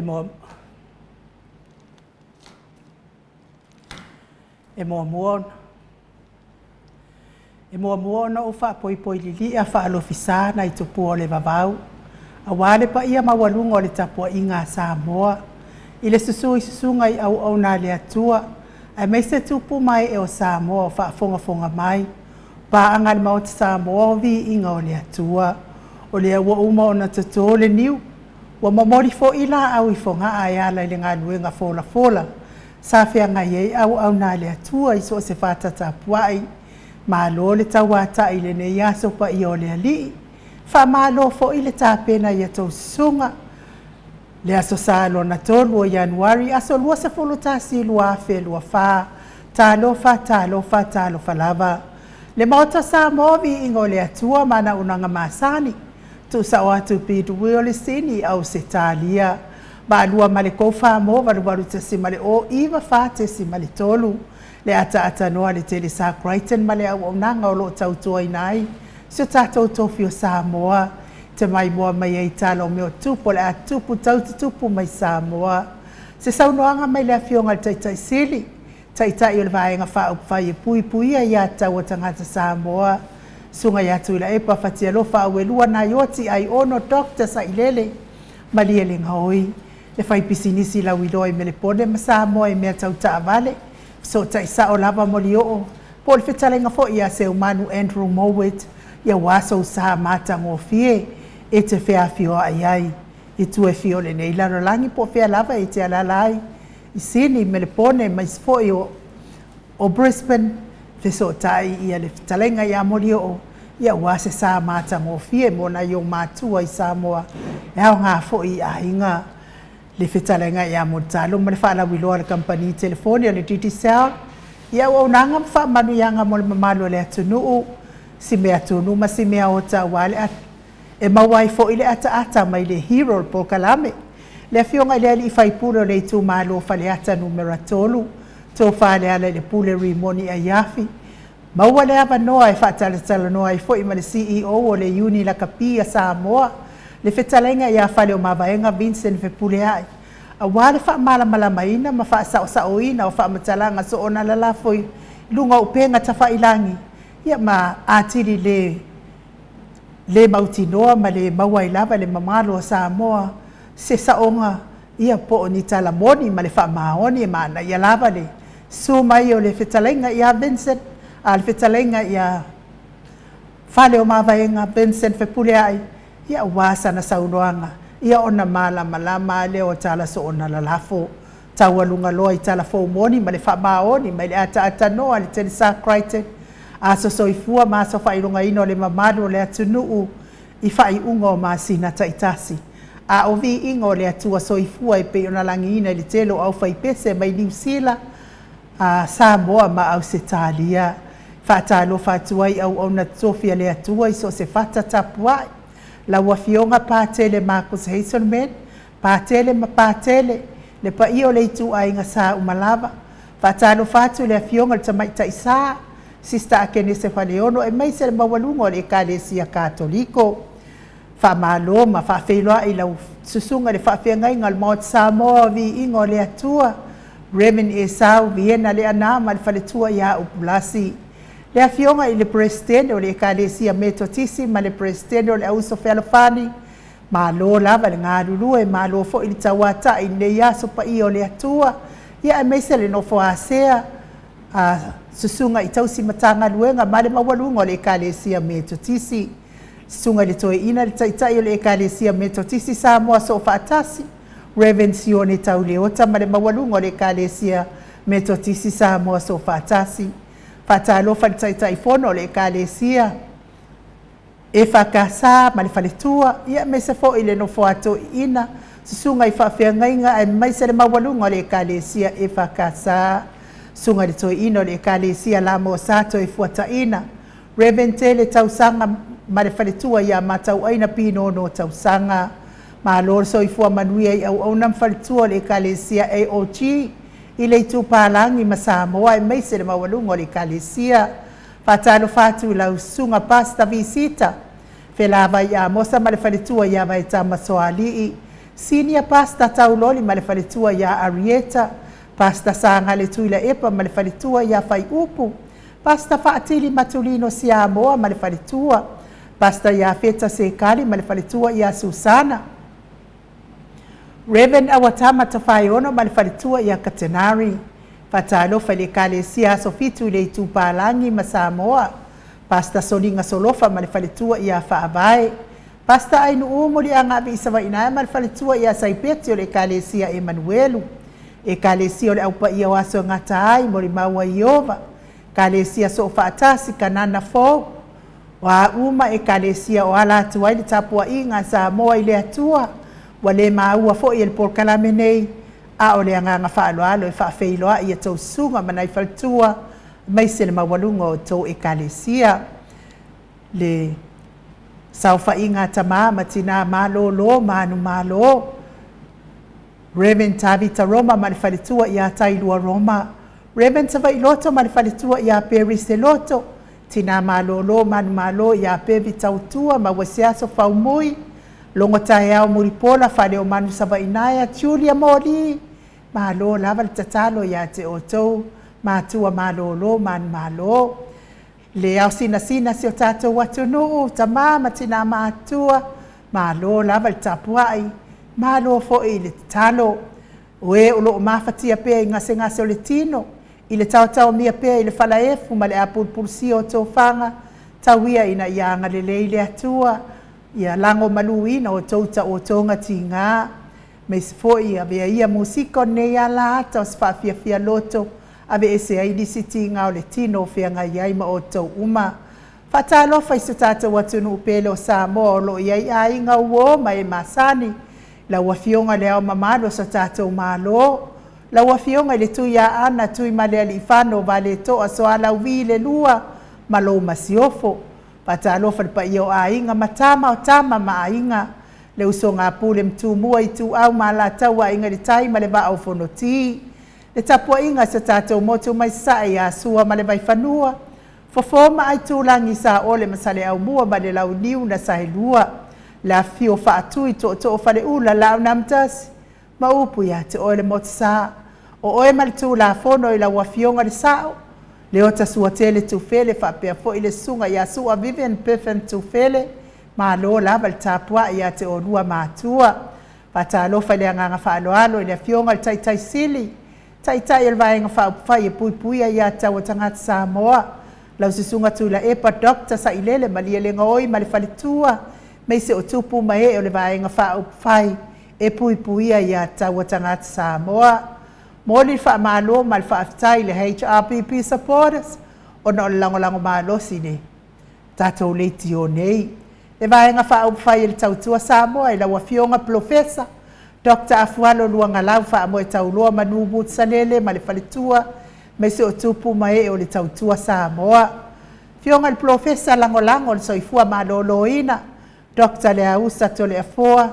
mua na o wha poi lili a wha alofisa na i tupu o le vavau. A wale pa ia mawalunga o le tapua i ngā Samoa. I le susunga i au nā le Atua. Ai mai se tupu mai e o Samoa o wha fonga mai. Pa anga le Maota Samoa o Viiga o le Atua. O le ua uma o na tato le niu. Wa mamori fo ila au i fonga ai ala i le ngā luenga fola. Sa fea ngai ei au nā le Atua i so se whata tapuai. Malo le tawata i le nei aso pa i o le ali. Fa malo fo i le tāpena i ato sunga. Le aso salo na tolu o Januari aso lua se folo tasi lua fe lua fa. Talo fa lava. Le Maota Samoa Viiga o le Atua mana unanga masani. Tu sa o atu pitu o le sini au se talia. Ba lua male kou whamo waru te si male o iwa fa te si male tolu. Le ata noa le tele sa Crichton male au nanga o lo tautua inai. Sio tātou tofi o Samoa. Te mai moa mai ei tala o meo tupu le atupu taututupu mai Samoa. Se saunoanga mai le afionga le taitai sili. Taitai o le vaenga wha upwhai e pui a ia tau o tangata Samoa. Sunga ia tuila e pa fatia lo wha uelua na ioti ai ono dokta sa ilele. Malia le ngaoi. Le whai pisinisi la wiloi me le pone ma Samoa e mea tau taa vale. So tai sa o lava moli o. Po le whetalenga fo ia se umanu Andrew Mowat. Ia waso sa mata ngofie. E te whea fio ai. I tu e fio le nei laro langi po whea lava e te alalai. I sini me le pone mai sfoi o Brisbane. Feso tai ia le whetalenga ia moli o. Ia wase sa mata ngofie mona i o mātua i Samoa. E hao ngā foi a hinga. Le whetalenga ia mo talo ma le whaala wiloa le kampani telefoni o le TTCell. Ia o nanga mwha manu ianga mo le mamalo le atunuu. Si mea tunu ma si mea o ta wale at. E mawai fo ile ata mai le hero po kalame. Le fionga le ali fai puro le tu malo fale ata numero tolu. To fale ala le pule rimoni a yafi. Maua le ava noa e whaatala noa e fo ima le CEO o le uni la kapia Samoa. Le whetalenga ia whale o mawaenga Vincent Vepule ai. A wale wha malama ina ma wha sao ina o wha matalanga so ona lalafoi lunga upenga ta wha ilangi. Ia ma atiri le mautinoa ma le maua ilava le mamalo o Samoa. Se saonga ia po ni talamoni ma le wha maoni e maana ia lava le. Sumai o le whetalenga ia Vincent. A le whetalenga ia whale o mawaenga Vincent Vepule ai. Ia wasa na saunoanga. Ia ona malama le o tala so ona lalafo. Tawalunga loa i tala fo moni ma le wha maoni ma le ata noa le tele sa Crichton. Aso soifua ma so whailunga ino le mamado le atunuu i whai unga o masina taitasi. A o Viiga o le atua soifua i pe ona langi ina le telo au whai pese mai New Zealand. Samoa ma au se talia. Whaatalo whaatuai au na tofia le atua i so se whata tapuai. La wafionga pātele Marcus Hazelman, pātele, le pa io le tu ai nga sa umalava. Whaatalo whaatu le afionga le tamaita isa. Sista akene se whaleono e mai se le mawalungo le Ekalesia Katoliko. Whamaloma, whawheloa i lau susunga le whawhengai ngal Maota Samoa Viiga o le Atua. Remen e sau viena le anama le whaletua ia upulasi. Le afionga i le presidente o le Ekalesia Metotisi ma le presidente o le Auso Whealofani. Ma lo lava le ngā ruru e ma lo fo i le tawata i le iaso pa i o le Atua. Ia e meise le nofo asea. Susunga i tausi matanga luenga ma le mawalunga o le Ekalesia Metotisi. Susunga le toe ina le taitai o le Ekalesia Metotisi Samoa so whaatasi. Revensione tau leota ma le mawalunga o le Ekalesia Metotisi Samoa so whaatasi. Whatalo whalitaitai fono o le Ekalesia. E whakasa ma le whaletua. Ia me se fo i le nofo ato ina. Susunga i whawhiangainga e mai se le mawalunga o le Ekalesia e whakasa. Sunga le toi ino le Ekalesia la mo sato e fuata ina. Reventele tausanga ma le whaletua ia matau aina pino no tausanga. Ma lor so i fua manuia i au nam whaletua le Ekalesia AOG. I le tu palangi ma Samoa e meise le mawalunga o le Ekalesia. Whatalo whatu lau sunga pasta visita. Whelava ia mosa ma le whaletua ia vai tama soalii. Senior Pastor Tauloli ma le faletua ia Arieta, Pastor Sanga le tuila epa ma le faletua ia Fai Upu, Pastor Faatili Matulino Samoa ma le faletua, Pastor ia Feta Sekali ma le faletua ia Susana, Reverend Awatama Tafaiono ma le faletua ia Katenari, Fatalofa le Kalesia Sofitu le Tupalangi ma Samoa, Pastor Solinga Solofa ma le faletua ia Faavae, Pastor Ainu Umuli Angabi Isawaina ma le faletua ia Saipetio le Kalesia Emanuelu, e Kalesia le Aupa ia Waso Ngatai mo le Maua Iova, Kalesia so faatasi kanana fo, wa uma e Kalesia o ala tuai le tapua inga Samoa i le atua, wa le maua fo i le porkalame nei, a o le anganga whaaloalo e whaafeiloa i a tau sunga manai faltua, mai se le mawalunga o tau e Kalesia. Le saufa inga tama matina malo lo manu malo. Reverend Tavita Roma ma le faletua i a Tailua Roma. Reverend Tavailoto ma le faletua i a Perise Loto. Tina malo lo manu malo i a Pevi Tautua ma wasiaso faumui. Longo tae au muripola fale o manu savainaya Julia Moli. Malo lava le tatalo i a te otou. Matua malo lo manu malo. Le au sina si o tato watunu tama matina matua. Malo lava le tapuai. Malo fo i le talo. Oe o loo mafatia pea i ngase o le tino. I le tau mia pea i le falaefu ma le apulpulsia o tōwhanga. Tauia ina ianga le leile atua. Ia lango maluina o tauta o tonga ti ngā. Me se fo i avea ia musiko ne ia la ata o sfafia fia loto. Ave ese aidi si ti ngā o le tino o fea ngā iaima o tau uma. Fatalo fai su tata watunu upele o Samoa o lo iai a inga uo ma e masani. La wafionga le au mamalo sa tātou malo. La wafionga le tui a ana tui male alifano vale toa so ala uvi le lua malo masiofo. Pata alofa le pa iyo a inga matama o tama ma a inga. Le uso ngā pule mtu mua i tu au ma la taua inga le taima le va au fonoti. Le tapua inga sa tātou motu mai sae a sua ma le vai fanua. Fofoma ai tu langi sa ole masale au mua ma le lau niu na sahilua. La fio faatui to fale ula la unamtas ma upu ya te oe le motisa o oe malitu la fono i la wafionga le sao le ota suatele tu fele fa pea fo i le sunga ya sua Vivian Piffen tu fele ma lo la val tapua ya te olua matua pata lo fale anganga fa aloalo i le fionga le tai sili tai el vaenga fa fai e pui ya ta watangat Samoa la sisunga tu la epa doctor sa ilele malia le ngoi mali fale tua mai se o tupu mai o le vaenga wha fai e puia i a taua tangata Samoa. Mōli wha malo mal wha aftai le HRPP supporters o na o lango malo sine. Tatou leiti o nei. Le vaenga wha fai le tautua Samoa i la wafionga professor Dr. Afualo luanga lau wha mo e tauloa manubu tsalele ma le faletua mai se o tupu mai o le tautua Samoa. Fionga le professor lango le soifua malo ina. Dr. le ausa to le afoa,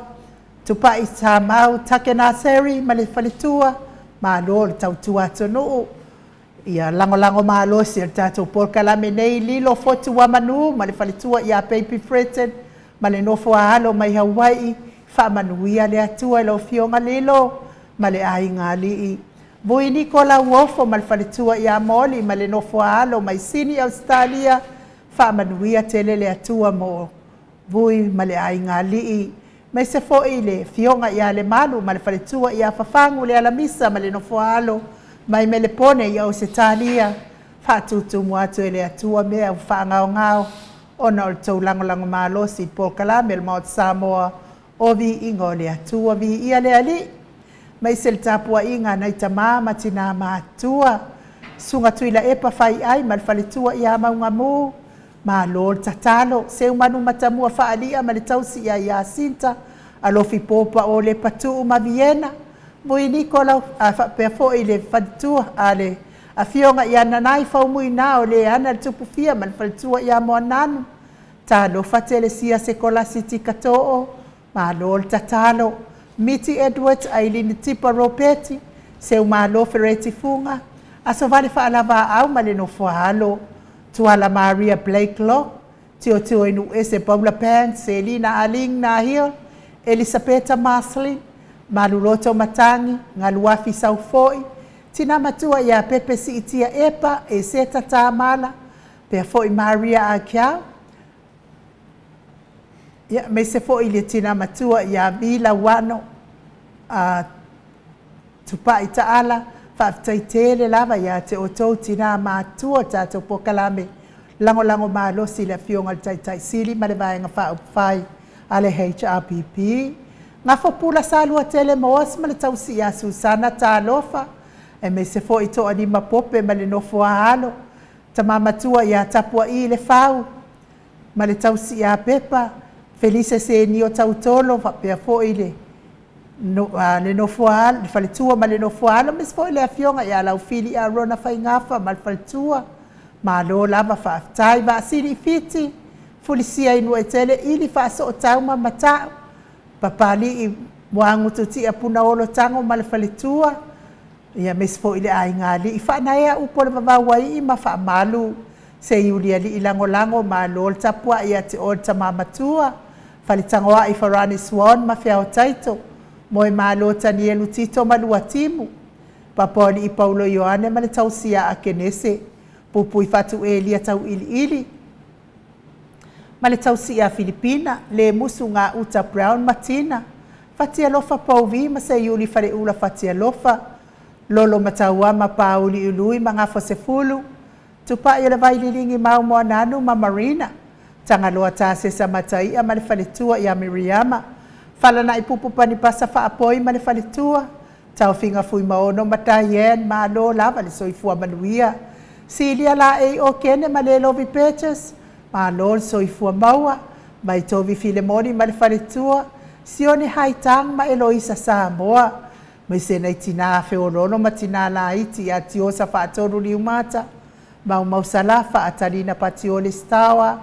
tupai tamau take naseri ma le faletua, ma lo le tautua tonu. Ia lango malo si le tatou porkalame nei lilo fotu wa manu, ma le faletua ia baby fretted, ma le nofo alo mai Hawaii, fa manuia le atua lo fionga lilo, ma le ainga lii. Vui Nicola Wofo ma le faletua ia moli, ma le nofo alo mai Sydney Australia, fa manuia tele le atua mo. Vui male ai ngā lii. Mai se fo i le fionga ia le malu, ma le faletua ia fafangu le alamisa, ma le nofo alo, mai me le pone ia o se talia, whatutu muatu e le atua mea u whaangao, ona o le tau lango malo si Porkalame le Maota Samoa, o vi ingo le atua vi ia le ali. Mai se le tapua inga nai tamā matina mātua, sunga tuila epa fai ai, ma le faletua ia maunga mū, ma lo tatalo se umanu matamua faalia ma le tausi ia sinta alofi popa o le patu ma Viena moi Nicola a pe fo ile fatu ale a fionga ia nanai fa mui na o le ana tupu fia ma le fatu ia mo nanu ta lo fatele sia sekola city kato ma lo tatalo miti Edward Aileen tipa ropeti se uma lo fereti funga aso vale fa lava au ma le no foalo Tuala Maria Blake Law, Tio inu ese Paula Pan, Selina Aling Nahil, Elisabetta Marcelin, maluloto matangi, ngaluafi saufoi, tina matua ia pepe si itia epa, e seta tamala, pea foi Maria a kiao. Ia, me se foi le tina matua ia vila wano, tupa ita ala, whaaftaitele lava ia te otou tina matua tato pokalame, lango malosi le fionga taitai sili, ma le vaenga whaupwhai, ale HRPP. Nga fopula salua tele moas ma le tausi a Susana talofa, e me se foi to anima pope ma le nofo halo, tamamatua ia tapua i le fau, ma le tausi a pepa, Felice se nio tautolo, pea foi le nofo halo, le faletua ma le nofo halo, mes foi le afionga ia lau fili a rona whaingafa ma le faletua, ma lo lava whaaftai, va siri fiti, fulisia inu e tele, ili whaaso o tauma matau, papali i moangu tuti a puna olo tango ma le faletua, ia mes foi le aingali, i whaanaea upo le mawawai i ma whaamalu, se iulia li ilango ma lo le tapua ia te o le tamamatua, faletangoa i wharani swan ma whiao taito, moe ma lo tani elu tito ma lua timu, papoli i Paulo Ioane ma le tausia a kenese, pupui fatu e lia tau ili. Ma le tausi a Filipina, le musu ngā uta Brown Matina, fatia lofa pauvi ma se iuli fare ula fatia lofa, lolo mataua ma pauli ului ma ngā fosefulu, tupa i le vaililingi mau moa nanu ma Marina, tanga loa tase sa matai a ma le faletua i a Miriama, falana i pupu panipasa faapoi ma le faletua, tau finga fui maono matayen ma lo lava le soifua manuia, Silia la e o kene ma le lovi pechas, ma lol soifua maua, ma i tovi Filemoni ma le faletua, sione haitang ma Eloisa Samoa, ma i sena i tina feolono ma tina la iti a tiosa faatoru li umata, ma umausala faatalina patiole stawa,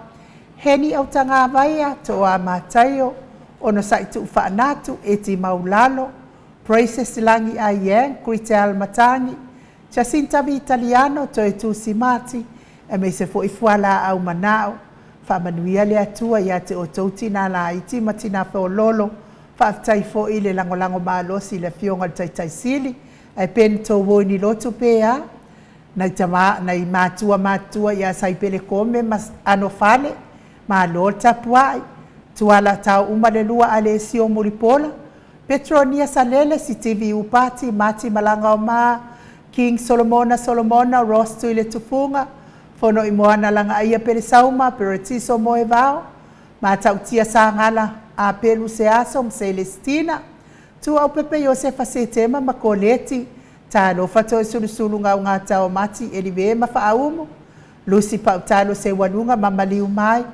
heni au tanga vaia to a matayo, ono sa itu ufaanatu eti maulalo, Praises langi a yen, Kritel matangi, Jacinta vi Italiano to e tu simati, e me se fo i fuala au manao, fa manuia le atua ia te o tauti na la iti matina fo lolo, fa aftai fo i le lango maalosi le fionga taitai sili, e pen to wo ni lotu pea, na i matua ia saipele kome mas anofale, ma lota puai, tuala tau umalelua ale sio muripola, Petronia salele si TV upati mati malanga o maa, King Solomona, Ross tu ile tufunga, fono i moana langa aia pere sauma, pero tiso moe vao, ma tautia sa ngala a pelu se aso, Celestina, tu au pepe Josefa se tema makoleti, ta lo fato e sulu ngā tau mati elive ma faaumu, Lucy pautalo se walunga mamaliu mai,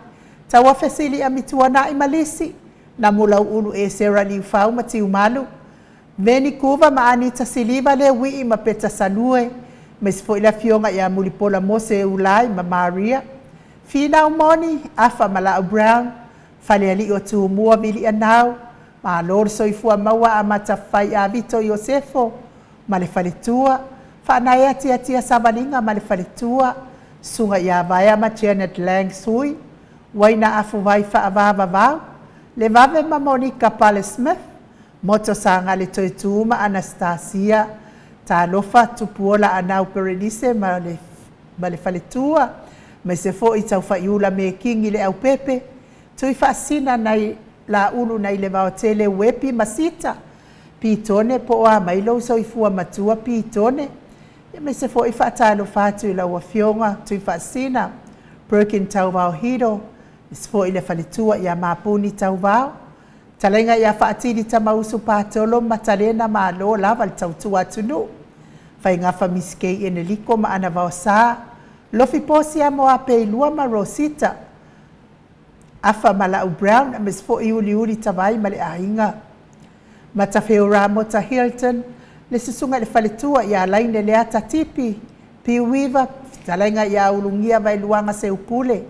ta wafesili amituana i malisi, na mula ulu e sera liu fau mati umalu, Veni kuva ma Anita Siliva le wii ma peta sanue, mes foi la fionga ia mulipola mose ulai ma Maria. Fina umoni, afa mala Brown, fale ali o tu mua vili anau, ma lor soifua maua a matafai a Vito Yosefo, ma le faletua, fa naea tia sabalinga ma le faletua, sunga ia vaya ma Janet Lang sui, waina afu vai fa avava vau, le vave ma Monica Pale Smith, Moto sanga le toituma Anastasia, ta lofa tupuola anau Berenice ma le faletua, me se fo i tau faiula me kingi le au pepe, tui faasina nai la ulu nai le vaotele wepi masita, pitone po a mailo so i fua matua pitone, me se fo i faatalo fatu i la wafionga, tui faasina, Perkin tau vao hiro, se fo i le faletua i a mapuni tau vao, Talenga ia faatili tamausu patolo matalena ma lo lava le tautua tunu. Fai ngafa miskei ene liko ma ana vaosa. Lofi posi a moa peilua ma Rosita. Afa mala u Brown ames fo iuli tawai ma le ainga. Matafeo ramo ta Hilton. Le susunga le faletua ia laine le ata tipi. Piuiva talenga ia ulungia vai luanga se upule.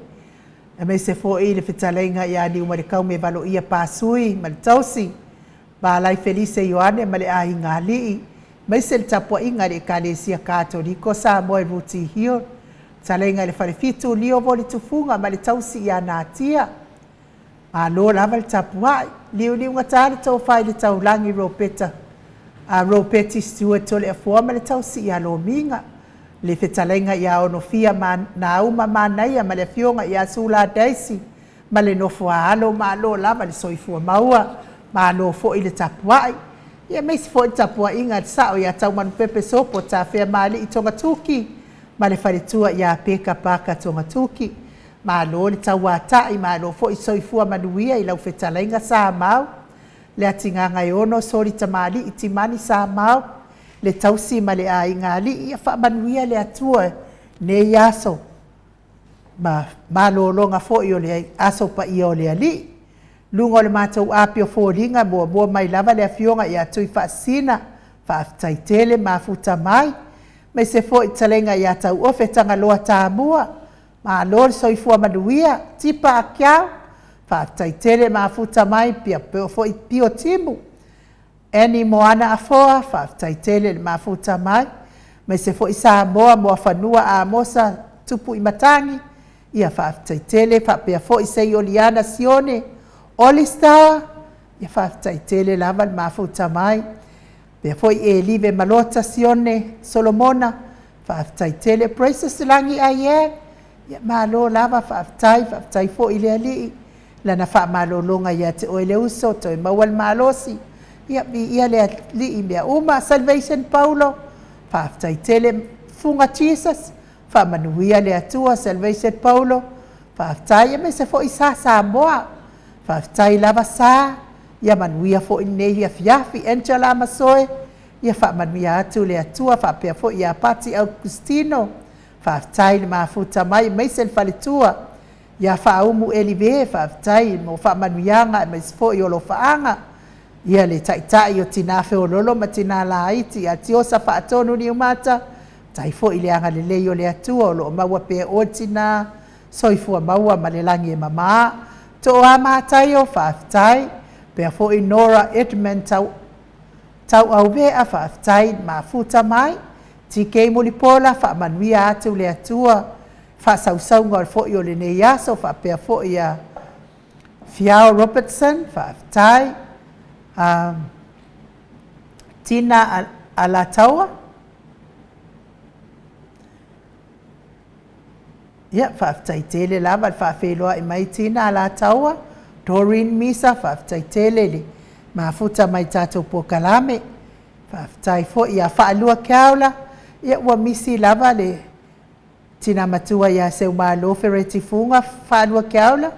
E me se fo i le fitalenga ia ni umarikau me valo ia pasui, ma le tausi. Ba lai Felice Ioane ma le ahi ngā lii. Me se le tapua inga le Kalesia Katoliko sa moe ruti hio. Talenga le fale fitu lio voli tufunga ma le tausi ia nā tia. Malo lava le tapuai. Liu ngata le tau whai le tau langi ropeta. Ropeti Stuart le afuama le tau si alo minga. Le whetalenga ia ono fia na uma manaia ma le fionga ia sula daisi. Ma le nofua alo malo lava le soifua maua. Malo fo i le tapuai. Ia meisi fo i tapuai inga sao ia tau manu pepe sopo ta whea mali i tonga tuki. Ma le wharitua ia peka paka tonga tuki. Malo le tau watai, malo fo i soifua manuia i lau whetalenga sa mau. Le atinganga i ono sori tamali i timani sa mau. Le tausi ma le a ingali i a wha manuia le atua ne i aso. Malo longa fo i o le aso pa i o le ali. Lunga le mātou apio fōringa mua mai lava le afionga i atui whaasina. Whaaftaitele mafuta mai. Me se fo i talenga i atau ofe tanga loa tā mua. Ma lor soifua manuia, tipa a kiao, whaaftaitele mafuta mai pia peo fo i pio timu. Eni moana a foa, whaaftaitele mafuta mai. Me se fo i Samoa mua whanua a mosa tupu i matangi. Ia whaaftaitele, whapea fo i sei oliana sione. Olistawa, ia whaaftaitele lava mafuta mai. Pea fo i e live malota sione Solomona. Whaaftaitele praises langi a ye. Ia malo lava whaaftai fo i lea lii. Lana wha malo longa ia te oele uso, toi mawal malosi. Ia lea lii mea uma, Salvation Paulo. Whaaftaitele funga Jesus. Wha manuia lea tua, Salvation Paulo. Whaaftai me se fo i sa Samoa. Whaaftai lava sa. Ia manuia fo i nei a fiafi, Angela Masoe. Ia wha manuia atu lea tua, whaapea fo i a pati Augustino. Whaaftai le mafuta mai, meise le whaletua. Ia whaaumu elive, whaaftai, mo whaamanuianga, meise fo i olo whaanga. Ia le taitai o tina whiololo, ma tina laiti, a tiosa whaatonu ni umata. Tai fo i le anga le leo le atua, o lo maua pea o tina, soifua maua ma le langi e mama. To a mātai o whaaftai, pea fo i Nora Edmund tau au vea whaaftai, mafuta mai. Tike mulipola wha manuia atu le atua. Wha sausaunga o fo i o le nei aso. Wha pea fo i a Fiao Robertson. Wha aftai. Tina Alataua. Ia, wha aftai tele lava. Wha wheloa i mai Tina Alataua. Doreen Misa. Wha aftai tele le. Mafuta mai tātou po kalame. Wha aftai fo i a whaalua kiaula. Ia ua misi lava le tina matua ia seu malo fereti funga whanua kiaula.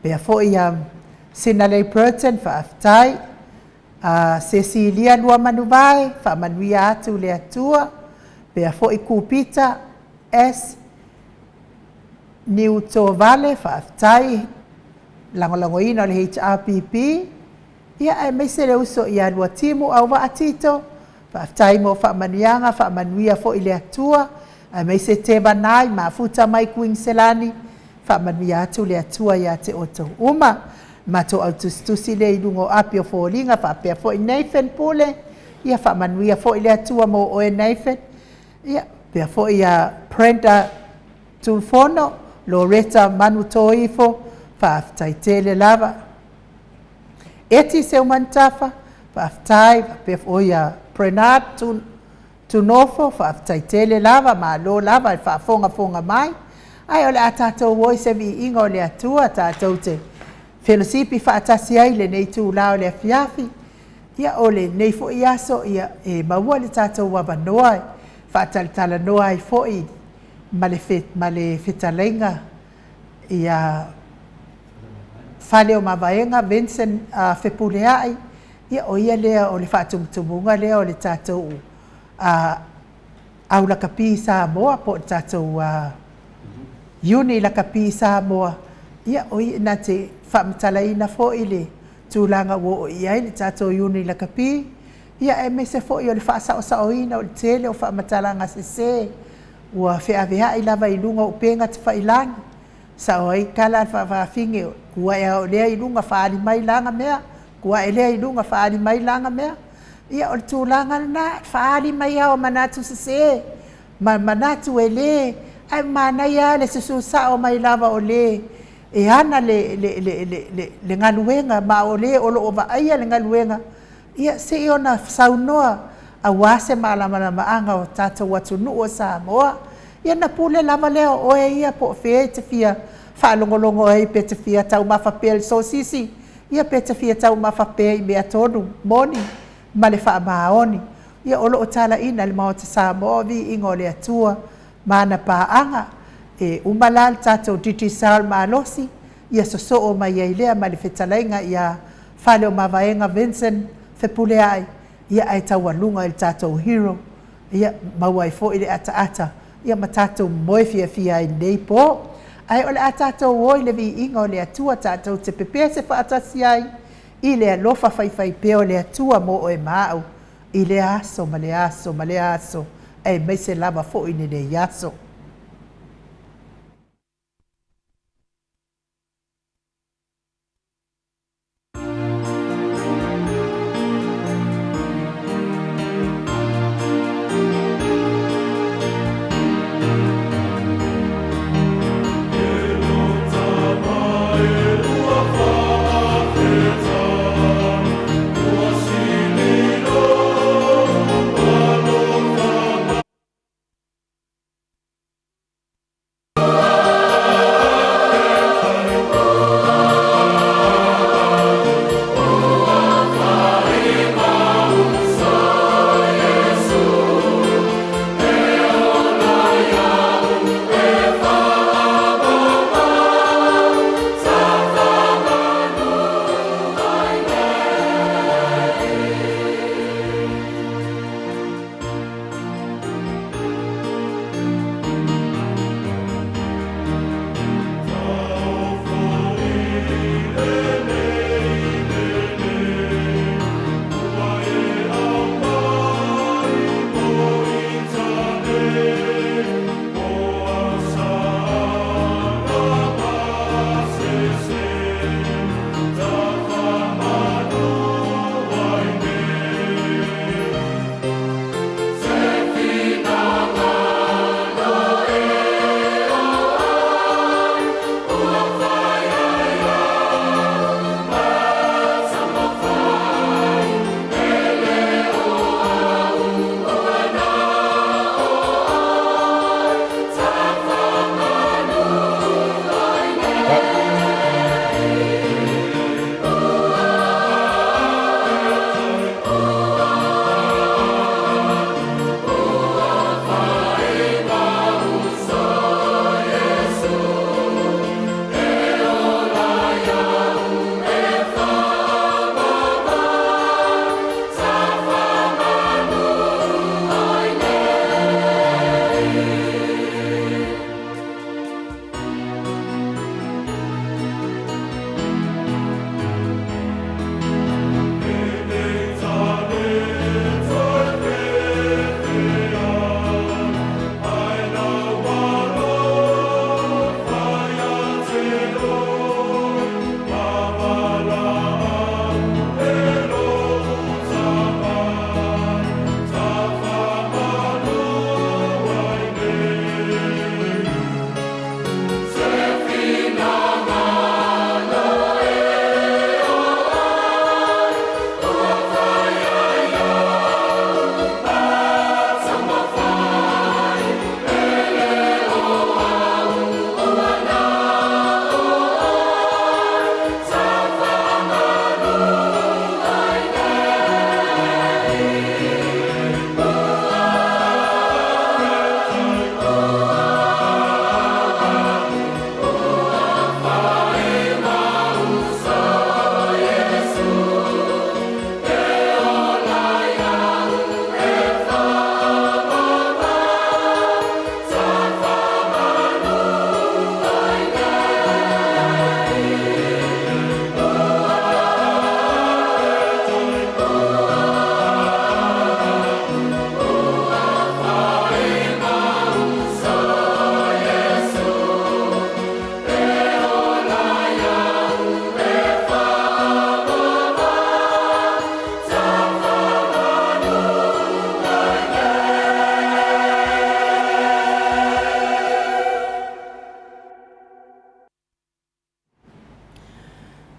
Pea fo i Sinalei Burton whaaftai. Cecilia lua manuwai whaamanuia atu le atua. Pea fo i Kupita S. Niu Tō Vale whaaftai. Langolango ina le HRPP. Ia e meise le uso i alua timu au wa atito. Whaaftai mo whaamanuianga, whaamanuia fo i le atua. A mei se te banai, mafuta mai kuing selani. Whaamanuia atu le atua ia te oto uma. Mato au tustusi le ilungo apio fo ringa, whaapea fo i Nathan pule. Ia whaamanuia fo i le atua mo oe Nathan. Ia pea fo i Prenda Tulfono, Loretta Manu Toifo, whaaftai tele lava. Eti se umantafa, whaaftai, pea fo i Prenat Tunofo, whaaftaitele lava, ma lo lava, whaafonga mai. Ai ole a tātou woi se vi inga o le atua, tātou te whelosipi whaatasi ai le nei tū lao le fiafi. Ia ole nei fo i aso, ia e maua le tātou wawanoa, whaatalitala noa ai fo i ma le whetalenga. Ia whale o mawaenga, Vincent Whepuleai. Ia o ia lea o le whaatumutumunga lea o le tātou au la kapi Samoa po tātou uni la kapi Samoa. Ia o ia na te whamatalaina fo i le tūlanga wo o ia le tātou uni la kapi. Ia e me se fo i o le whaasao-saoina o le tele o whamatalanga se. Ua whiawea i lava i lunga o penga te whailangi. Sa o ai kala whawhinge kua e o lea i lunga whaari mai langa mea. Kua e lea i lunga whaari mai langa mea. Ia o le tūlanga na whaari mai au manatu se. Manatu e le. Ai mana ia le susu sao mai lava o le. e ana le ngaluenga ma o le o lo va ai le ngaluenga ia se ona saunoa a wase malama maanga o tata watu nu o Samoa ia na pule lava leo o e ia po fe te fia fa longo ai pe te fia tau mafa pel so sisi ia pe te fia tau mafa pe me atonu moni male fa maoni ia o lo tala ina le Maota Samoa vi ingo le atua mana paanga e umalal tato titi sal malosi ia so o mai ia lea male fetalainga ia fale o mavaenga Vincent fe pule ai ia ai taualunga il tato hero ia mawai fo ile ata ia matato moi fia ai nei po ai ole atato oi le vi inga le atua tato te pepe se fa atasi ai ile alofa fai pe ole atua mo o e mau ile aso male aso ai mai se lava fo ine le yaso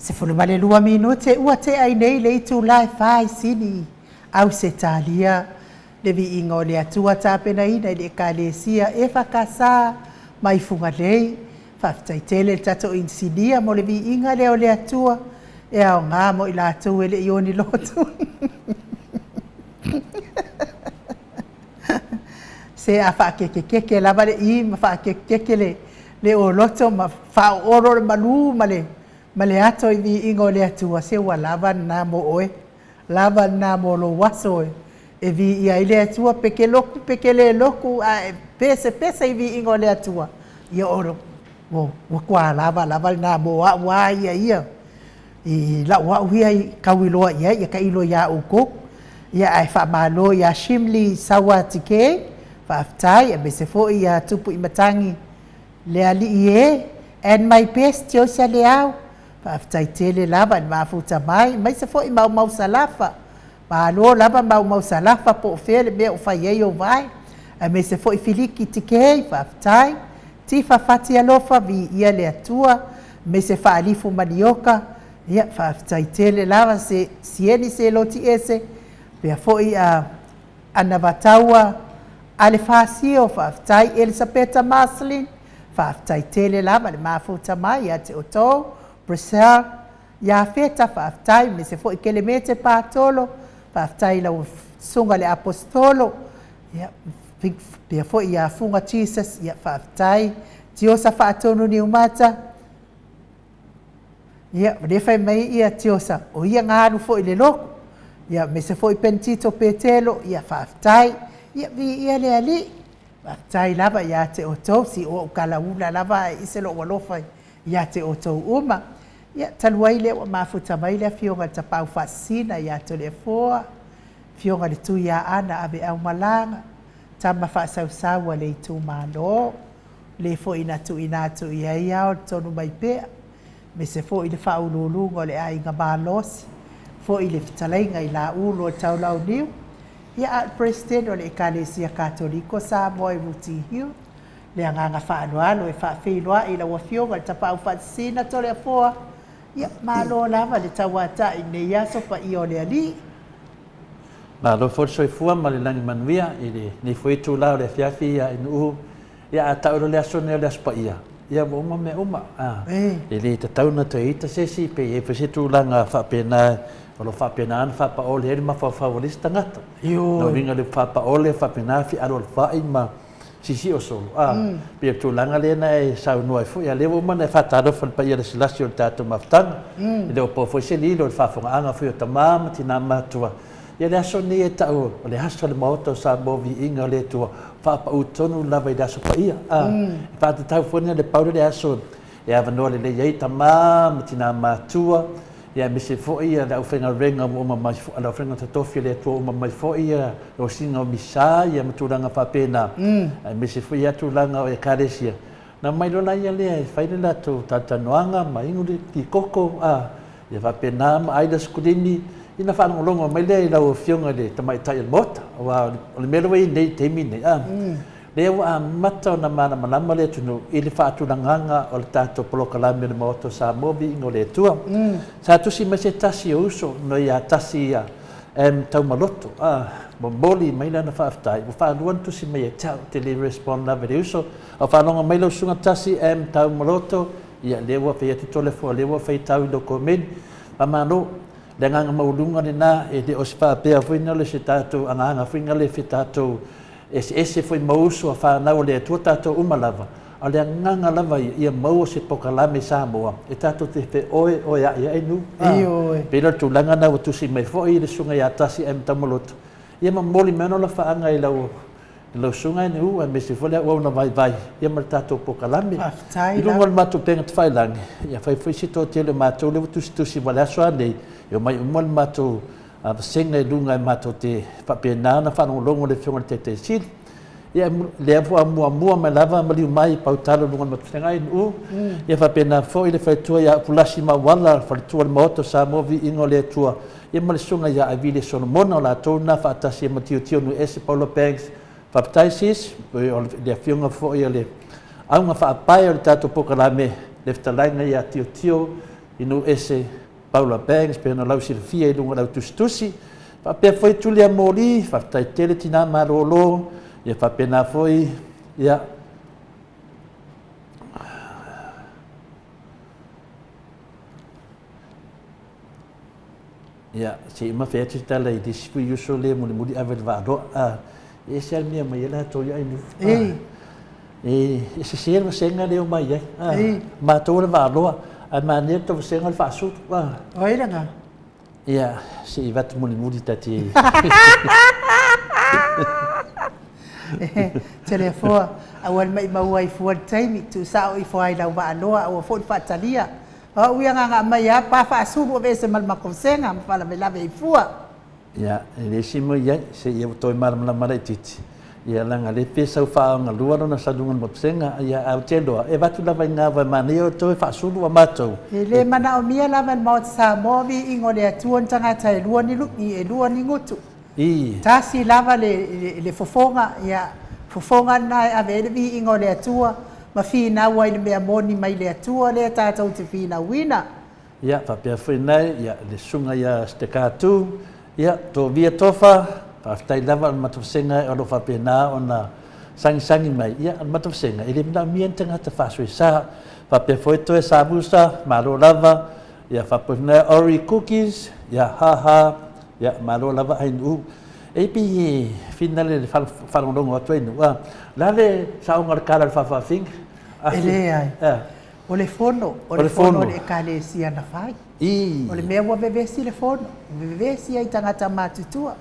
Se fulu male lua minute ua te ai nei le itu lai fai sini au se talia le Viiga o le atua tapena ina i le ekalesia e fakasa mai funga lei faafetaitele le tatou insinia mo le Viiga lea o le atua e aogā mo i latou e leʻi oni lotu se a faakekekeke lava leʻi ma faakekekeke le oloto ma faaoolo le malu ma le ato i Viiga o le atua se ua lava na mo oe lava na mo lo waso e vi ia i le atua peke le loku a pese i Viiga o le atua ia oro wa kwa lava na mo wa ia i la wa ia i kauiloa ia ka ilo ia uko ia ai fa malo ia shimli sawatike fa aftai e bese fo ia tupu i matangi le ali ie and my best yo sa leau fa aftai tele lava ma futa mai se fo i mau salafa malo lava mau salafa po fele me o fa ye o vai e me se fo i filiki tike fa aftai ti fa fati alofa vi ia le atua me se fa alifu manioka ia fa aftai tele lava se sieni se loti ese pea foi ana vataua ale fasio fa aftai Elisabetta Maslin fa aftai tele lava le mafuta mai ia te oto Brazil ia feta fa aftai me se foi kelemete patolo fa aftai la sunga le apostolo ia pea foi ia funga Jesus ia fa aftai tiosa fa atonu ni umata ia le fai mai ia tiosa o ia ngaru foi le loko ia me se foi pentito petelo ia fa aftai ia vi ia le ali aftai lava ia te oto si o kalaula lava i se lo walofa ia te oto uma ia taluai le o mafuta mai le fionga tapau fasina ia to le foa fionga le tu ia ana ave au malanga tama fa sausawa le tu malo le fo ina tu ia o tonu mai pe me se fo i le faululunga le aiga malosi fo i le fitalainga i la ulo taulau niu ia a president o le ekalesia katoliko Samoa i Rutihiu le anganga whaanualo e whaawhiloa i la wafionga le tapau whaasina to le afoa ia malo lava le tawata i ne iaso pa i o le ali malo fo soifua ma le langi manuia i le ni fo i tūlau le fiafi ia i nuhu ia a tauro le aso neo le aspa ia mo uma me uma e le tatauna te ita sesi pe e pe se tūlanga whapena o lo whapena ana whapa ole eri ma whawawalista ngata no ringa le whapa ole whapena fi alo le whai ma sisi o solo pe tūlanga le na e sau noai fu ia lewo mana e whataro whalpa ia le silasi o le tātou maftanga e le o po foi se lilo le whafonga anga fu o tamama tina matua ia le aso ni e tau o le haso le maota o Samoa Viiga o le tua whapa utonu lava i daso pa ia whata tau fuania le paure le aso e avanoa le iei tamama tina matua ia me se fo ia le aufenga renga o mai fo ala aufenga tatofi le tua o mai fo ia o singa o misa ia matulanga whapena me se fo ia tulanga o e karesia na mai lona ia le whaile la tu tatanoanga mai ingu ki koko ia whapena ma aida skulini ina whanongolongo mai le lau fionga le tamai tai al mota wa le melawai nei teimi nei le wa mata na mana malama le tunu ili whaatulanganga o le tātou polokalame le Maota Samoa Viiga o le tua sa tusi ma se tasi o uso no ia tasi ia tau maloto bomboli mai lana whaaftai o whaaluan tusi mai e tau te le respond na vere uso o whanonga mai lau sunga tasi tau maloto ia lewa whai ati tole fua lewa whai tau i loko men pamano le nganga maulunga le na e le o se whaapea fuina le se tātou anganga fuina le fi tātou ese foi mauso a whanau le atua tātou umalava a le nganga lava ia mau se pokalame Samoa e tātou te whe oe a ia enu pera tūlanga na watusi mai fo i le sunga ia tasi tamaloto ia mamoli meano la whaanga i lau sunga enu a me se fole au na vai ia mar tātou pokalame i lunga le mātou penga te whailangi ia whai si tō tele mātou le watusi wale aso anei ia mai umal mātou senga i lunga i mātou te whapena na whanongolongo le whionga te te sili ia le avua mua mai lava maliu mai pautalo lunga matutanga inu ia whapena fo i le whaitua ia pulasi mawala whalitua le Maota Samoa Viiga o le tua ia malisunga ia avile Solomona o la tōna whaatasi e matio nu ese Paulo Banks whapataisis le whionga fo ia le aunga whaapai o le tātou pokalame le whtalainga ia tio inu ese Paula Banks pe na lau silfia i lunga lau tustusi fa pe foi tulia moli fa tai tele tina marolo ia fa pe na foi ia ia si ma fe tita le di spu yuso le muli avel vado e se al mia mai la to ia inu e se ser você nga leo mai ma to le vado a mania to você nga fa su oi nga ia si vat muli tati telefon awal mai mawai fuan taimi tu sao i foi la va loa o fo fatalia o ia nga mai pa fa su o vese mal makosenga fala me lave fua ia le simo ia se ia to mar mala titi ia langa le pesa fa nga lua no sa dungan mopsenga ia au tendo e vatu la vai nga va manio to fa su o mato le mana o mia la van mo sa mo vi ingole tuon tanga tai lua ni lu e lua ni ngutu tasi lava le fofonga ia fofonga na avele vi ingole atua ma fina wai le mea moni mai le atua le tātou te fina wina ia fa pia fina ia le sunga ia stekatu ia to via tofa fa tai lava matosenga o lo fa pena ona sangi mai ia matosenga ele na miente ngata fa sa fa pia foi to esa busa malo lava ia fa pena ori cookies ia ha ya malo lava ai nu e pi finale fa longo atu nu la le sa un arcala fa fing ele ai o le fono le kale sia na fai o le mea wa bebe si le fono bebe si ai tangata matutua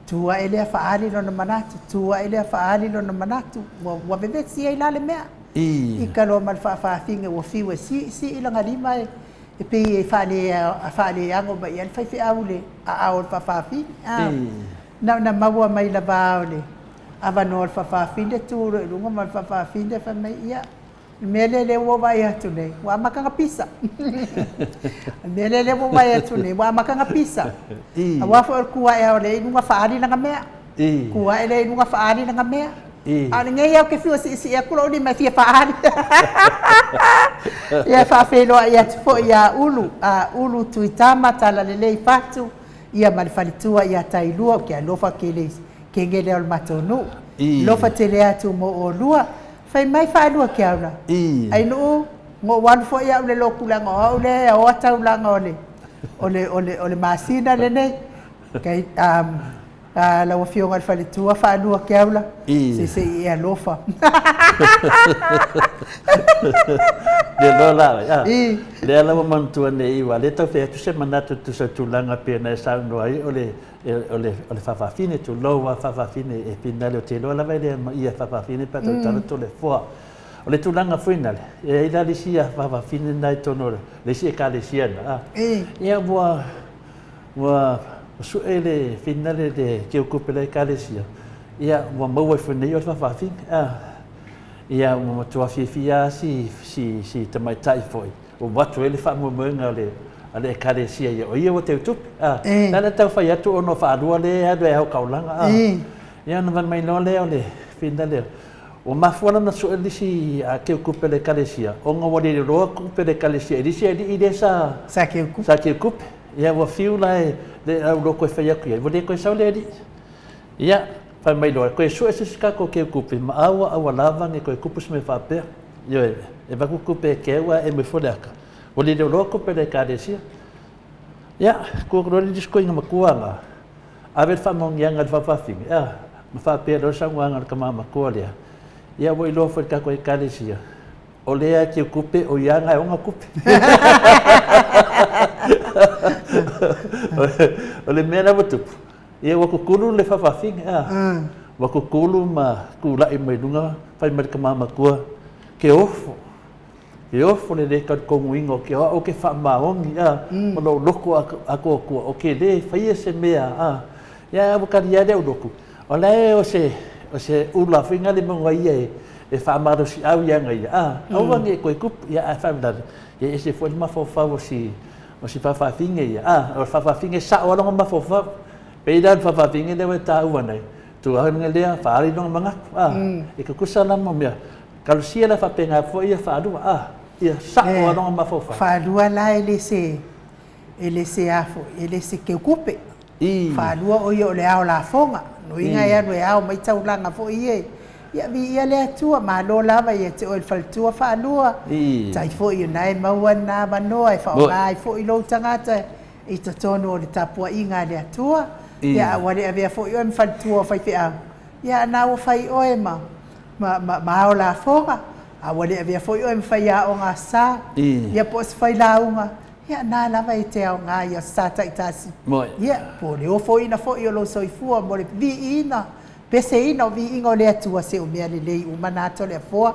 tua ele fa ali lo na manatu tua ele fa ali lo na manatu wa bebe si ai la le mea i kalo mal fa fing o fiwe si ilanga lima e pe e fale ango ba ia fai aule a ol fa fi na maua mai la baule ava no fa fi de tu lunga mal fa fi de fa mai ia melele wo ba ia tu nei wa makanga pisa melele wo ba ia tu nei wa makanga pisa wa fa kuwa e ole lunga fa ali na mea kuwa ele lunga fa ali na mea ngai au ke fiu si aku lo ni mai fia fa ali ia fa felo ia fo ia ulu tuitama tala lele fatu ia malfalitua ia tailua ke alofa keles ke ngele al matonu lofa tele atu mo o lua fai mai fa lua ke ala ai no mo wan fo ia le lokula ngo ole o taulanga ole masina lene kai la o fio ngal fale tua fa lua ke ala se ia lofa le lola le ala mo mantua nei wa le to fe tu se manatu tu se tu langa pena sa no ai ole fa fine tu lo wa fa fine e pinale te lo la vede ia fa fine pa to le fo ole tu langa final e ila le sia fa fine nai to no le sia ka le sia ia wa su ele finale de que ocupe la calesia ia wa mo foi nei fa fine ia mo tua fia si te mai tai foi o watu ele fa mo menga ale calesia ia o te tu na tau fa ia tu ono fa dua le ado e ho kaulanga ia no van mai no le finale o ma fora na su ele si a que ocupe la calesia o ngo wadi ro ocupe la calesia ele si ele sa que ocupe ia wa fiu lai le ro ko fa ia ku ia ko sa le ia fa mai lo ko su ese ska ko ke kupe ma awa lava ni ko kupus me fa pe yo e va ku kupe ke wa e me fodaka o le lo ko pe de cadesia ya ko ro le disko nga makuanga a ver fa mong yang al fa fing ma fa pe do sa wanga ka mama ko le ya wo lo fa ka ko cadesia o le a ke kupe o yang ai nga kupe o le mena botu ia wa kukulu le fafafing wa kukulu ma kula i mai lunga fai mai kama kua ke ofo le ka ko wingo ke o ke fa maongi mo lo loko ako ko o ke le fai se mea ia wa ka ia de loko o le o se ula finga le mo ia e fa maro si au ia ngai au wangi ko kup ia fa da ia se foi ma fo fa o si fafafing ia o fafafing sa o lo ma fo fa peidan fafafing le ta uanai tu a ngelea fa ali no manga e ka kusala mo mea kalau sia la fa penga fo ia fa du ia sa o no ma fofa Whālua la ele se afo, ele se ke kupe. Whālua o le ao la fonga. No inga ia no ao mai taulanga fo ie. Ia vi ia le atua ma lo lava ia te o il faltua whālua. Tai fo i nai maua nā manoa e whaongai fo i lo tangata. I ta tono o le tapua inga le atua. Ia wale avea fo i o mi faltua whai pe au. Ia nā o whai oe ma ao la fonga. A wale avea fo i o mi whai a o ngā sā. Ia po si whai launga. Ia nā lava i te ao ngā ia sāta i tāsi. Ia po le o fo ina fo i o lo soifua mo le vi ina. Pese ina o vi inga o le atua se o mea le lei umanato le afoa.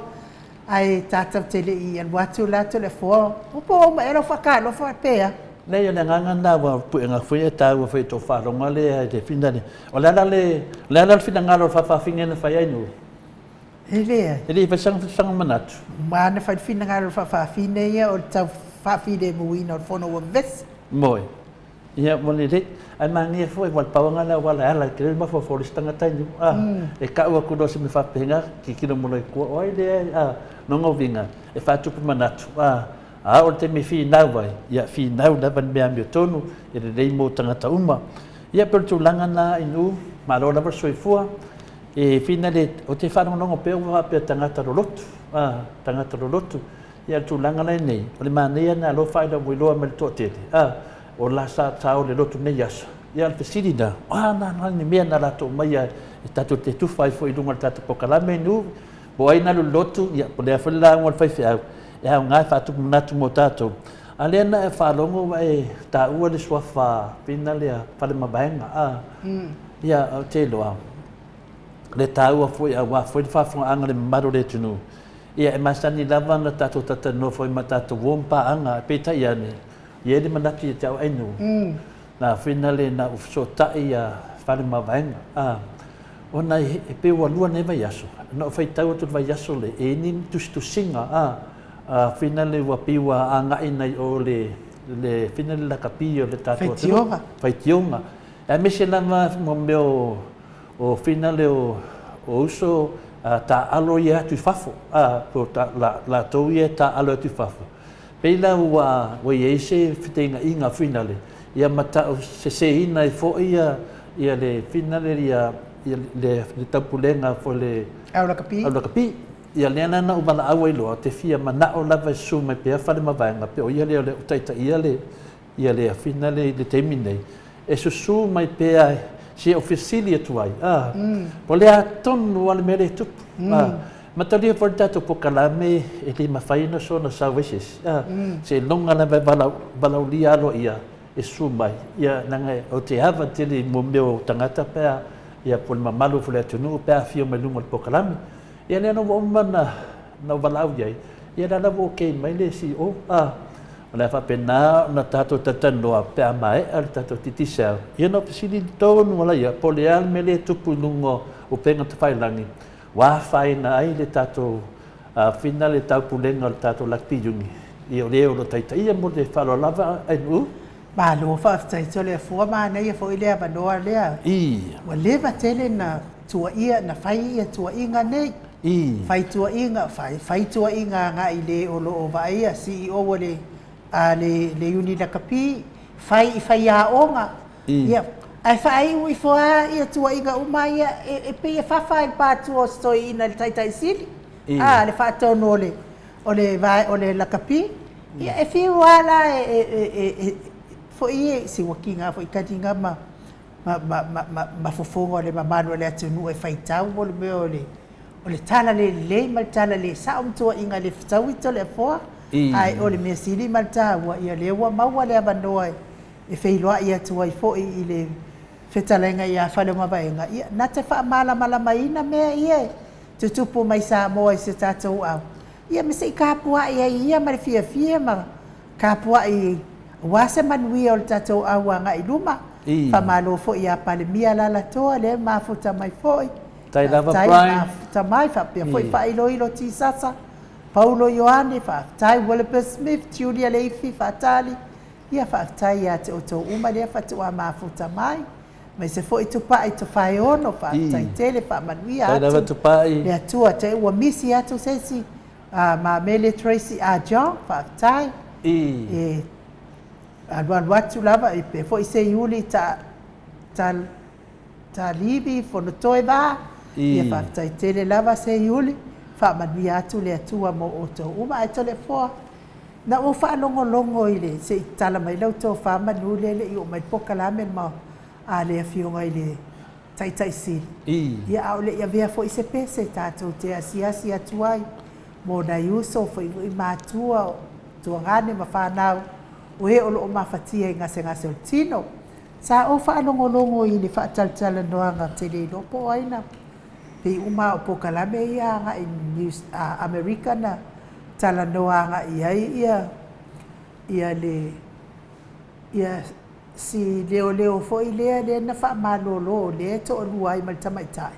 Ai tātau te le i an watu lato le afoa. Upo o ma ero whakalo whapea. Nei ona nganga wa puenga foi e tau foi to wharonga le te finane. O le ala fina ngalo whawhawhinga na whai ainu. Ele fa sang manatu. Mana whai fina ngalo whawhawhine ia o tau whawhine muina o whono wa ves. Moi. Ia moni re ai mangi foi wal pawanga la wala ala kire ma fo forestanga tainu. E ka wa kudo se me whapenga ki kino mono ko oi le nongo vinga e fatu pu manatu. O te me whinau vai, ia whinau na van mea mea tonu, e re rei mō tangata uma. Ia pero tūlanga nā inu, maro lawa soifua, e whina le, o te whanongongo peo wa pia tangata rolotu, tangata rolotu, ia tūlanga nei nei, o le mānea nā lo whaida wiloa me le tō tete, o la sa tau le lotu nei asa. Ia le siri nā, nā ni mea nā lato mai e tatu te tuwhai fo i runga le tatu pokalame inu, bo ai nā lotu, ia po lea whalila ngol whaiwhi e au ngai whātu manatu mō tātou. A lea na e whālongo e tā ua le sua pina lea whare mabaenga. Ia au te loa. Le tā ua fwoi a wā fwoi whāwhunga anga le maro le tunu. Ia e masani lava na tātou tatano fwoi ma tātou wōmpa anga e peta ia ne. Ia le manatu i te au ainu. Nā whina le na ufso tai a whare mabaenga. Ona e pe ua lua ne vai aso. Na whai tau atu vai aso le e ni tusinga. Whina le wapiwa a ngai nei o le whina le lakapi o le tātua tino. Whaitionga. E mese lama mo meo o whina le o uso tā alo i atu whafo. La tau i tā alo atu whafo. Peila ua i eise whitenga inga whina le. Ia mata o se ina i fo ia le whina le le tapulenga fo le aulakapi. Ia leana na umana awa iloa, te fia manao lava su mai pia whare mawaenga, pe o ia leo le utaita ia le awhina le teimi nei. E susu mai pia si ofisili atuai. Po lea tonu ale mere tupu. Mataria for tato po kalame e li mawhaina so na salvations. Se longa lava balau li alo ia e su mai. Ia nanga o te hawa tili mo meo tangata pia, ia po mamalu fule atunu pia fio mai lunga po kalame. Ia lea no mana na walau iai. Ia rana wo kei mai le si o. Lea whapena na tātou tatanoa pēr mai al tātou titisau. Ia no pisili tōnu wala ia. Po lea me le tupu lungo o penga te whailangi. Wā whaina ai le tātou whina le taupulenga le tātou lakpi yungi. Ia o leo lo taita. Ia mo le whalo lava ai nu. Ba lo whaftaito le fua mana ia fo i lea wanoa lea. Wa lewa tele na tua ia na whai ia tua inga nei. Whai tua inga ngā i le o lo o vai a CEO o le uni la kapi. Whai a onga. Ia, ai whai ui fua ia tua inga uma ia e pe ia whawhai pātua o stoi ina le taitai sili. Le whātono o le la kapi. Ia e whiu ala fo i si wakinga fo i katinga ma fofonga le mamano le atunu e whaitau mo le mea o le tala le ma le tala le sa tua inga le ftau ito le foa ai o le mea sili ma le taua ia le ua maua le abanoa e whailoa ia tua i fo i le whetalenga ia whale mawaenga ia na te wha mala maina mea ia tutupu mai Samoa i se tātou au ia me se i kāpua ia ma le fia ma kāpua i wase manuia o le tātou au anga i luma whamalo fo i a pale mia lala toa le mafuta mai foi. Tai lava Brian. Tai mai whapia foi whailo ti sasa. Paulo Ioane whaftai Wilbur Smith, Julia Leifi whatali. Ia whaftai a te oto uma lea whatua mafuta mai. Mai se foi tupai to whai ono whaftai tele whamanuia atu. Tai lava tupai. Lea tua te ua misi atu sesi. ma Mele Tracy a John whaatai. E alualu atu lava i pe fo i se iuli ta libi fonotoe va. Ia whaatai tele lava se iuli. Whaamani atu le atua mo o tō uma e tole fōa. Na o whaalongo i le se i tala mai lau tō whaamanu le i o mai poka lamen ma a le awhionga i le tai siri. Ia au le ia vea fo i se pese tātou te asiasi atuai. Mo na iuso fo i mātua tua ngane ma whanau. O he olo o mawhatia i ngase o tino. Sa o whaalongo i le whaataltala noanga te le lopo aina. Pe uma o pokalame ia nga i News America na tala noa nga ia si leo fo i le na wha malolo le to o luai mal tamaitai.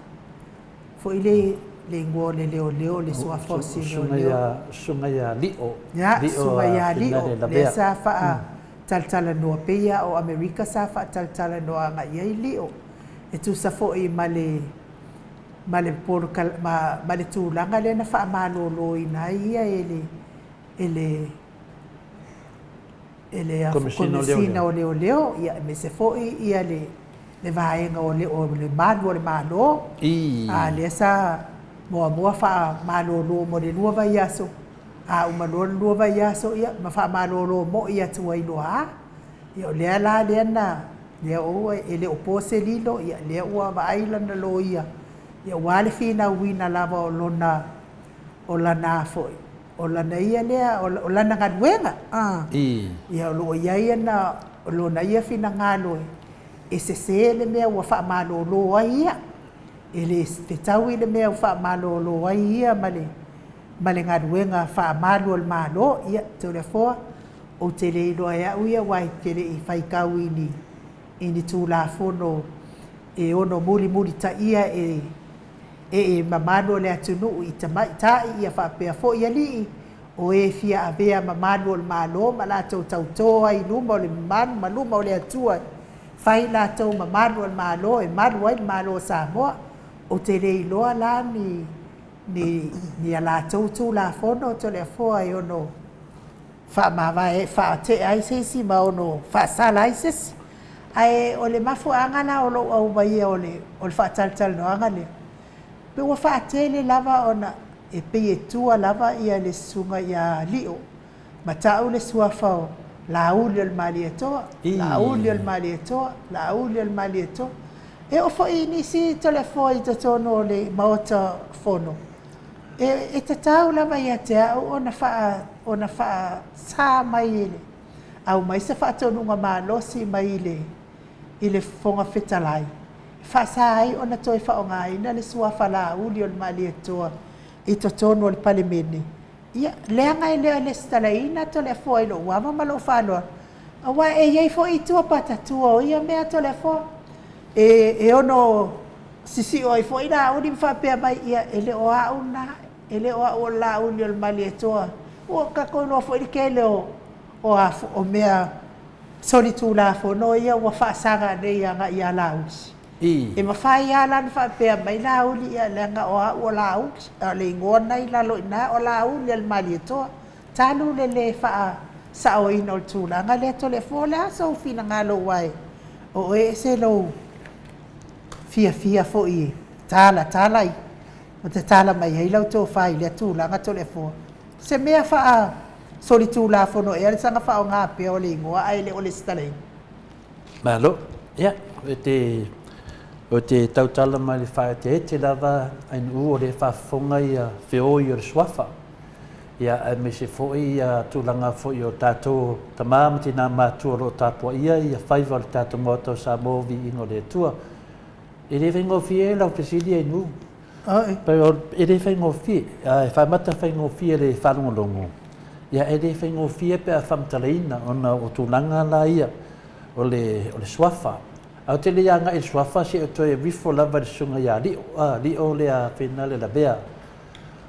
Fo i le ngō le leo le sua fo si leo. Sunga ia lio. Ya, sunga ia lio. Le sa wha taltala noa peia o America sa wha taltala noa nga ia i lio. E tu sa fo i male tūlanga le na wha malolo i na ia ele komisina o leo ia me se foi ia le vaenga o le malo a le sa mo fa malo mo le lua vai aso a uma lua vai aso ia ma fa malo mo ia tu ai loa ia le la le na le o ele o pose lilo ia le o va island lo ia wale fina wina lava o lana foi o lana ia lea o lana ngaduenga ia lo ia na lo na ia fina ngalo e se le mea wa fa malo lo ia ele te tau le mea fa malo lo ia male ngaduenga fa malo ia te le fo o te le lo ia uia wai te le i fai kawini ini tu la fono e ono muri ta ia mamano le atunu i tamai tai ia whapea fo ia li o fia avea mamano le malo ma la tau ai luma o le mamano ma luma o le atua whai la tau mamano le malo malo Samoa o te rei loa la ni a la tau la fono to le foa i ono wha te ai sesi ma ono wha sala ai sesi ai o le mafu angana o lo au mai o le whaataltal no angane pe wa whaatele lava ona e pe e tua lava ia le sunga ia lio ma tau le suafao la uli al malietoa e o fo ini si telefo i te tono le maota fono e te tau lava ia te au ona wha sa mai ele au mai se whaatonunga malosi mai ile fonga fetalai Fasai ona toi fa onga ina le sua fala uli ol mali toa i to tono le palemene ia leanga le stala ina to le foi lo wa malo falo awa ye fo i tua pata tua ia me to le fo e ono sisi o fo ina uli fa pe mai ia ele o o la uli ol mali toa o ka ko no fo ke le o mea soli tu la fo no ia wa fa saga de ia la usi e mawhai ala na whapea mai la uli ia lenga o la uli le ngona i la loina o la uli al mali etoa talu le wha sa o ino tūlanga le to le fo le asa o fina ngalo wai o se lo fia fo i tala i o te tala mai hei lau tō whai le tūlanga to le fo se mea wha soli tūla fo no e sanga wha o ngā pia o le ingoa ai le o le stalei malo ia o te tautala mai le whae te lava ain o le whafonga ia whio i o le swafa. Ia me se fōi ia tūlanga fōi o tātou tamāma tina mātua ro tāpua ia whaiva le tātou Maota o Samoa Viiga o le Atua. E le whaingo fie lau pesili ai nu. E le whaingo fie, e whaimata whaingo fie le whanongolongo. Ia e le whaingo fie pe a whamtalaina o tūlanga la ia o le swafa. Au te leanga e swafa se o toe wifo lava le sunga ia lio le a whenale la bea.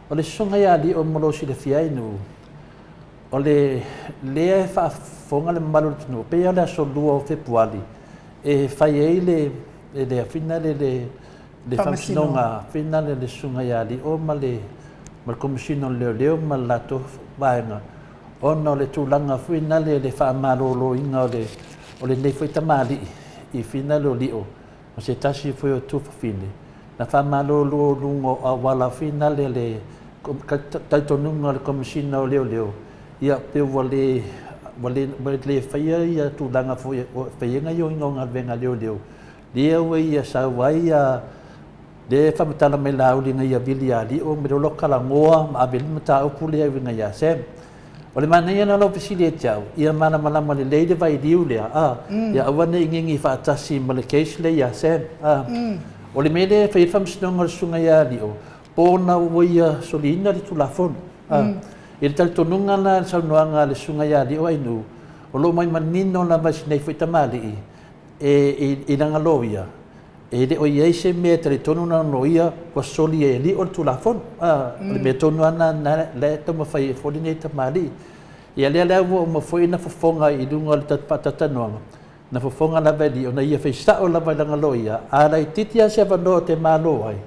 O le sunga ia lio molosi le fiainu. O le lea e whaafonga le malu tunu. Pea le aso lua o Februari. E whai ei le a whenale le whamsinonga. Whenale le sunga ia lio ma ma komisino leo ma lato vaenga ona le tulanga finale le fa malolo inga o le nei foi tamali I finale o lio o se tasi foi o tu fine na fa malolo lungo a wala finale le taitonunga le komisino leo ia pe wale faia ia tulanga foi fainga yo inga venga leo dia ia sa wai de famatala mai laulinga ia biliali o me lo kala ngoa ma bil mata o pule vinga ia sem o le mana ia na lo pisile tau ia mana malama le leide vai diulia ia awana ingi fa atasi ma le case le ia sem o le mele fa fam snonga sunga ia dio pona woia solina le tulafon il tal tonunga na saunoanga le sunga ia dio ai nu o lo mai manino na mas nei foi tamali e nanga loia e de o ye se me tre tonu na noia ko soli e li o tulafon le me tonu ana le to ma fai fodine tamali ia le wo mo foi na fofonga I dunga le patata no na fofonga na vedi ona ia fai sa o la vai nanga loia ala titia se vano te malo ai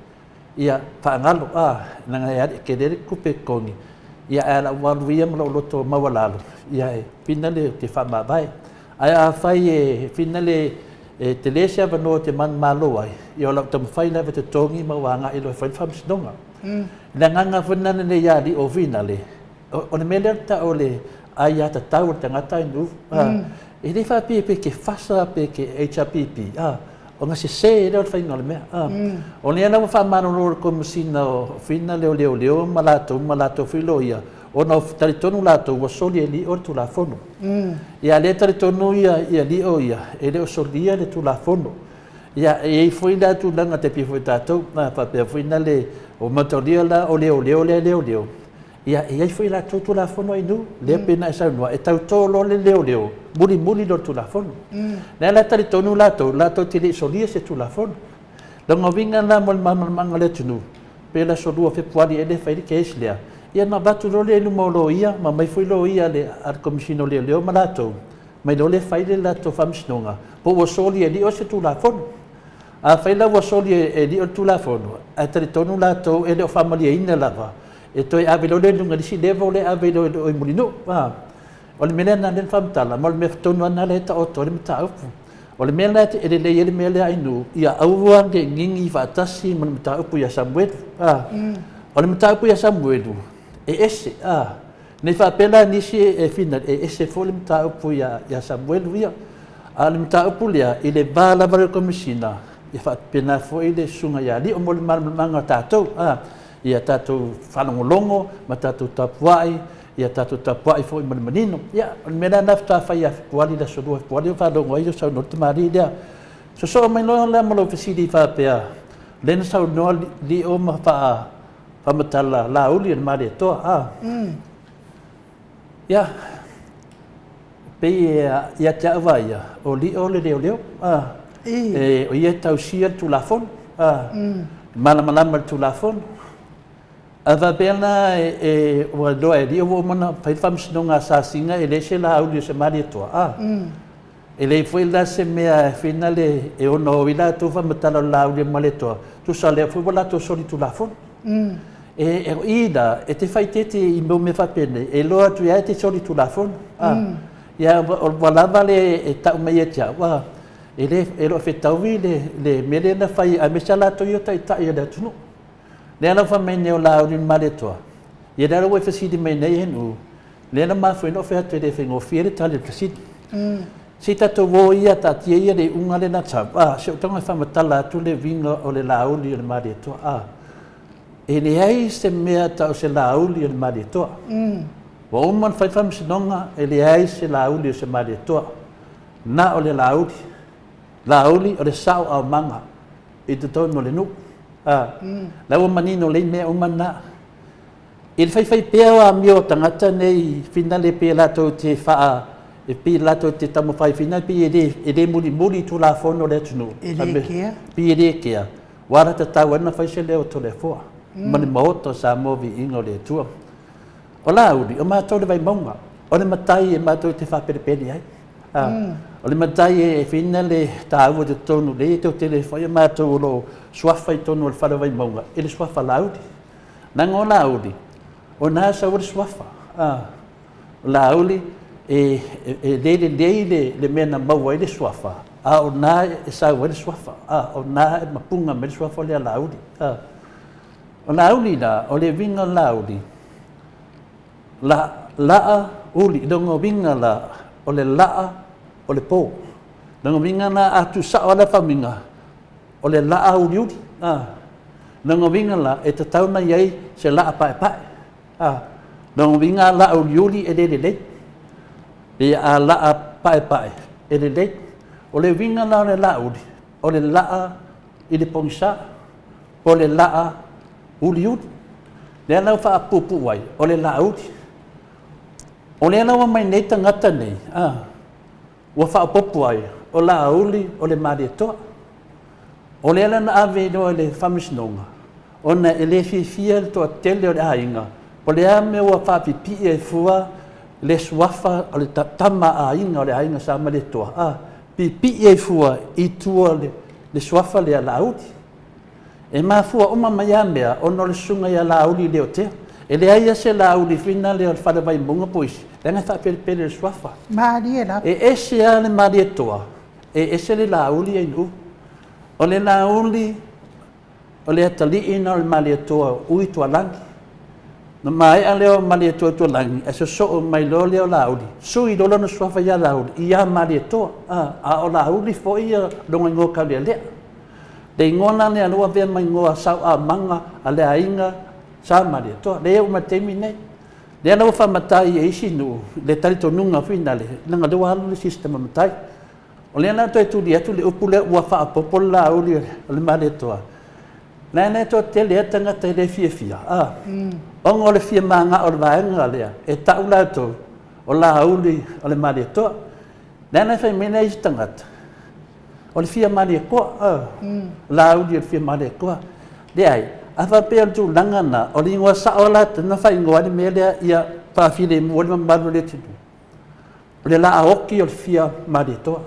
ia fa ngalo nanga ia ke de kupe kongi ia ala waluia mo lo to mawalalo ia finale te fa mai ai fai finale te lesia vano te man malo ai I o la tam fai na te tongi ma wanga I lo fai fam snonga na nganga funa ne ya di o finale o le mele ta o le ai ata tau te ngata inu e le fa pe ke fasa pe ke HPP o nga se le fai ngol me o ne na fa mano lo como sino finale o leo malato filoia o no taritonu lato o soli li o tu la fono ia le taritonu ia li o ia e le o solia le tu la fono ia e foi la tu langa te pi foi tato ma fa pe foi na le o motoria la o leo ia e foi la tu la fono i nu le pena sa no e tau tolo le leo muli lo tu la fono la taritonu lato ti le solia se tu la fono lo ngovinga na mol manga le tunu pe la solua fe puali e le fai ke islia ia na batu le lu molo ia ma mai foi lo ia le ar komisino leo malato mai lo le fai le lato famsnonga po o soli e di o se tu la fon a fai la o soli e di o tu la fon a tritonu lato e le family ina lava e toi a velo le lunga di si levo le a velo o mulino o le mena na famtala mal me tonu na le ta o to le mata o le mena e le mele ai nu ia aua de ngingi fa tasi man mata upu ya Samuel o le mata upu ya Samuel e ese ne fa pela nisi e fina e ese fo le mta upu ya Samuel via le mta upu le ile bala va komisina e fa pena fo ile sunga ya li o mo manga tato ia tato falongolongo ma tato tapuai ia tato tapuai fo manino ia mena nafta fa ya puali da sodo puali fa do ngoi so no tamari dia so mai no la mo fisidi fa pe len so no li o ma fa pamatala la uli ma de to ya pe ya ta vai o li o le leo e o ia tau sia tu la fon malama tu la fon ava bela e o do e o mona fai fam snonga sa singa e le se la uli se ma de to e le foi la se mea finale e o no vila tu pamatala la uli ma le to tu sa le foi vola to soli tu la fon e ida e te fai tete I me fa pene e loa tu ia te soli tu la fon ia wala vale e tau mai e tia wa e lo fe tau le mele na fai a mesala to yo tai ia da tunu le na fa me ne la uri male to ia da we fasidi me nei henu le na ma foi no fe atu de fe ngo fiere tale fasidi si tato wo ia ta tia ia de unga le na tsa se tanga fa matala tu le vinga o le la uri le male to e le ai se mea tau se lauli le mari toa. Wa uman fai fam sinonga e le ai se lauli se mari toa. Na o le lauli o le sao au manga I te tau no le nu. La o manino le mea uman na. I le fai pea wa mio tangata nei fina le pea lato te faa e pi lato te tamu fai fina pi e de muli tu la fono le tunu. E le kea? Pi e le kea. Wara te tau ana fai se leo to le foa. Mani Maota Samoa Viiga o le Atua. O la uri, o mātou le vai maunga. O le matai e mātou te whaperepeni ai. O le matai e whina le tāua te tonu le te o te le whai mātou lo suafa I tonu o le whara vai maunga. E le suafa la uri. Nanga o la uri, o nā sa uri swafa. O la auli e le mena maua i le swafa. O nā e sa uri swafa. O nā e mapunga me le swafa le la auli. O la auli la, o le vinga la auli. Laa uli, dongo vinga la, o le laa, o le pō. Dongo vinga na atu sa o la faminga, o le laa uli uli. Dongo vinga la, e te tauna iei se laa pae pae. Dongo vinga la uli uli e le le. E a laa pae pae, e le le. O le vinga la o le laa uli, o le laa i le pongisa, o le laa uli uli. Le anau wha apupu wai, o le laa uli. O le anau mai nei tangata nei, ua wha apupu ai, o laa uli, o le maari toa. O le ana ave no le whamisnonga, o na ele fia toa tele o le ainga, o le ame ua whapipi e fua, le swafa o le tama a inga o le ainga sa ma le toa. Pipi e fua i tua le swafa le ala uli. E maa fua oma mai amea, o no le sunga i ala uli leo tea. E le aia se la uli fina le whanawai munga poisi. Lenga whapere le swafa. Maari e la. E ese a le maari e toa. E ese le la uli e nu. O le la uli, o le atali ina o le maari e toa ui tua langi. No mai a leo maari e toa tua langi. E so o mai lo leo la uli. Sui lolo no swafa ia la uli. Ia maari e toa. A o la uli fo ia longa ngō kau lea lea. Le ngona le anua vea mai ngoa sau a manga a le ainga sa maari e toa. Le eo matemi nei. Le ana ufa matai e isi nu, le talito nunga fina le, nanga lewa halu le sistema matai. O le ana toi tuli atu le upu le ua wha apopolo la uli le maari e toa. Le ana toa te le atanga te le fia fia. Ongo le fia maanga o le vaenga lea, e tau la to o la uli o le maari e toa. Le ana fai mena isi tangata. O le fia maari e koa, la uli o le fia maari e koa. Le ai, a whapea tu langana, o li ngua saola te na whai ngoa ni melea ia whawhile mua ni maru le tinu. O le laa oki o le fia maari e toa.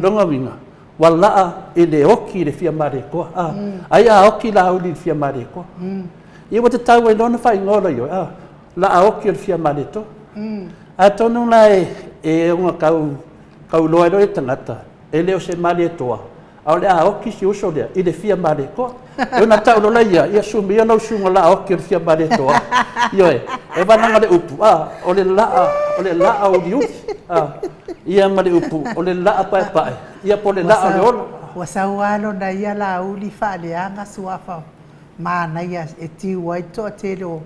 Longa winga, wa laa e le oki le fia maari e koa. Ai a oki la uli le fia maari e koa. Ia wata tau e lona whai ngoa yo, laa oki o le fia maari e toa. A tonu la e unga kau loa e tangata. E leo se maari e toa. Au le a oki si uso lea, i le fia maari e koa. E una tau lola ia sumi, ia lau sunga la oki o le fia maari e toa. Ioe, e wananga le upu, o le laa o li uti. Ia ma le upu, o le laa pae pae. Ia po le laa o le olo. Wa saualo na ia la uli whaaleanga suafa. Mana ia e tiu ai toa telo.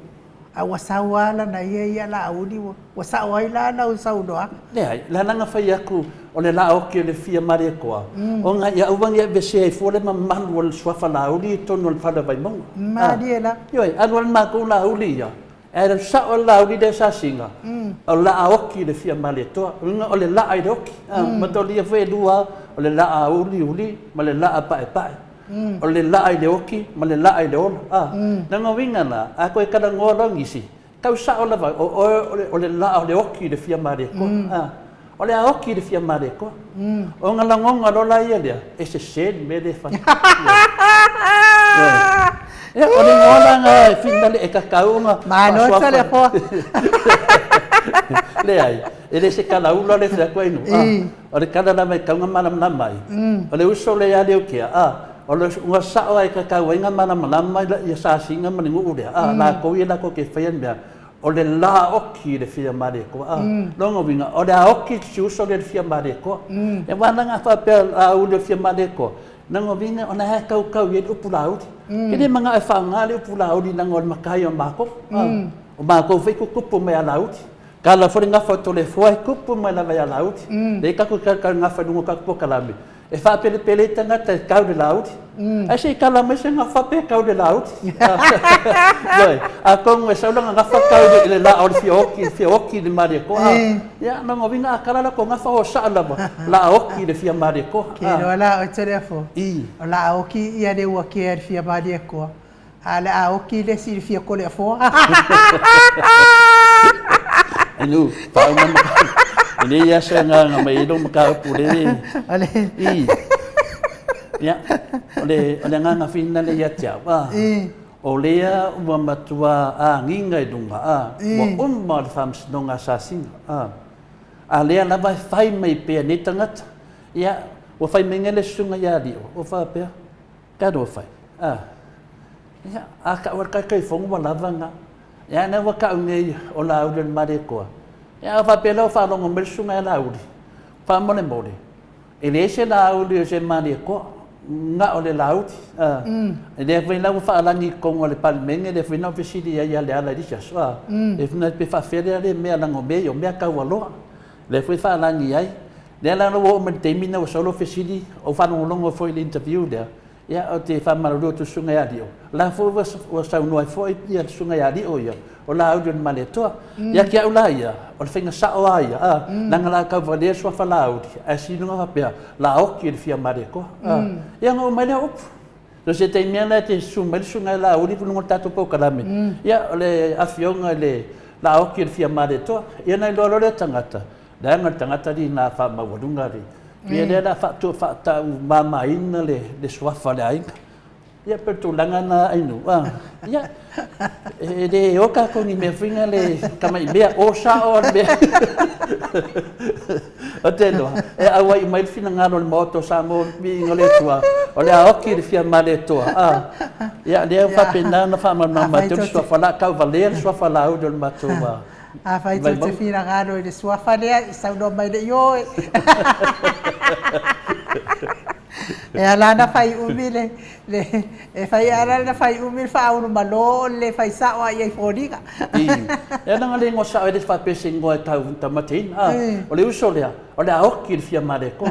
A wasauala na ia la uli wa sauai la na usaudoa. Lea, la nanga whai aku o le la oki o le fia maari e koa. O nga ia uwangi e vese e fōle ma manu o le swafa la uli i tonu o le whanawai monga. Maari e la. Ioi, anu al mako la uli ia. E le sa o la uli de sa singa. O la oki le fia maari e toa. O le la ai de oki. Matoli e whai lua o le la uli, ma le la pae pae. O le la ai le oki, ma le la ai le ola. Nanga winga na, a koe kada ngoa rangisi. Kau sa o la vai, o le la le oki le fia maari e koa. O le a oki le fia maari e koa. O nga langonga lola ia lea, e se sen me le whani. O le ngoa langa e finale e kakaunga. Mano e tale poa. Le ai, e le se kala ula le fia koe inu. O le kala nama e kaunga mana mai. O le uso le a leo kia. O le ua sao ai kakau inga mana malama ia sa singa mani ngu urea. La kou ia la ko ke whaian mea. O le la oki le fia maari e koa. Longa winga, o le a oki si uso le fia maari e koa. E wana ngā whapea a uli le fia maari e koa. Nanga winga, o na hea kau i e upu la uli. Kene mga e whaanga le upu la uli nanga o le makai o mako. O mako whai kukupu mai a la uli. Kala fori ngā whauto le fuai kupu mai la vai a la uli. Le kaku kakau ngā whanungo kakupo kalame. E whapele pele tangata e kau le lauti. E se kala mai se ngā whape kau le lauti. A kongo e saulanga ngā whakau le la o le fia oki le maari e koa. Ia, nanga winga a karala ko ngā whao saalama. La oki le fia maari e koa. Ke roa la o tere fo. O la oki ia le ua ke le fia maari e koa. A le a oki le si le fia kole a fo. Inu, pao nama. Ini ia sa nga may ilong makapuli. Ale. Ya, ole nga fina le ia tia. o lea ua matua a nginga I dunga ua umma le whamsinonga sa singa a lea lava e whai mai pia ni tangata ia ua whai mengele sunga ia rio o whapea kado ua whai ia a ka ua kai whongu wa lava nga ia na ua ka unge o la aule le mare koa ia whapea lau whalongo mele sunga ia la aule whamole mole e le se la aule o se mare koa nga o le lauti le foi la fa la ni con le palmenge le foi na fesidi ya le ala dicha so e fina pe fa fere le me la ngombe yo me ka walo le foi fa la ni ai le la no o me termina o solo fesidi o fa no longo foi l'interview there ya o te fa malu tu sunga ya dio la foi o sa no foi ya sunga ya dio yo o la audio maleto ya ki au la ya o le finga sa o ai la ngala ka vale so fa la audio asi no fa pe la o ki le fia mare ko ya no mai le op lo se te miana te sunga la audio no tato po kalame ya le afiong le la o ki le fia mare to ya na lo le tangata da tangata di na fa ma wadunga ri pe le la fa to fa ta mama ina le so fa le ai ia pertulangan na inu ia de oka ko ni me finga le kama bea o sa o be atendo e awai mai fina ngalo le moto Samoa mi ngole tua o le aoki le fia male toa ia le fa pena na fa ma ma te so fa la ka valer so fa la o del matova fai te fina ngalo le so fa le sa no mai le yo e ala na fai umile le e fai ala na fai umile fa uno malo le fai sa wa ia fodiga e na ngale ngo sa e fa pese ngo ta matin o le usolea o le aoki fia mare ko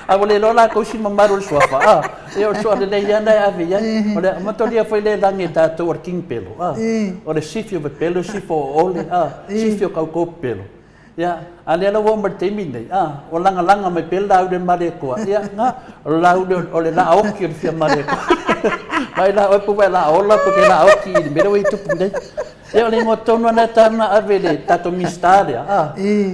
a vole lola ko si mamaru sofa e o so le ia na ave ia o le motoria foi le lange ta to working pelo o le sifio be pelo sifo ole sifio ka ko pelo ya ale la wo mate mine o langa me pelda u de mare ko ya nga la u de ole la aoki fia mare ko mai la o pu la ola porque la aoki me ro itu punde ya le ngotono na tana avele tato mistaria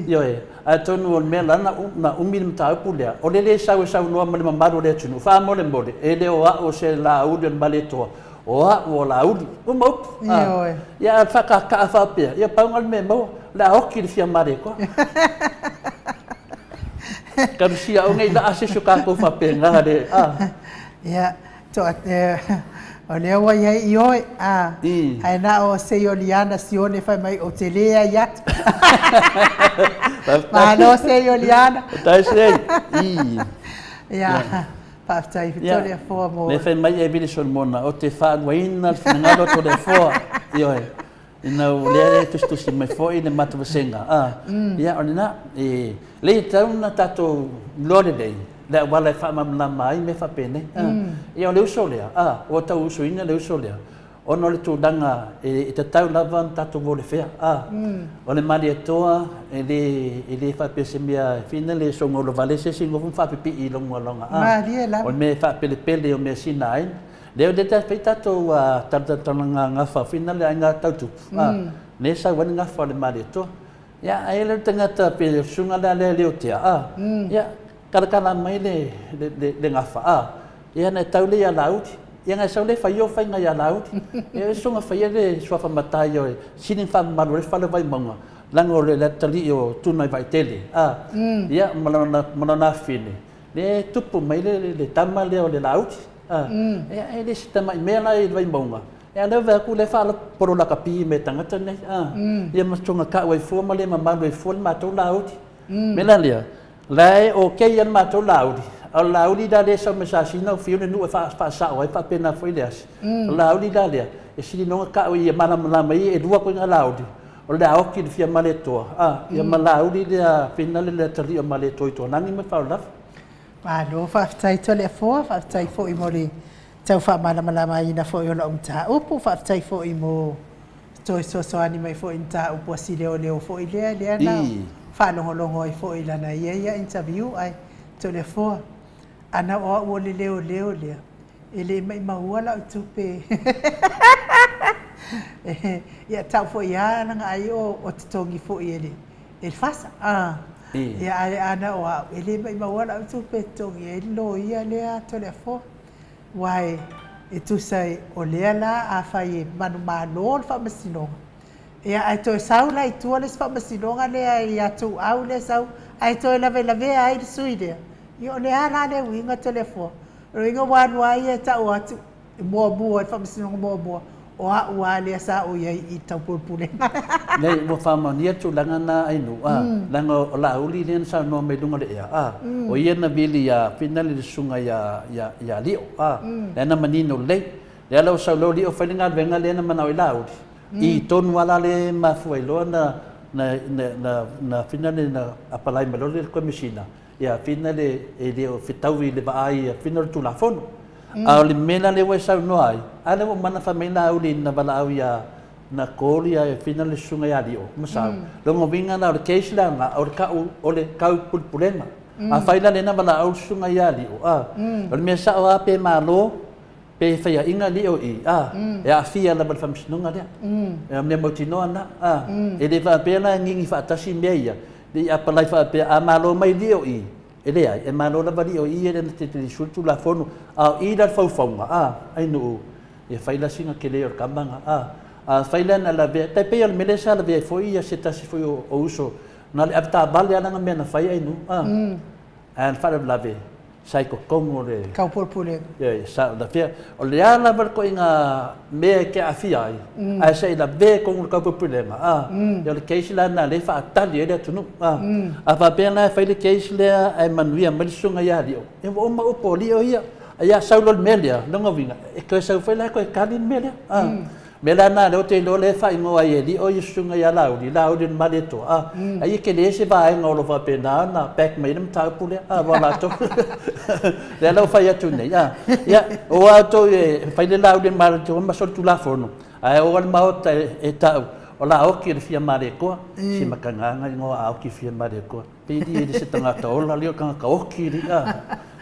yo a tonu on me la na umil ta pulea o le sa no me mamaru le tunu fa mo le mbode e le o se la u de mare to o la u o mo ya fa ka fa pe ya pa ngal me mo la hoki fia mare ko kan sia o ngai la ase suka ko fa pe nga de ya to o le wa ya io ai na o se yo liana sione fa mai o telea ya ma no se yo liana ta se ya pa tai Victoria fo mo le fa mai e bile son mona o te fa waina na lo to de fo io ina le tu si mai foi le mata vasenga ia ona le tauna tato lore dei le wala fa ma mai me fa pene ia le usolea o ta usuina le usolea ono le tu danga e te tau lava tato vole fea o le mali toa e le fa pese mia fina le songo lo vale se singo fa pipi I longa o me fa pele o me sinai Leo de ta feita to tata nga fa final nga tautu ne sa wan nga fa le mari to ya ele tanga ta pe sunga la le o tia ya kala mai le nga fa ya na taule ya lauti ya nga sa le fa yo fa nga ya lauti e sunga fa le so fa matayo sinin fa malu fa le vai manga lango le tali o tu nai vai tele ya malona fini le tupu mai le tama le o le lauti ele sta mai mela e vai bonga e le va ku le fala por la capi me tangata nei ia mastonga ka wai fo male mama wai fo ma to lauti melalia lai o ke ia ma to lauti al lauti da de so mesa sino fio no fa sa wai fa pena foi des lauti da le e si no ka ia mana mai e dua ko nga lauti o le au ki fia male to ia ma lauti da final le tali o male to nangi me fa la Alo, whaftai tole fo, whaftai fo I mori tau wha malama ina fo I ona umta upu, whaftai fo I mo toi soani mai fo inta upu asi leo fo I lea na whanongo I fo I lana ia interview ai tole fo ana o wole leo lea ele mai maua la utupe ia tau fo ia nanga ai o titongi fo I ele fasa ia ana o ele mai maua la utupe tongi e lo ia lea tole fo Wai, e tu sai o lea la a whai manu mālo le whamasinonga. Ia ai toi sau la i tua le whamasinonga lea i atu au le sau. Ai toi lawe ai le sui lea. I o lea la le winga telefo. Ringa wanu ai e tau atu. Mua mua, e whamasinonga mua. O a ua lea sa o iai i tau pulpule. Nei, mo whamania tu langa na ainu. Langa o la uli nen sa no me lunga le ea. O ia na vili ya finali le sunga ya lio. Lena manino lei. Lea lau sa lo lio whalinga venga lena manau i la uli. I tonu ala le mafuailoa na finali na apalai malole le komisina. Ia finali e leo fitauwi le vaai ia finali tu la fono. A le mena le wai sau no ai. A le mana whamaina au li na wala au ia na kōri a e whina le sunga ia li o. Masau. Longo winga na o le keisi la nga o le kau pulpulenga. A whaila le na wala au sunga ia li o. O le mea sao a pe malo pe whaia inga li o i. E a fia la wala whamsinunga lea. E a mea mautinoa na. E le wha pēna ngingi whaatasi mea ia. Li a palai wha pēna a malo mai li o i. E lea, e malo la wali o i e le te sultu la fonu. A i la whauwhaunga. Ai nuu. E whaila singa ke leo kambanga. A whaila na la vea. Tai pea le mele sa la vea foi ia se tasi foi o uso. Na le avita bale ananga mea na whai ai nu. A whaila la vea. Sai ko kongo le. Kau pulpule. Ia, sa la vea. O le ala ko inga mea ke a fia ai. A sa la vea kongo kau pulpule ma. Ia le keisi la na le wha atali e lea tunu. A wha pea na whaile keisi lea ai manuia malisunga ia li o. E wa oma upo li o ia. Ia saulo le melia, longa winga. E koe sau whaila koe kali melia. Mela na leo te lo le whai ngoa e li o i sunga ia lauri male to. Ai ke le se vai ngolo wa pena na back mai nam tau pule. Wala to. Le lau whai atu nei. Ia, o ato e whaile lauri male to masol tu la fono. Ai o al maota e tau. O la oki le fia mare koa. Si makanganga ngoa aoki fia mare koa. Pidi e se tangata ola leo kanga ka oki li.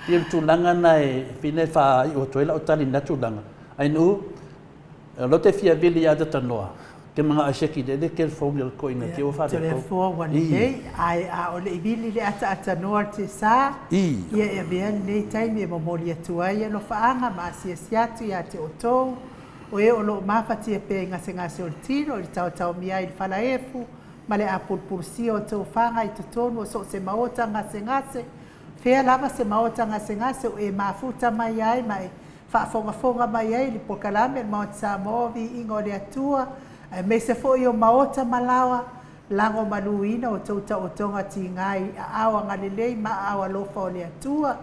Ia tulanga na e fine fa i o toela o tali na tulanga. Ai nu, lo te fia vili a data noa. Ke mga aseki de ke fōngi al koina ke o whare. Tole fō wani hei, ai a o le vili le ata noa te sā. Ia e mea nei taimi e mamori atua ia no whaanga ma asiasiatu ia te o tōu. O e o lo mawhati e pē ngase o le tino, o le tau mia i le whalaefu. Ma le a pulpulsi o tōu whanga i tonu o so se maota ngase. Fea lava se maota ngase o e mafuta mai ai mai whaafonga mai ai li pokalame maota Samoa Viiga o le Atua me se fo i o maota malawa lango maluina o tauta o tonga tingai a awa ngalelei ma awa lofa o le Atua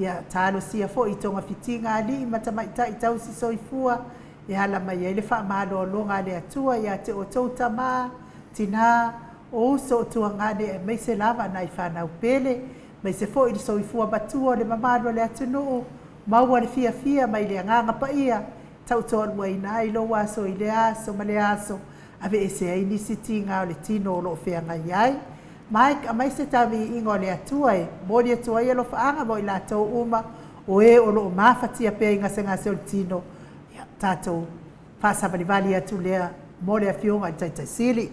ia talo sia fo i tonga fitinga ali matamaita i tau si soifua ia hala mai ai le whaamalo o longa le Atua ia te o tauta ma tina o uso o tuangane e meise lava nai whanau pele mai se fo i soifua batua le mamalo le atunu maua le fia mai le nganga pa ia tau toa wai nai lo waso i le aso ma le aso ave ese ai ni sitinga o le tino o lo fea ngai ai mai se tavi ingo le atua e mori atua ia lo faanga mo i la tau uma o e o lo mafatia pe inga se o le tino tatou whaasawani vali atu lea mo le afionga i taitai sili.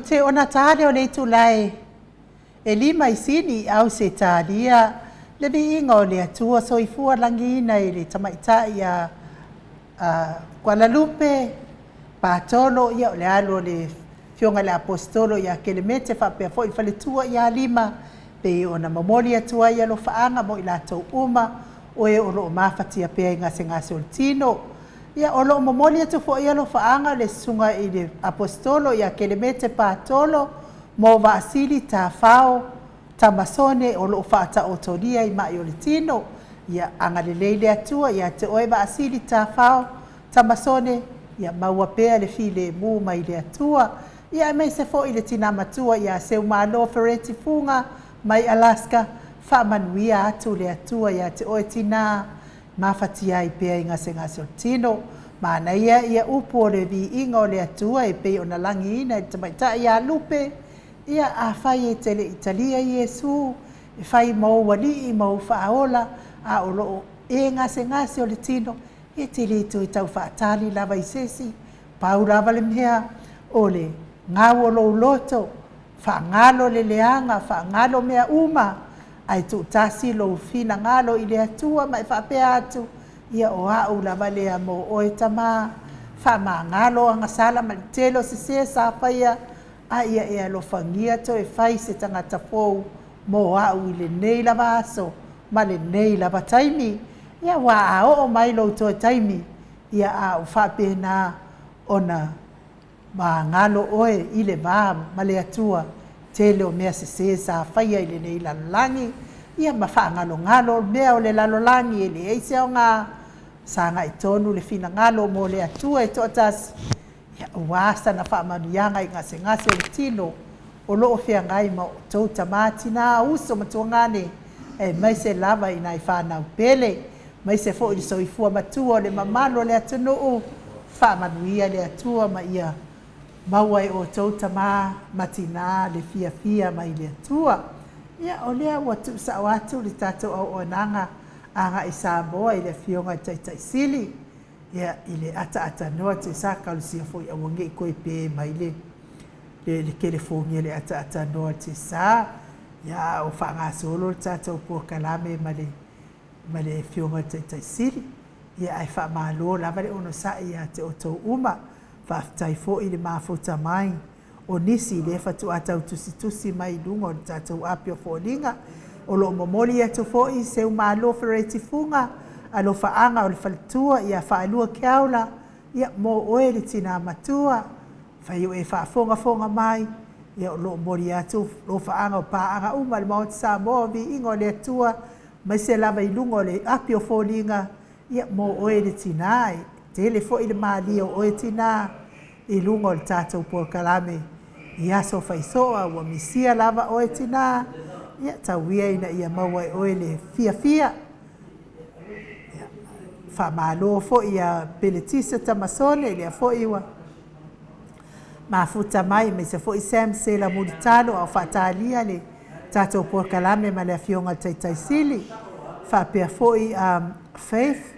te ona tāre o le tulai. E lima I sini au se tāria. Le Viiga o le atua soifua langina I le tamaitai a Kuala Lupe. Patolo ia o le alo le fionga le apostolo ia kelemete whapea fo I whaletua ia lima. Pe ona mamoli atua ia lo whaanga mo I lātou uma. O e olo o mawhatia pea I ngase o le tino. Ia olo o mamoli atu fo ia lo whaanga le sunga I le apostolo ia kelemete patolo. Mo vaasili ta whao. Tamasone o loo whaata o toria I mai o le tino. Ia angalelei le atua, ia te oe vaasili ta whao. Tamasone, ia maua pea le file mu mai le atua. Ia mai se fo I le tina matua, ia se umalo fereti funga mai Alaska. Whaamanuia atu le atua, ia te oe tina mawhatia I pea I ngase o tino. Mana ia upo o le Viiga o le atua e pe o na langi ina I tamaita ia lupe. Ia a whai e tele Italia Iesu, e whai mau wali I mau whaola, a o loo e ngase o le tino, e tele tu I tau whaatali lava I sesi, pau lava le mea, o le ngau o lo loto, whaangalo le leanga, whaangalo mea uma, ai tu tasi lo fina ngalo I le atua, mai whapea atu, ia o au lava lea mo oe tama, whaamangalo anga sala malitelo se se sa whaia, a ia e alofangia to e whai se tangata fōu mo au I le nei lava aso, ma le nei lava taimi. Ia wā a o mai lo to taimi, ia a o whapena ona ma ngalo oe I le vā ma le atua, te leo mea se sa whaia I le nei lalolangi, ia ma wha ngalo mea o le lalolangi e le eise o ngā, sa ngā I tonu le fina ngalo mo le atua e to atasi. Ia wasa na whaamanuianga I ngase o le tino o loo whea ngai ma o tau tamati nā uso matuangane e mai se lava I nai whanau pele mai se fo I soifua matua le mamalo le atunuu whaamanuia le atua ma ia mauai o tau tama matina le fia mai le atua ia o lea ua tuusa o atu le tatou au o nanga anga I Samoa I le fionga tai sili. Ia I le ata noa te sa kalusia foi a wange I koe pe mai le kelefonia le ata noa te sa ia o whaanga solo le tātou po kalame ma le fionga tai siri ia ai wha malo lava le ono sa ia te o tau uma whaftai foi le mafuta mai o nisi le fatu atau tusi mai lunga o le tātou apio fōlinga o lo momoli atu foi se umalo fereti funga alo whaanga o le whaletua ia whaalua keaula ia mo oe le tina matua whai o e whaafonga mai ia o loo mori atu lo whaanga o pāanga uma le Maota Samoa Viiga o le atua mai se lava I lunga o le api o fōlinga ia mo oe le tina ai te le fo I le maali o oe tina I lunga o le tātou po kalame ia so whaisoa ua misia lava oe tina ia tauia ina ia maua oe le fia whamalo fo ia peletisa tamasone le fo iwa mafuta mai me se fo I Sam se la mulitano au fatalia le tatou por kalame ma le fionga tai sili fa pe fo I faith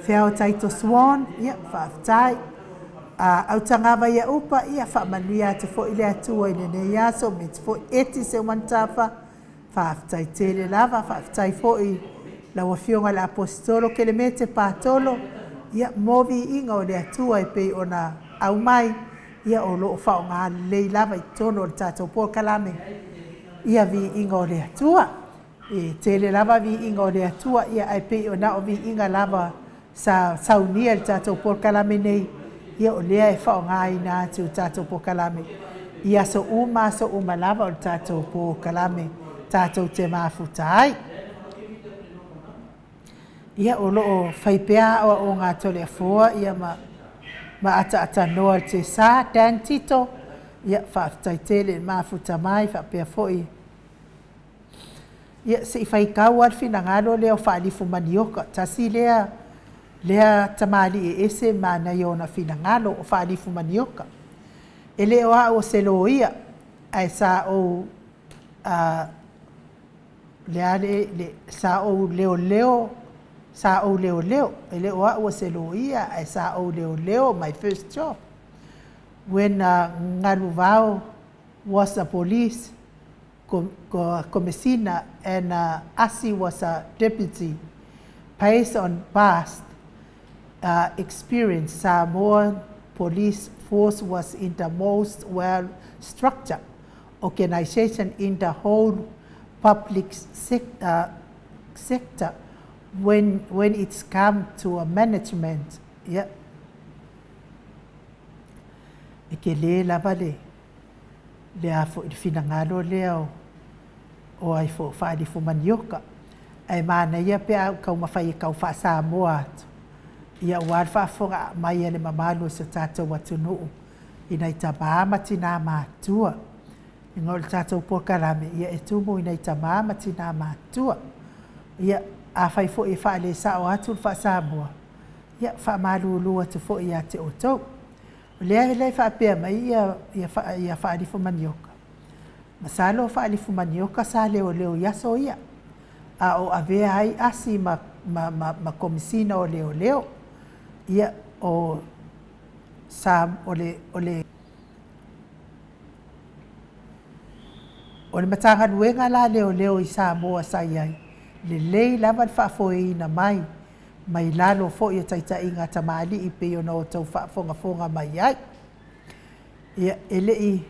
feo taito swan ia fa tai au tangava ia upa ia fa manuia te fo I le atua I le yaso me fo eti se wantafa fa tai tele lava fa tai fo I la wafionga la apostolo ke le mete patolo ia mo Viiga o le atua e pe ona au mai ia o loo whaonga lei lava I tono o le tātou po kalame ia Viiga o le atua e tele lava Viiga o le atua ia ai pe ona o Viiga lava sa saunia le tātou po kalame nei ia o lea e whaonga ina atu tātou po kalame ia so uma lava o le tātou po kalame tātou te mafutai ia o loo whaipea o ngā tole afua ia ma ata noa te sa Dan Tito ia whaafitai tele mafuta mai whapea foi ia se I whaikau al finangalo leo whaalifu manioka tasi lea tamali e ese mana i ona finangalo o whaalifu manioka e leo a o se lo ia ai sa o le sa o leo sa o leo ele o a se lo ia ai sa o leo my first job when ngalu vao was a police commissioner and Asi was a deputy. Based on past experience, Samoan police force was in the most well-structured organization in the whole public sector when it's come to a management. Yeah. Ikele lava le fo finangalo leo o ai fo fali fo manioka ai mana ia pe ka mafai ka fa Samoa ia wa fa fo mai ele mamalo se tata watunu ina itaba matina matua ngol tata por karame ia etumo ina itaba matina matua ia a fai fo e fa le sa o atu fa Samoa ia fa malulu atu fo ia te oto le fa pe mai ia fa ali fo manioka masalo fa ali fo manioka sa leo ia so ia a o ave ai asi ma komisina o leo ia o sam ole matanga luenga la leo i Samoa sai ai le lava fa foi na mai lalo fo ia taita inga tamali i pe ona o tau fonga mai ai ia ele i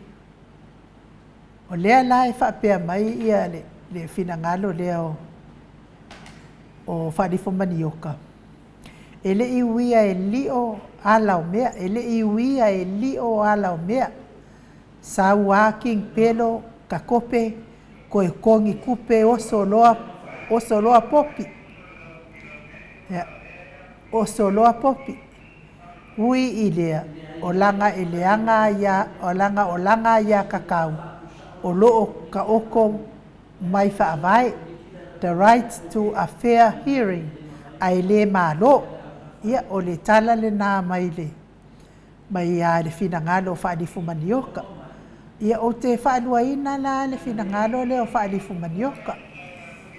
o lea lai fa pe mai ia le finangalo leo o fadifo manioka ele i wia e lio ala o mea ele i wia e lio ala o mea sa walking pelo kakope ko e kongi kupe o soloa popi ya o soloa popi ui ilea o langa ileanga ya o langa ya kakau o loo ka oko mai fa vai the right to a fair hearing ai le malo ia o le tala le na mai le finangalo fa di fumanioka ia o te fa luaina la le finangalo le o fa di fumanioka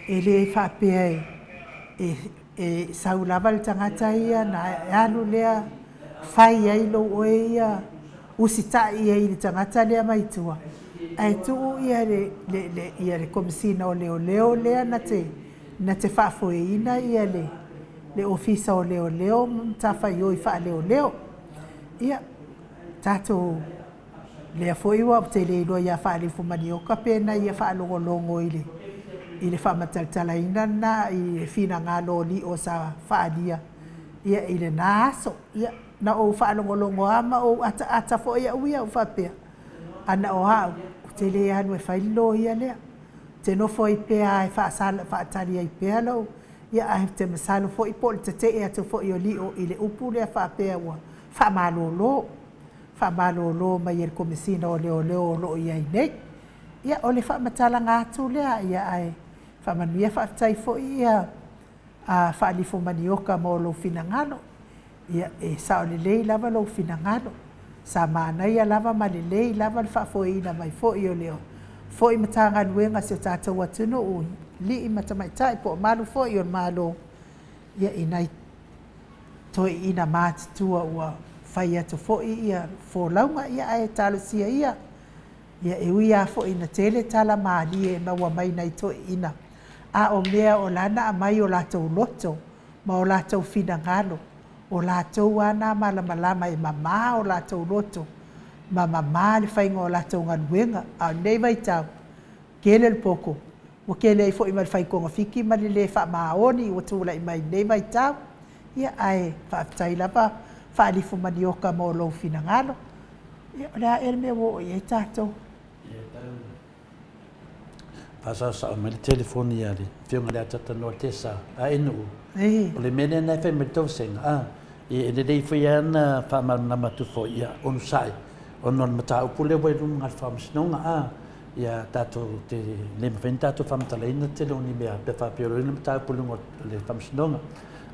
ele fa pe e saulava le tangata ia na alu lea fai ai lo o ia usita ia i le tangata lea maitua ai tu ia le komisina o leo lea na te whaafoeina ia le ofisa o leo tafa i oi wha leo ia tato lea foiwa o te leilo ia wha le fumanioka pena ia wha longo i le whamataltalaina na i le fina ngalo li o sa whaalia ia i le naaso ia na o wha longo ama o ata fo ia uia o whapea ana o hao te le anu e whailo ia lea te no foi pea e whaatari ai pea lau ia a te masalo foi po te te atu foi o li o i le upu lea whapea ua whamalolo mai e komisina o leo lo ia i nei ia o le whamatala ngātu lea ia ai whamanuia whaatai foi ia a whaalifo manioka mo lo finangalo ia e sao le lei lava lo finangalo sa mana ia lava malelei lava le whaafoeina mai foi o leo foi matanga luenga se tātou atuno o li i matamaitai po malu foi o malo ia inai toi ina mātitua ua whai atu foi ia fōlaunga ia e talosia ia e uia foi na tele tala maali e maua mai nei toi ina a o mea o lana a mai o lātou loto ma o lātou finangalo o lātou ana malama e mama o lātou loto ma mama le whainga o lātou nganuenga a nei vai tau kele le poko o kele i fo i mai whaikonga whiki ma le wha maoni o tūla i mai nei vai tau ia ai whaafitai lapa whaalifu manioka mo lo finangalo ia o lea ele mea wo i e tātou Pasa sa o mele telefoni ia le whiunga lea tata no tesa a inu o le mene nei whai me tau senga e le dei fui ana whamarunama tu fo ia onu sai o non mata upule wai runga whamasnonga ia tātou te lema whain tātou whamatalaina te leoni mea pe whapioroina mata upule le whamasnonga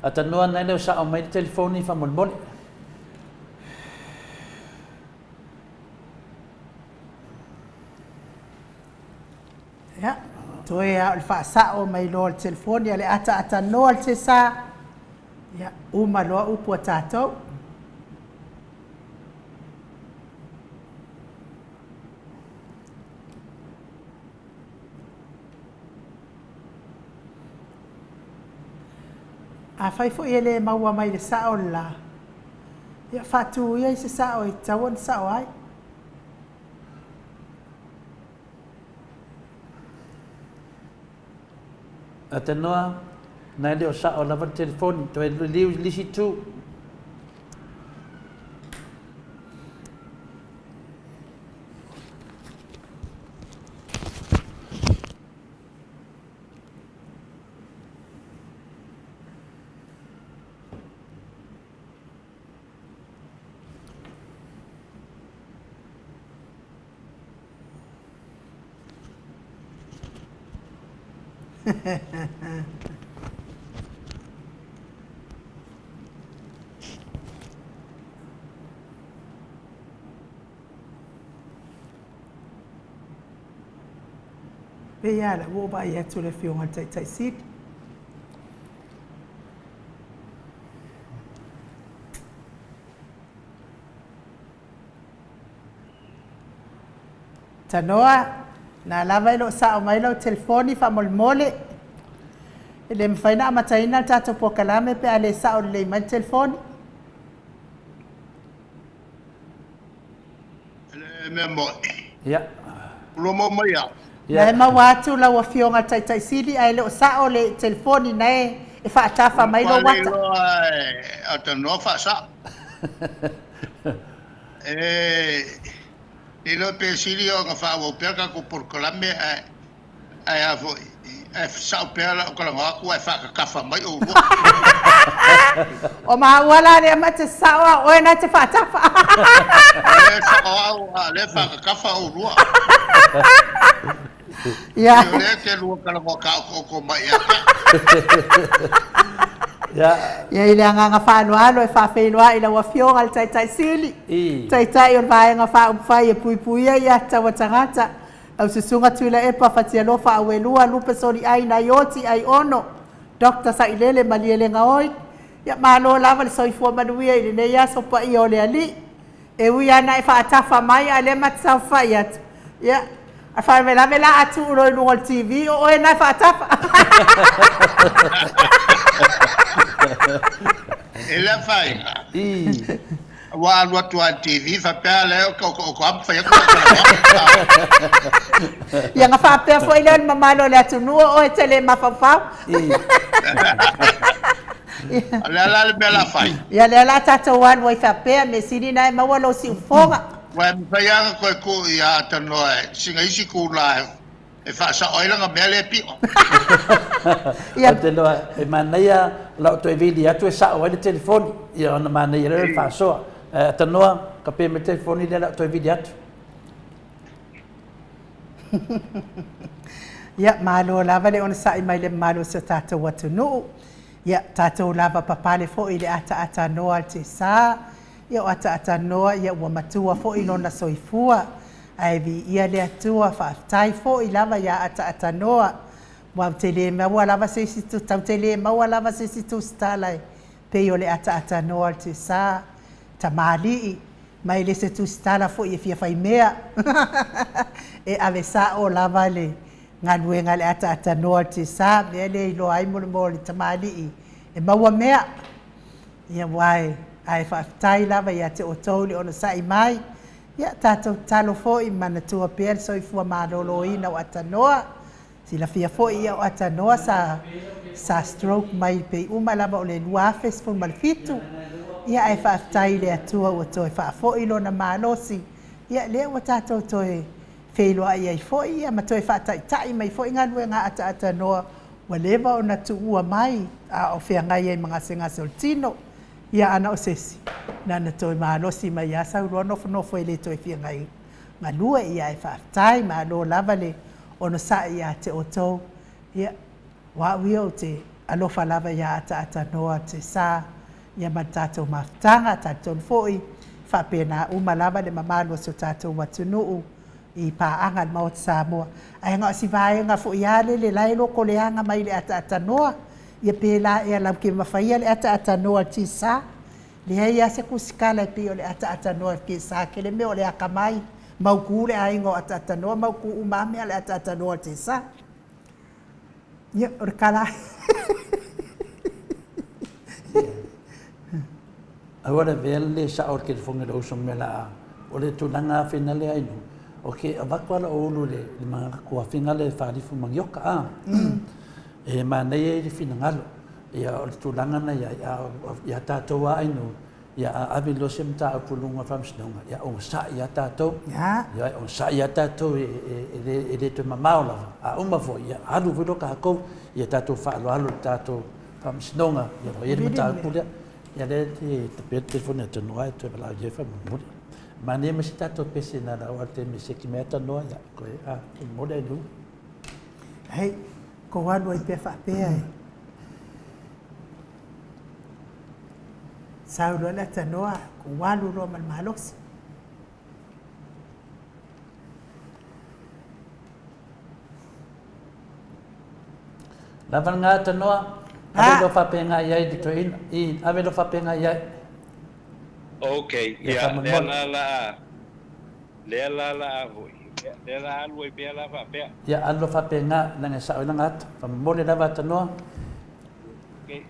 a tanoa nei leo sa o mai telefoni whamolmole ia toe a le whaasao mai loa le telefoni ale ata noa le te sa ia uma loa upu a tātou A fai fo ia le maua mai le sao la. Ia fatu ia se sao i tawan sao ai. Ate noa, nai leo sao lava telefoni, toi liu lisi tu. Pe ia la wo ba ia tu le fionga tai sit. Tanoa na lava ilo sao mai lo telefoni fa mole. Ele mfaina mataina tato po kalame pe ale sao le mai telefoni. Ele me mo. Ya. Lo mo mai ya. Na ma watu la wa fionga tai sili ai lo sao le telefoni na e fa tafa mai lo wata. Ata no fa sa. Ilo pe sili o nga fa wo pe ka ko por kalame ai avo e sa pe la ko la ko fa ka fa mai o. O ma wala le mate sao o na te fa tafa. Le fa ka fa o ru. Ya. Yo le ke lu ka ka ko mai ya. Ya. Ya ile nga fa alo e fa fe loa ila wa fionga tai sili. Tai on vai nga fa fa e pui ya tawa tangata. Au susunga tuila e pa fatia lo fa awelua lupe sori ai na yoti ai ono. Dr. sa ilele maliele nga oi. Ya malo lava le soifua manuia ile ne ya so pa i ole ali. E ui ana e fa atafa mai ale matsa fa yat. Ya. Afa me la atu ro no TV o e na fa atafa. Ele fai. Wa lo tu TV fa pele ko am fa ko. Ya nga fa pe fo ile mamalo le atu no o e tele mafafa. La le bela fai. Ya le la tata wan wa fa pe me sini na ma walo si fonga. Wa me fa ya ko ya tano singa isi ku la e fa sa oila nga mele pi. Ya te loa e manaia la to vidi atu sa o le telefoni ia ona manaia le fa so te noa ka pe me telefoni le la to vidi atu. Ya malo lava le ona sa i mai le malo se tata watu no. Ya tata lava papale fo ile ata noa te sa. Ya ata noa ya wa matua fo i lona soifua. Ai vi ia le atua fa tai fo i lava ya ata noa. Wa tele ma wa lava se si tu tele ma wa lava se si tu stala. Pe yo le ata noa te sa tamali mai le se tu stala fo i fia fai mea. E ave sa o lava le ngaluenga le ata noa te sa me le lo ai mo le tamali e ma wa mea. Ia wai ai fa tai lava ya te otoli ona sai mai ya tato talo fo i mana tua per so i fu malolo ina o atanoa sila fia fo i o atanoa sa stroke mai pe uma lava o le luafes fo malfitu ya ai fa tai le atua o to fa fo i lona malosi ya le o tato to e feilo ai fo i ma to fa tai mai fo inga luenga atanoa wa leva ona tu ua mai a o fia ngai mga senga soltino ia ana o sesi nana toi malosi mai asa urono no foi le toi fia ngai malua ia e faafetai malo lava le ono saʻi iā te otou ia uaʻuia o te alofa lava iā ata-atanoa te sā ia ma tatou mafutaga tatou foʻi faapena uma lava le mamalu o se tatou atunuu i paaga le Maota Samoa aega o sivaega foʻi ia le lai loko leaga mai le ata-atanoa ia pela e lau ke mafaia le ata-atanoa tisa lea ia se kusikala e pei o le ata-atanoa kesa ke le mea o le akamai mauku le aiga o ata-atanoa mauku umamea le ata-atanoa tisa ia o le kala Ahora vele sa or ke fonga do so mela o le tulanga fina le ai o ke avakwa o ulu le mga kua finga le whari fu mangioka a e ma nei e fina ngalo ia o le tulanga na ia tātou a ainu ia a avi lo sem ta apulunga whamsinonga ia o sa ia tātou ia o sa ia tātou e le tu mamao lava a uma fo ia alu vilo ka hako ia tātou whaalo alu tātou whamsinonga ia o eri mata akulia ia le te telefone te noa e te wala jefa mumuri ma ne me sita to pese na la o te me se ki meta noa ia ko a mo le lu hei ko wanu i pe fa pe ai sau lo la ta noa ko wanu lo mal malos la vanga ta noa ave lo fa penga ia di to in ave lo fa penga ia Okay, ya, le la voi. Le la algo y pe la fa pe. ia alo fa penga na nga sa nga at fa mo le lava ta noa Okay.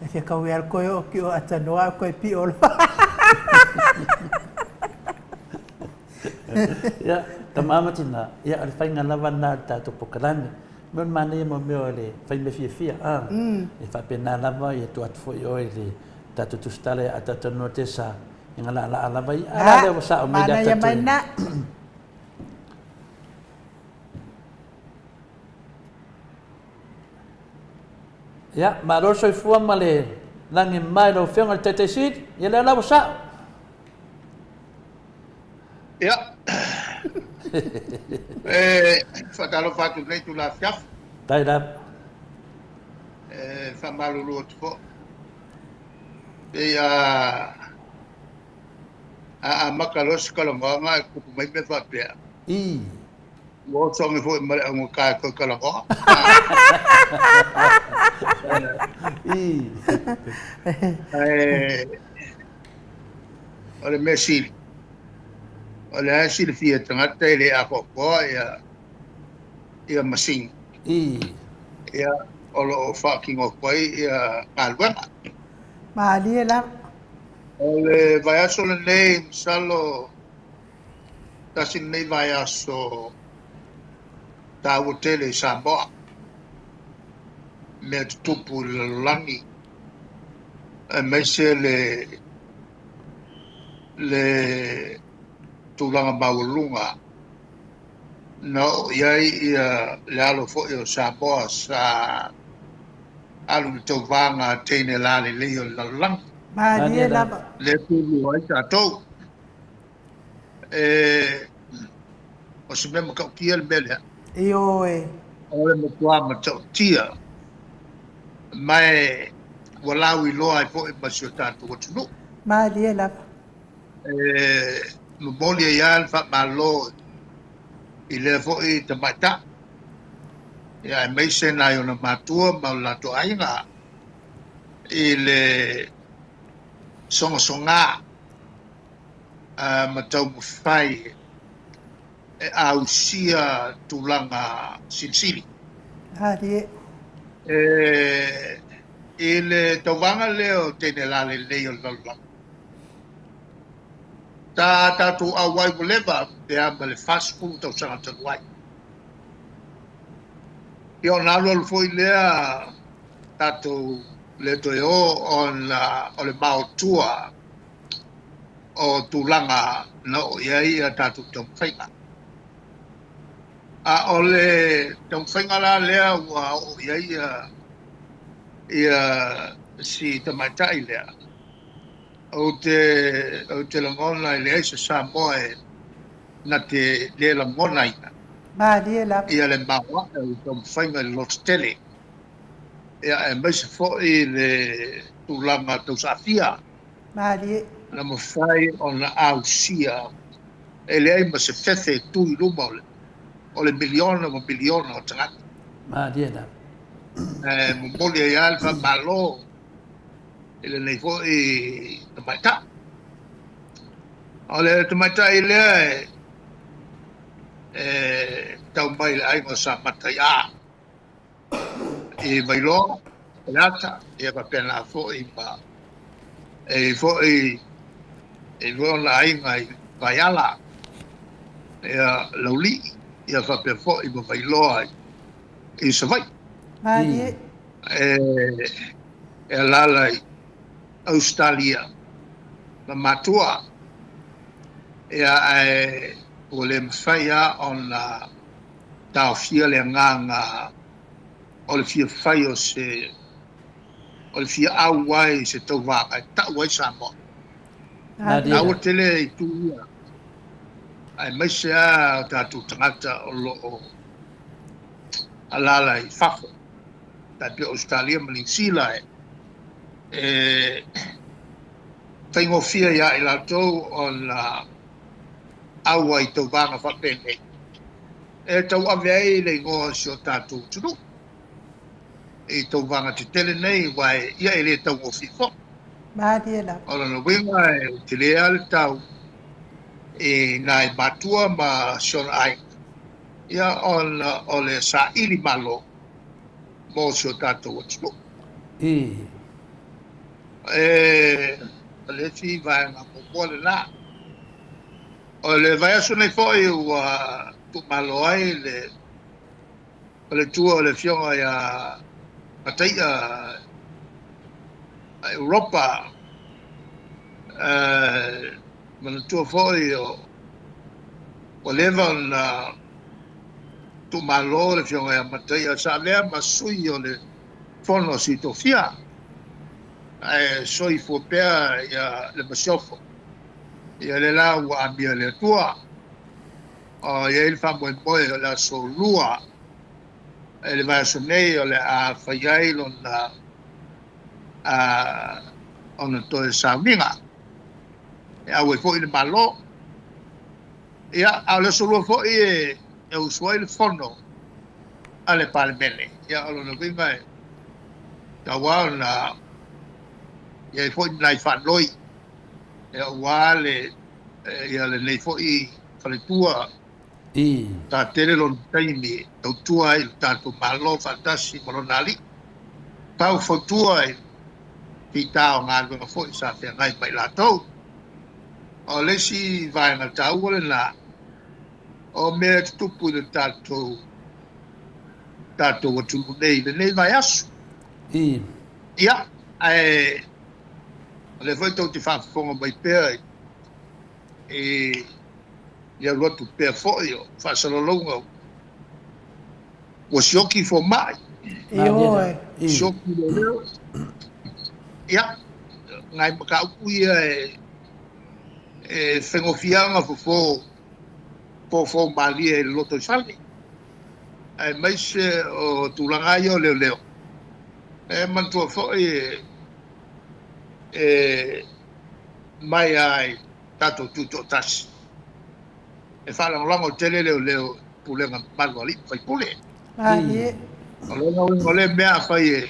e ke ka wer ko o ki o ata noa ko pi o ia tamama tina ia al fainga lava na tātou pokalame mon mane mo me ole fai me fia e fa pena lava ia tu atfo yo le tātou tu stale ata no te sa inga la lava ia ala le sa o me da tātou ia ma ro soi fua male langi mai lo fenga te sit ia le lava sa ia whakalo whatu nei tu la fiaf tai da whamalulu o tuko a makalos kalongonga kupu mai me whapea i wo songi fo mare ang ka ko kalongo i ole mesili ole asili fia tangata ile ako ko ia masing i ia olo fucking o koi ia kalwa ma ali la ole vayaso le nei salo tasin nei vayaso ta hotele Samoa me tupu langi e mese le tulanga maulunga no ia le alo fo o Samoa sa alu to vanga tene la le lang ma ali la le tulu ai tatou o se me ka kia le mele io o le tua ma tia mai wala wi lo ai fo e masio tatou tunu ma ali la no boli ya alfa malo ile fo e te mata ya mai se na yo na matua ma la to ainga ile songa matau fai au sia tulanga silsili ali ile tovanga leo tene la le leo la ta tu awai buleva pe ambale fast food to sanga to wai yo na lo foi lea tato le to yo on le Maotua o tulanga no ia tatu to fainga a ole to fainga la lea wa ia si tamata ilea o te langona ile se Samoa na te le langona ina ma ali la ia le mawa o to fainga lo stele ia e mes fo ile tulanga to safia ma ali na mo fai on la ausia ele ai ma se fese tu i luma o le miliona o tanga ma dia da mo moli ai alfa malo ele nei fo e tamata ole tamata ile tau mai le aingo sa matai a I vailo lata ia pa pena fo I ma fo I vo na ainga I vaiala ia lauli ia fa pe fo I vailo ai I savai Marie. e lala I Australia na matua ia o le mawhaia on na tau fia le nganga o le fia whai o le fia au wai se tau waka tau wai Samoa Nadia. au tele I tuia ai mai se a tatu tangata o lo o alala I whafo tape Australia ma Sila whaingo fia ia I latou o na au wai tau wanga whapene tau ave ai le ngoa si o tatu tunu I tau wanga te tele nei wai ia le tau o fifo Marie la. o na winga te lea le tau nai matua ma Sean ai ia o le sa ili malo mo si o tatu o tunu le fi vai nga mo le la o le vai aso nei foi ua tu malo ai le tua o le fionga ia patai a Europa mana tua foi o leva na tu malo le fionga ia patai a sa lea masui o le fono si to fia soi fu pea ia le masofo ia le la ua ambia le tua o ia il fa mo la so lua le vai so nei o le a faiai lona ona to sauninga au fo I le malo ia au le solo fo e usoi le fono ale palmele ia o no vinga tawa na ia fo nai fa loi ia wale ia le nei fo I fale tua ta tele lon taimi tau tua I tatu malo fantasi molonali pau fo tua I pitao ngā runga fo I sa fia ngai mai latou o lesi vai na tau ole na o mea tupu le tatu o tumu nei le nei vai asu ia le foi tau te whafonga mai pēr ia rotu pēr fōio whasalolonga o sioki fo mai sioki le leo ia ngai maka uku ia whengofianga fo malia e loto I whale mai se o tūlanga I o leo mantua fo mai ai tato tuto tasi whalangolango tele leo pulenga margoli whai pule Marie. o le mea whai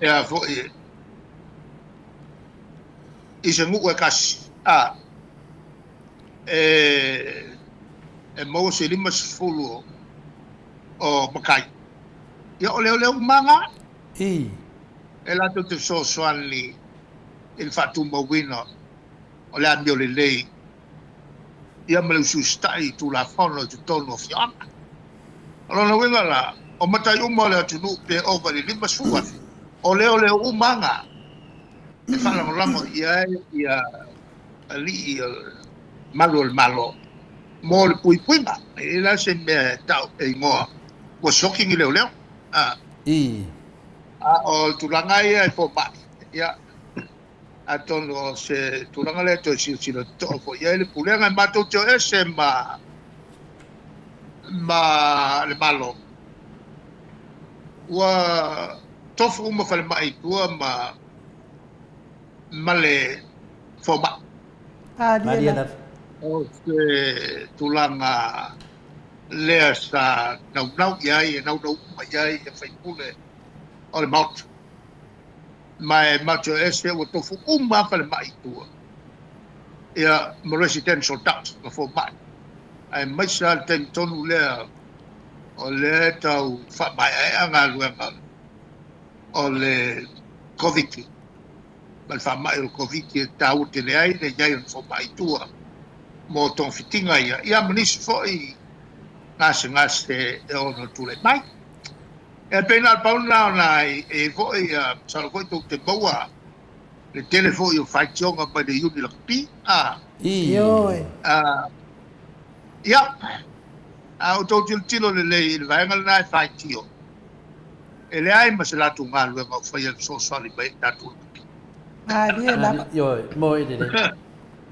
a fo I se nguku kasi mo se lima sefulu o makai ia o leo manga lato te soani il fatu mawina o le amio le lei ia me sustai tu la fono tu tono fiona alona winga la o matai uma le atu pe over le lima sefulu o leo umanga e fala lango ia ali malo mo le puipuinga e la se me tau e ngoa ko shocking leo o tulanga ia e fo ba ia atono se tulanga le to si lo to fo ia le pulenga mato to ese ma le malo wa tofu uma fale mai tua ma le fo ba Maria. o se tulanga lea sa nau iai nau iai e fai pule o le maut mai macho ese o tofu uma fale mai tua ia mo residential tax ma fo mai ai mai sa te tonu le o le tau fa mai ai anga luenga o le covid mal fa mai o covid e tau te le ai le jai fo mai tua mo ton fitinga ia manis fo i ngase e ono tule mai e pena pauna na e fo i sa ko te boa le telefo i fa tionga pa de yuni la pi Ioi. ia o to tilo le vai ngal na fa tio e le ai ma se la tu ngal we ma fa ia so sali bai ta tu Maria la. Yo, mo i de.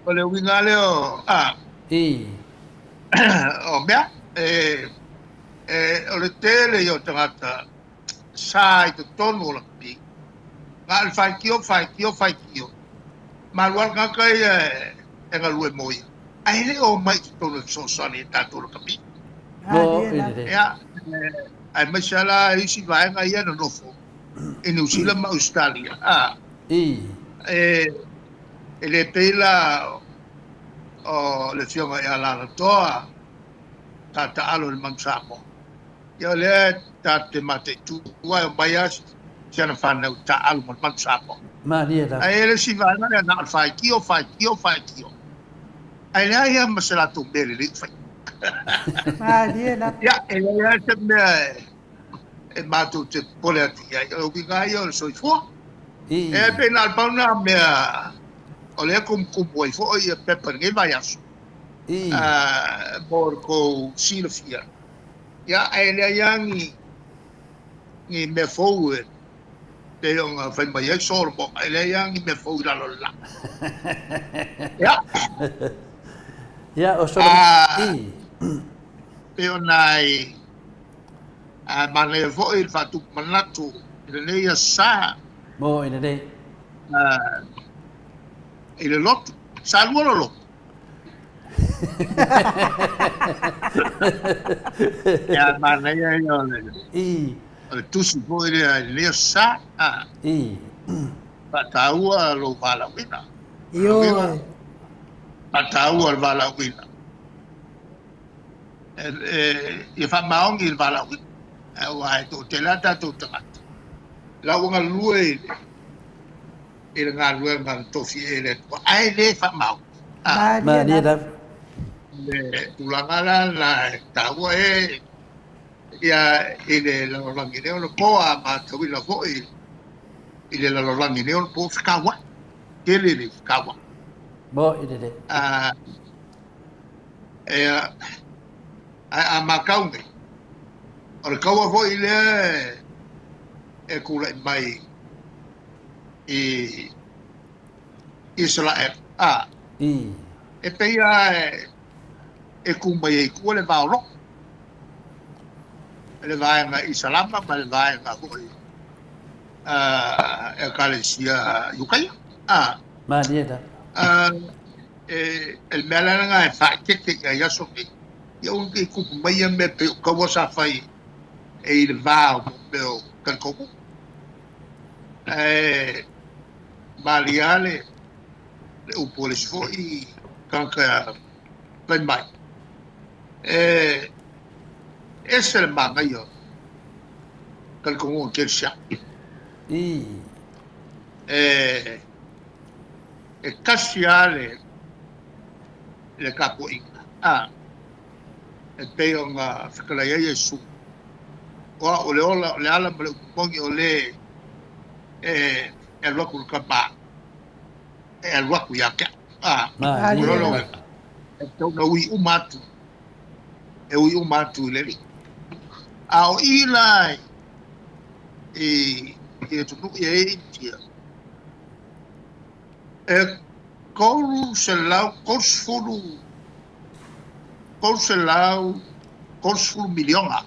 o le winga le o o mea o le tele yo tangata sai to tonu la pi ngal fa kio ma luar nga kai e ngal we moi ai le o mai to so sali ta tu la pi Mo Maria i la. de. ya ai mashala isi vai nga ia no fo e New Zealand ma Australia le pela o le fionga e ala toa ta alo le mansamo yo le te mate tu wa bias siana fana ta alo le mansamo Mania da. ai le si va na fai kio ai le ai masala tu bele le fai Maria la. ya e le te me e matu te pole ati o ki ga yo so fo e pe na pauna me o le kum boy fo e pepper nge vai aso borko silofia ya ele yangi ni me fo te on fa mai so bo ele yangi me fo la la ya Ya, o so pe onai ma le fo il fatu manatu le ya sa mo i de. il lot sa lo ya ma ne ya yo le tu si po le sa pataua lo vala wina Ioi. pataua lo vala wina e fa maong il vala wina wa to te lata to tanga la unga lue il nga lue nga to fi ele ai le fa maong Mania da. le tulangala la taua ia ile la langi ne o poa ma tawi la fo ile la langi ne o po fikawa ele le fikawa Mo i de. a makaunge o le kaua fo ile e kula mai i Israel e peia e kumba e kule vaolo le vai nga isalama ma le vai nga hoi e kalesia yukai Mania da. el mela nga e fa ke ya so ke yo ke ku mai me pe ko wa sa fai e il va me o kan ko Maliale o polis foi kanka ben mai esse è il manga io che comunque il scia e cassiale le capo inca e poi una figura io su o le ola le ala le pongi o le e il loco capa e il loco yaka Mania. e una ui umatu e ui umatu le lì ao ilai e tu e intia e koru selau kosfulu miliona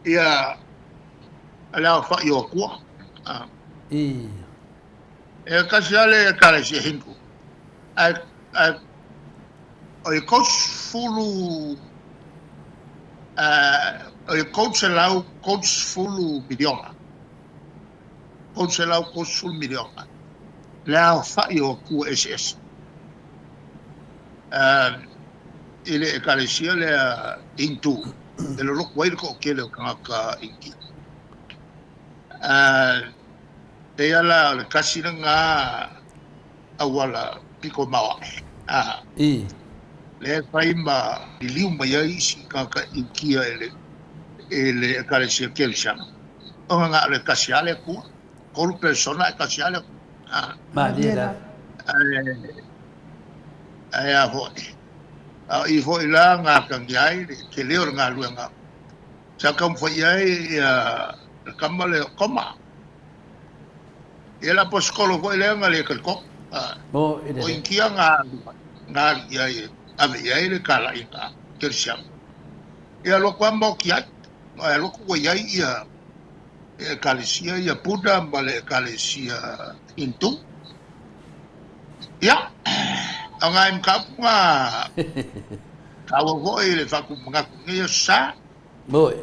ia ala fa yo kwa e kasale kale se hindu o kosfulu o kosfulu miliona la fa yo ku ss ile ekalesia le intu le lo kwai ko ke le ka inki te ala le kasi nga awala piko mawa I le fai ma liu mai ai si ka inki ele ekalesia ke le sana o nga le kasi ale ku ko persona kasi ale Maria ai a ho i ho ila nga kang yai ke leo nga lu nga sa kam fo yai kamale koma ela poskolo fo ile nga le ko mo o inkia nga yai ave yai le kala ina kersiam ia lo kwamba kiat ai lo ko yai ia kalesia ia puda male kalesia intu ya angai mkapwa kawa voi le faku ngaku ngia sa mo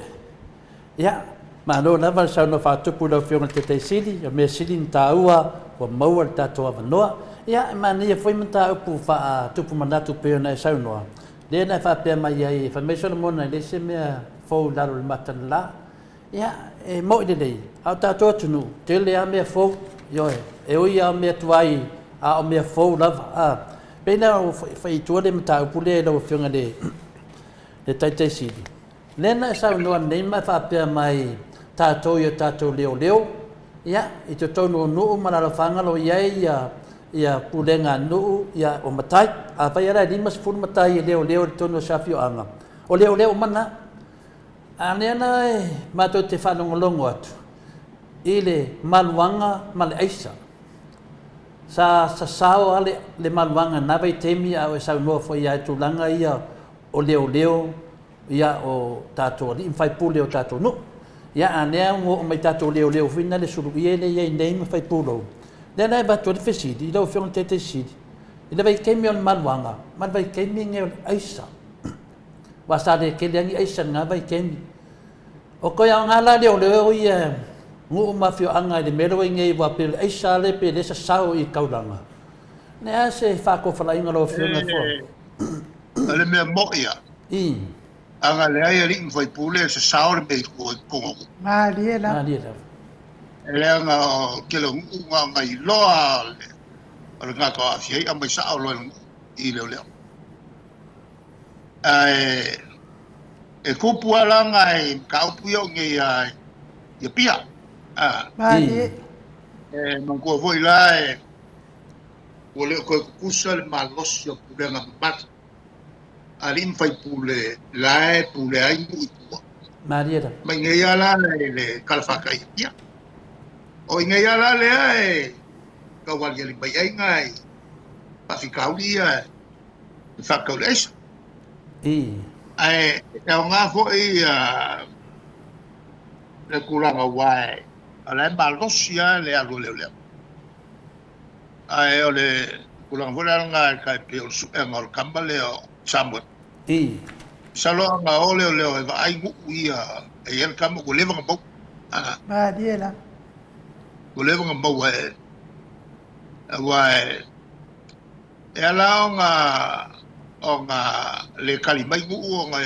ya ma no na va sa no fa tu pu lo fiona te sili ya me sili taua wa mau ta to va no ya ma ni foi mata pu fa tu pu mandatu pe na sa no le na fa pe ma ya fa me so mo na le se me fo la ro matan la ya e mo de dei au ta to tu no te le a me fo yo e o ya me tuai a o me fo la pena fai tu le mata pu le lo fiona de te sili Nena sa no nei ma fa pe mai tato ia tato leo ia i te tono no mana la fanga lo ia pulenga no ia o matai a vai era di mas fun matai leo tono safio anga o leo mana anena ma to te fa longo atu ile malwanga mal aisa sa sao ale le malwanga na vai temi a sa no fo ia tu langa ia o leo ia o tato li fai pule o tato no ia ane o mai tato leo fina le sulu ia ia nei me fai pulo le na ba to fesidi lo fion tete sidi ile vai kemi on malwanga man vai kemi nge aisa wasa de ke le aisa nga vai kemi o ko ia ngala leo ia ngu ma fio anga de mero nge wa pe aisa le pe le sa sao I kaulanga ne ase fa ko fala inga lo fion na fo ale me mo ia anga le ai ri foi pule se saur be ko Mariela ele anga ke lo nga I loa le nga ko afi ai mai sa lo I le e kupu ala ngai ka upu yo nge ia pia Mari man ko voi la o le ko kusa le malos yo pule nga bat alim fai pule lae pule ai mu tua Maria mai ngai ala le kalfaka ia o ngai ala le ai ka wali le bai ai ngai pa fikaulia fa kaules ai nga fo le kulanga wai ala malosia le alu le ai ole kulanga fo nga ka pe o su ngol kambale o Samoa. Salo nga ole va ai ngu ia e el kam ko leva ngau. Mariela. Ko leva ngau wa ela nga le kalimai ngu nga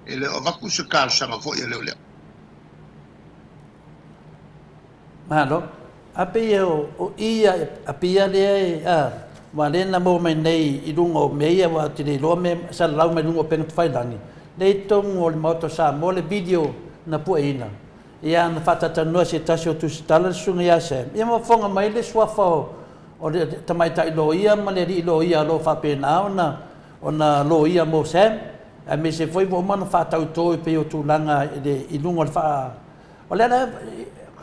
ele o vaku se kar sanga fo ele. Malo ape o ia apia le Malena mo mai nei I lungo meia wa tini lo me sa lau me lungo penga fai langi. Nei tongo le Maota sa mo le video na puaina. Ia na fatata no se tasio tu stala sunga ia se. Ia mo fonga mai le swafa o le tamai tai lo ia ma le ri lo ia lo fa pena ona lo ia mo se. A me se foi mo mana fa tau to pe o tu langa I lungo fa. O le na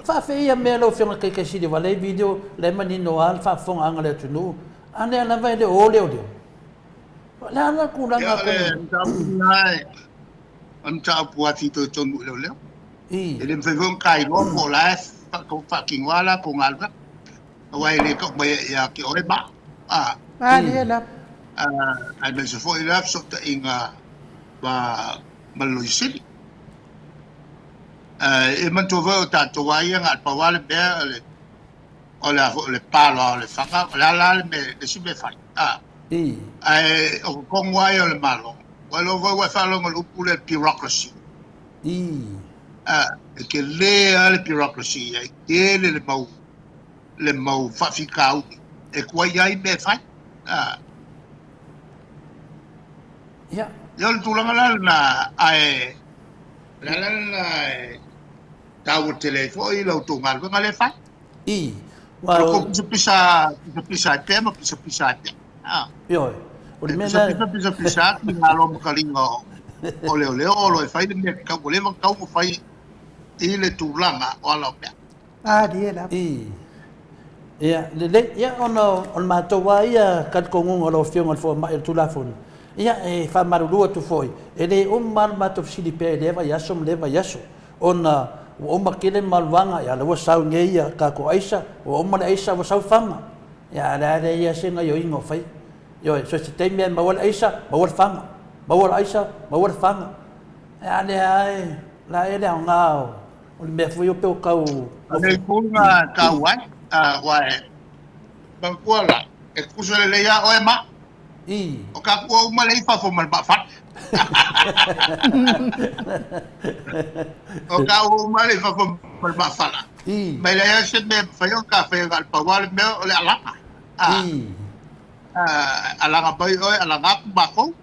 fa fe ia me lo fonga ke si de vale video le mani no al fa fonga anga le tu no. Ane ana vai le ole. La ana kulanga ko. Anta puati to tonu le. Ele me von kai lo ko la ko fucking wala ko ngalva. Wai le ko mai ya ki ore ba. Mariela. Ai me se foi la so ta inga ba maloisi. E man to vo ta to wai nga pa wale be le palo le fanga la me le si me fai Ai o kongwai o le malo. Walo wa falo ngol upule bureaucracy. Ke le ale bureaucracy ai ke le mau fafikau e kwa yai me fai. Yo tulanga na ai la tau telefo i lo tungal ko ngale fai. Pero ko pisa tema pisa. Yo. O le mena pisa ki ngalo makalingo. Ole lo e fai me ka ole ma ka mo fai i le tulanga o ala pe. Diela. Ya, ya on matoa ia kat kongung o lo fiong o fo ma tu la fon. Ya e fa marulu tu foi. Ele mal mato sili pe leva yasom leva yaso. Ona o makile malwanga ya lo sau ngeia ka ko aisa o ma aisa o sau fama. Ya la ya singa yo ingo fai. Yo so se tem ma wal aisa, ma wal fama. Ma wal aisa, ma wal fama. Ya le ai la ele ngao. O me foi o pe o kau. Ale kunga kawai wae bangkuala e kusole le ya o ma o ka ko ma le fa fo mal ba fa o ka o ma le fa fo mal ba fa la me le ya se me fa yo ka fa gal pa wal me o le ala ala ga pa o ala ga ba ko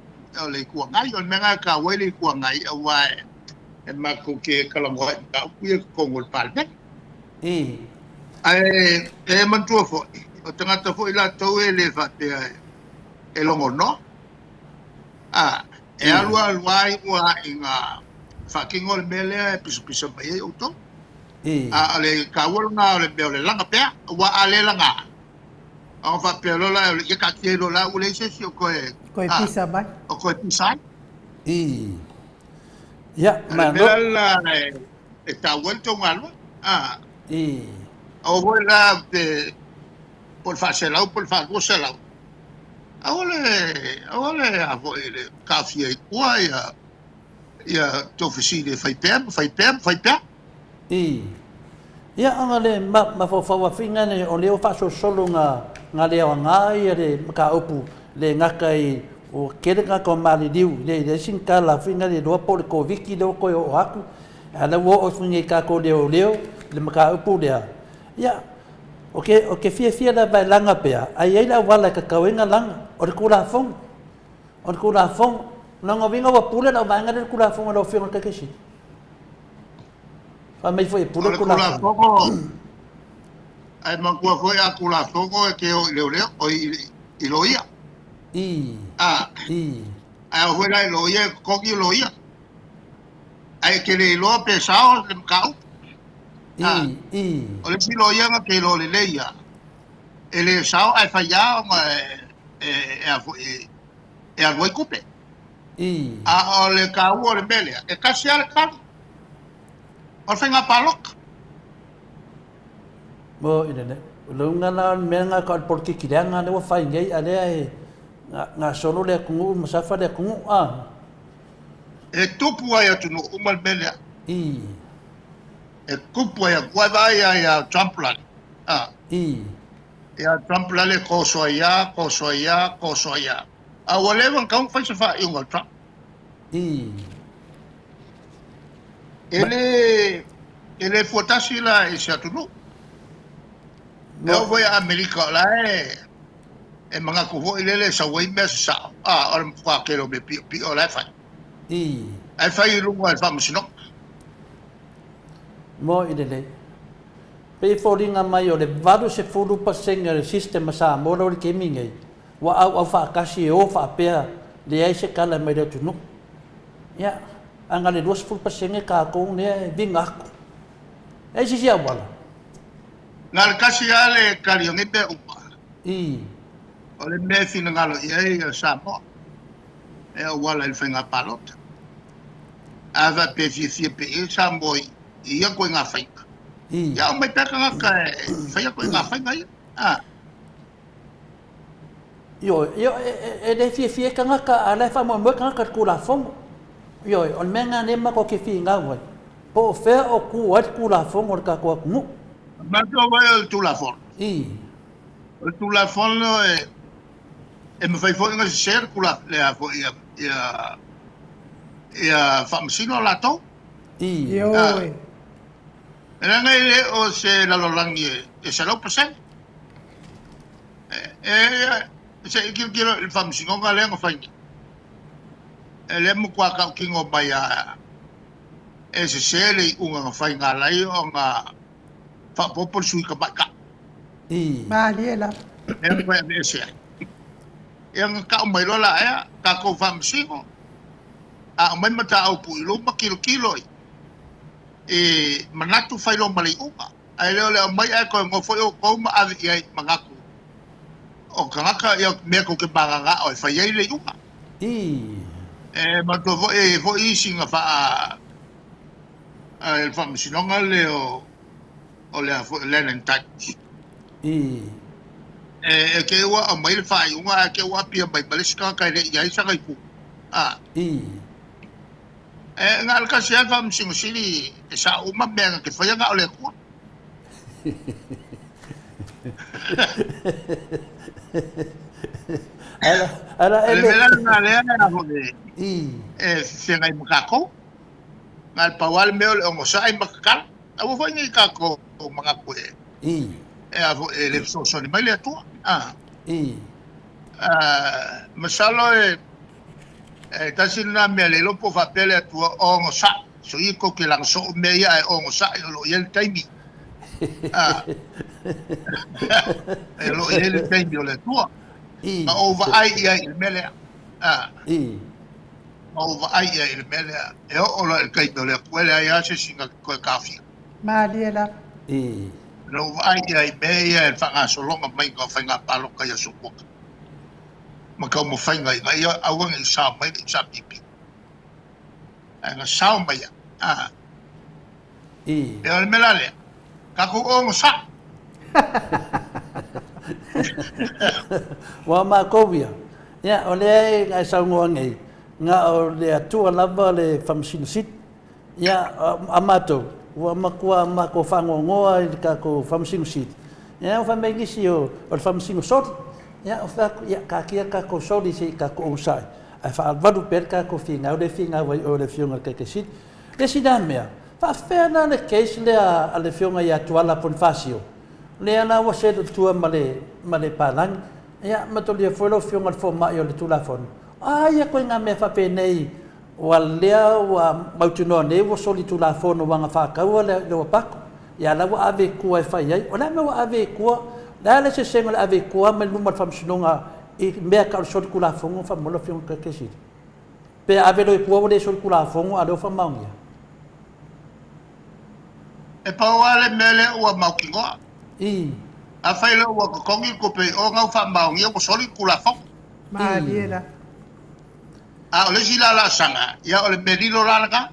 o le ku ngai o me nga ka we le ku ngai o wae e ma ku ke kala mo ka ku ko ngol palme ai e mantua fo o tangata fo ila tau e le fate e longo no e alua ai ua inga whakingo le mele e piso mai e uto ale kawal nga le meo le langa pea ua ale langa o fa pelo la e ka telo la ule se si o koe pisa mai o koe pisa ya ma no e ta vuelto ngalo o vola por facelau por facelau ahora a voile café qua ya t'officine fai pem ya angale ma fo fa finga ne o leo fa solo nga leo nga ile ka opu le nga kai o kere nga ko mali diu le sin kala finga le do por ko viki do ko o aku ala wo o finga ka ko leo le ka opu dia ya o fia da vai langa pea ai la wala ka kawenga langa o kula fong nang vinga wa pula na vanga del kula fong lo fiong ka keshi fa mai foi pula kula fong ai man ko a kula fong ke o le o i loia ai o la loia ko ki loia ai ke le lo pesao le kau o le silo ia ke lo le leia ele sao ai falla e a voi kupe o le kau o le mele e kasi ale kau o fenga palok mo ine lo ngana menga ka por ki kiranga le wa fai ngai ale ai nga solo le kungu masafa le kungu e tupu ai atu no umal mele e kupu ya kwa vai ya tramplan ya tramplan le koso ya a whatever kan fa se fa yung trap ele fotasi la e sa tunu no voy a America la e mga ko ile sa way mes sa or kwa kero be pi o la fa ai fa ilu wa fa musino mo idele pe foringa mai o le varu se fulu pasenga le sistema sa mo lo ke mingai wa au fa kasi o fa pea le ai se kala mai le tunu ya anga le dos fulu pasenga ka ko ne vinga ai si sia wala ngal kasi ale kali ngi pe upa o le me fina ngalo ye sa mo e wala il fenga palot ava pe fi pe sa mo ia ko nga fai ya mai ta ka fai ko nga fai ngai yo e fi ka nga ka ala fa mo ka ka kula fom yo on menga ne ma ko ke fi nga wa po fe o ku wat kula fom or ka ko mu ma to va el tu la fom el tu la fom e me fai foi nga share kula le a foi ia famsino la to Yo. era nga ile o se la lolangi e se lo percent se kilo il famsino nga le nga fai ele mo kwa ka kingo baya e se sele unga nga fai nga lai o nga fa popol sui ka baka Maliela. e ko e se yang ka mai lo la ya ka ko famsino a mai mata au pu lo ma kilo e manatu fai lo mali unga ai le mai ai ko ngo foi o ko ma avi ai mangaku o kanga ya me ko ke banga o fai ai le unga ma to vo singa fa il famsino le o le fo le nentai ke wa mai le fai unga ke wa pia mai baliska ka le ya isa kai ku ngal ka sia famsino sili sa uma menga ke fa nga ole ku ala ele nga le na ho de se ngai makako ngal pawal me o ngo sa ai makakal awu fa ngi kako mga ku avo ele so ni mai le tu masalo tasina me le lo po fa pele tu o ngo sa so i ko ke lang so me ya o ngo sa lo yel taimi lo yel taimi le tu ma over ai ia il mele over ai ia il mele e o lo kai do le kwele ai se singa ko kafi Maliela. lo ai ia me ia fa nga so longa mai ko fa nga palo ka ya supo ma ka mo fa nga ia awang i sa mai sa pipi nga sa mai e al melale ka ko o sa wa ma kovia ya ole ai sa ngongi nga o le atua lava le famsino sit ya amato wa makua mako fango ngoa ka ko famsino sit ya o famegi si o famsino sot ya o fa ya ka kia ka ko soli si ka ko usai ai fa vadu per ka ko finga o le finga vai o le finga ke sit le sidamea fa ferna le case le a le finga ya tuala pon fasio le ana wa se tu male palang ya matoli fo lo finga fo ma yo le tulafon ya ko nga me fa pe nei wa lea wa mautuno nei wo soli tulafon wa nga fa ka wa le pak ya la wa ave ku ai fa ai ona me wa ave ku da le se senga ave ku ma lu ma fam sunonga e me ka so ku la fongo fa mo lo finga ke si pe ave lo ku wa le so ku la fongo a do fa maungia e pa wale mele wa maukingo a fai lo wa kongi ko pe o nga fa maungia ko soli ku la fongo Maliela. a ole sila la sanga ya ole medilo la ka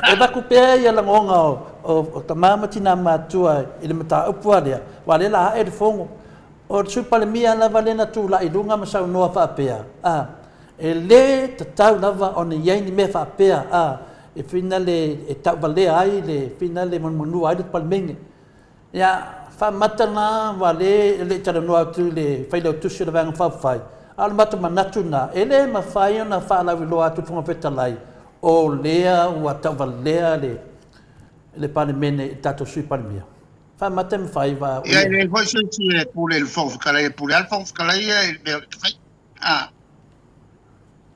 e ba ku pe ya la ngonga o tamama tina matua ile mata upua dia wale la e fongo o su palmia la valena tu la idunga masa no fa pe ele tatau lava on ye ni me fa pe e finale e ta vale ai le finale mon ai palmenge ya fa matana vale le tara no atu le fai lo tu sura vang fa fai al matama natuna ele ma fai na fa la lo atu fonga petalai o lea wa ta vale le panemene tato sui palmia fa matem fai va ya le foi se le pule il fon kala e pule al fon kala e fai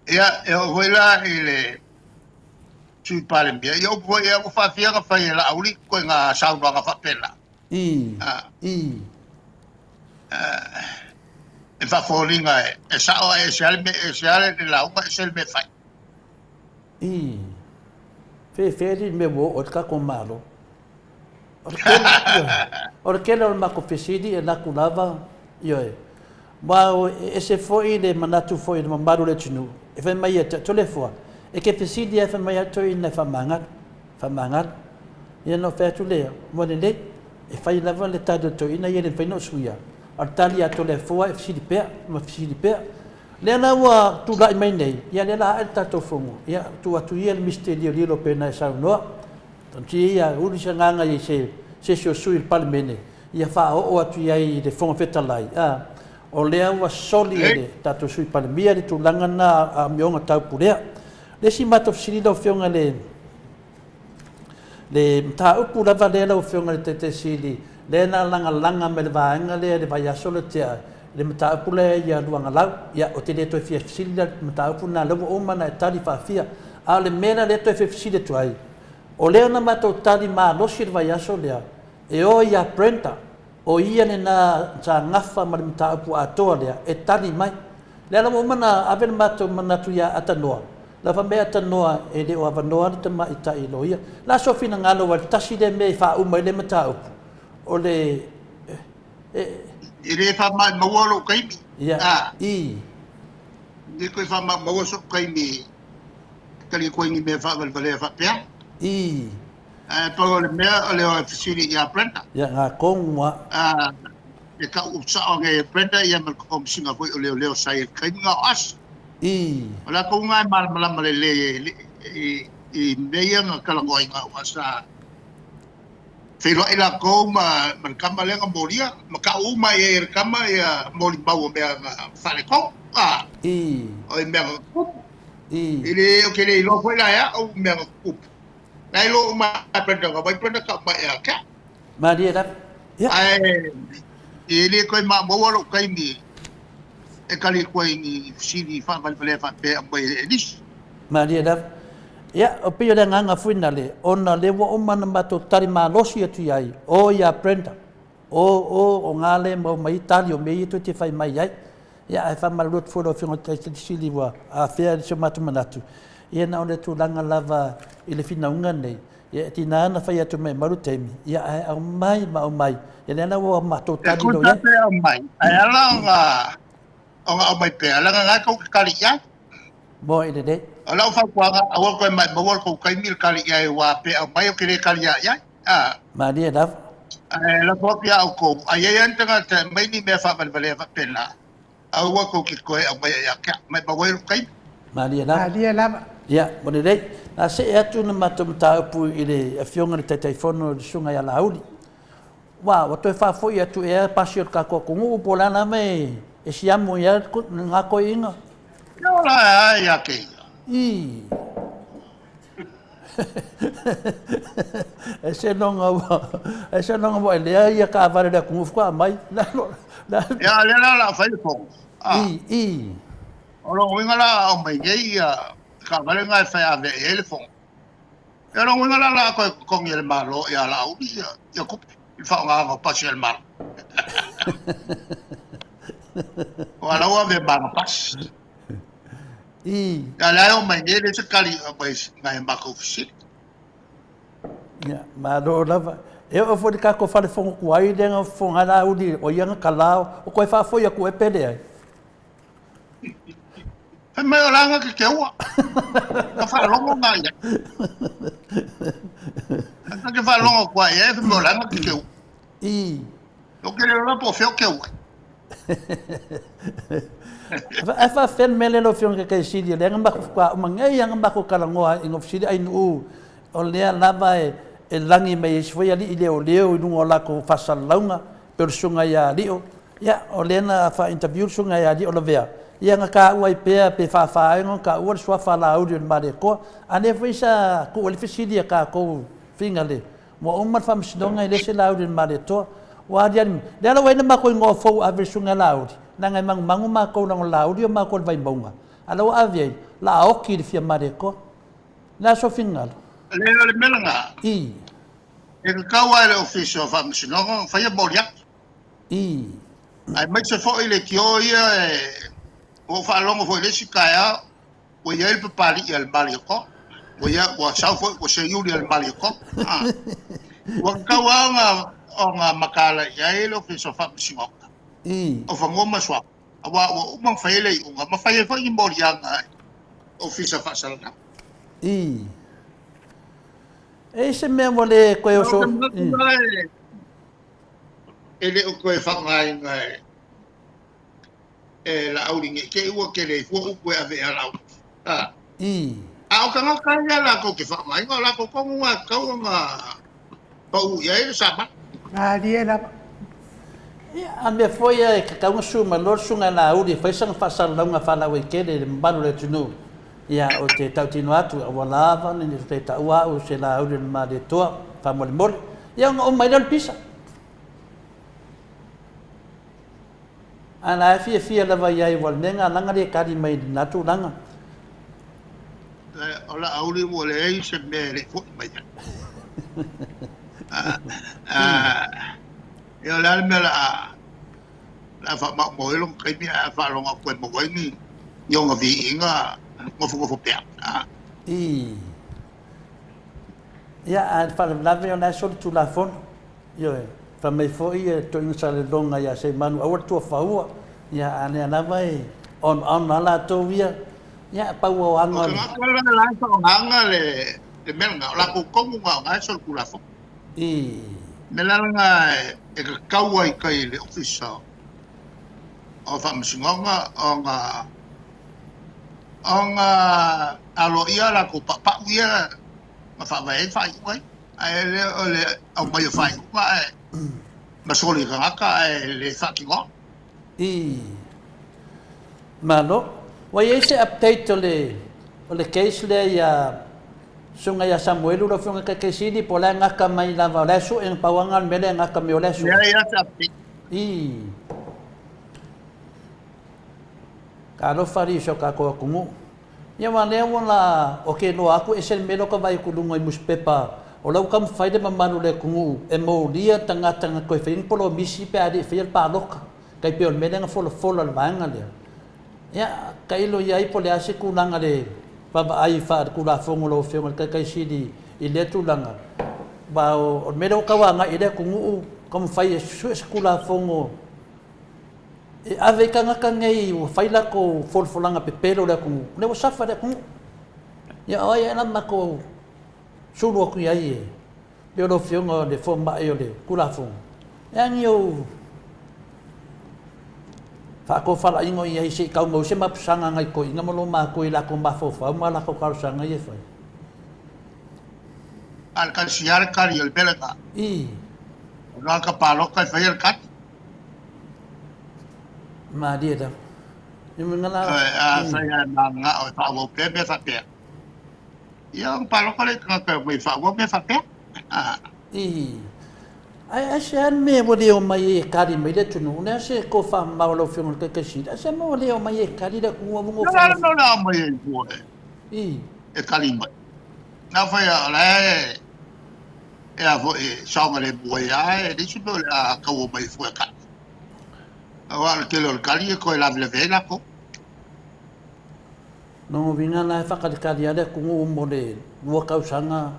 ya e o voila ile sui palmia yo voi e fa fia ka fai la auli ko nga sa nga fa pela e fa folinga e sa o e se ale la uma se me fai fe me bo o ka con malo orke lo ma confesidi e la culava yo ma ese foi de manatu foi de mambaro le tunu e fa mai to le fo e che fesidi e fa mai to in fa mangat ye no fa tu le mo le e fai lava le tado to ina ye le fa no suia artalia to le fo e fisi di pe le na wa tu la mai nei ya le la alta to fongo ya tu atu ye il misterio di lo pena sa no tanti ya uri sanga ye se sui il palmene ia whaao atu iai le whonga whetalai. O lea ua soli le tato sui palemia le tūlanga na a mionga tau purea. Le si mata fisiri lau whionga le mta upu lava lea lau whionga le te sili. Le na langa me le vaenga le vai aso le tea. Le mta upu le ia luanga lau. Ia o te le toi fia fisiri le mta upu na lau oma na e tali whaafia. A le mena le toi fia fisiri tu ai. O lea na mata o tali maa losi le vai aso lea. E o ia Brenda. O ia ne na sa ngafa ma le mta upu atoa lea. E tali mai. Lea lau oma na ave le mata manatu ia atanoa. La fa mea tanoa e le o avanoa le tama i ta ilo ia. La sofina ngalo wa tasi le mea i wha uma i le mata upu. O le... I re wha mai mawalo kaimi. Ia, i. Ni koe wha mai mawaso kaimi. Kali koe ngi mea wha valvalea wha pia. I. Pao le mea o le o fisiri ia Brenda. Ia ngā kongua. E ka upsa o nge Brenda ia mal komsinga koe o leo sai kaimi ngā as. I. O la ko ngai malama le i mea ngā kalangoi ngā wasa. Whiro ila ko ma kama lenga moria, ma ka uma e kama ia mori bau mea ngā whare kou. I. O i mea ngā kupu. I. I le o kere i lo whaila ea o mea ngā kupu. Nai lo uma Brenda ngā wai Brenda ka ma ea kia. Maria rap. Ia. I le koe ma mawalo kaimi. E kali koe ni siri whavalvalea whapea mai e nis. Maria rap. Ia, o pio le nganga fuina le, ona le wa omana mato tari maa losi atu iai, o ia Brenda, o ngā le mau mai tali o mei tu te whai mai iai. Ia, e whamarut fura o whionga te sili wa, a whea li so matu manatu. Ia na o le tūlanga lava i le whinaunga nei, ia ti nāna whai atu mai maru teimi, ia ai au mai ma au mai, ia le ana wa mato tali no iai. E kuta au mai, ai ala o ngā au mai pēa, langa ngā kau kari iai. Mo i le dei. O lau whakuanga, awal koe mai mawal kou kaimil kari iai wa pēa mai o kere kari iai. Maria rap. La kua pia au kou, ai ai antanga te mai ni mea whavalvalea whapena. Au wa kou ki koe au mai ia kia, mai mawairu kaimi. Maria rap. Maria lava. Ia, mo le dei. Nā se e atu na mato mta upu i le whionga ni teitai whono le sunga ia lauri. Wā, wa toi whafoi atu e pasi o ka kua kungu upo lana me e siamu ia ngā koe inga. Ia la ia kei. I. E se nonga wa lea ia ka avare lea kungufu kwa mai. Ia lea la whai pō. I. Oro winga la au mai ngei ka vale ngai whai ave e ele fong. Ia ro winga la koe kongi ele malo ia la au ia kupi. I whao ngā ngā pasi ele malo. Wa lau ave mga pas. I. Ia lea au mai ngei le se kali ngai mako fisiri. Ia, malo lava. E o fo de ka ko fale fongo kuai lenga fonga la udi o ianga kalao o koe wha foi aku e pele ai. He mai o langa ki ke ua. Ka whalongo ngā ia. Ka ke whalongo kua ia, he mai o langa ki ke ua. I. O kere ora po whio ke ua. E wha fen mele lo fionga kai siri, le ngambako kwa umangai ngambako kalangoa ingof siri ai nuu o lea lava e langi mai e sifoi ali i leo i nungo lako whasalaunga pero sunga ia lio. Ia, o lea na wha interview sunga ia lio la vea. Ia nga ka ua i pēa pe whawhaengo ka ua sua whala auri on mare koa. Ane fwoi sa ku wali whisiria ka kou whinga le. Mo umar whamsinonga i lese la auri on mare toa. Wa diani, lea la waina mako i ngō fau awe sunga la auri. Nanga mangu mako nango la auri o mako le vai maunga. Ala wa aviai, la aoki le fia mare koa. Nā so whinga lo. Lea le melanga. I. E ka kaua ele ofisio whamisinonga, whaia mori atu. I. Ai mai se fo ile ki o ia o whalongo fo ile si kaya o ia il papali i al mali ko o ia o sau fo o se yuri al mali ko o kaua o ngā makala ia ile ofisio whamisinonga I. o whangoma swa awa o umang whaile i unga ma whaile fo i mori anga ofisio whasalana I. E se mea wale koe o so. Ele o koe whangai ngai e la auringe ke ua ke le fua upe ave a lau. I. A o ka ngā kaya la ko ke whangai ngā la ko kongu ngā kau ngā pau ia e le sama. Maria lava. A me foi e ka kaunga suma lor sunga la uri fai sang fasal longa fala we kele mbanu le tunu ia o te tau tino atu a walava ni te taua o se la uri ma de toa fa mole mole ia o mai dal pisa ana fia la vai ai wal nenga langa de kari mai na tu langa ola auri mo le ai se me le fo mai yo la me la fa ma mo lo kai mi fa lo nga ko mo ko ni yo nga Viiga mo fo pe ia a fa la ve ona so tu la fon yo fa me foi to in sa le longa ia se manu a tu fa ua ia ane ana vai on la to via ia pa ua anga la so anga le me nga la ko nga so ku la fo me la nga e ka kaua i kai le ofisa o fa msingonga onga alo ia la ko pa ia ma fa vai fa i ai le o mai fa i ma soli ka le fa ki go malo wa ese update o le case le ya sunga ya Samuel lo funga ke sidi pola ngaka mai la va lesu en pawangan mele ngaka me lesu ya tapi kalo fari so ka ko kumu ya mane wala o ke no aku esel melo ka vai kulungo i muspepa o lau kam faide mamanu le kumu e mo dia tanga ko fein polo misi pe adi fiel pa loka kai pe on mele nga folo al vanga le ya kai lo ya i pole ase kulanga le baba ai fa kula fongo lo fe mal kai sidi i le tulanga ba o mero kawanga i le kungu kom fai su kula fongo e ave kanga kangai o fai la ko folfolanga pepelo le kungu ne o safa le kungu ya o ya na mako sulu ku ya ye le lo fongo de forma e le kula fongo ya nyo fa ko fala ingo ia se ka mo se map sanga ngai ko inga mo ma ko ila ko ma fo fa ma la ko ka sanga ye fa al kan siar kar yel belaka na ka palo ka fa yel kat ma dia da ni mengala saya nga o fa wo pe be fa pe yang palo ka le ka me fa wo be fa pe ai asean me mo leo mai e kari mai le tunu ne se ko fa ma lo fion ke si ase mo leo mai e kari da ku mo fa no mai e ko e kari mai na fa ya le e a vo e sa ma le bo ya e di su la ka wo mai fu ka awa ke lo kari ko la le vela ko no vinga na fa ka kari ale ku mo le wo ka usanga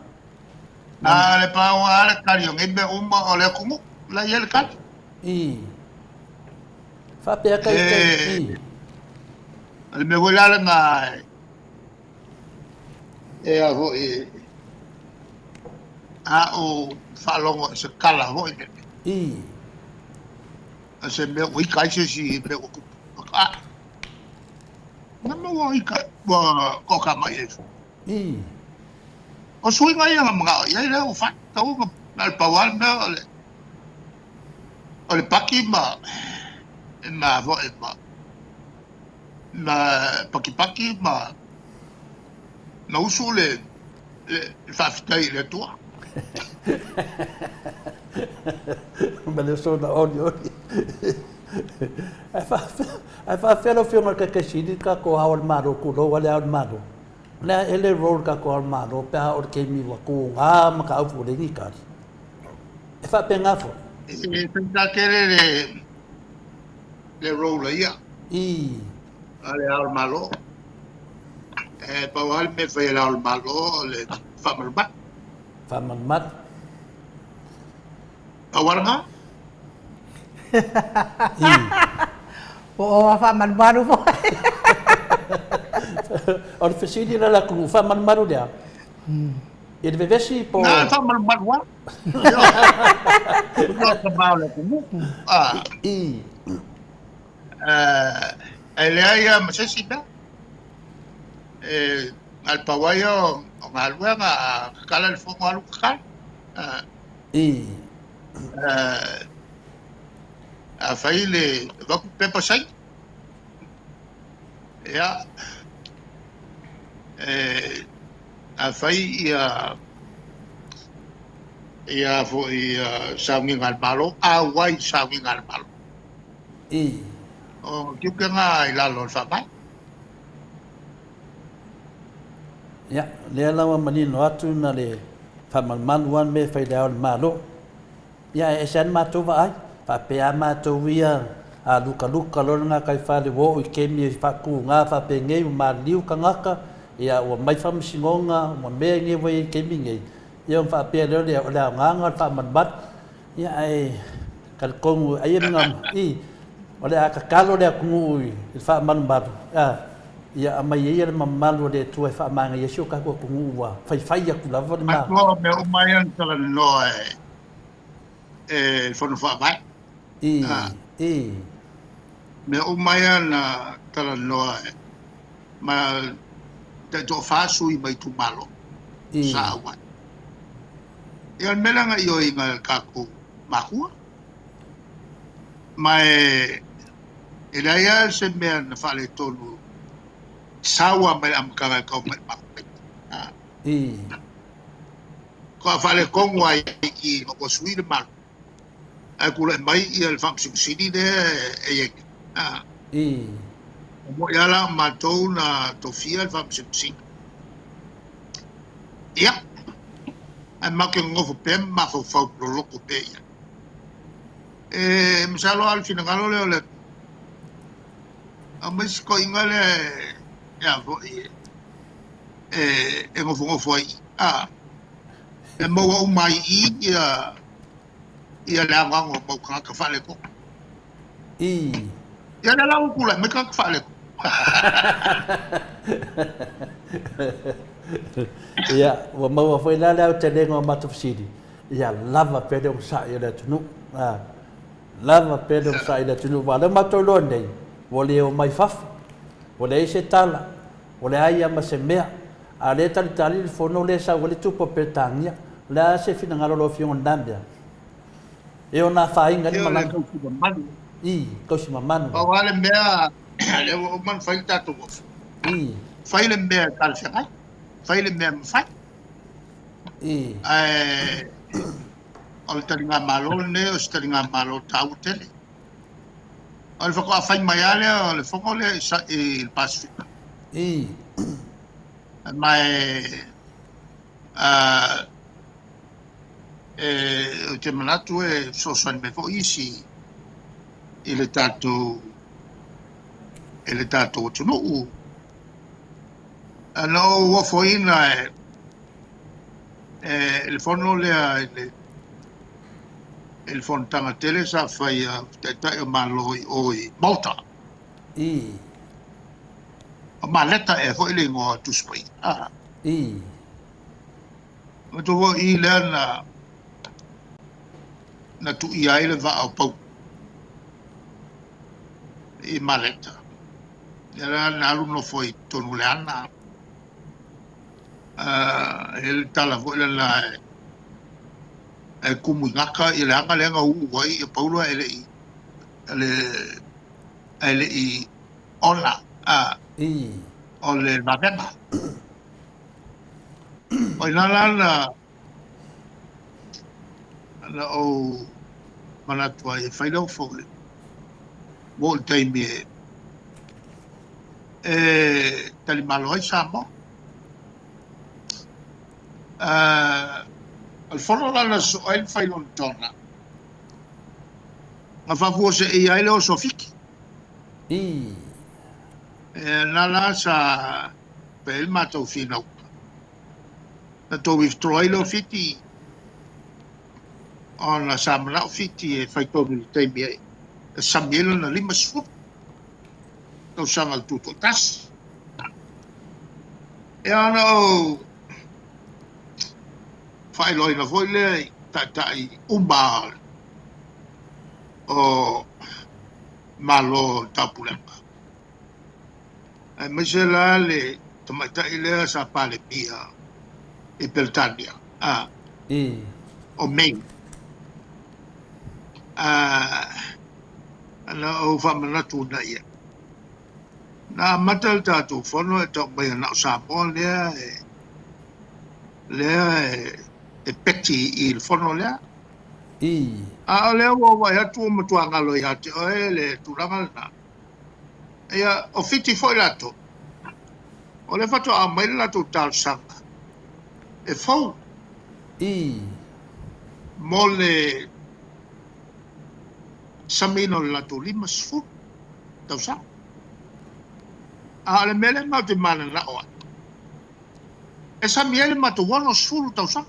le pa wa le kari ngi be o le kumu la yel kat fa pe ka le me vola le nga e a vo o fa longo se kala vo se me wi kai se si me na me wi ka ko ka mai o sui ngai nga mga ia le o fa tau na pawal me o le paki ma vo ma paki ma usu le fa fitai le tua ma le so na olio ai fa felo filma ka sidi ka ko hawl maro ku lo wale hawl maro na ele roll ka ko maro pe ha or ke mi wa ku nga ma ka fu le ni ka e fa pe nga fo e pensa che le roll ia ale al malo e pa wal me fa el al malo le fa mat awarga o fa man baru fo or fesidi la ku fa man maru dia e deve vesi po na fa man wa no ka male ku ele ya masesita al pawayo al wanga kala el fogo al ka a fai le vaku pepa sai ia a fai ia fo ia saungi ngal malo a wai saungi ngal malo o kiuke nga i lalo sa mai ia le lawa manino atu na le whamalmanuan me whaidao le malo ia e sen mātou wa ai pa pea mātou ia a luka lona ngā kai whale wo i kemi i whaku ngā whape ngei ma liu ka ngaka ia ua mai whamisingonga ua mea nge wai i kemi ngei ia un whapea leo lea o lea nganga whamanbat ia ai kalikongu ai ngam i o lea kakalo lea kungu ui i whamanbatu ia amai ia le mamalu le tua e whaamanga ia sio kako kungu ua whai aku lava le maa Atua me o mai an tala no fono fa vai me o mai an tala no ma te to fa sui mai tu malo sa wa ia melanga io i ngal kako mahua mai ela ia se me an fa le tolu sawa mai am kanga ko mai ko fale kongo ai ki o sui le mal ai kula mai ia le fam sini de mo ia la matou na tofia le fam sini ia ai ma ke ngofo pem ma fo fo lo ko pe ia msalo al fina ngalo le amis ko ingale ya fo ngofo ai e mo o mai ia la ngango mo ka fale ko ia la o kula me ka fale ko ia wa mau foi la la te lengo matofsidi ia lava pedong sa ia tunu lava pedong sa ia tunu wala matolonde wole o mai faf wole se tala wole ai ma se mea a le tali le fono le sa wole tupo petania la se fina ngalo lo fion ndambia e ona fai ngali malanga ko si mamanu o wale mea le o man fai tato fai le mea tal fai fai le mea fai o tali nga malo ne o tali nga malo tau tele o le fako fai mai ale o le fako le il Pacific mai o te manatu so soan me fo isi ele tato tunu ano wo foina il fono le il fontana tele sa fai ta malo oi Maota maleta e fo ile ngo tu spui to wo i lerna na tu ia ile va au pau i maleta era na no foi tonu leana el tala vo la e kumu ngaka i le anga lenga u wai e paulo ele i ona o le mabema o nala na o manatua e fai lau fole mo il taimi tali malo ai Samoa al fono la so ai fai non torna ma fa forse e ai lo so fiki nala sa per il mato fino na to withdraw lo fiti on la samla fiti e fai to il taimi Samuel na lima su to sangal tutto tas e ana fai loi na foi le tai umbal o malo tapulanga e mesela le tomata ile sa pale pia e peltania o main ana o fa mana tu na ia na matal ta tu fono e to mai na Samoa lea e peti i fono lea a lea wa ya tu mo tu ngalo ya te o le tu ranga na ia o fiti foi lato o le fato a mai lato tal sanga e fou mole samino lato lima sfu tau sa a le mele ma te mana na o e sa miele ma tu wono sfu tau sa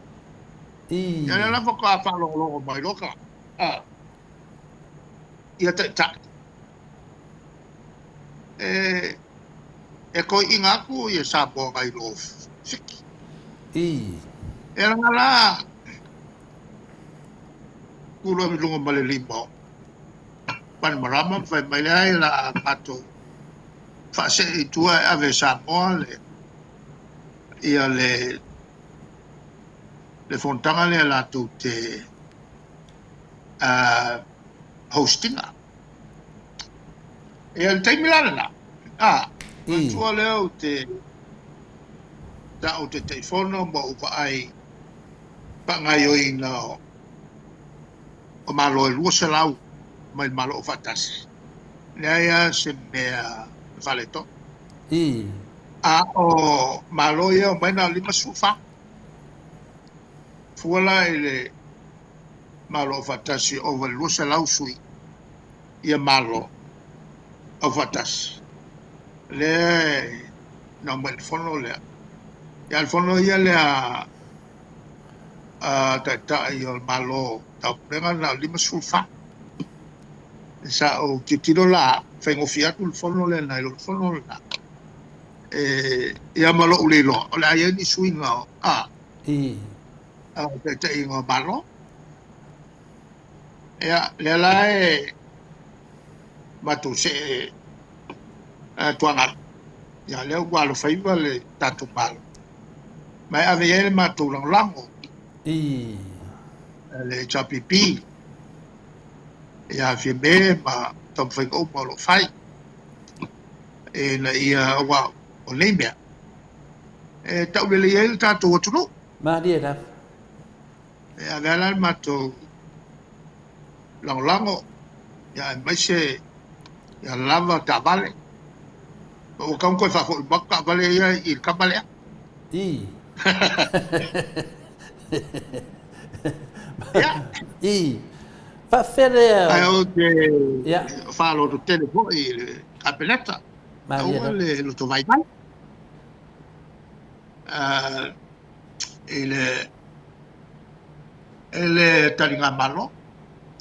ia le lava ka fa lo mai loka ia ta e ko inga ku ia sa po kai lo fiki era ngala kulo mi lungo male limbo pan marama fai mai la pato fa se tua ave sa po ia le fontanga le la tu te hostinga e al te milana tua leo o te telefono mo upa ai pa ngai o ina o malo e lua se lau mai malo o fatasi leia se mea valeto o malo ia o mai na lima sufa fuala ele malo o fatasi o lua se lau sui ia malo o fatasi le no mai fono le ya il fono ia le ta io malo ta prima na lima sulfa sa o titilo la fengo fiatu il fono le na il fono la ia malo ulelo la ia ni suinga ta ingo malo ia le la matu se tuanga ya le walo faiva le tatu malo mai ave ele matu lango le chapipi ya fibe ma tom fai o malo fai na ia wa o lembia ta le ele tatu o tunu ma dia da ya gala matu lango ya mai se ya lava ta vale o kan ko fa ko bakka vale ya il kabale fa fere ai o te fa lo do telefono il capeletta ma lo to vai ele taringa malo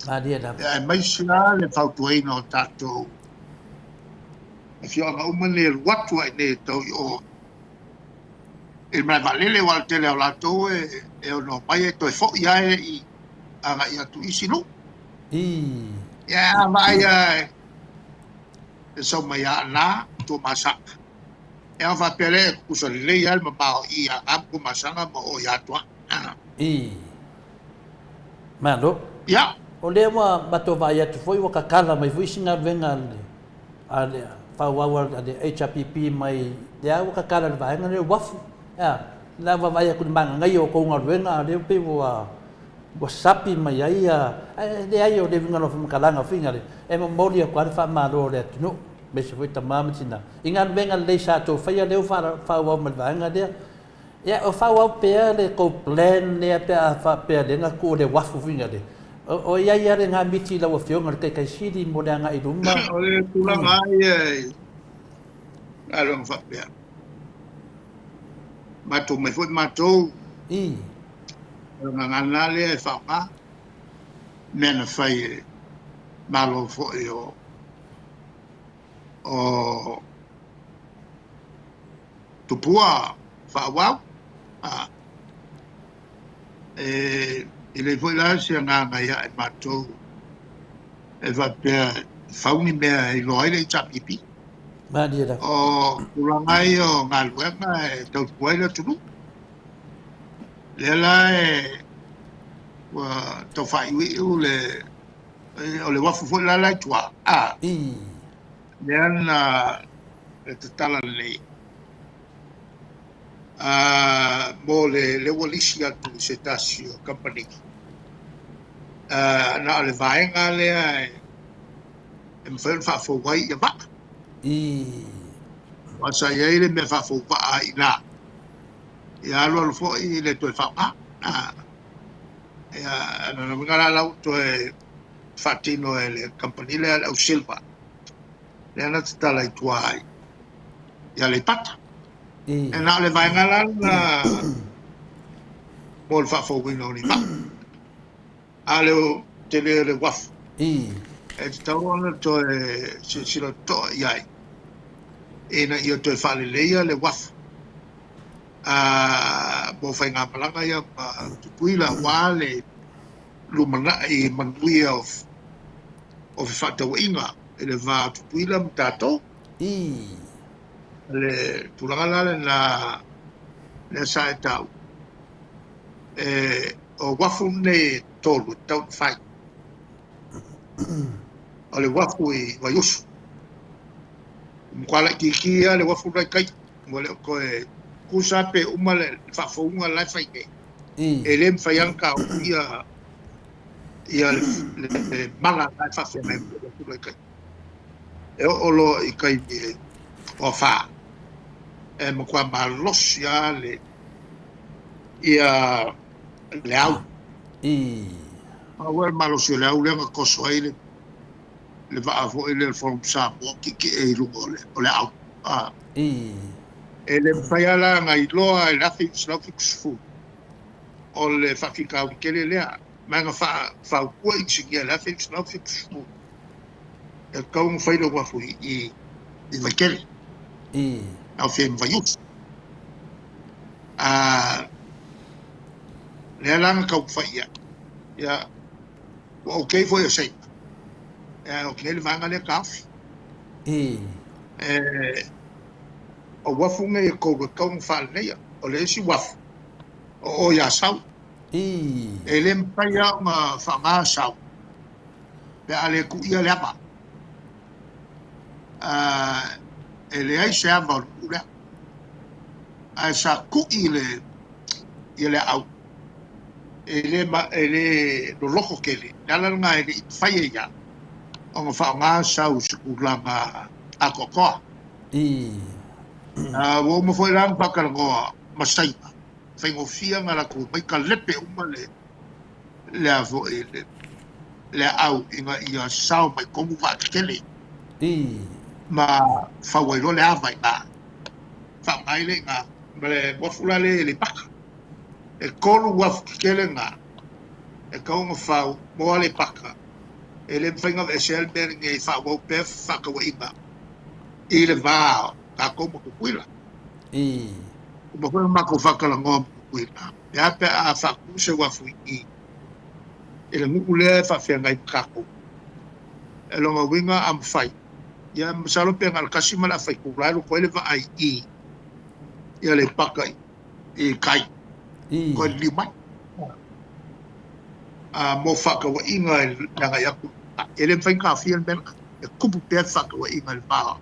ma dia da mai sila le fautuino tato fio nga umane watu ne to o il mai valele wal tele o lato e no mai to fo ia i anga ia tu isinu ya mai so mai na to masa e va pele kuso le ia ma ba ia apu masanga mo o ya to malo ya o le mo bato vai atu foi o kakala mai foi singa venga ale fa wa de HPP mai ya o kakala vai ngane wafu la va vai ku manga ngai o ko ngorwenga le pe wa sapi mai ai le ai o le vinga no fum kalanga finga le e mo moli ko fa ma ro le no be se foi tamam tina inga venga le sa to fa ya le fa wa ma vanga de ya o fa wa pe le ko plan le pe fa pe le nga ku le wafu finga de o ia ia le nga miti la wa fionga ke kai sidi mo le nga i rumba o le tula mai along fa pe matu mai foi matu ngana le fa ma mena fai malo fo o tupua fa wa ele foi lá se nga ia matu e va pe fauni me i loile chapipi ma dia da o ulangai o ngaluenga to puela tulu le la wa to fai wi le o le wafu foi la lai tua a lean le tatala nei mo le walisi atu se tasi o company na le vaenga lea e mwhen whafo wai ia waka wasa iei le mea whafo waa i nā ia alo alo fo i le toi whapa ia na ngara lau toi whatino e le company lea au silva lea na tatala i tua ai ia le pata e na le vaenga la mo le whafo wino ni waka a leo te le wafu e te tau ana toi sila to iai e na ia toi whale leia le wafu mo whai ngā malanga ia tupuila wale lumana i manuia o whatawa inga e le vā tupuila mtato le tulanga lale na le sa e tau o wafu ne tolu tau whai o le wafu i waiusu mkwala kikia le wafu rai kai mo le koe kusa pe uma le whafounga lai whai ne e le mwhaianka o ia le mala lai whawhenga le wafu rai kai e o lo i kai ni o wha e mkwa malosi a le ia le au awal malosi le au lenga koso ai le vaafo i le forum Samoa ki e lungo o le au e le whaiala ngai loa e lafi fu o le whawhikau ki kere lea manga whaukua i singia lafi fu e kaunga whailo wafu i wakele au when vaiut lea langa kau whaia ia wa okay fo yo sei o que ele vai ngale kafi o wafu ngai ko ko fal nei o le si wafu o ya sau ele mpaya ma fanga sau pe ale ku ia le ba ele ai se ava ura a sa ku ile au ele lo loco que ele dala nga ele fai ya on fa nga sau sukulanga a koko wo mo foi lang pakal go masai fai ngo fia ngala ku mai ka lepe uma le avo ele le au inga ia sau mai komu va kele ma fa wo lo le ava ina fa mai le nga le wo fula le pak e kolu waf kele nga e kaunga fau mo le paka e le whainga e sel beri nge fa wo pef whaka wa inga i le vāo ka komo kukuila kuma koe mako whakala ngom kukuila e ape a whaku se wafu i e le nguku lea e whawhia ngai kako e longa winga am whai ia masalo pe ngal kasima la whai kukulairu koe le wa ai i ia le paka i kai ko lima mo faka wa inga nga yaku ele fai ka fiel ben e kupu pe faka wa inga ba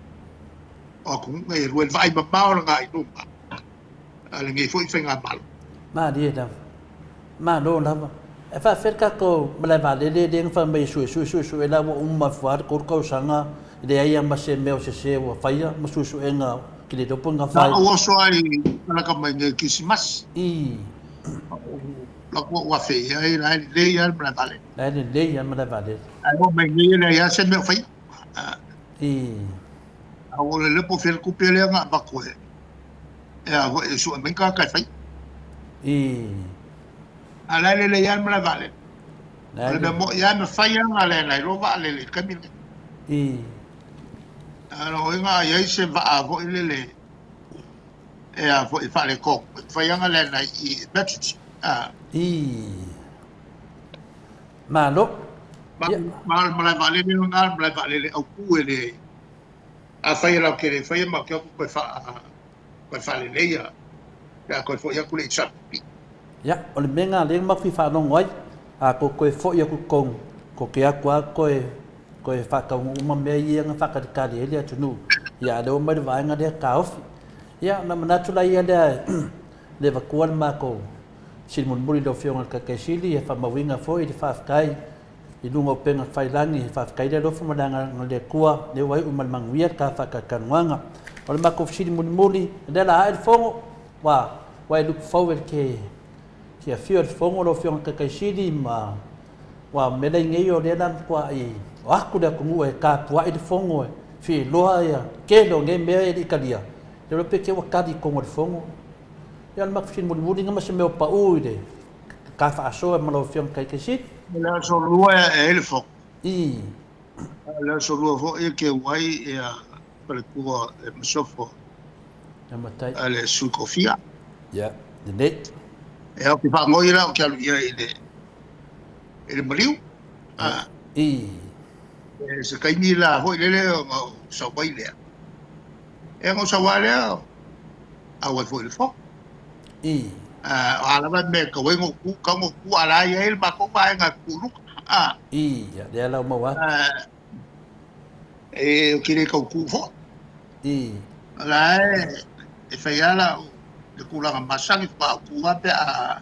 o ku ngai ruel vai ba ba nga i no ale ngai foi fenga mal ma dia da ma do na e fa fer ka ko mala va de deng fa mai su la mo umma far ko sanga de ai am se meu se wa faia mo su enga ki le dopo nga fai o so ai na ka mai ngai kisimas la ko wa fe ai le ya mala vale le ya mala vale ai mo mai ngai le ya se meu fai o le po fer ku pele nga ba ko e a e su men ka fai ala le ya mala vale le mo ya no fai nga le na ro va le kamin ano nga ya se va a vo le e a vo fa le ko fai nga le na i betch malo ma vale ni nga ma vale le au ku ele a fai la que le fai ma que ko fa le leia ya ko fo ya ku le chat ya o le menga le ma fi fa no ngoi a ko fo ya ku kong ko ke akua ko e whaka uma mea ia ngā whakatikari e lea tunu. Ia leo mai vaenga lea ka ofi. Ia na manatula ia lea le wakua le mako sili muri lo fionga kakesili e whamawinga foi le whafkai i lunga o penga whailangi e whafkai le rofu mananga le kua le wai umal manguia ka whakakanuanga. O le mako sili muri le la hae fongo wa e look forward ke a fio le fongo lo fionga kakesili ma wa mele ngei o le lan kua i o aku le kungu e ka pua i le fongo e fi loa ia ke lo nge mea e li kalia le rope ke wakadi kongo le fongo ia le makfin muri ngama se meo pa ui le ka whaasoa e malo fiam kai kesit le so lua e ele fongo i le so lua fo e ke wai e a pale kua e masofo matai ale sui kofia ia le net e au ki whaangoi rao ke alu ia i le mariu i se kaimi la hoi lele o ngau sawai lea e ngau sawai lea au ai foi le fo i ala me ka wengo ku ka mo ku ala ia il ma ko ba nga ku lu i ia le ala mawa e o kire ka ku fo i ala e fai ala de ku la masangi pa ku ape a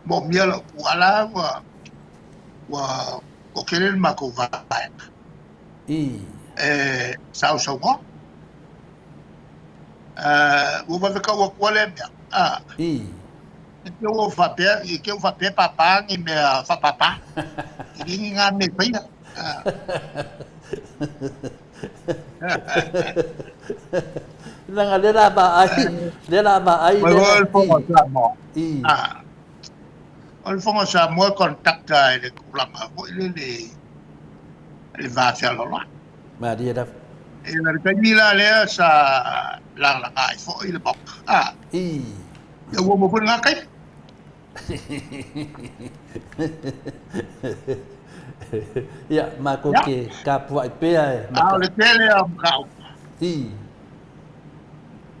mo miela ku ala wa o kire ma ko va i sao sao mo o va ka wa ku le i ke o fa pe papa ni me fa papa ni nga me paina Nanga le la ba ai o fongo sa mo i o fongo sa mo contacta le kulanga mo le va faire lo ma dia da e la penila le sa la ai fo il bok i e wo mo pun ngakai ia ma ko ke ka puai pe ai le tele am ka i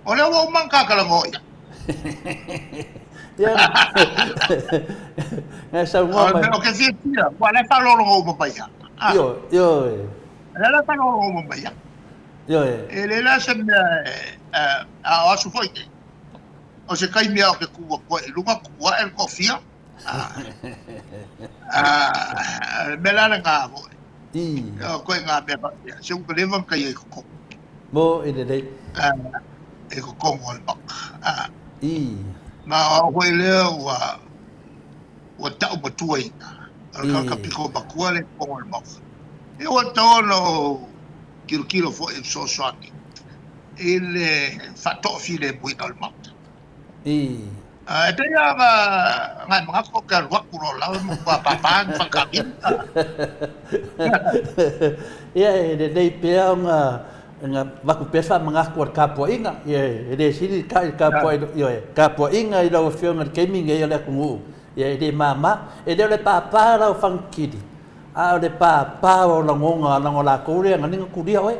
o le wo man ka kala mo ia nga sa mo ma o ke si tia wa le fa lo mo pa ya yo le fa lo mo pa ya yo ele la se a su foi o se kai mea o ke kua koe lunga kua e kofia me lana ngā koe koe ngā mea se uka lewa kai e koko mo e de dei e koko mo le baka ma o koe lea ua tau matua ina ka piko makua le koko le baka e ua tono kilo fo e so soani ele fatofi le buina le baka te ia ngai mga ko ka wa ku la mo pa pa ka ki ia de dei pe nga wa ku pesa mga ko ka po inga ia de sili ka po ka po inga i lo fio nga gaming ia le ku ia de mama e de le papa la fankidi a de papa o la ngonga la ngola ko ria nga ninga ku dia we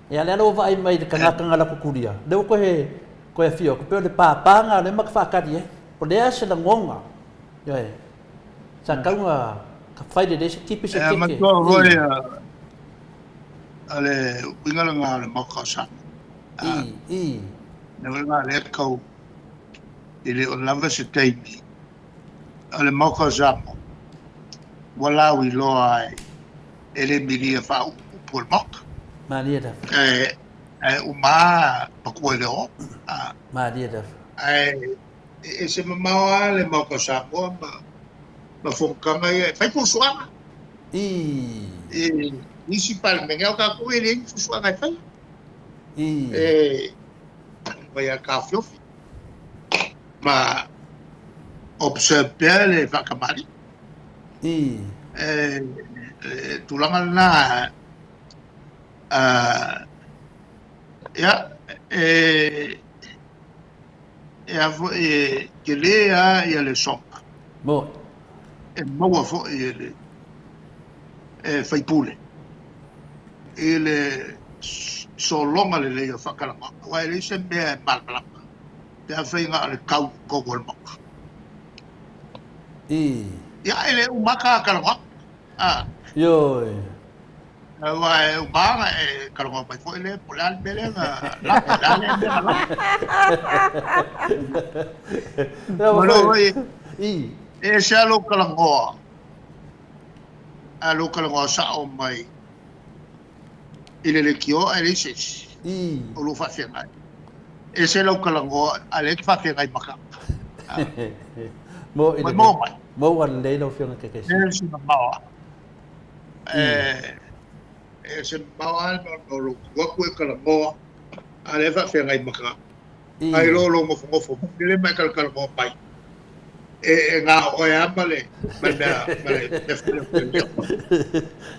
ia le lo vai mai de kanga la ku dia de ko he ko e fio ko pe le papa nga le mak fakadi po le ase la ngonga yo sa ka nga ka fai de se tipi se ma to roi ale winga nga le makasa ne nga le ko ile o lava se taimi ale makasa wala wi lo ai ele milia fa po mak mania da uma pakuele o mania da se mamawa le makasa mo ma fokanga e fai po suanga isi pal menga ka ko ele suanga fai vai a café ma observer le vakamali tulanga na ya que lea e le som mo mo fo ele fai pule ele so longa le lea fakalama wa ele se me malbala ya fai nga le kau ko gol mo ya ele umaka kalama Yo. Wai ubanga kalau ngopai foi le pulan bele la dale bele la. Malo i sa lo kalangoa. A lo kalangoa sa o mai. Ile le kio ele sis. O lo fa fengai. E se lo kalangoa ale fa fengai maka. Mo ile. Mo wan le lo fiona ke ke. E se mawa. Se mawa no lo waku e kalangoa. Ale fa fengai maka. Ai lo mo ile mai kalangoa pai. Ngā oe amale,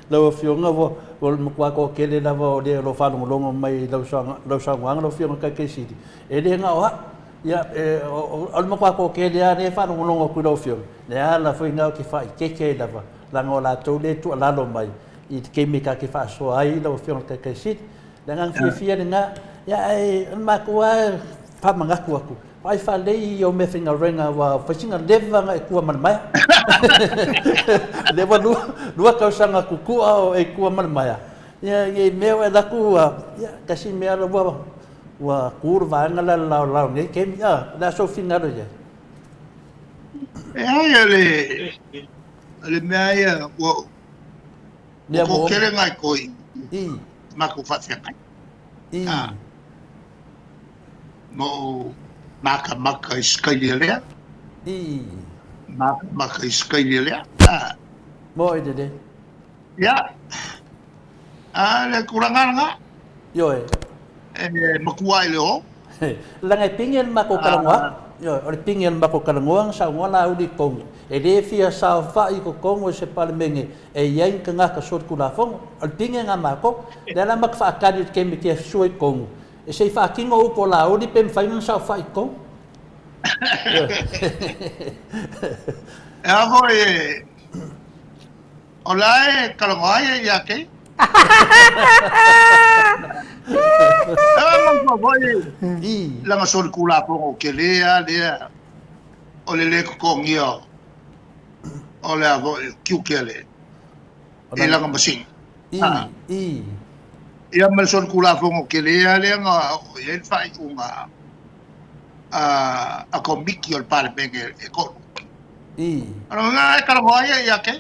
Lau fionga wo mkwa ko kele lava o le lo whanongo mai lau sangwanga lau fionga kai keisiri. E le ngā oha, ia, o mkwa ko kele a ne whanongo kui lau fionga. Ne a la fui ngau ki whai keke lava, langa o la tau le tu alalo mai. I te keimika ki wha soa ai lau fionga kai keisiri. Le ngang fia ni ngā, ia e, makua whamangaku aku. Ai fa lei o me finga renga wa fasinga leva nga e kua manmaya. Leva lua kausanga kukua o e kua manmaya. Ia meo e laku ia kasi mea la wa kurva nga la nge kem ia la so finga ro ia. Ale mea ia wo ko kere ngai koi. Maku fatia ngai. Mo maka iskaili lea. Maka iskaili lea. Mo ide de. Ya. Le kurangan nga. Yo e. Makuai le ho. Langai pingin mako kalangwa. Yo, ori pingin mako kalangwa sa ngala udi kong. E le fia sa fa I ko kong o se palmenge e yang ka nga ka sort kula fong. Ori pingin nga mako. Dala mak fa akadi kemi ke suai kong. E sei fa kingo upo la udi pem fainang sa fa iko. Avo olai kalongoa ya ke. Mo voi. Langa sol kula po ke lea. Ole le ko ngio. Ole avo kiukele. E langa masing. Ia mal sol kula fongo ke le nga e fai unga a komiki ol pale benge e ko nga ka mo ya ke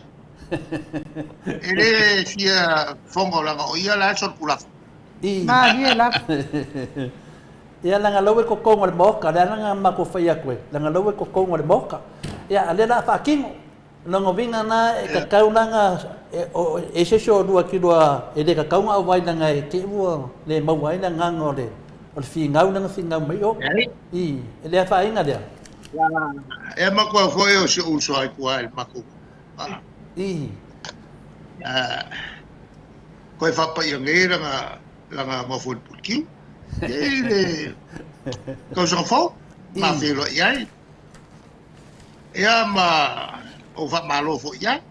ele fia fongo la o ia la sol kula ma ia la ia la nga lowe ko kongo le moka la nga ma ko fai akwe la nga lowe ko kongo le moka ia ale la fa kingo longo vinga na e ka kauna nga e se so dua kilua e de ka kaunga vai na nga e te ua le mau vai na nga ngole o fi ngau na finga mai o I le fa inga dia e ma ko foi o se uso ai ko ai ma ko ko fa pa yangera nga ma fo ki ele ko so fo ma filo ai ma o fa malo fo ya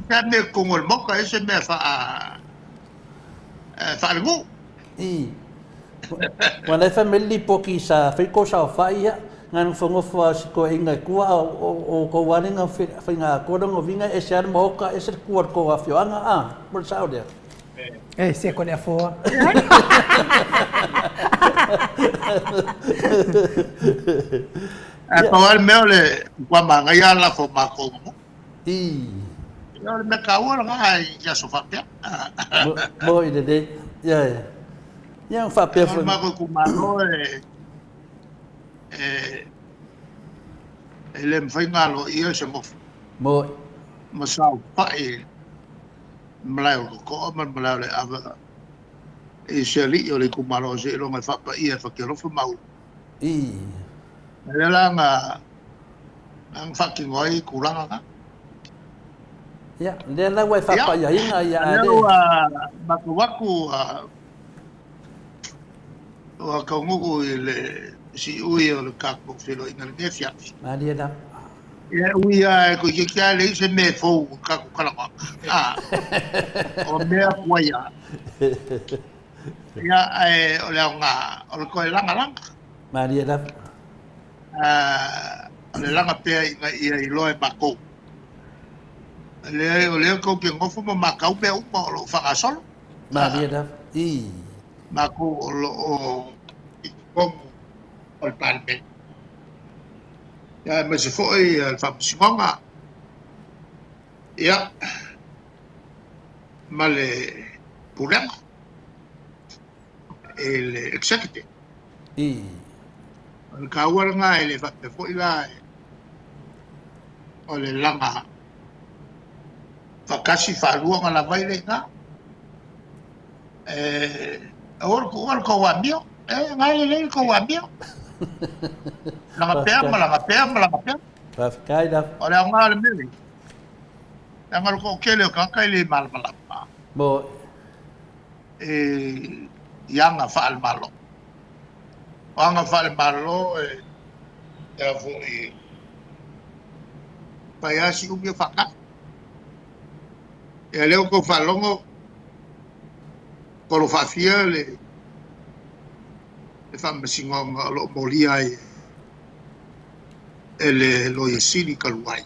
ka me kongol mo ka ese me fa algo wana family poki sa fiko sa fa ia ngan fongo fa ko inga kua o ko wani nga finga ko dong vinga e ser mo ka ese kuar ko afio anga por sa dia se ko le fo Pawal meo le kwa manga ya la fo mako mo. Ya me kawo nga ya so fa pia. Mo ide de ya. Ya fa pia fo. Mako ku mano ele mfinga lo ia se mo. Mo Masau pa mlai ko mlai le ava. E se li yo le ku mano se lo me fa pa ia fa ke lo fo mau. Lala nga ang fucking oi kurang ka. Ya, lala wa fa pa ya inga ya de. Baku wa ka ngu le si ui o le ka ko filo ina le fia. Ma dia da. Ya ui ko ye ka le se me fo ka ko kala. O me ko ya. Ya o le nga o ko langa. Ma dia da. Le langa pea ia I loe mako. le ko ke ngofo ma makau pe uma o lo whakasolo. Maria da. I. Mako o lo o kongo o le palme. Ya me se foi al whamsingonga. Ia ma le puranga. El executive. I. O ka nga ele whape foi la o le langa whakasi whaluanga la vaile nga. Or ko wa mio. Ngai le ko wa mio. Langa pea ma langa pea ma langa pea. Whafkai da. O le nga le mele. Langa ko kele o kakai le malmalapa. Mo. Yanga whaal malo. Wanga whaal malo e fu i paiasi umi whaka. E leo ko whalongo kolo whawhia le whamasingonga lo molia e le loia siri kaluai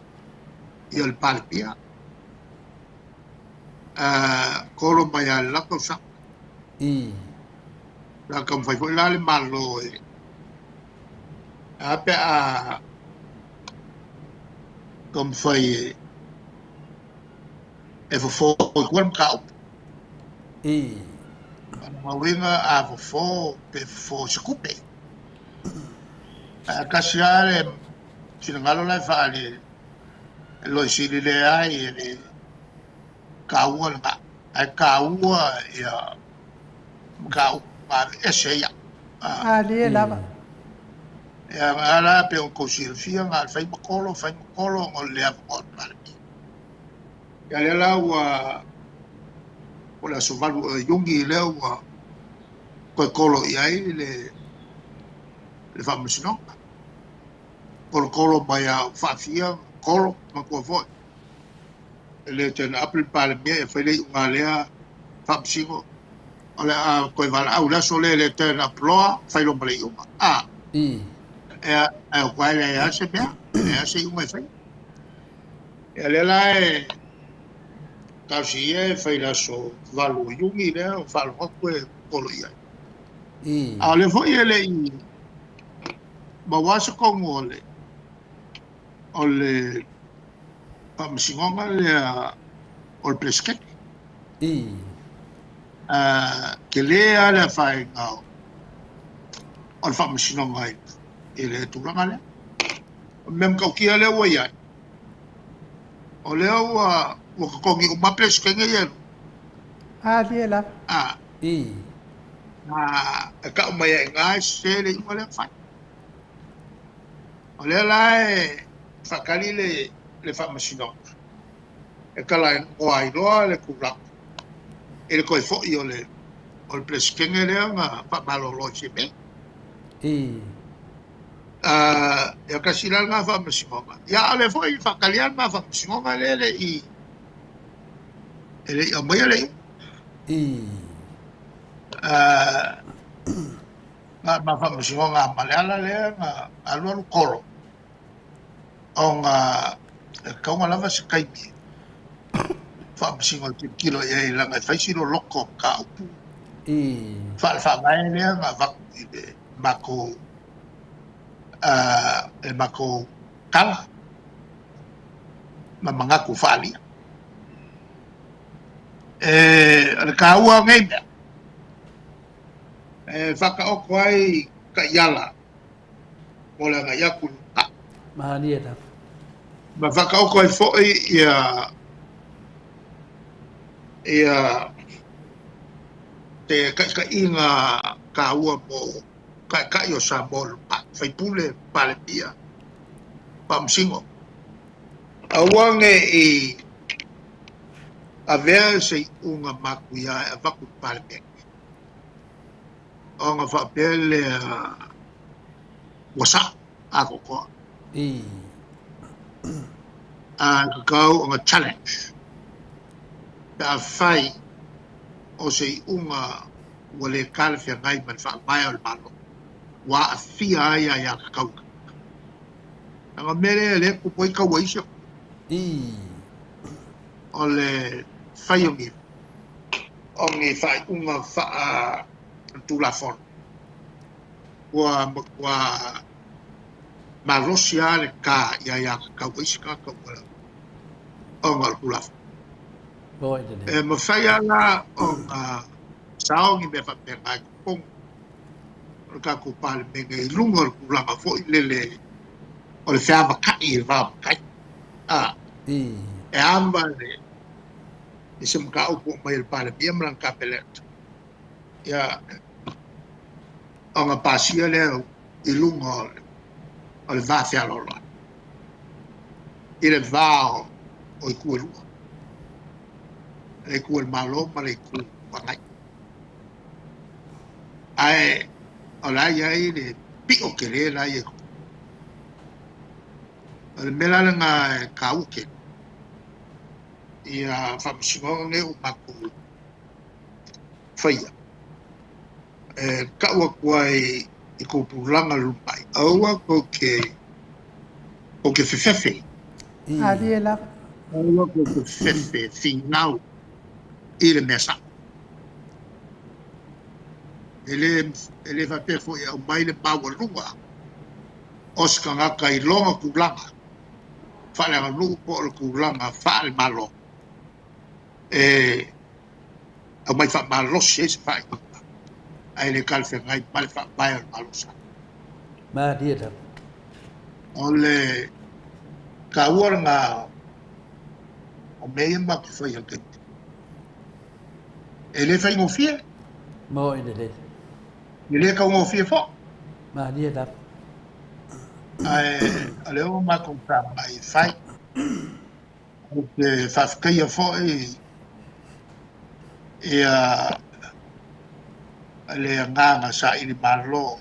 i al palpia. Kolo mai a lako sa. I. La kam fai foi la le malo e. Ape a kam fai e fo kuam kau. I. Ma winga a fo pe fo skupe. Kasiale sinangalo la fa le lo sili le ai le kaua la. Ai kaua ya kau ma eseya. le lava. Ya ala pe o kosilfia nga fai makolo o le avot pala. Ya le la wa o la sovalu yungi le wa ko kolo ia le famusino. Kolo mai a fafia kolo ma ko vo. Le ten apple pala me fai le nga le famusingo. Ole a ko vala au la sole le ten aploa fai lo male uma. I. E kwai le ya se bea. E se uma fai. E le la kasi fai la so valu yungi le o falo ko kolo ia. I. Ale foi ele i ma wasa ko ngole. Ole pamsingonga le o plesket. I. Ke le ala fai ngao. O pamsingonga ele tulanga le. Mem ka kia le wa ia. O le wa ko ngi ma plesket nge ia. Le lava. I. Ka mai ngai se le mo le fai. O le lai whakari le whamasinonga. E ka lai o airoa le kura. E le koe fo i o le pleskenge lea nga whamalolo se me. I. E ka sila nga whamasinonga. Ia ale fo i whakalian nga whamasinonga le i. E le i a mai le i. I. Nga whamasinonga maleala lea nga alualu koro. O nga kaunga lava se kaimi. Whamasingo te kilo e langa whaisiro loko ka upu. I. Whaamai lea nga waku i le mako mako kala. Ma mangaku whaalia. Le ka ua ngai mea. Whakaoko ai ka iala. O le nga iaku luka. Maria da. Ma whakaoko ai fo'i ia te ka inga ka ua mo ka i o Samoa pa fai pule pale pia pamsingo awange i a vea se unga makuia a vaku pale pia o nga whapele wasa a koko I. a kakau o nga challenge a fai o se unga wale kalfia ngai man whaamai o le malo wa a fia ai ai a kakau anga mere le kupoi ka waisio I. o le whaiongi o ngi whai unga wha tula whon wa marosia le ka ia ka wiska ka wala o ngal tula Boy de. e ma whaia la o nga saongi me wha pe ngai pong o ka ko pale me ngai lunga o kulanga fo i lele o le whea makai i rā makai e amba le i se maka upo mai le pale bia mlang ka pelet ia o nga pasia le i lunga o le vā whea lolo i le vā o i kua lua le kua le malo ma le kua wangai ai o la ia i le pio ke le la ia o le mela le ngā ka uke ia whamsingo nge o mako whaia ka ua kuai i ko pulanga lumai aua ko ke whewhewe Ali e la. aua ko ke whewhewe whinau i le mesa ele whapefo i au mai le maua lunga oska ngaka i longa kulanga whalega nuu po le kulanga whaale malo au mai wha malosi e se whae ai le kalwhe ngai male wha mai al malosa Ma dia da. o le ka uara ngā o mea maki whai al kente e le whai ngofie Mo de. e le ka ngofie fo Ma dia da. ai a le o mako ta mai whai o ke whawhikaia fo le nganga sa i malo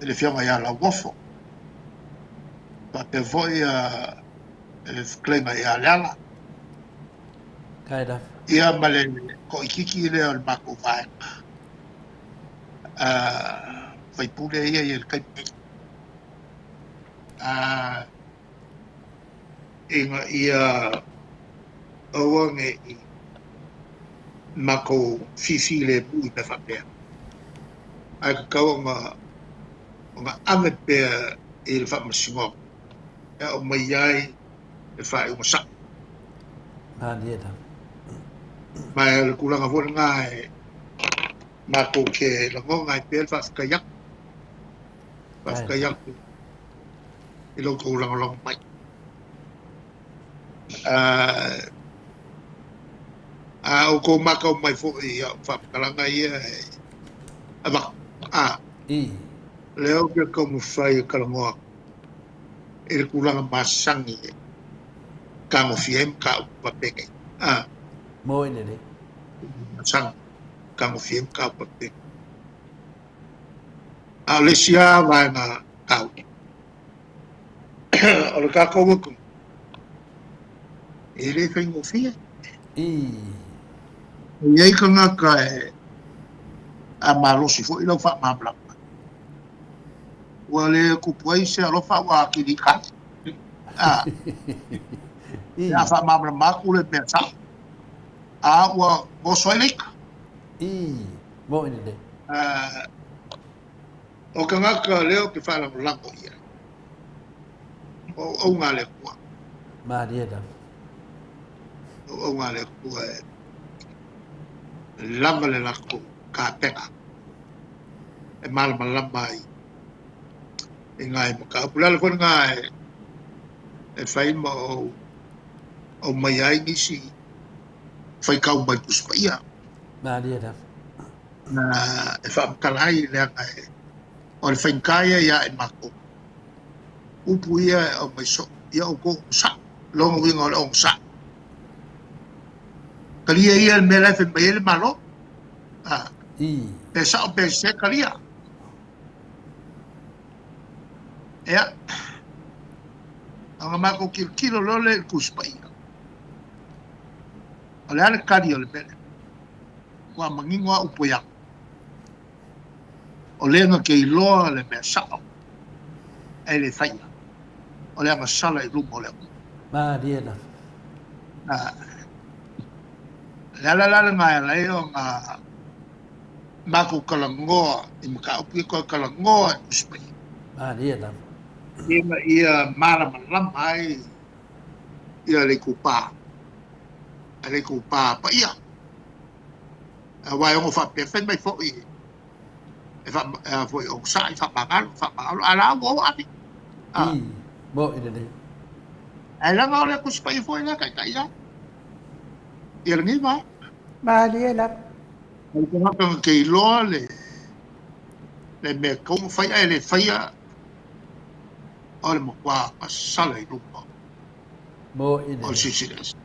le fionga ia la wofo pa pe voi le klenga ia lala Kai da. ia male ko ikiki le al mako vai vai pule ia il kai inga ia awange i mako fifi le bui pe whapea. Ai ka kaua nga ame pea i le whamasingo. E o mai ai e whae unga sa. Ma dia da. Mai le kulanga vore ngā e mako ke lango ngai pea le whawhikayak. Whawhikayak i lo kulanga long mai. O ko maka o mai fo i whakalanga ia leo ke ko mo fai kalangoa e le kulanga masangi ka mo fiem ka upapeke Mo de. masang ka mo fiem ka upapeke le sia vai na kau o le ka ko ko e le fai mo fie Iai ka ngaka a malosi fo ilo wha mabla. Ua le kupuai se alofa wa ki ka. Ia wha mabla maku le mea sa. Ua mo soilik. Mo de. O ka ngaka leo ki wha lango ia. O ngā le kua. Ma dia da. O ngā le kua lama le lako ka peka e malama lama i ngai maka apulala kone ngai e whai ma o mai ai nisi whai kau mai kuspa ia Ma dia da. e whaamkalai lea ngai o le whai nkaya ia e mako upu ia o mai so ia o ko sa longa winga o le ong sa kalia ia me la fe me le malo pe sa pe se kalia ya anga mako kilo lole kuspai ole ale kari ole pele kwa mangingo upoya ole nga ke iloa le me sa ele faia ole anga sala i lumo le Ma dia na. La ngai la yo nga maku kalangoa I maka upi ko kalangoa uspai Ma dia na. ia mara malam ai ia le kupa pa ia wa yo fa pe fe mai fo I fa fo o sa fa mangal ala wo ati Mo ina ni. ai la ngau le kuspai fo ina kai ia ia ngi ba Malia la. ai ko ha ke lo le me ko fai ai le fai ole mo kwa pasala I lupa Mo ina. o sisiras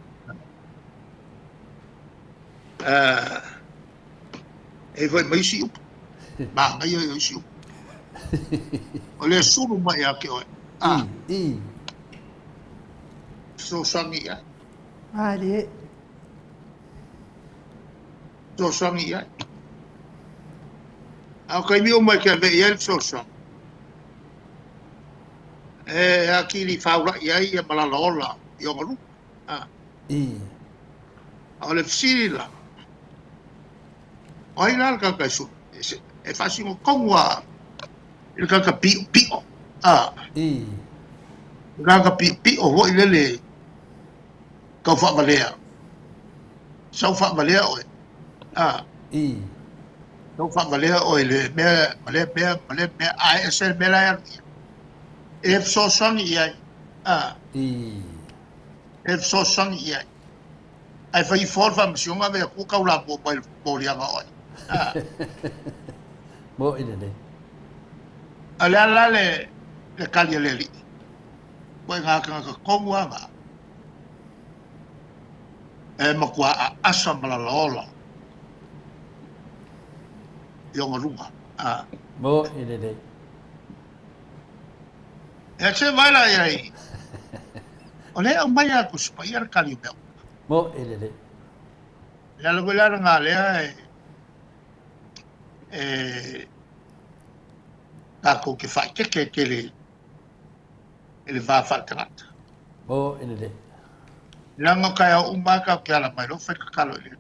e foi mai si ba mai yo si o le suru mai ake o so sangi ya Malia. so sangi ya a kai mi o mai ke ve ye so sang akili faula ya ia malalola yo ngalu o le fisila oi la ka su e fasi mo kongwa il ka pi Ganga pi o ho ilele ka fa valea sau fa valea o sau fa valea o ile me ai ser bela e so sang ia e so sang ia ai fa I for fa msionga ve ku ka ula po lia ga o Mo ina ni. ala le kalia le li Wai ngā ka kongua ngā. E makua a asa malalola. I o runga. Mo ina ni. E te maila iai. O lea o mai aku spai ar kari o meu. Mo ina ni. Lea lagu lea ngā lea kako ke whai ke le whawha tangata. Mo ina ni. Langa kai a umaka ke ala mai lo whai kakalo ile.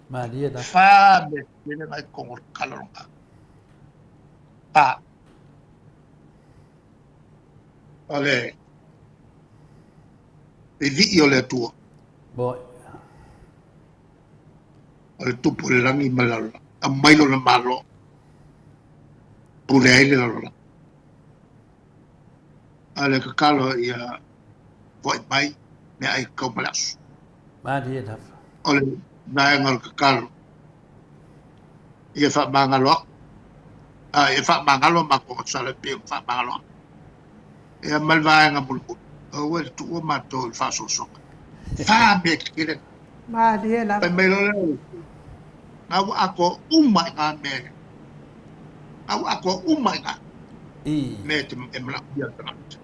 Ma dia na. Wha me kene ngai kongor kaloronga. Pa. Ole. E vi o le tua. Mo. Ole tupu le rangi malala. A mailo le malo. Pule aile lalola. Ale kakalo ia voi mai me ai kau malasu. Ma dia na. Ole nai ngal kakalo. Ia wha mangalo. Ia wha mangalo mako sale pio wha mangalo. Ia malvai ngā mulu. O tu o mato il fa so. Fa me kire. Malia la. Pe melo le. Ngau ako umai ngā me. Ngau ako umai ngā. Me te emla ia tanat.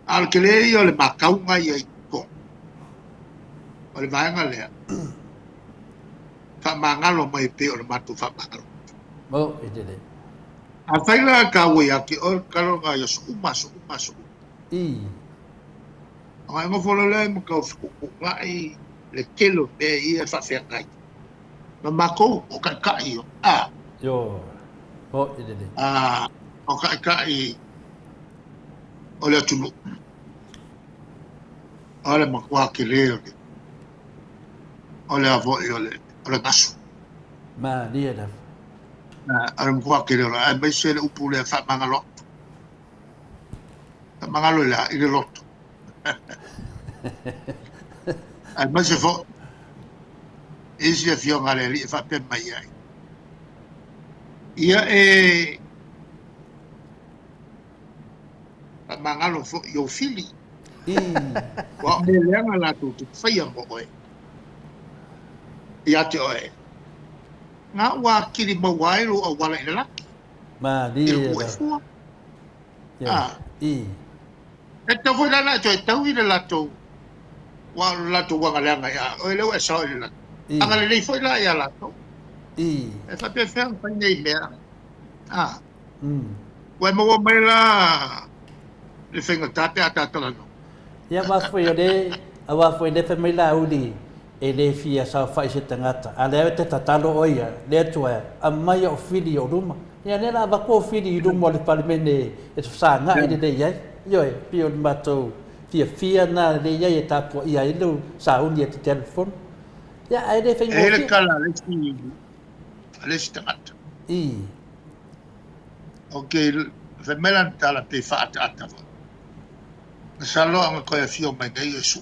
Al kele yo le makau ngā ia ko. O le vai ngā lea. Fa mangalo mai pe o le matu fa mangalo. Mo ina ni. A whaila ka wei aki o karo ngā ia sukuma. O ngai ngofolo le mo ka ufuku ngai le kelo pe ia fa fea ngai. Ma mako o kai o. Yo. Mo ina ni. O kai o le tunu. O le makua ke leo le. O le avoi o le ngasu. Ma dia na. O le makua ke leo le. Ai mai se le upu le fa mangalo. Fa mangalo i le loto. Ai mai se fo. Isi e fio ngale li e fa pe mai ai. Ia mangalo fo yo fili. Wa me lenga la tu fai mo oe. Ia te oe. Nga wa kiri ma wairu o wala ina la. Ma dia na. E te fo la to e tau ina la to. Wa la to wa ngala ya. O le wa sa ina. Anga le fo la ya la to. E fa pe fer pa nei mea. Wa mo mai la le whenga tate a tatala no. Ia mafui ole, awa foi le fe mai la uli. E le fia sa fai se tangata. A leo te tatalo oia, le tua, a mai o fili o ruma. Ia le la wako fili i ruma o le palimene e tu sa ngā i le iai. Ioe, pio le matou fia na le iai e tapua ia i lu sa uni e te telefon. Ia, ai le fai E le kala, le si tangata. Ok, fe melan tala pe whaata ata fo. Salo anga koe fio mai ngai e su.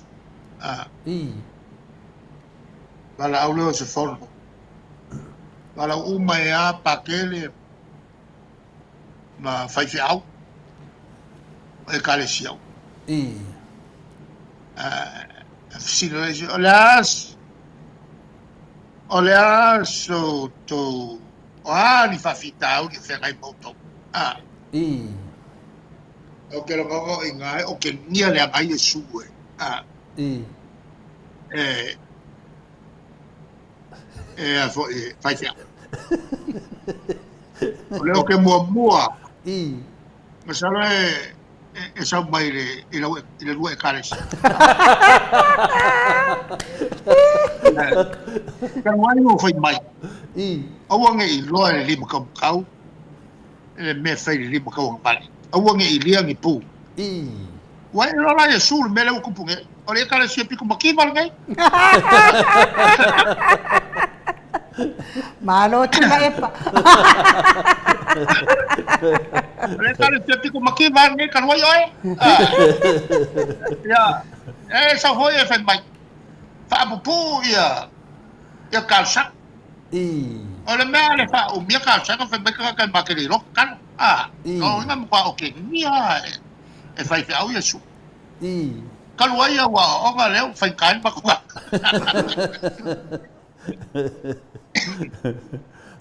Wala au leo se fono. Wala uma e a pakele ma fai fi au. E kale si au. Fisino le si, o le as o to o ni fa fita au ni fe ngai moto. O ke lo gogo ingai o ke nia le ngai e su e. E a fo e fai fi au. O le o ke mua. Ma sala e sa mai le le lue kare si. Ka wai o fai mai. Awange i loa le lima kau. Le me fai le lima kau ngapani. Awange i lia ngi pu. Wai lola e sul me le kupunge. O le kare si piku makiva ngai. Malo tula epa. Le kare si piku makiva ngai kan wai oi. Ya. Sa hoi e fai mai. Fa apupu ia. Ia kalsak. O le mea le fa o mia kalsak o fai mai ka makere ro kan. O nga mwa o ke nia e fai fi au ia su. Kaluai ia wa o nga leo fai kain bakua.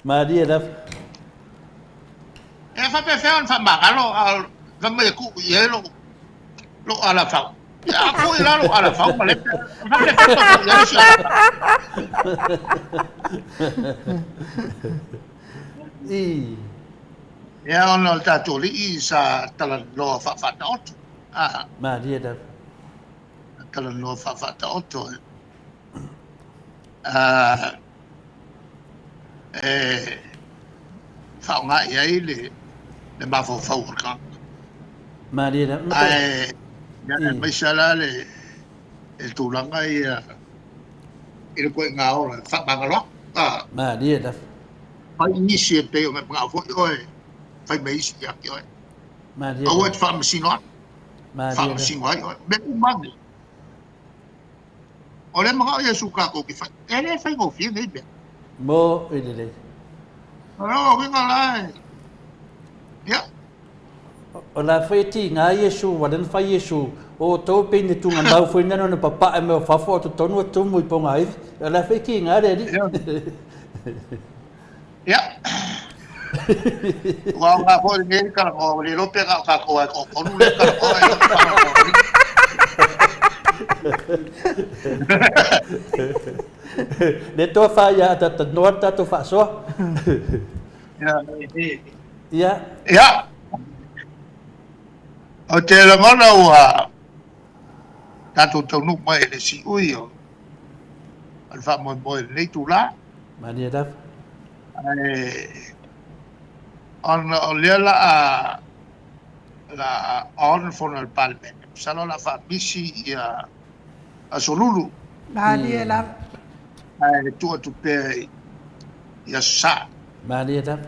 Maria da. E fa pe fa fa magalo al fa me ku yelo lo ala fa. Ya ko ila lo ala fa ma le. Fa pe fa ya si. Ya ono tato li sa tala lo fa ta otto. Maria da. Tala lo fa ta otto. Fa nga ia le ma fo fa urka. Maria da. Ya mai sala le el tulanga ia il ko nga ora fa bangalo. Maria da. Ai ni se pe o me nga fo oi. Fai mai si ya oi. Maria. O wat fa masino. Fa masino ai. Me umang. O le mga ia suka ko ki fa. Ele fai go fi ngai be. Mo ile. No, venga lai. Ya. O la fai ti nga Yesu wadan fai Yesu o to pe ni tu nga mau foi nano na papa e me fa fo to tonu tu mu po ngai. O la fai ki nga re di. Ya. Wa nga fo ni ka ko le lo pe ka ko nu le ka ko le to fa ya ta no ta to fa so. Ya. O te langona ua tatou taunu mai le si ui o al fa mo nei tu la. Maria da. O le la on for al palme. Salo la fa misi ia a solulu. Maria la. Tu pe ia sa. Maria da.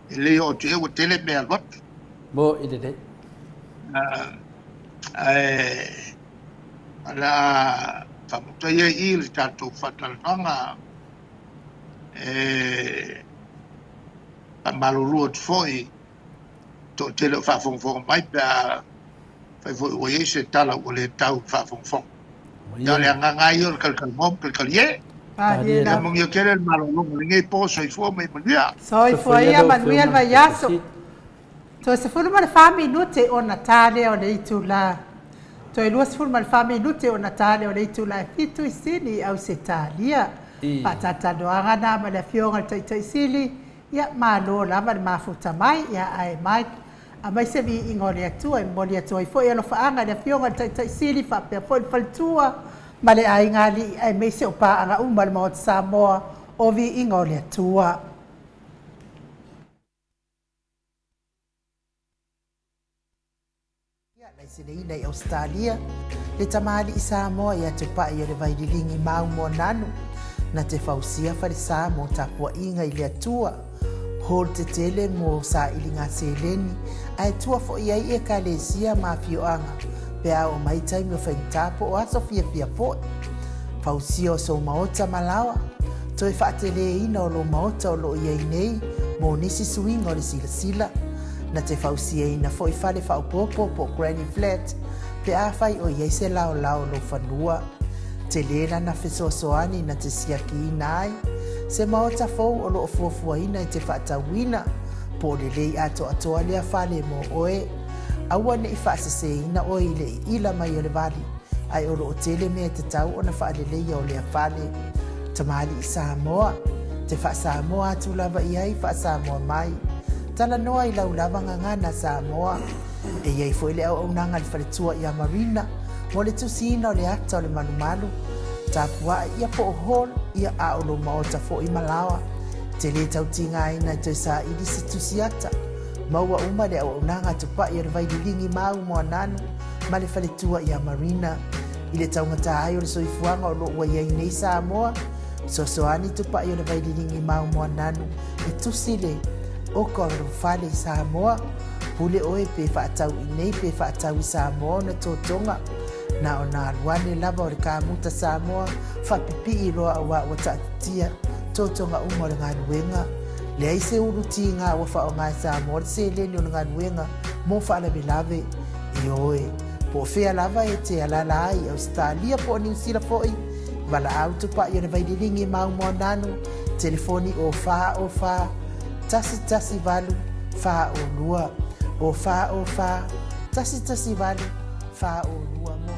Le o te o tele me al bot. Mo ile de. Ala fa mo ia il tatou fatal nanga a malulu te foi to tele fa fong mai pa fa foi o ye se tala o le tau fa fong. Ya le nga yo kal mom kal ye. Maria mo yo querer malulu ngai po so fo mai malia. Soi foi ia Manuel Vaiaso. To se fulu mal minute o Natale o le itula. To e luas fulu mal minute o Natale o le itula fitu isini au se talia. Patata doanga na ma le fionga tai sili. Ia malo lava le mafuta mai ia ai mai A mai se vi ingo le atua, mo le atua i foi alo faanga le fionga tai sili fa pe foi faltua, ma le ai ngali ai me se o paanga uma le Maota Samoa o vi ingo le atua. Nei sinei nei Australia, le tamali i Samoa ia te pai o le vaililingi mau mo nanu, na te fausia fare sa mo tapua inga i le atua, hol te tele mo sa ilinga seleni, ai tua fo iai e ka le sia ma fioanga, pe a o mai taimi o whaintapo o aso fia fo. Fausia o so Maota malawa, toi whaatele ina o lo Maota o lo iai nei, mo nisi suinga o le sila. Na te fausia ina fo i fale fa popo po Granny Flat, pe a fai o iai se lao lo whanua. Te lena na fesoasoani na te siaki ina ai, se Maota fou o lo o fuafua ina i te whaatawina, po le lei ato atoa lea fale mo oe. Aua ne i whaasese ina o i le ila mai o le vali, ai o lo o tele mea te tau o na whaalelei o lea fale. Tamali i Samoa, te wha Samoa atu lava i ai wha Samoa mai. Tala noa i lau lava ngangana Samoa, e iei fo ile au nanga li whaletua i a Marina, mo le tusina o le ata o le manumalu, tapua ia po hol ia a o lo Maota fo i Malawa, te le tau tinga ina i toi sa ili si tusiata, maua uma le au nanga tupa i o le vaililingi mau mo ananu, ma le whaletua i a Marina, i le tau ngata ai o le soifuanga o lo ua iei nei Samoa, sosoani tupa i o le vaililingi mau mo ananu, i tusile, o ko fale Samoa, pule oe pe whaatau i nei pe whaatau i Samoa na tōtonga, na o nā ruane lava o le kāmuta Samoa, whapipi i roa awa o tātia, tōtonga umo le ngā nuenga, le aise uruti ngā wa wha o ngā Samoa, le se leni o le ngā nuenga, mō whaalawe lave i oe. Po whea lava e te alala ai Australia po New Zealand foi, wala au tupa i o le vaililingi mau mo nanu, telefoni o wha, tasi valu, wha o lua, o wha, tasi valu, wha o lua mo.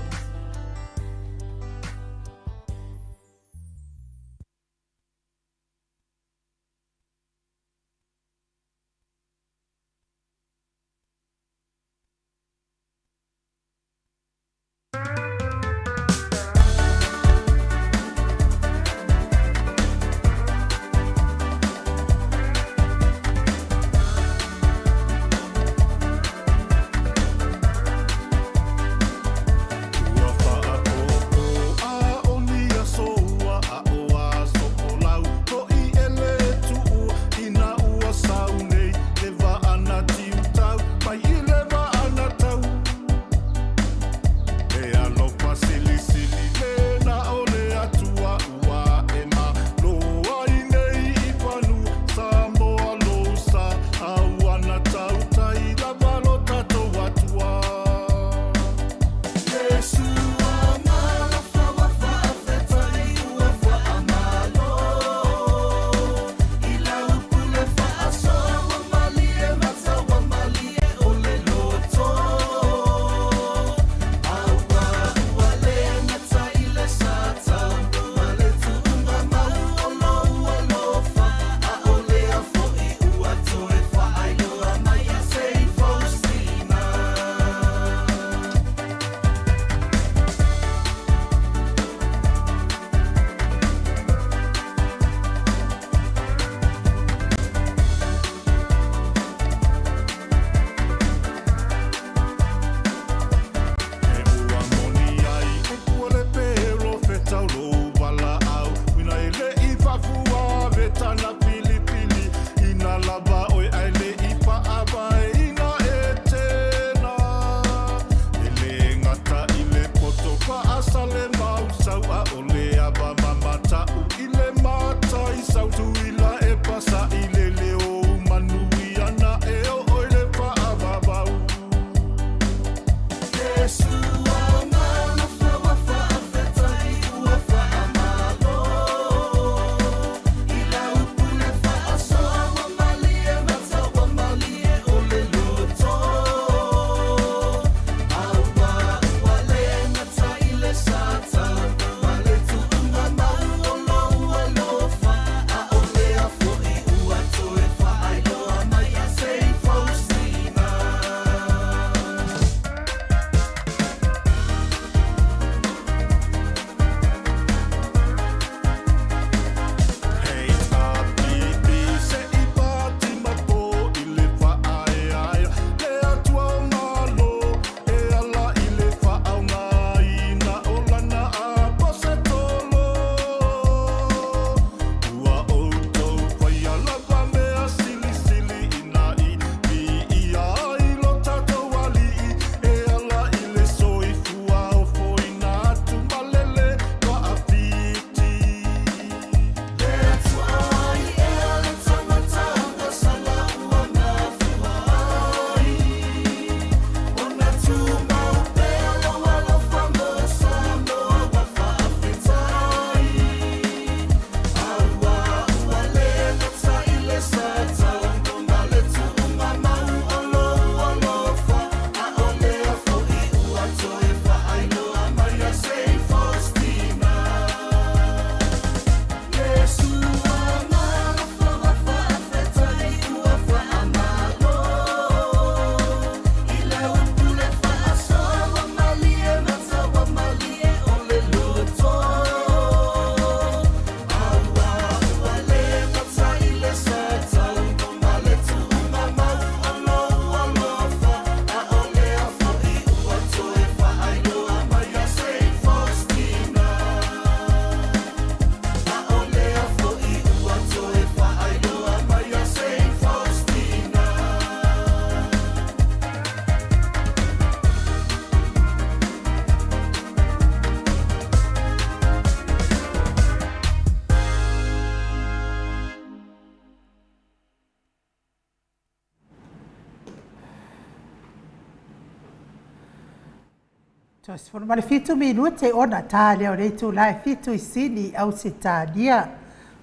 Tos for male fitu minute ona tale o le tu lai fitu isini au sitania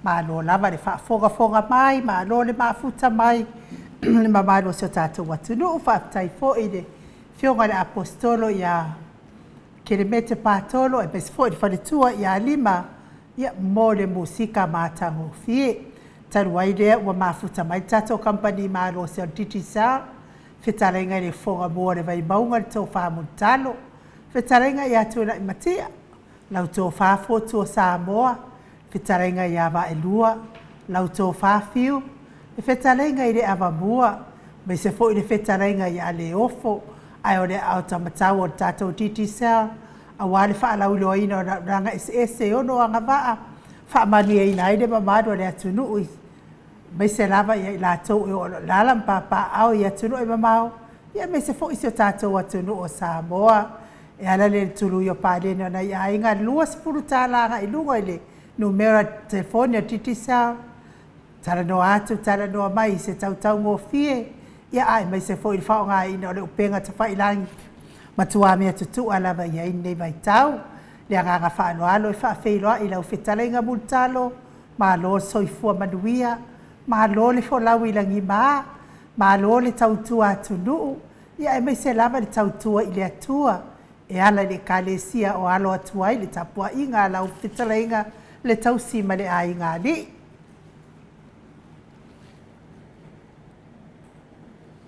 ma lo lava le fa foga mai ma lo le mafuta mai le mamalo se tatu watu no fa tai fo ide fionga le apostolo ya che le mette patolo e per fuori fa le tua ya lima ya mo le musika matango fie taruaide wa mafuta mai tato company ma lo se titisa fitalenga le foga mo le vai baunga le to fa montalo fitalenga ya tu na matia lau to fa fo to Samoa fitalenga ya va elua lau to fa fiu fitalenga ile avabua me se fo ile fitalenga ya le ofo ai o le autamata o tato titisa a wale fa la ulo ina ranga ese ono anga va fa mani ina ide mamado le atunu me se lava ya la to o la lam papa au ya tunu e mamao ya me se fo isi tato atunu o Samoa e ala le tulu yo pale na ya inga luas purutala ga ilunga ile numero telefone titisa tara no atu tara no mai se tau mo fie ya ai mai se foi fa nga ina le upenga te fa ilangi matua me tutu ala ba ya ine vai tau le nga fa no alo fa fe lo ila ufitalenga multalo ma lo soifua manuia ma lo le fo lawi langi ma lo le tau tua tunu ya mai se lava le tau tua ile atua e ala le kalesia o alo atua ile tapua inga la ufitalenga le tau sima le ai nga li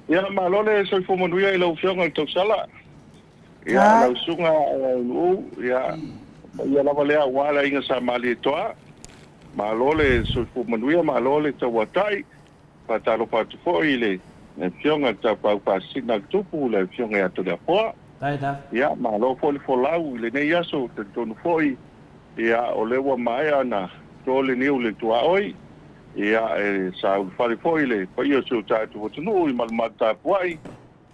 ya malole soy fomonuia i lau fionga i tau sala. Ya lau sunga ya lava lea wala inga sa mali e toa. Malole soy fomonuia malole tau watai. Patalo patu fo i le fionga tau pau pasina tupu le fionga ya tole apoa. Ya malo fo fo lau i le nei aso te tonu fo i. Ya o lewa maea na tole niu le tua oi. Ia sa fale foi le pa ia so tatu o tunu i malmata puai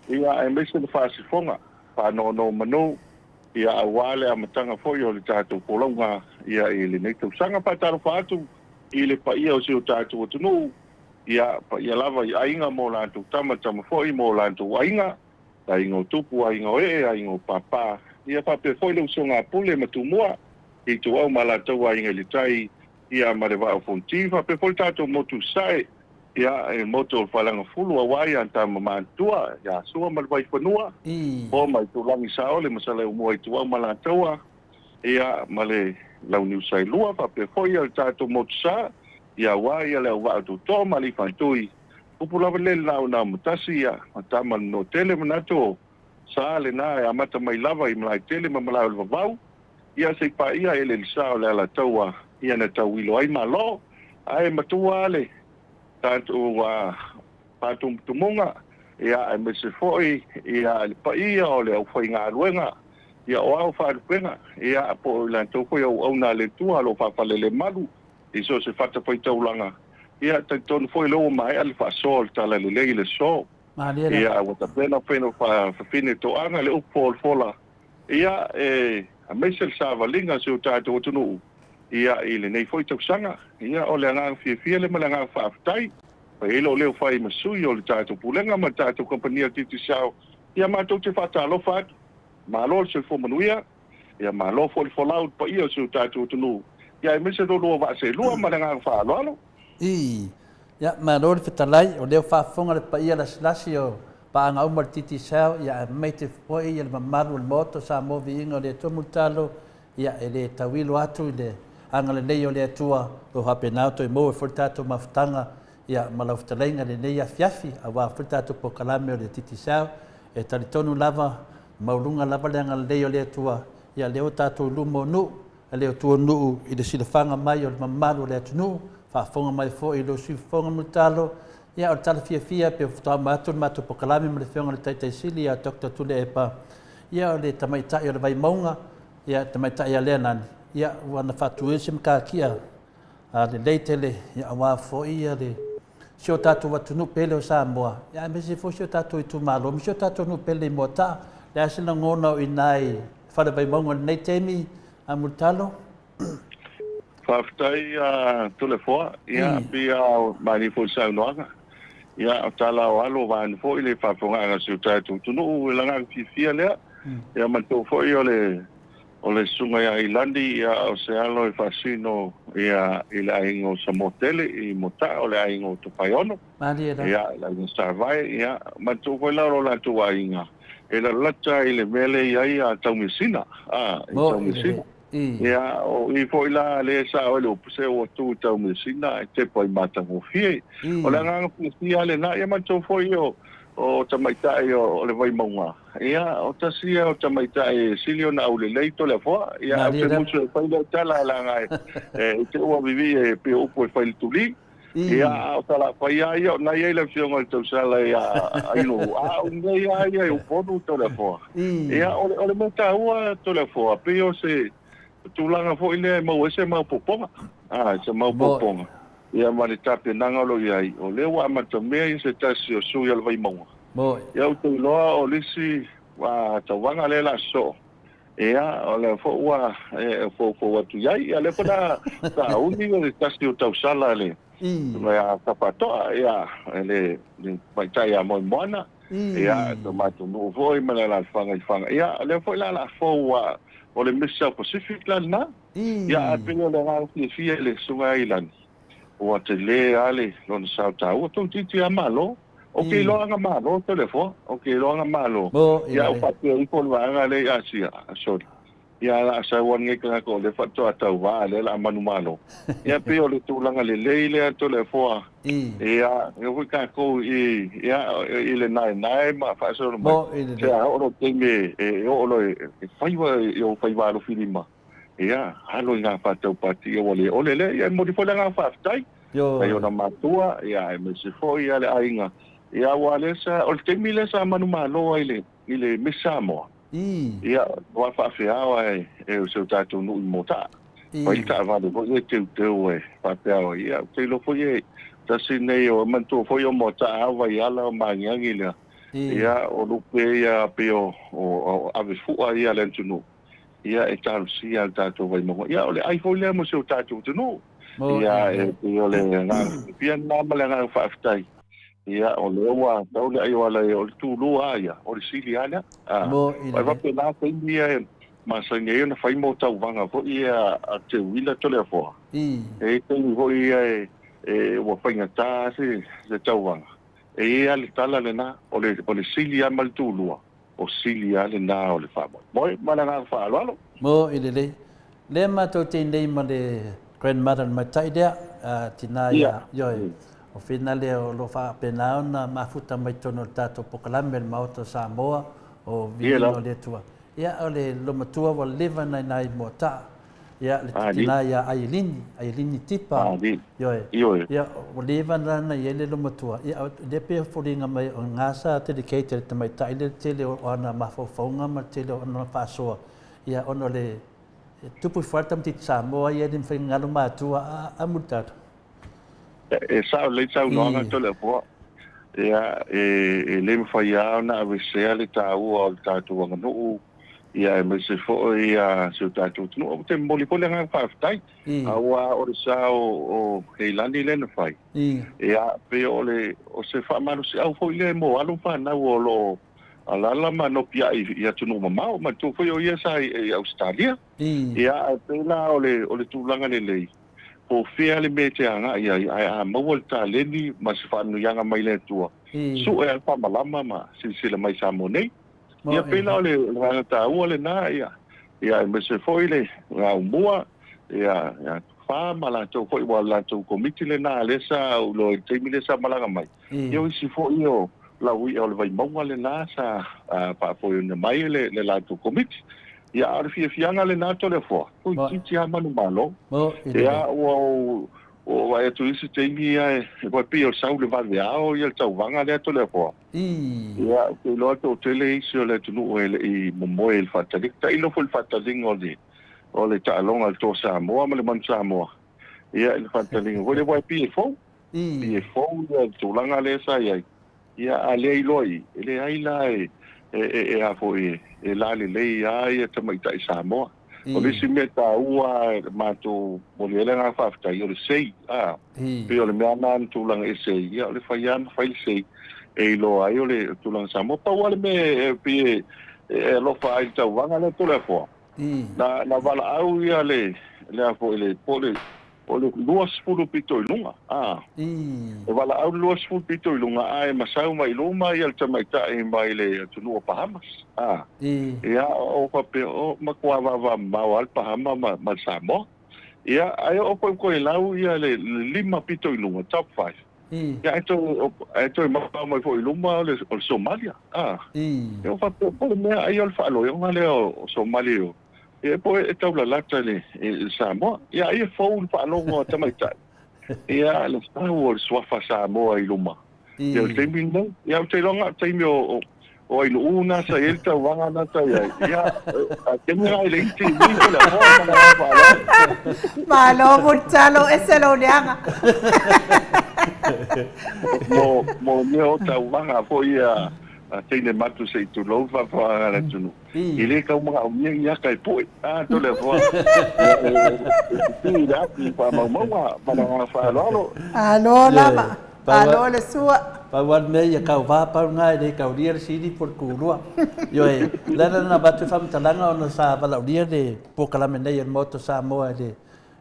ia mese le fasi fonga pa no manu ia awale a matanga foi o le tatu polonga ia ile nei tu sanga pa taru fatu ile pa ia o so tatu o tunu ia pa ia lava ia inga mo la tu tama foi mo la tu inga ta ingo tupu ingo ingo papa ia pa pe foi le songa pule matumua i tu au malata wa inga le tai ia mareva fontiva pe foltato motu sai ia moto falanga fulu awai anta mamantua ia sua malvai fanua o mai tu langi sao le masala mo tu malatoa ia male lau new sai lua pa pe foi al tato motu sa ia wai le wa tu to mali fantui popula le lau na mutasi ia matama no tele manato sa le na amata mai lava i mai tele mamala vavau ia se pa ia ele sao le la toa ia na tau ilo ai malo ai matua le tanto patum tumunga ia me se foi ia pa ia o le foi nga luenga ia o au fa luenga ia po la to foi o na le tua lo fa le malu i so se fata foi taulanga ia tanto foi lo mai al fa sol tala le so ia o ta pena fa fine to anga le upol fola ia a me se sava linga se o tato tunu ia ile nei foi tausanga ia o le anga fie le malanga faaftai pa ilo le fai masui o le tato pulenga ma tato kompania titi sao ia ma to te fatalo fat ma lo se fo manuia ia ma lo fo laut pa ia se tato tunu ia me se do va se lo malanga fa lo ia ma lo fitalai o le fa fonga le pa ia la slasio pa anga umar titi sao ia me te foi ia le mamaru le moto sa mo Viiga le tomutalo ia ele tawilo atu le anga le nei o le atua o hapenau to mo e fortato maftanga ia malaftalenga le nei afiafi a wa fortato po kalame o le titisao e talitonu lava maulunga lava le anga le nei o le atua ia le o tato lumo nu le o tua nu i le silafanga mai o le mamaru le atunu fa fonga mai fo i lo si fonga mutalo ia o tala fia pe fta matu matu po kalame me le fonga le taitai sili ia dokta tule epa ia o le tamaita o le vai maunga ia tamaita ia le nani ia wana fatu ese mkakia le leitele ia wa fo ia le sio tatu watu no pele o Samoa ia me se fo sio tatu i tu malo me sio tatu no pele Maota le asina ngona i nai fa vai mongo nei temi a mutalo faftai tule fo ia pia mani fo sa noanga ia tala o alo van fo ile fa fonga sio tatu tu no langa fia le ia mantu fo ole sunga ia Ilandi ia o se alo e fasino ia ila ingo Samotele I mota ole ingo to paiono ia la starvai ia mantu fo la rola tu ainga ela lata ile mele ia taumisina taumisina ia o I fo ila le sa ole o se o tu taumisina te poi mata mo fie ole nga fia le na ia mantu fo o tamaitai o le vai maunga. Ia, o tasia o tamaitai silio na au le leito le foa. Ia, o te musu e whaile tala la ngai. Te ua vivi e pe upo e whaile tuli. Ia, o tala whaia ia, na ia le fionga i tau sala ia, aino, unga ia ia, e uponu to le foa. Ia, ole mota ua to le foa. Pe o se, tūlanga fo ile mau ese mau poponga. Se mau poponga. Ia mani tape nangalo iai o le wa matamea I se tasi o sui al vai maunga. Ia o te loa o lisi wa tawanga le la so. Ia o le fo wa fo watu iai ia le pana ta uni o le tasi o tausala le. Ia kapatoa ia le maitai a moi moana. Ia to matu no foi mana la fanga. Ia le fo la fo wa o le Missa Pacific la na. Ia pino le nga fia le sunga ilan. O te le ale lon sauta o ton titi amalo o ke lo anga malo telefo o ke lo anga malo ya o pa I ko wa anga le asia sorry ya la sa wan nge ka ko le fato ata wa le la manu malo ya pe o le tulanga le le telefo ya o ka ko ya ile nai ma fa so mo ya o lo tenge o lo fai wa lo filima ia halo nga fato pati o le ia mo di fola nga faftai yo na matua ia me se foi ia le ainga ia wale sa o te mile sa manu malo ile misamo ia wa fa fiawa e o seu tatu no mota vai ta va do te fa fiawa ia te lo foi ta sinei o mantu foi o mota vai ala manhangile ia o lupe ia peo o ave fu ia lentunu ia e tau si al tatu vai mo ia ole ai foi le mo seu tatu no ia e ole nga pia na mala nga faftai ia ole wa tau le ai wala o tu lu ia o sili ala vai va pena te ia ma sangue na fai mo tau vanga fo ia a te wila tole fo e te vo ia e o fainga ta se tau vanga e ia le tala le na ole sili mal tu lu o silia le na o le fa moi mana nga fa alo mo ile le ma to te nei ma le grandmother ma tai dia tina ya yo o finale o lo fa pena na ma futa mai tono tato pokalame Maota Samoa o Viiga o le tua ia o le lo matua o leva nai mota ia le tina ya ailini tipa yo ia o leva na ele lo matua ia le pe foringa mai o ngasa dedicated te mai tai le tele o ana mafofonga ma tele o na faso ia ono le tupu forte am tit Samoa ia din fingalo matua a mutata e sa le sa no nga to le po ia le mfaya na avise le tau o tatu nga no ia me se fo ia se tatu no te moli po le nga faftai awa o sa o Heilandi le na fai ia pe ole o se fa malu se au fo le mo alu fa na o lo ala ma no pia ia tu no mama ma tu fo ia sa Australia ia pe la ole tu langa le o fea le mete anga ia a mawalta leni ma se fa no yanga mai le tua su e pa malama ma sila mai Samoa ia pela le rata ole na ia me se foile nga mua ia fa mala to foi wala to komiti le na le sa lo te mi le sa malanga mai yo si fo io la ui ole vai monga le na sa pa foi ne mai le la to komiti ia arfi fianga le na to le fo ko ti manu malo ia o vai tu isi te mi ai vai pio sau le va o ia tau vanga le to le fo ia te lo to tele isi le tu no i mo el fatali tai lo fo fatali ole ta longa to Samoa ma le man Samoa ia il fatali voi vai pio fo ia tu langa le sa ia ale loi ele ai la a fo la le ai te mai tai Samoa o le si meta ua ma to moliela nga fafta yo le sei pe o le mea tu lang sei ia le fai sei e lo ai o le tu lang Samoa pa wale me pe e lo fa ai tau wanga le to le fo na wala au ia le fo le o le luas fulu pito i lunga e wala au luas fulu pito i lunga ai masau mai luma ia le tamaita e mai le tunu o Bahamas ia o pape o makua wa mau al Bahama ma Samoa ia ai o ko lau ia le 5 pito i lunga top 5 ia eto mai fo i luma le Somalia eu fa po me ai al fa lo eu ngale o Somalia e po e tau la lata le Samoa ia ai fo fa lo ngo tamaita ia le Samoa swafa Samoa i luma ia te mingo ia te longa te mi o ai una sa elta wanga na ta ia a te me ai le ti mi ko la malo muchalo ese lo leanga mo neo ta wanga fo ia tene matu sei tu lo fa fa tunu ile ka mo ia kai poi to le fo ti da ti pa mo pa fa lo lama alo le sua pa wan me ia ka va pa ngai de ka ria sidi por kulua yo e la na batu fam talanga ona sa bala ria de po kala me nei moto sa mo de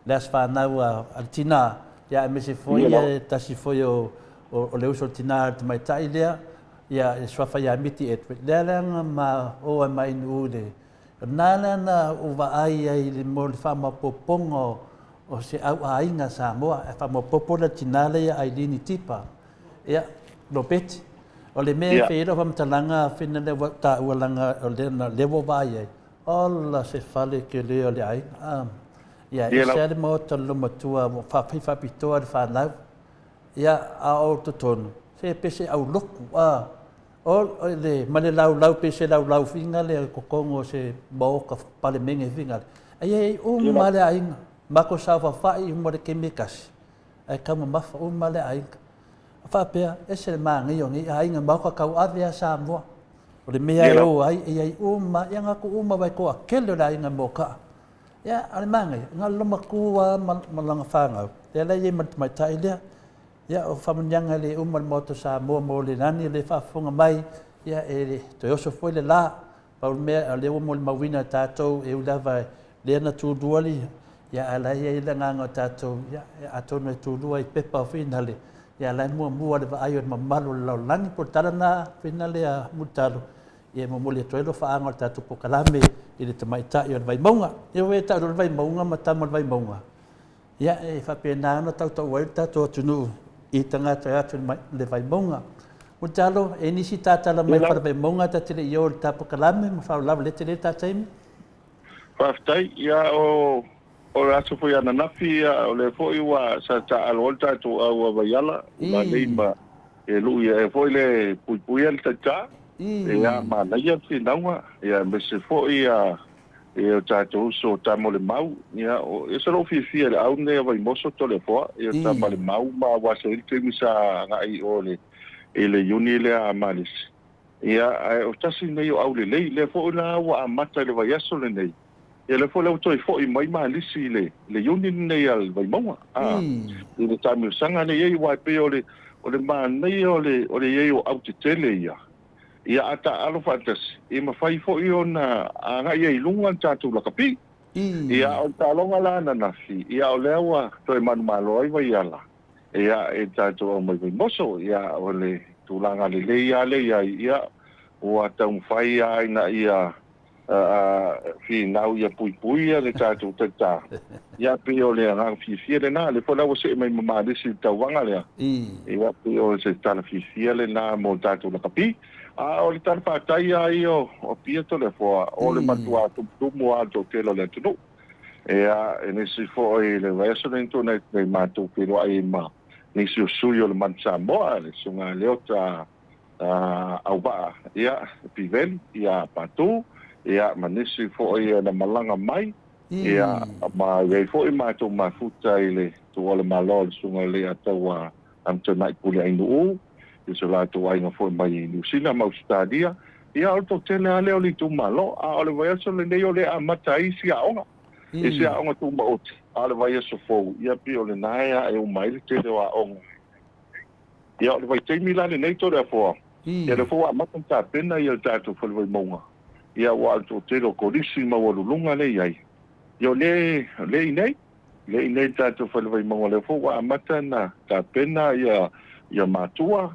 las fa na altina ya me se foi ta si foi o le uso tina mai tai dia ya swa fa ya miti et la ma o mai nu de na o va ai le mo fa ma popongo o se au ainga sa mo fa mo popola tina le ai dini tipa ya lo pet o le me fe ro fam talanga fina le ta ulanga o le na levo vai alla se fale che le ole ai ya se mo tolo matua fa pitoa fa lau ya a o ton se pese au loku o le male lau pese lau finga le kokongo se boka pale menge finga ai male ai mako sa fa i mo de kemikas ai kama mafa male ai fa pe ese mangi yoni ai nga mako ka avia sa mo o le mea o ai yanga ko vai ko akelo lai nga moka ya almangi ngalo makua malanga fanga te la ye mai tai dia ya o famanyanga le moto sa mo le nani le fa fonga mai ya e to yo so foi le la pa me le mo mawina tato e ulava le na tu duali ya ala ye le nga tato ya atone tu duai pepa finale ya la mo le ayo mamalo la lani portana finale a mutalo ye mo le toelo fa anga tato po kalame ile tamaita yo vai monga yo we ta vai monga mata mo vai monga ya e fa pena no tau volta to tunu i tanga ta le vai monga mutalo e ni si tata la mai fa vai monga ta tele yo ta po kalame mo fa la le tele ta time fa tai ya o raso foi ana nafi o le foi wa sa ta al volta to a vai yala ma le ma e lu ya foi le pui el ta ya ma na ya si nawa ya me se foi ya e o tato so tamo le mau ya o eso lo fi le au ne vai moso to le fo e tamo le mau ma wa se il temi sa ngai o le ele uni le a malis ya o tasi nei o au le fo na wa mata le vai aso le nei e le fo le to fo i mai malisi le uni nei al vai mau le tamo sanga ne ye wa pe o le ma nei o le ye o au te tele ya ia ata alo fatas e ma fai fo i ona anga ia ilunga tatu la kapi ia o talonga la na nafi ia o lewa to e manu malo ai vai ala ia e tatu o mai moso ia o le tulanga le ia o ata un fai ai na ia fi nau ia pui le tatu tata ia pe o le anga fi le na le fola o se mai mama de si tawanga le ia pe o se tala fi le na mo tatu la kapi o le tala whātai ai o pia to le fōa, o le matua tumu a to kelo le tunu. E nisi fō e le residento nei mātou kelo ai ma nisi o sui o le man Samoa, le sunga leo ta au baa, ia piveli, ia patu, ia ma nisi fō e na malanga mai, ia ma rei fō e mātou mafuta i le tu o le malo le sunga le atau am tanai puli ainu u, so la to ai nga foi mai New Zealand ma Australia ia o to tele ale o li tu malo a o le vai so le nei o le amata i sia onga e sia onga tu ma oti a le vai so fo ia pi o le naia e o mai le tele wa onga ia o le vai te mila le nei to le fo ia le fo a mata ta pena ia ta to fo le vai monga ia wa to te ro korisi ma wa lunga le ai yo le nei tatou whalewai maunga le fo wa amata na ta pena ia matua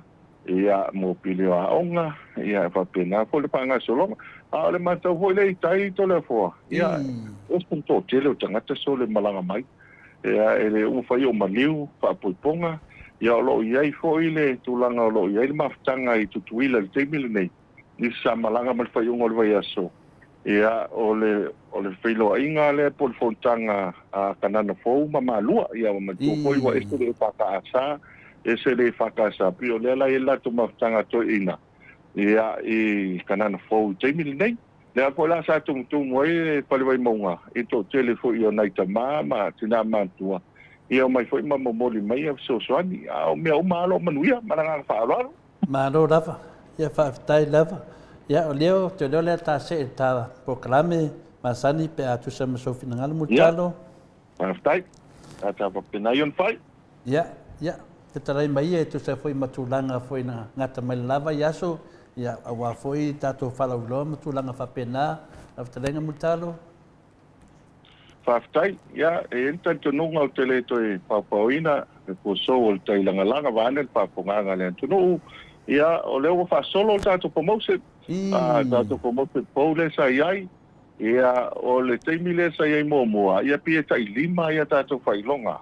ia mo pile o aonga ia whapena fo le panga solonga a le matau fo le tai to le fo ia os punto tele o tangata so le malanga mai ia ele whai o maliu whapoiponga ia o lo iai fo ile tulanga o lo iai le maftanga i tutuila le teimile nei ni sa malanga mal whai o ngol vai aso ia o le whailo inga le pol fontanga a kanana fo mamalua ia o matu fo i wa este le whakaasa ese le whakasa pio le la ila tu maftanga to ina ia i kanana fo teimile nei le apo la sa tum moi palewai maunga i to tele fo i o naita ma tina mantua ia mai fo i mamomoli mai a so soani a o mea umalo manuia maranga whaararo malo lava ia whaafitai lava ia o leo te leo lea ta se ta proklame masani pe atu sa masofi ngalo mutalo whaafitai a ta whapena ion whai ia te tarai mai e tu sa foi matulanga foi na ngata mai lava iaso ia awa foi tato fala ulo matulanga whapena aftalenga mutalo whaafitai ia e enta tununga o tele to e papauina e po so o tai langa vane paponganga le tunu ia o leo fa solo tato pomose tato pomose pole sa iai ia o le teimile sa iai momoa ia pia tai lima ia tato whailonga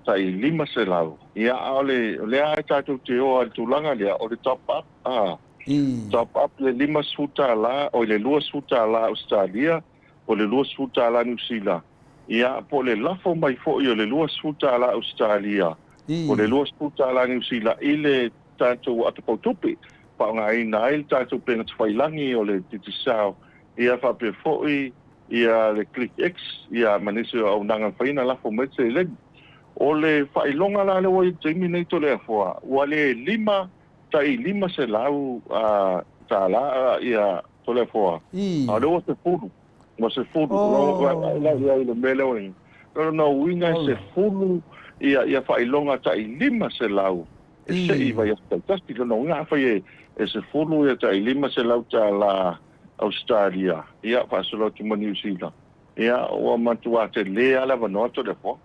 tai lima se lau ia le ai tato te o al tulanga lea o le top up top up le lima suta la o le lua suta la Australia o le lua suta la New Zealand ia po le lafo mai fo i o le lua suta la Australia o le lua suta la New Zealand i le tato atapautupi pa nga ina il tato penga tfailangi o le titisao ia whape fo ia le click X ia manese au nanga whaina lafo metse le o le whailonga la le wai teimi nei to le afoa ua le lima se lau ta la ia to le afoa a le o se furu mo se furu ia le mele o ni no winga se furu ia whailonga ta lima se lau e se i vai asta tasti no nga fai e se furu ia ta lima se lau ta la Australia ia fasolo tu New Zealand ia o matua te le ala vano to le fo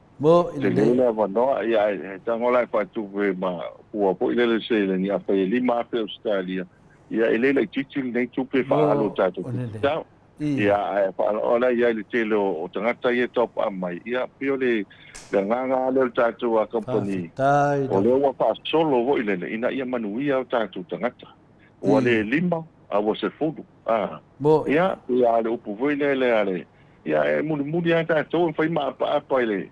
te le ala vano ia tangola fa tu ve ma o po ile le se le ni fa lima fa Australia ia ele le titil nei tu pe fa alo tato ia fa ola ia le tele o tangata ia top mai ia pio le nganga le tato a company o le wa fa solo vo ile ina ia manuia tato tangata o le lima a was se fodo ia le upu voi le ale ia e muli ata to foi ma pa ele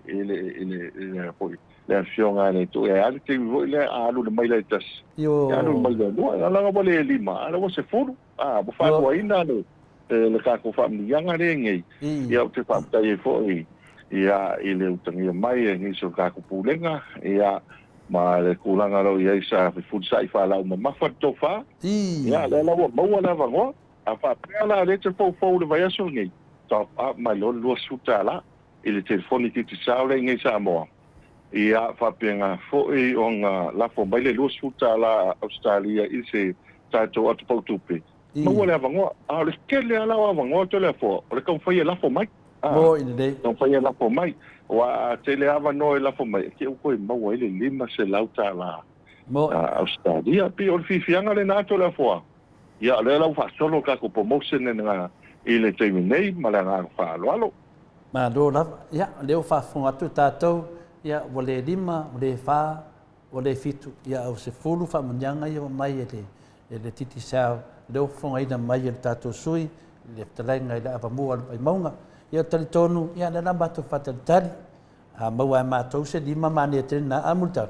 foi le afiona le to e ale te voi le alu le mai le tas ia no mai le no ala ga le lima ala was se fodo bo fa ko ina le ka ko fa mi yanga le ngai ia te fa ta e foi ia ile utangi mai ngi so ka ko pulenga ia ma le kulanga lo ia sa fu sai fa la ma fa to fa ia le la mo la va ngo a fa pela le te fo le vai aso ngi top up ma lo suta la il telefoni ti sa le ngi Samoa ia fa penga fo e onga la fo mai le lo suta la Australia i se tato at pautupe mo la va ngo a le kele ala va ngo to le fo le kon fa la fo mai mo in dei non fa la fo mai wa tele ava no la fo mai ke ko mo ile lima se lauta la Australia pi o fianga le nato la fo ia le la fa solo ka ko promotion na ile terminate malanga fa lo ma do la ia le fa fo atu tato ia wole lima wole fa wole fitu ia o se fulu fa manyanga ia mai ele titi sa le fo ai na mai el tato sui le talenga ila ava mo ai maunga ia tali tonu ia le lamba to fatal a maua matou se lima mane tena amulta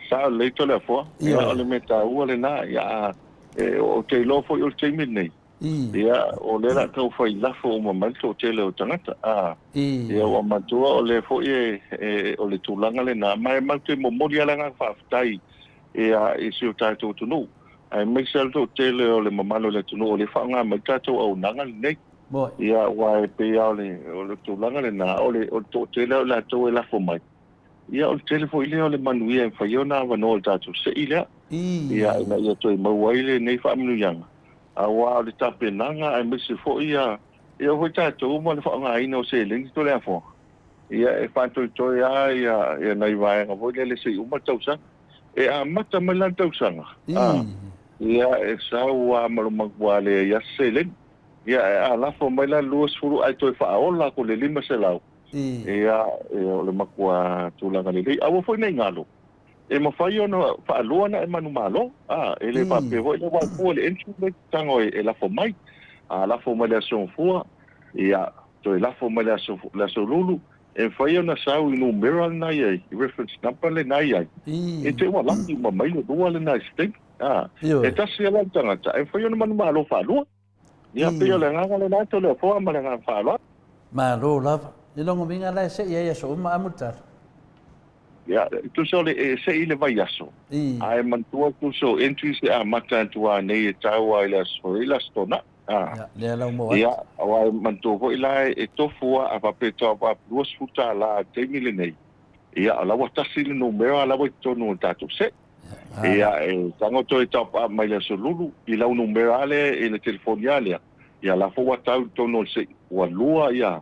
sa le to le fo ia le meta u le na ia o te lo fo o te minei ia o le la tau fai la fo mo manto te le o tangata ia o matua o le fo o le tulanga le na mai te mo mori ala nga fa tai ia i se o tato tu no ai me sel to te le o le mamalo le tu no o le fa nga mai tato o nanga nei ia wa pe ia o le tulanga le na o to te le la to la fo mai ia o telefo ile o le manuia fa yo na va no tato se ile ia ina ia to mo waile nei fa minu yang Awa le tapenanga ai mese fo ia ho tātou mo le whaangaina o se lengi to lea fo. Ia e whātoi toi ia nei vaenga fo le se uma tausanga. E a mata mai lan tausanga. Ia e sau a malumagua le ia se lengi. Ia e a lafo mai lan luas furu ai toi whaola ko le 5 se lau. Ia o le makua tūlanga le lei. Awa foi nei ngalo. E mawhai ona whaalua na e manu malo. E le whapeho e le waipua le entry le tango e lafo mai. Lafo mai le aso fua. Ia, to e lafo mai le aso lulu. E whai ona sau i numera le nai ai. I reference number le nai ai. E te ua langi ma mai le dua le nai steng. E tasi ala tangata. E whai ona manu malo whaalua. Ia peo le nganga le nai to le fua ma le nganga whaalua. Malo lava. I longo minga lai se ia ia so uma amutar. Ya, tu so le se ile vai aso. Ai mantua tu so entry se a mata tua nei e tau ai la so ila stona. Ya, le la mo. Ya, ai mantua ko ila e tofua a papeto a duas futa la te mile nei. Ya, la wata sile no mera la wa tonu tatu se. Ya, e tango to e top a mai la so lulu ila no mera le e le telefoniale. Ya la fo wata tonu se wa lua ya.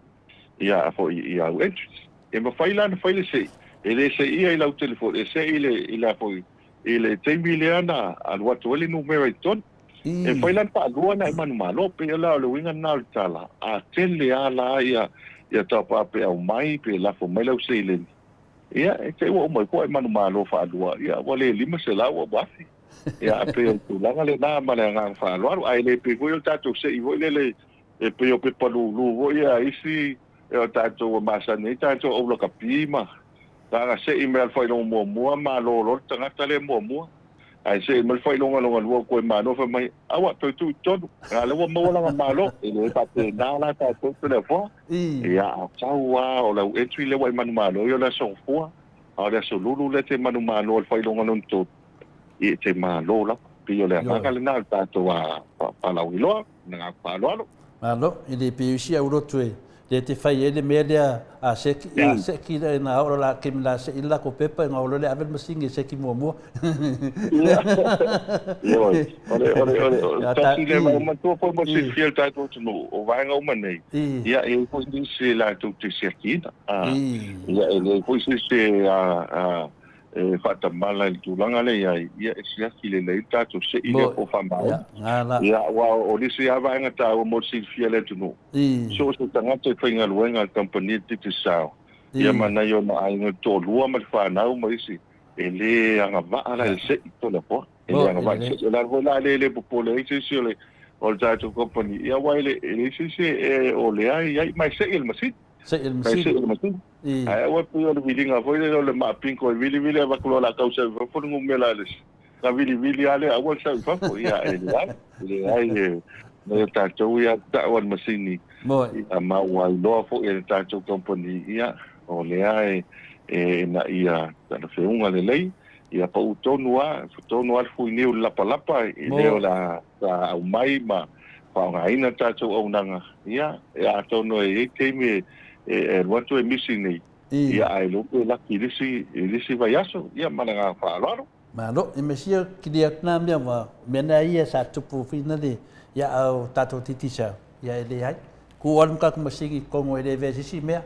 Ya, fo ya entry. E ma faila na faile se. Ele se ia i lau telefone, se ila foi, ele teimiliana al watu ele numero i ton. E whailan pa alua na manu malo, pe ala le winga na le tala. A tele ala ia tapa pe au mai, pe lafo mai lau se ileni. Ia, e te ua umai koa manu malo fa alua. Ia, wale 5 se lau wa wafi. Ia, pe o tulanga le na male ngang fa alua. Ai le pe koe o tatou se i voi le pe o pe palu lu vo ia isi e o tatou masane, tatou o loka pima. Tanga se email fai long mua ma lo tanga tale mua ai se email fai long lo ko ma no fa mai awa to tu todo ala wa mo la ma lo e ta te na la ta to le fo ya chawa o la entry le wa manu ma lo yo la so fo ala so lulu le te manu ma lo fai long non to e te ma lo la pi yo le ma ka le na ta to wa pa la wi lo na pa lo malo ile pi usi au lo tue le te fai ele me le a seki na ora la kim la se illa ko pepa nga olo le avel masingi seki mo ole tasi le ma to po mo se fiel ta to no o vai nga uma nei ia e ko ni se la to te seki ia ele ko se e fata mala i tūlanga le ia e sia ki le ta to se ile o whamau ia wa o nisi awa inga ta o mo si fia le tunu so se tangata whainga luenga company titi sao ia mana yo ma ainga tō lua ma whanau ma isi e le anga waa la se i tō le po e le anga waa se la vola le popole e se le o le tato company ia wa ele se o le ai mai se il masit se il masit ai wa pu le vilinga foi le ma pinko vili va ko la causa fo ngumela les la vili ale awa sa fa ia le ai ne ta to ia ta wan masini ma wa lo fo e ta to company ia o le ai na ia ta fe unga le lei ia pa utonua al fu ni la palapa le la ta au mai ma pa nga ina ta to onanga ia a to no e kemi e watu e missing nei ia ai lo pe la kilisi vai aso ia malanga fa loro malo e mesia kidia na mia wa mena ia sa tupu fina de ia au tato titisa ia ele ai ku on ka kuma sigi kongo ele vesi mea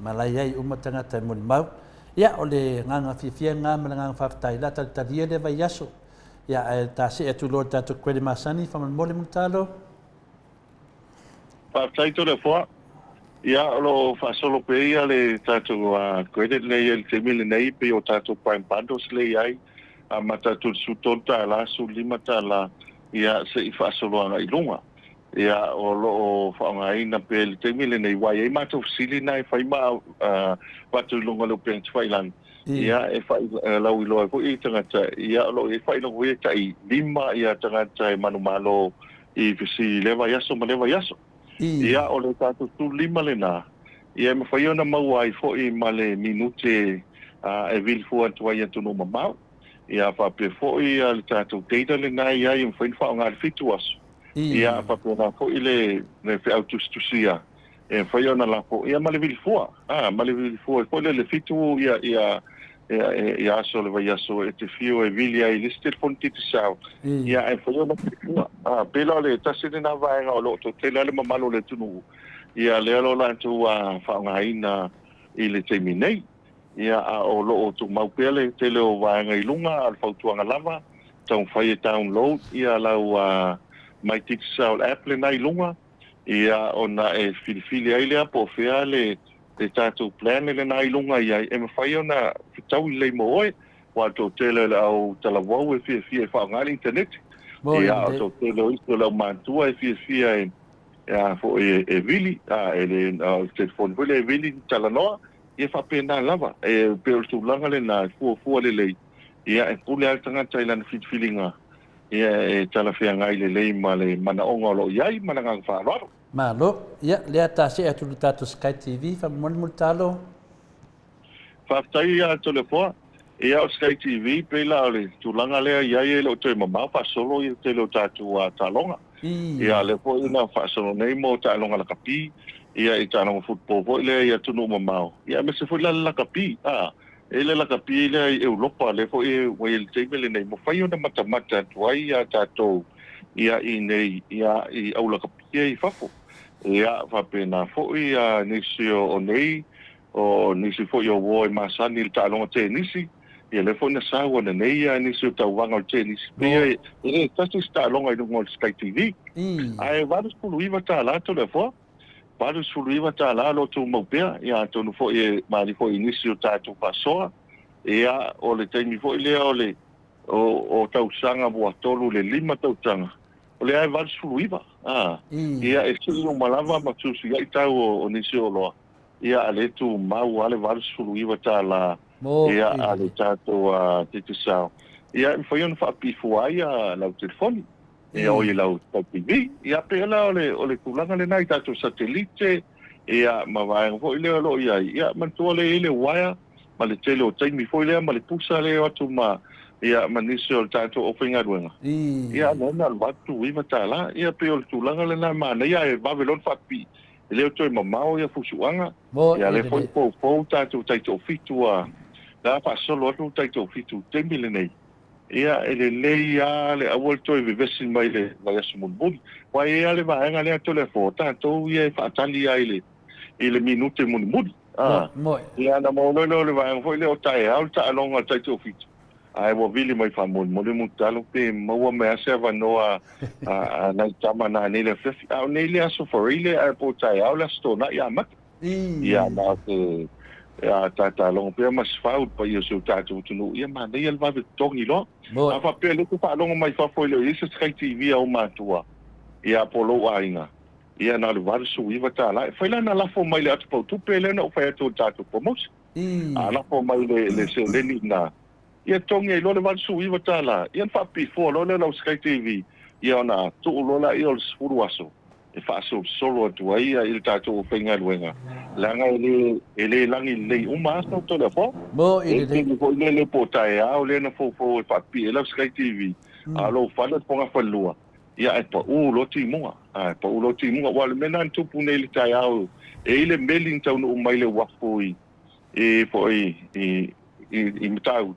malaya i umatanga ta mo mau ia ole nganga fifia nga malanga fa tai la ta dia de vai aso ia ta se tu lo tato kwele masani fa mo le mutalo pa tai to le fo ia lo fa solo pe ia le tato credit le il te mil nei pe o tato prime bundles le ai a mata tu su tonta la su limata la ia se i fa solo nga ilunga ia o lo fa nga ina pe il te mil nei wai ai mata sili nai fa ma pa tu lunga lo pe failan ia e fa la wi lo ko i tanga ia lo e fa lo wi tai lima ia tanga manu malo i fisi leva yaso ma leva yaso ia o le tato tu lima le na ia me fai ona mau ai fo i male minute e vil fu atu ai atu no mamau ia fa pe fo i al tato teita le na ia i fai fa ngal fitu aso ia fa pe na fo i le fe autus tu sia e fai ona la fo ia male vil fu fo le fitu ia ia so le vai aso e te fio e vili ai listed fonti te sao ia e foi ona pela le tasine na vai nga lo to tele le mamalo le tunu ia le lo la tu fa nga ina i le terminate ia o lo o tu mau pele tele o vai nga ilunga al fautuanga lava tau fai download ia lau mai tik sao app le na ilunga ia ona e filifili ai lea po fea le tātou plan le nā ilunga ia e mawhai ona tau i lei mo oe wa tō tele au talawau e fia whaongari internet ia o tō tele o isto lau mātua e fia fo e vili e le telefon vile e vili talanoa ia whapena lava e peo tūlanga le nā fua le lei ia e pule al tangata i lana fitfilinga ia e talawhia ngai le lei ma le mana onga lo iai mana ngang whaararo Malo, ia, lea tasi e tulu tātou Sky TV, whamoni talo? Whaftai a tole poa, ia o Sky TV, peila o le tūlanga lea iai e leo toi mamau, whasolo i te leo tātou a tālonga. Ia le po ina whasolo nei mo tālonga la kapi, ia i tālonga football po lea ia tunu mamau. Ia me se fo la kapi, e le la kapi lea i Europa, le po i wai le teimele nei, mo whai ona matamata tuai a tātou, ia i nei, ia i au la kapi i whafo. Ia whapena fo'i nisi o nei, o nisi fo'i o woi masani le tālonga te nisi, ia le fo'i na sawa na nei nisi o tauwanga o te nisi. Ia e tasi tālonga i nungo Sky TV. Ai vadus pulu iwa tā la to le fo'a, vadus pulu iwa tā la lo tu maupea, ia tonu fo'i mani fo'i nisi o tātou pasoa, ia o le teimi fo'i lea o le o tausanga bua tolu le 5 tausanga. O le ai vadus pulu iwa. Ia e sili o malava matusi ia i tau o nisi o loa. Ia ale tu mau ale varu sulu iwa tā la. Ia ale tātou te sao. Ia i whai ona whaapifu ai lau telefoni. Ia o i lau TV. Ia pēla o le kulanga le nai tātou satelite. Ia ma vaenga fo i leo lo ia. Ia mantua le ele waia. Ma le tele o taimi fo i lea ma le pusa leo atu ma. Ia manisi o tātou o whainga ruenga. Ia nena watu iwa tāla. Ia pe o le tūlanga le nā mana. Ia e Babylon whapi. E leo toi mamao ia fusuanga. Ia le fwoi pou tātou taito fitu a. Nā whaasolo atu taito fitu temile nei. Ia e le lei a le awal toi vivesin mai le vaiasu munbuni. Wa e a le vaenga lea to le fo. Tātou ia e whaatali a i le minute munbuni. Ia na maulolo le vaenga fwoi leo tae au ta alonga taito fitu. Ai mo vili mai famon mo le mutalo pe mo me ase va no na tama na nele fefi au nele aso for ile ai po tai au la stona ya mak ya na ke ya tata long pe mas faut pa yo su tatu tunu ya ma ne el va de tongi lo fa pe le pa long mai fa foi le is Sky TV au matua ya polo ainga ya na le va su iva tala foi la na la fo mai le atu tu pe le no fa tu tatu pomos ala fo mai le se le ni na ia tongi e lole vansu iwa tala. Ia whapi fo lole lau Sky TV. Ia ona tuu lola i ol sfuru aso. E whaaso solo atu ai ia il tātou o whainga luenga. Langa e le langi lei uma asa o tole fo. Mo i le le po tae au le na fo e whapi e lau Sky TV. Alo whala ponga whalua. Ia e pa lo timunga. Pa lo timunga. Wale mena tupu nei le tae au. E ile melin tau no umai le wafo i. E po i mitau.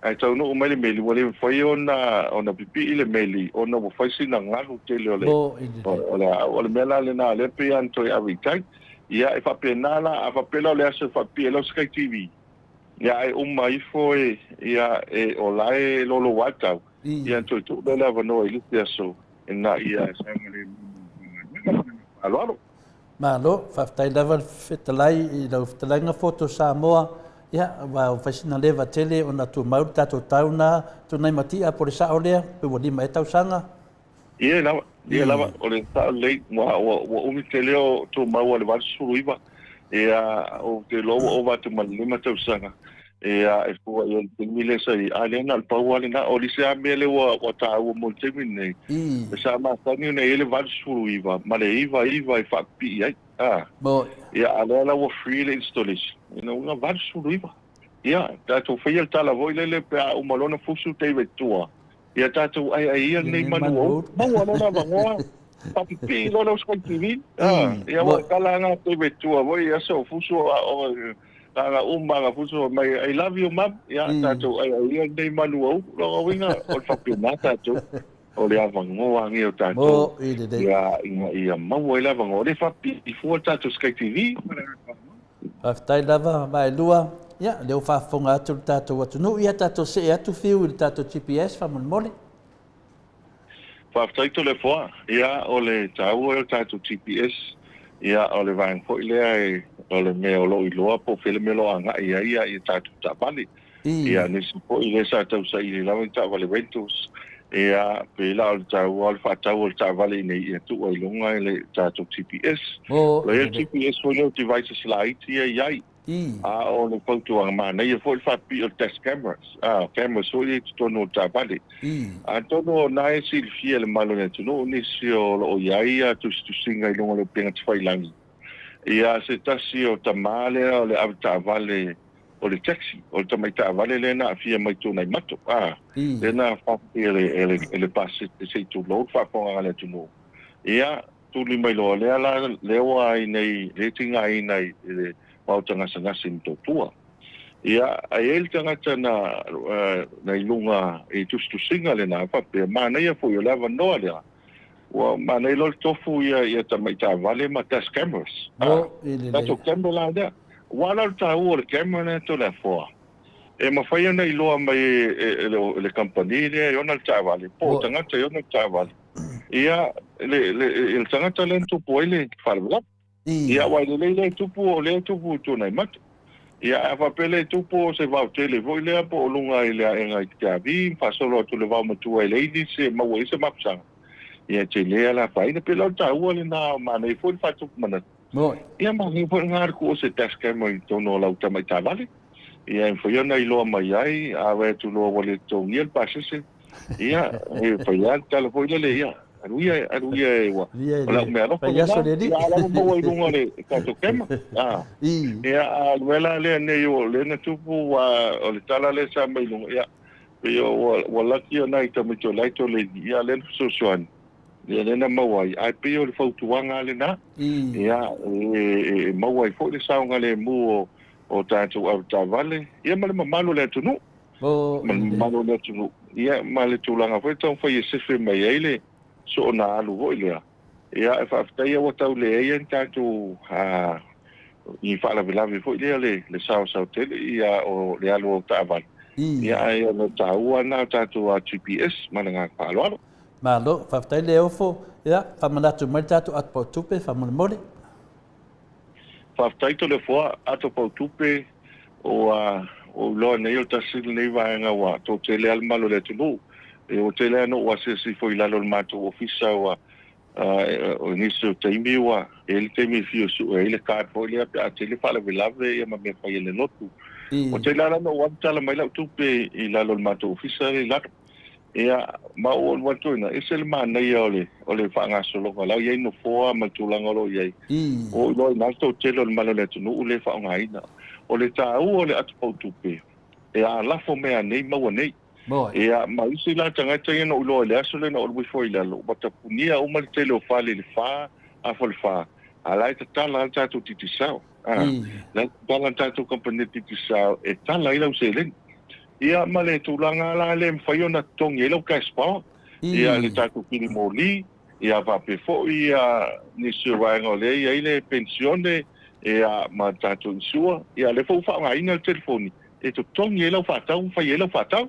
Ai tau no mai le meli wale fai ona pipi ile meli ona mo fai sina ngalu tele ole ole mela le na le pe anto ya vitai ia e fa penala a fa pela le aso fa pela Sky TV ia e mai foi ia e olai lolo wata ia to le lava no ile aso na ia sangale alo malo fa tai lava fetalai i lo fetalanga foto Samoa. Ia, wa whaisina lewa tele o na tu mau tātou tauna, tu nei matia po le sa o lea, pe wadi mai tau sanga. Ia lava, o le tau lei, wa umi te leo tu mau le wadu suru iwa, ia o te loa o watu malima tau sanga, ia e fua i o le tengile sa i alena al pau alena, o li se a mele wa tāua mo temi nei, e sa mātani nei ele wadu suru iwa, ma le iwa i whapi ai. Ia alena wa free le installation. Ina una varsu riva. Ia, tātou whaia tala voi lele pe a umalona fusu te vetua. Ia tātou ai nei manuo. Mau anona vangoa. Papipi lona Sky TV. Ia wa kalanga te vetua voi ia so fusu Nga nga puso mai I love you mom. Ya tato ai nei manu au lo winga o whapena tato. O le avangoa ngi o tato. Ia mau e lava ngō le whapi I fua tato Sky TV. Whaftai lava mai lua. Ia, leo whafonga atu tato atu. No ia tato se atu fiu I tato GPS whamon mole. Whaftai to le fua. Ia o le tau e o tato GPS. Ia o le vang fo ilea o le me o lo I loa po fele me lo anga ia I tato tapali. Ia nisi po ile sa tau sa ili lawa I tapali rentals. Ia pe la o le tau o le whatau o le tapali nei ia tu o ilunga I le tato GPS. Lo ia GPS fo leo devices la iti iai. O le photo ang mana ia fo le whapi o test cameras. Cameras fo ia tono o tapali. Tono o nae silfia le malo ne tuno nisi o lo iai tusinga ilunga le penga tawailangi. Ia se tasi o tamale o le avtavale o le taxi o le tamaitavale le na fia mai tu nai mato. Le na whapi ele pasi se tu load whaponga le tuno. Ia tuli mai lo le ala lewa ai nei le tinga ai nei le Maota ngasa mtotua. Ia ai el tangata na ilunga I tusinga le na whapi mana ia fo ia lava noa lea. Wa mana ilo tofu ia tamaitavale ma test cameras. Tato camera la dea. Wala tau o le camera na to le foa. E mawhaia na iloa mai le company le ona le tavale. Po tangata ona le tavale. Ia le tangata le tupu ele whalawap. Ia wai le tupu o le tupu tūnai matu. Ia whapele tupu se vau tele voi lea po o lunga I lea enga I te avi. Whasolo atu le vau matua I leidi se maua se mapsanga. Ia te lea la whaina pe lau taua le nā mana I fōi whatupu mana. Ia mahi fōi ngāra ko se test camera I tono lau tamai tāwale. Ia en whaia na iloa mai ai, awe tu loa wale tōngia le pasese. Ia whaia tala fōi lele ia. Aruia e wa. Ola mea roko na. Ia ala maua I runga le kato kema. Ia aluela lea nei o le na tupu o le tala le sa mai lunga. Ia pe o walaki o nai tamito laito le ia le sosoani. Ia le na mawai. Ai pe o le fautuanga le na. Ia mawai fo le saunga le mu o tātou au tāwale. Ia male mamalo le atunu. Mamalo le atunu. Ia male tūlanga fo tau whai e sefe mai eile. So na alu hoi lea. Ia e whaftai o tau le eia tātou I whaalawilawi fo lea le sao tele ia o le alu o tāwale. Ia e o tāua na tātou a GPS mana ngā whaaloalo. Malo, whaftai le ofo. Ia, whamanatu mai tātou atpau tupe, whamulemole. Whaftai to le fua atpau tupe o loa nei o tasiri nei vaenga wa tō tele almalo le tunu. E o tele ano wa se foi lalo le matou ofisa wa o nisi o taimi wa ele taimi fio su ele ka po le a tele fala velave e ma me fai le lotu. O tele ano wa tala mai la tupe I lalo le matou ofisa le lato. Ia ma o watu ina ese le mana ia o le whanga solo la ia no foa ma tulanga lo ia. O lo na to tele le malo le tunu le whanga ina. O le tau o le atpau tupe. E a la fo mea nei ma nei. Ia ma isi la tangata ia no ulo le aso le no ulu foi la lo bata punia o mal tele o fale le fa a fol fa ala ta tala ta tu titisao la tala ta tu company titisao e tala ila uselen ia ma le tulanga la le mfaiona tongi lo kaspa ia le ta tu kili moli ia va pe fo ia ni se va ngole ia ile pensione ia ma ta tu sua ia le fo fa ina el telefoni e tu tongi lo fa tau fa ia lo fa tau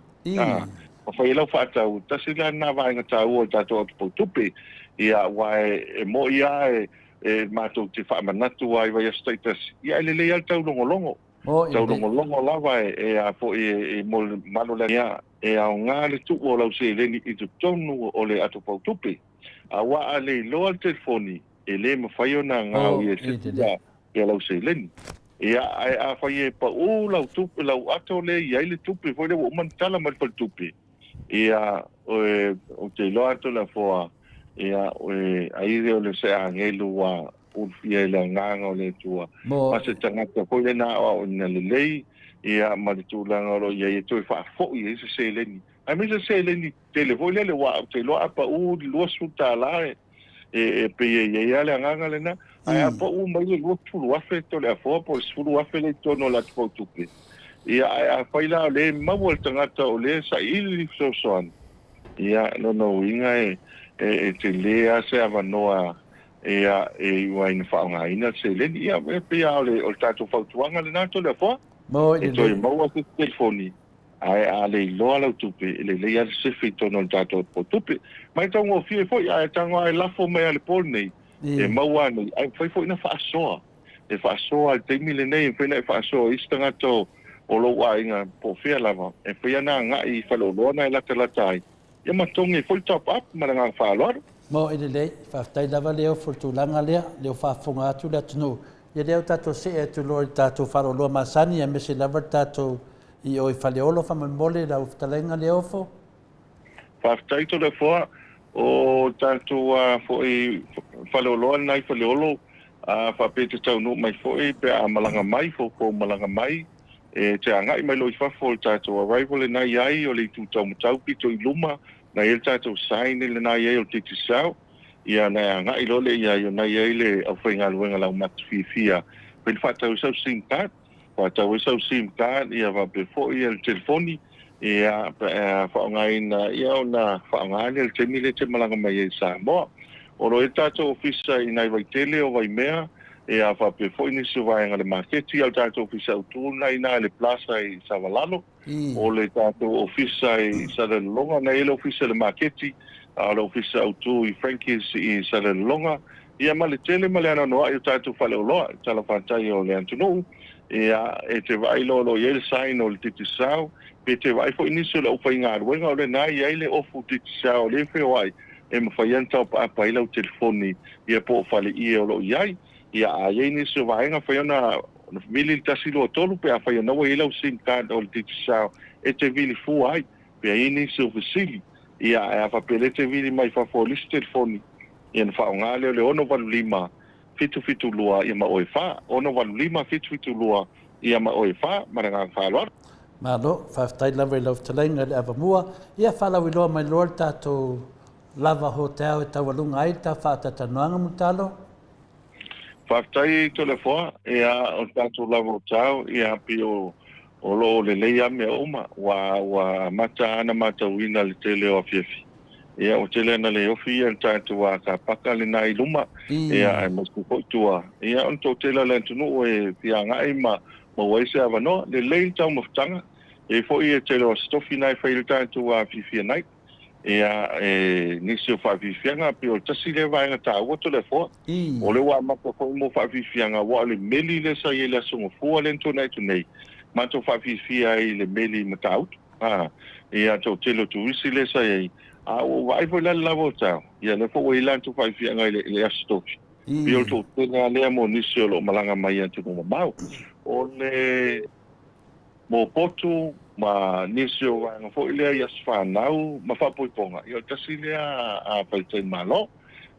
o foi ela fatau tasila na vai nga tau o tato o tupe ia wai e mo ia e mato te fa manatu ai vai status ia ele le al tau longo la vai e a fo e mo malo le ia e a nga le tu o lau se le ni tu tonu o le ato po tupe a wa ale lo al telefoni e le mo fai ona nga o e se ia lau se le ni ia a fai pa o lau tupe lau ato le ia le tupe foi le o man tala mal pal tupe ia o te lo ato la foa ia ai de le se angelu wa o fia le nganga o le tua pase tangata foi le na o na le lei ia ma le tulanga lo ia e toi fa fo ia se le ni ai me se le ni telefone le wa te lo apa o lo suta la pe ia le anga le na ai po u mai le fulu afe to le afo po fulu afe le to no la to tupe ia ai faila le mawal tangata o le sa ili so son ia no inga e te lea se avanoa ia wain faunga ina se le ia pe ia o tato fautuanga le na to le afo mo e to mo wa telefoni ai ale lo ala tupe le ia se fito no tato po tupe mai tongo fie foi ai tango ai lafo mai ale polnei e maua nei ai foi na fa soa e fa soa te mile nei foi na fa soa istanga to o lo wa inga po fia lava e foi na nga I fa lo na la tela tai e matongi foi top up maranga fa lo mo le fa tai lava leo furtulanga leo fa fonga atu le tunu ia leo tato se e tu lo tato fa lo masani e mesi lava tato I o faleolo fa mole la uftalenga le ofo fa tai to le fo o tanto fo I faleolo nai faleolo fa pete tau no mai fo pe a malanga mai fo malanga mai e te anga I mai lo fa fo tanto arrival na ai o le tu tau tau pito I luma na el tanto sign le na ai o titi sao ia na anga I lo le ia yo na ai le au fa ngaluenga la mat fia pe fa tau so sim card tau so sim card ia va before ia el telefoni ia fa ngai na ia na fa ngai el temile te malanga mai Samoa o ro tato ofisa I nai vai tele o vai mea ia fa before ni so vai ngale market ia tato ofisa tu nai na le plaza I Savalalo o le tato ofisa I Salalonga na ele ofisa le market a le ofisa tu I Frankies I Salalonga ia male tele male ana no ia tato fa le lo tala fa tai o le antunu ia e te vai lo ia le sign o le titi sao pe te vai fo inicio le ufa inga ruenga o le nai ia le ofu titi sao le fe wai e mawhaianta pa pai lau telefoni ia po fale ia o lo iai ia a ia inicio vai nga whaiona mili tasilo o tolu pe a whaiona wa ilau sim card o le titi sao e te vili fu ai pe a inicio vasili ia a whapele te vili mai whafolisi telefoni ia na whaonga leo le ono valu lima fitu lua ia ma oifa ono valu lima fitu lua ia ma oifa maranga falor malo fa tai lava I love talenga le avamua ia fa lawi loa mai lor tato lava hotel e tawalunga ai ta fa tatanoanga mutalo fa tai to le fo ia o tato lava hotel ia pio o lo le leia me uma wa mata ana mata wina le tele o fiefi ia o tele na le ofi ia tato wa ka paka le nai luma ia ai mo ko tua ia on to tele le tunu e pia ngai ma wai se avano le lei tau mafutanga e fo ia tele o stofi nai fail tato wa fifi nai ia nisi o fa fifianga pe o tasi le vai ngata o to le fo o le wa ma ko mo fa fifianga wa le meli le sa ile so fo le to nai to nei ma to fa fifia I le meli mataut ia to tele to isi le sa ai a o vai fo la lavo tau ia le fo wai lan to fa fifianga le stofi pe o to tele le mo nisi o lo malanga mai atu mo mau o le mo potu ma nisio nga fo ile ia sfanau ma fa poiponga io tasile a paltel malo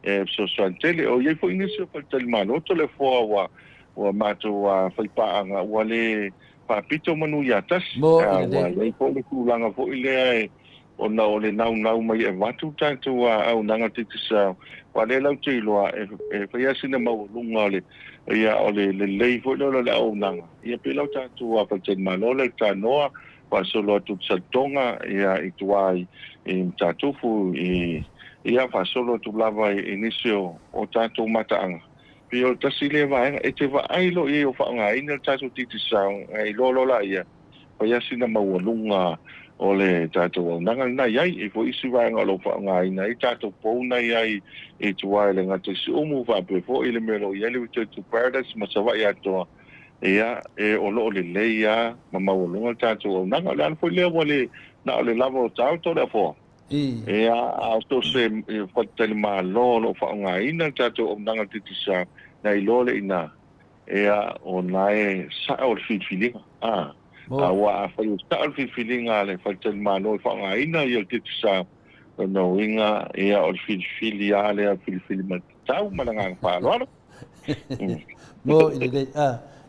e so swantele o ye fo inisio paltel malo to le fo wa mato wa fa pa nga wale pa pito manu ya tas wa le fo le kulanga fo ile o na o le nau mai e watu tanto wa au nanga titisa wa le lau tilo e fa ia sina mau lunga le ia o le le fo le au nanga ia pe lau tanto wa paltel malo le tanoa pa solo tu satonga ia ituai tatufu ia fa solo tu lava inicio o tanto mataanga pio tasile vai e te vai lo ia o fa nga ina tatu titi sao ai lo la ia pa ia sina mawalunga o le tatu nanga na ia e fo isi vai nga lo fa nga ina i tatu po na ia i tuai le nga te sumu fa pe fo ile melo ia le to paradise ma sa vai ato ia e o lo le leia mama o longa tato na nga lan foi le wale na le lavo tau to le fo ia a to se fatel ma lo fa nga ina tato o nanga titisa na I lo le ina ia o nai sa o feeling wa fa yo sa o feeling ale fatel ma lo fa nga ina yo titisa no inga ia o feeling ale feeling ma tau ma nga fa lo mo ile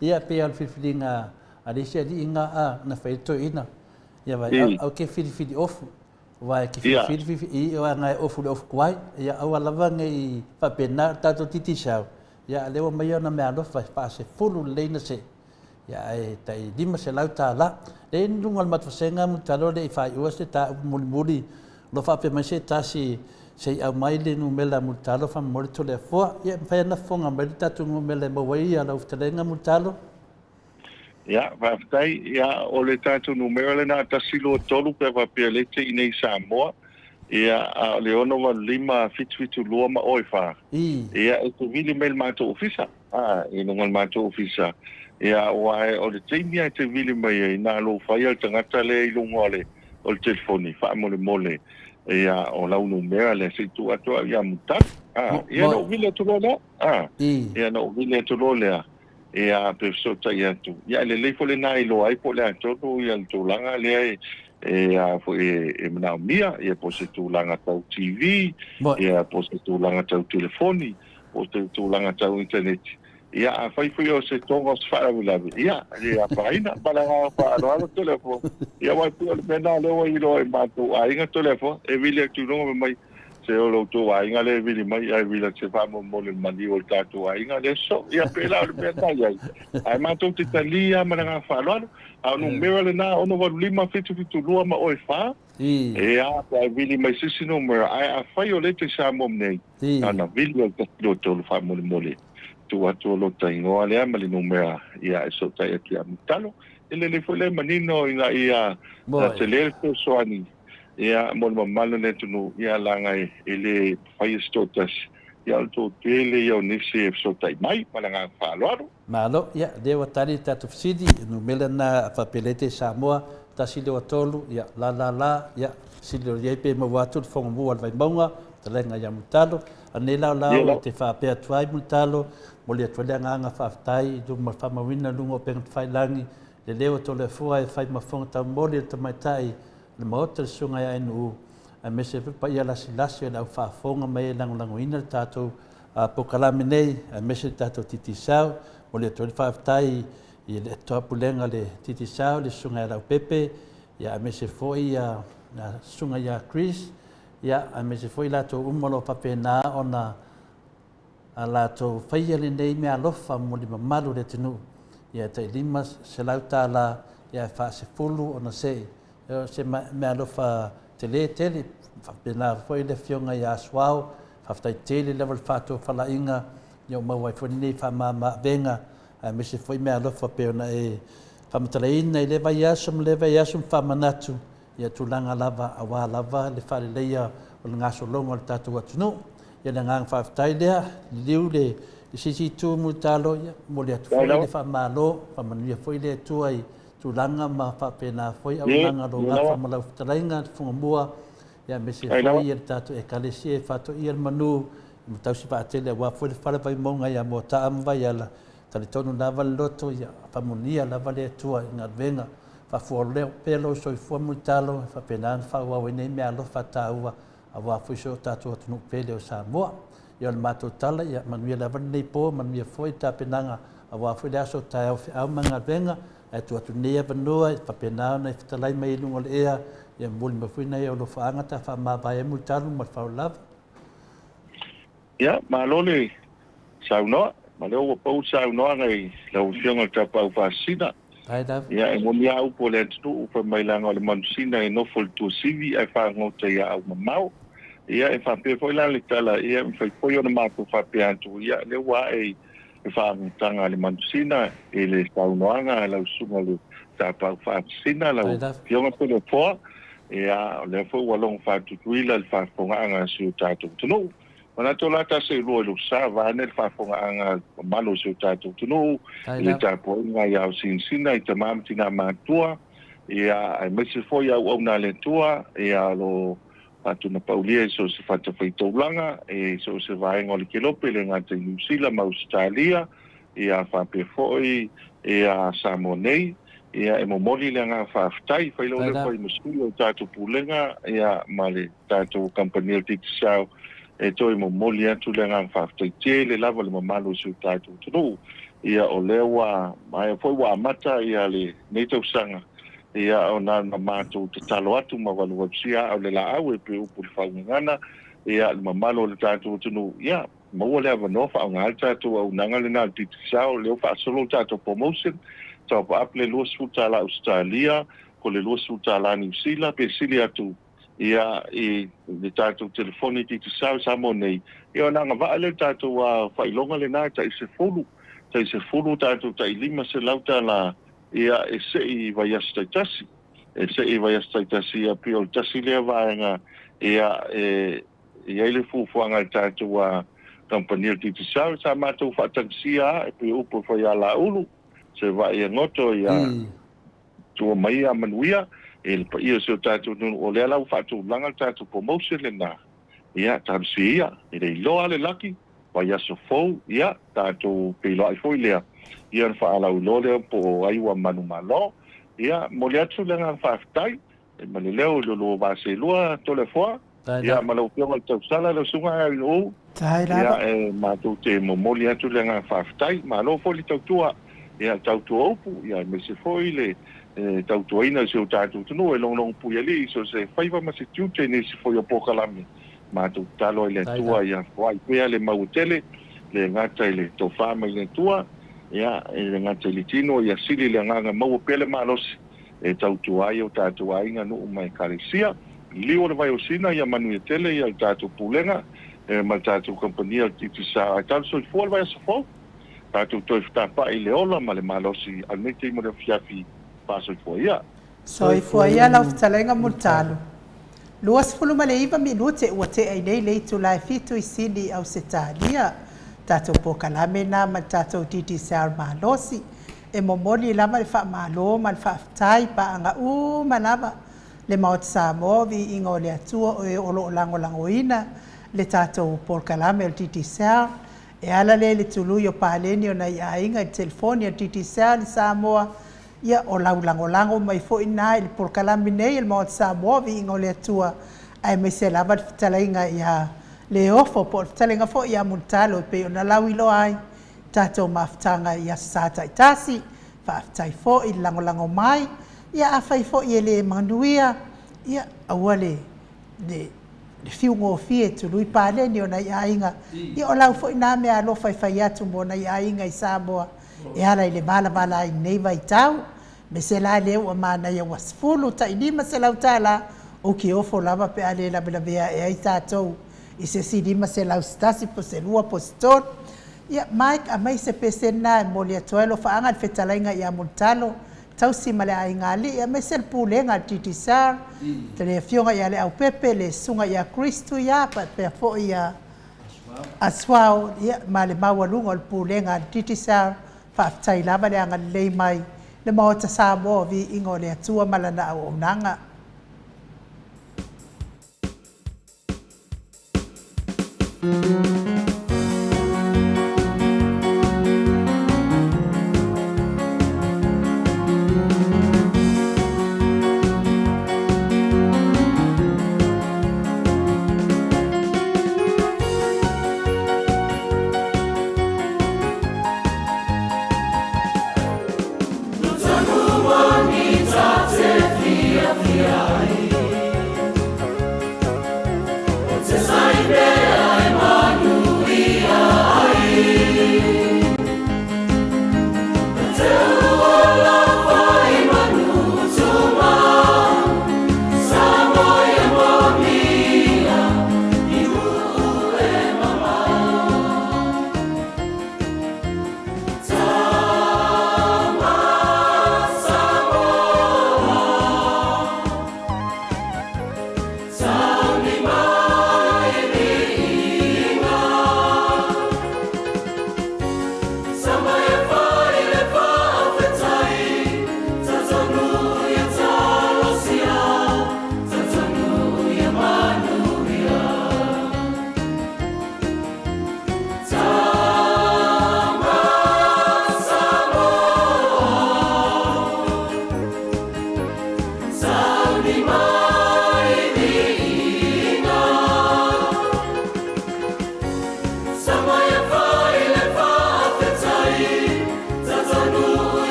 ia pe al filinga alisia di inga na feito ina ia vai au ke fili off Vai ki fifi I o ngai ofu of kwai ia au lava ngai fa pena tato titi sao. Ia lewa mai ona me alo fa se fulu leina se. Ia e tai lima se lau ta la. Le nungal matfasenga mu talo le fa iwa se ta muri lo fa pe mai se ta si se au mai le nu mela mu talo fa mo to le fo ia fa na fonga mai tatu mu mela mo wai ala uftalenga mu talo. Ia, whaftai, ia, o le tātou numero le nā tasilo tolu pe whapialete I nei Samoa. Ia, a le ono wa lima fitu lua ma oi wha. Ia, e te vili mail mātou ofisa. I nungal mātou ofisa. Ia, wae, o le teimia e te vili mai e nā lo whai al tangata le I lungo le o le telefoni, wha mole. Ia, o lau numero le se tu atua ia mutak. Ia, no vile tu lo lea. Ia, no vile tu lo lea. Ia pe so ta ia tu ia le fo le nai lo ai po le to ia tu langa le fo na mia ia po se tu langa tau TV ia po se tu langa tau telefoni po se tu langa tau internet ia a fai fo se tongo sfara vula ia paina para pa no telefon ia vai pu le pena le o ilo e mato ai nga telefon e vile tu no mai se o lo tu ai nga le vili mai ai vila se fa mo le mandi o tatu ai nga le so ia pela le pena ai mato te talia ma nga fa lo a no mero le na ono wa lima fitu lua ma oi fa ia ai vili mai sisi no mero ai a fai o le te sa mo nei ana vili o te lo fa mo le tu atu lo tai ngo ale ma le no mero ia so tai atu a mutalo ele le fo le manino ia te le so ani ia mo malo le tunu ia langa ele fai stotas ia to tele ia nisi so tai mai malanga falo malo ia de watari tatu fsidi no melana papelete Samoa tasile watolu ia la ia silo yepe mo watu fongu al vai bonga talenga ya mutalo anela la te fa pe atwai mutalo mo le tolanga nga fa tai du ma fa mawina lungo pe fai langi le leo to le fua e fai ma fonga ta mo le tamaitai le Maota sunga ia inu a mese pa ia la silasi la fa fonga mai lango ina tato a pokalame nei a mese tato titi sao o le to fa tai i le to pulenga le titi sao le sunga la pepe ia a mese foi ia sunga ia Chris ia a mese foi la to umolo papena ona a la to faia le nei me alofa mo le mamalu le tinu ia te lima se lauta la ia fa se fulu ona sei se me alofa tele fa pena foi le fionga ia swao fa ftai tele level fato fala inga yo ma wai foi nei fa ma venga a me se foi me alofa pe na fa matalaina le vai yasum fa manatu ia tulanga lava awa lava le fa le ia o ngaso longo le tatu atunu ia le ngang fa ftai le liu le sisi tu mutalo ia mo le atu le fa malo fa manu foi le tu ai tulanga ma fa pena foi au langa do ngafa ma lau tarainga funga mua ia me se foi ia tatu e kalesi e fato ia manu tau si pa tele wa foi fala vai monga ia Maota am vai ala tali tonu lava loto ia fa munia lava le tua inga venga fa fu le pelo so fu mutalo fa pena fa wa we me alo fa taua awa foi so tatu tunu pele o Samoa ia mato tala ia manu lava nei po manu foi ta penanga awa foi la so ta au manga venga atu nea vanua pa pena na fitalai mai lungo le ea ia muli mafuna ia lo faanga ta fa ma ba e mutalu ma fa lava ia malole sauno maleo po sauno ngai la ufianga ta pa fasina ia e mo mia u pole tu pa mai langa le mansina e no fol tu sivi e fa ngota ia au mamau ia e fa pe foi la le tala ia fa foi ona ma fa pe antu ia le wa e fa tanga le mansina e le saunoanga la usunga le ta pa fa sina la fionga pele po ia le fo walong fa tu tuila le fa fonga anga su ta tu no ona to la ta se lo sa va ne fa fonga anga malo su ta tu no le ta po nga ya sin sina i tamam tina matua ia ai mese fo ya ona le tua ia lo atu na paulia so se fata feito langa so se vai ngol kilope le ngata New Zealand ma Australia ia fa pe foi ia Samoa ia e momoli le nga fa ftai fa lo le foi musulo tatu pulenga ia male tatu company tik sao e to momoli atu le nga fa ftai le lava le mamalo su tatu tu ia o lewa mai foi wa mata ia le neto sanga ia ona na mātou te talo atu ma walu sia au le la au e pe upu le whaungangana ia le mamalo le tātou tunu ia maua le avanofa au ngā tātou au nanga le nā titi sao leo wha solo tātou promotion tau pa aple lua suta la Australia ko le lua suta la New Zealand pe sili atu ia i le tātou telefoni titi sao samo nei ia nanga wa le tātou wa whailonga le nā ta i se fulu tātou ta i lima se lauta la ia e se i vai astaitasi ia pio tasi lea vaenga ia ia le fufuanga tātou wa kampania titi sao sa mātou whaatangsia e pio upo whai ala ulu se vai e ngoto ia tua mai a manuia e le pa ia se o tātou nunu o lea lau whaatou langa tātou promotion le nā ia tāmsi ia e le iloa le laki vai aso fau ia tātou pilo ai foi lea ia na whaalau lole po aiwa manu malo ia mo le atu le ngā whaafitai e mani leo lolo vase lua tole foa ia malau pionga tau sala le sunga ai o ia e mātou te momoli atu le ngā whaafitai malo foli tau tua ia tau tua upu ia me se foi le tau tua ina se o tātou tunu e long pui ali so se whaiva ma se tiute ne se foi o pokalami mātou talo i le tua ia whai pea le mautele le ngata i le tofama i le tua ia e le ngata i le tino ia sili le nganga mau pele malosi e tau tua i o tātou ainga nuu mai karesia lio le vai o sina ia manu i tele ia tātou pulenga e ma tātou kompania titi sa a tātou soi fua le vai asa fau tātou toi whtapa i le ola ma le malosi almete i mo le fiafi pasoi fua ia soi fua ia lau ftalenga multalo luas fulu ma le iwa mi lute ua te ai nei leitu lai fitu i sini au se tālia tātou pokalame na ma tātou titi sar malosi e momoli lama le wha malo ma le wha aftai pa anga manava le Maota Samoa vi ingo le Atua o e olo lango ina le tātou pokalame o titi sar e ala le tului o paleni o na ia inga i telefoni o titi sar le Samoa ia o lango mai fo ina il pokalame nei il Maota Samoa vi ingo le Atua ai me se lava talainga ia le ofo po talenga fo ia multalo pe ona lawilo ai tato maftanga ia sata itasi fa tai fo i lango mai ia afai fo ia le manuia ia awale le fiungo fie tu lui pale ni ona ia inga ia ola fo ina me alo fai atu mo na ia inga i Samoa e ala ile bala ai nei vai tau me se la le o mana ia wasfulu ta ilima se lautala o ki ofo lava pe ale la bela vea e ai tatou i se sidima se laustasi po se lua po ston ia Mike a mai se pesena mo le toelo fa anga fetalainga ia multalo tau si male ai ngali ia mai se pulenga titisar te fionga ia le au pepe le sunga ia Kristu ia pa pe fo ia aswao ia male mawalunga le pulenga titisar fa tai lava le anga le mai le Maota Samoa vi ingo le Atua malana au nanga Ai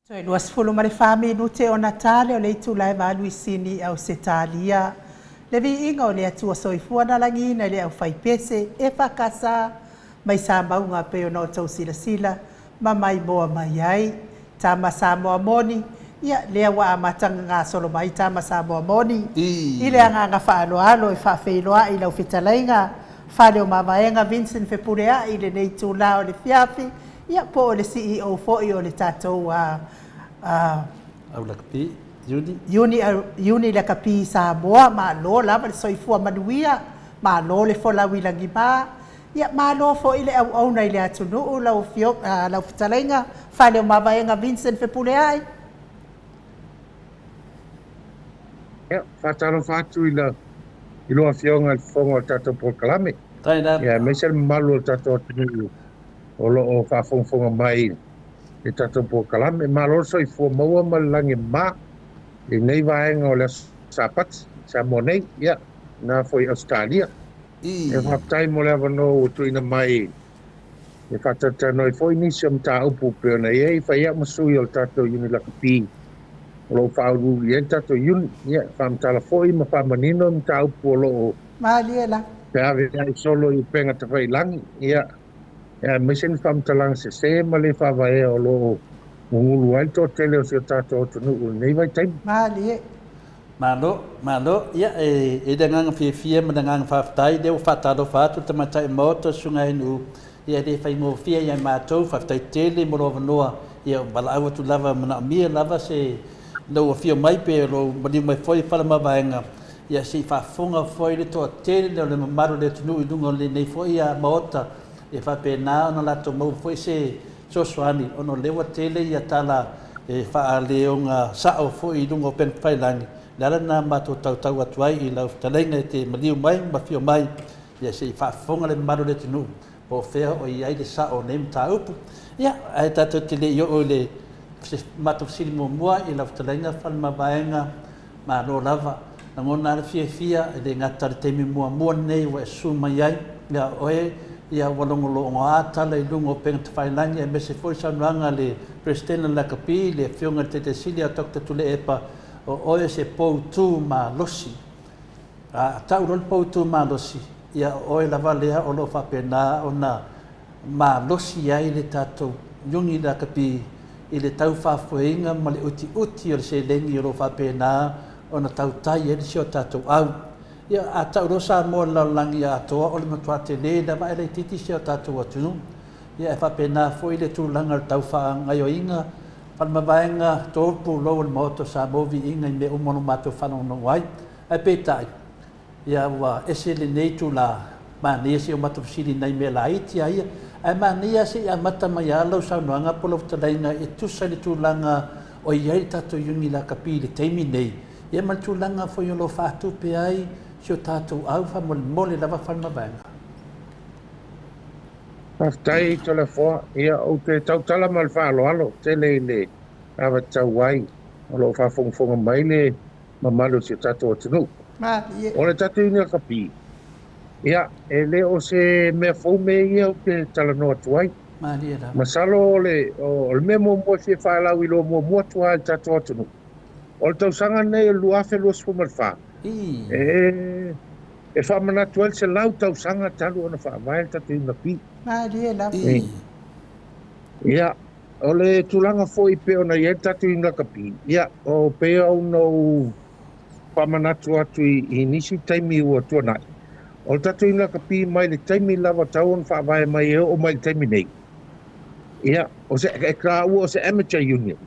Toi luas fulu ma le minute o Natale o le itu lai valu I sini au se talia. Le Viiga o le atua soifua na langina le au fai pese e whakasa mai sa maunga pe o no tau sila sila ma mai moa mai ai. Tama Samoa moni ia le wa amatanga ngā solo mai tama Samoa moni. I le anga ngā whaaloalo e whawheiloa I lau whitalainga. Whale o mamaenga Vincent Fepurea I le nei tūla o le fiafi. Ia po o le CEO fo'i o le tātou au lakapi Yuni le kapi Samoa ma lo lava le soifua manuia ma lo le folawi langi ma ia ma lo fo'i le au nei le atunu lau fio lau fitalenga fale o mavaenga Vincent Fepuleai ia fatalo fatu I lo afionga il fongo tato proclame ia mesel malu tato tinu o lo o fa fonga mai e tato proclame ma lo soifua maua malangi ma I nei vaenga o le sapat sa monei ia na foi Australia e whaptai mo le avano o tuina mai e whatata noi foi nisi am ta upu pe ona e whai ia masui o tato yuni lakapi o lo whauru I tato yuni ia whamtala foi ma whamanino am ta upu o lo Maliela pe ave ai solo I penga ta whai langi ia mesen whamtalang se ma le whawae o lo ngulu ai to tele o se tato o tunu nei vai taimi Malie Malo, ia e dangang fia ma dangang whaftai, deo whataro whatu te matai Maota sunga inu, ia de whai ngō fia ia mātou, whaftai tele moro wanoa, ia wala awa tu lava mana mia lava se lau a fia mai pe ro mani mai foi whala mawaenga, ia se whafonga foi le toa tele leo le mamaru le tunu I dunga le nei foi ia Maota, e whape nā ona lato mau foi se sosoani, ono lewa tele ia tala e wha leonga sao foi I dunga o pen whailangi, Lala nā mātou tau atuai I lau talainga te maliu mai, mawhio mai, ia se I whaafonga le maru le tinu, po whea o I ai le sa o neim tā upu. Ia, ai tātou te le I o le mātou siri mua I lau talainga whalma vaenga, mā no lava, na ngona le fia, le ngata le teimi mua nei wa e su mai ai, ia oe, ia walongolo o ngā tala I lungo penga te whailangi, e me se foi sanuanga le Presidente Lakapi, le whionga te sili a Dr. Tule Epa, o oe se poutu ma losi. Tau rol poutu ma losi. Ia oe lava lea o lo whapena o na ma losi ai le tātou yungi la kapi I le tau whafueinga ma le uti o le se lengi o lo whapena o na tau tai e le sio tātou au. Ia a tau rosa mo laulangi a toa o le matua te le na mai le titi sio tātou atunu. Ia e whapena fo I le tūlanga tau wha ngai o inga Palma vaenga tōpu lo le Maota Samoa Viiga I me umono mātou whanongo ai. Ai pētai, ia ua ese le nei tū la mānia se o mātou siri nei me la iti aia. Ai mānia se ia mata mai alau saunoanga polo talainga e tusa le tūlanga o iai tātou yungi la kapi le teimi nei. Ia mal tūlanga fo yo lo whātu pe ai se o tātou au wha mole lava whalma vaenga. Aftai tole foa ia o te tautala mal whaaloalo te le awa tau wai o lo whafonga mai le mamalu se tato o tunu. O le tato inga kapi. Ia e le o se mea faume ia o te tala noa tuai. Masalo o le mea mua se whaalau I lo mua tuai tato o tunu. O le tausanga nei luafe luas fumarwha. E whamanatu el se lau tausanga talu ona whaamael tato inga pi. Ia, o le tulanga foi pe ona ia tatu inga kapi. Ia, o pe au no pamanatu atu I nisi taimi ua tuanai. O le tatu inga kapi mai le taimi lava tau on whaavae mai o mai le taimi nei. Ia, o se e ka ua o se amateur union.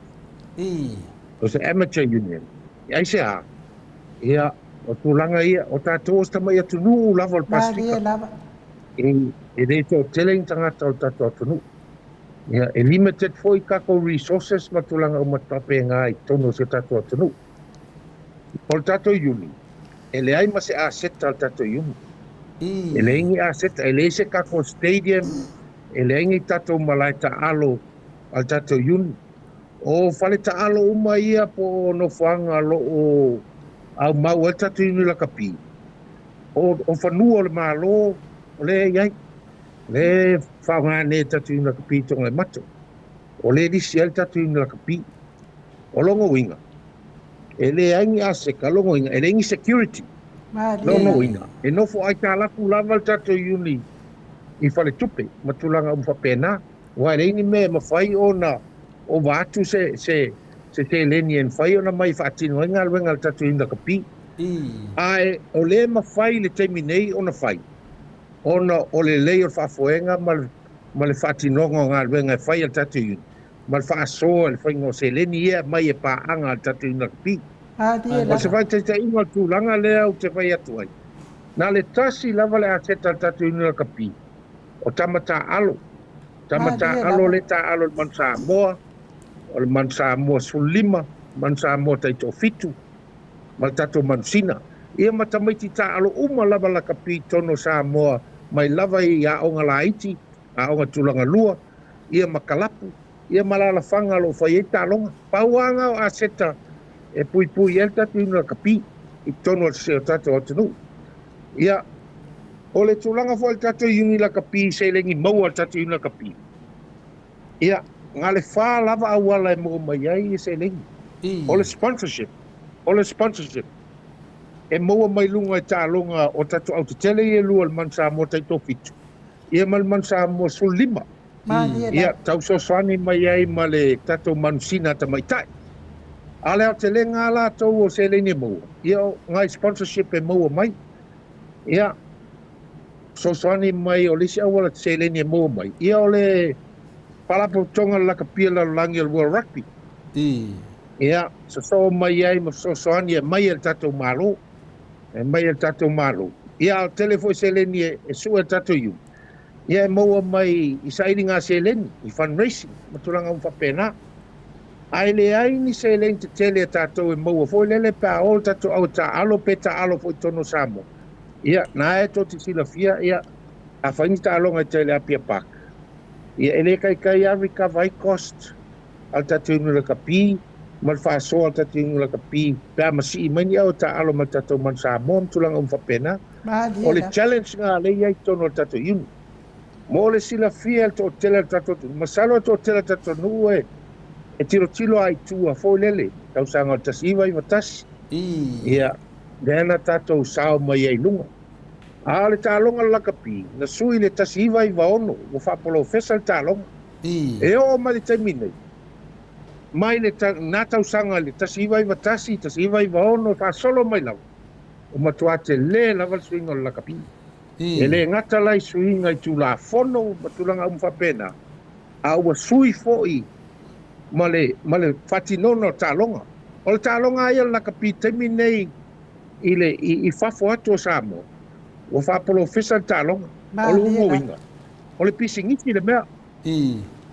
O se amateur union. Ia se a. Ia, o tulanga ia, o tatu o stamai atu nuu lava o Pasifika. E rei tō teleng tangata o tato atunu. Ia, e limited foi kako resources matulanga o matape ngai tono se tato atunu. O tato yuni. E le ai ma se asset al tato yuni. E le ingi asset, e le se kako stadium, e le ingi tato malai ta alo al tato yuni. O fale ta alo uma ia po no whanga lo o au mau e tato yuni la kapi. O whanua le malo, o le iai. Le whaunga ne tatu ina kapi tonga le mato. O le risi el tatu ina kapi. o longo inga. E le aingi ase ka longo inga, e le ingi security. Longo inga. E nofo ai tā laku lava tato iuni I whale tupe, matulanga pena. Wa le ingi me mawhai o watu se leni en whai ona mai whaatino inga luenga tato inga kapi. Ai, o le mawhai le teimi nei ona whai. Ona o le lei o whaafoenga ma le whaatinonga ngā luenga whai al tato iuni. Ma le whaasoa le whaingo se leni ia mai e paanga al tato inga kapi. O se whai te inga tūlanga lea o te whai atu ai. Nā le tasi lava le ateta al tato inga kapi. O tamata alo le ta alo le man Samoa, o le man Samoa sulima, man Samoa taito fitu, ma tato mansina. Ia matamaiti ta alo lava la kapi tono Samoa, mai lava I aonga la iti, aonga tulanga lua, ia makalapu, ia malala fanga lo whai ta alonga. Pauanga o aseta e pui el tatu ina kapi, I tono se o tato o tenu. Ia o le tulanga fo al tato iuni la kapi se lengi mau al tato iuni la kapi. Ia, ngā le whā lava awala e mo mai ai se lengi. O le sponsorship. E moa mai lunga e tā longa o tato au te tele I lua le man Samoa taito fitu. Ia mal man Samoa sulima. Ia, tau soswani mai ai ma le tato manusina ta mai tai. Ale au te le ngā la tau o se lengi moa. Ia, ngai sponsorship e moa mai. Ia, soswani mai o lisi awala te se lengi moa mai. Ia o le palapo tonga la kapia la langi al World Rugby. Ia, so mai ai ma soswani e mai el tato malo. E mai el tato malo. Ia, o telefo se lengi e sua el tato iu. Ia, e moa mai I sairi ngā se lengi, I fundraising, maturanga whapena. Ai le ai ni se lengi te tele tato e moa. Foi lele pa o tato au ta alo pe ta alo foi tono Samoa. Ia, nā e to te sila fia, ia, a whaingi ta alonga I tele apia pak. Ia, ele kai avi ka vai cost, al tatu inu la kapi, mal whaasoa al tatu inu la kapi, pēr masi I maini au ta alo mal tatu man Samoa, tulanga whapena. O le challenge ngā lei ai tono al tatu inu. Mo le sila fia al to tele al tatu, masalo to tele al tatu nu e tiro ai tua, fo lele, tau sanga al tasiva I watasi. Ia, Dena tatou sao mai ai lunga. A le tālonga lakapi, na sui le tasiva I vaono, o whapolo fesa le tālonga. E o ma le taimine. Mai le nātau sanga le tasiva I vatasi, tasiva I vaono, wha solo mai lau. O matuate le lava le suinga le lakapi. E le ngata lai suinga I tu la fono, matulanga whapena. A ua sui foi, ma le whatinono tālonga. O le tālonga ai le lakapi, taimine I fafo atu o Samoa. O whapolo fesa tālonga. O le ungo winga. O le pisingisi le mea.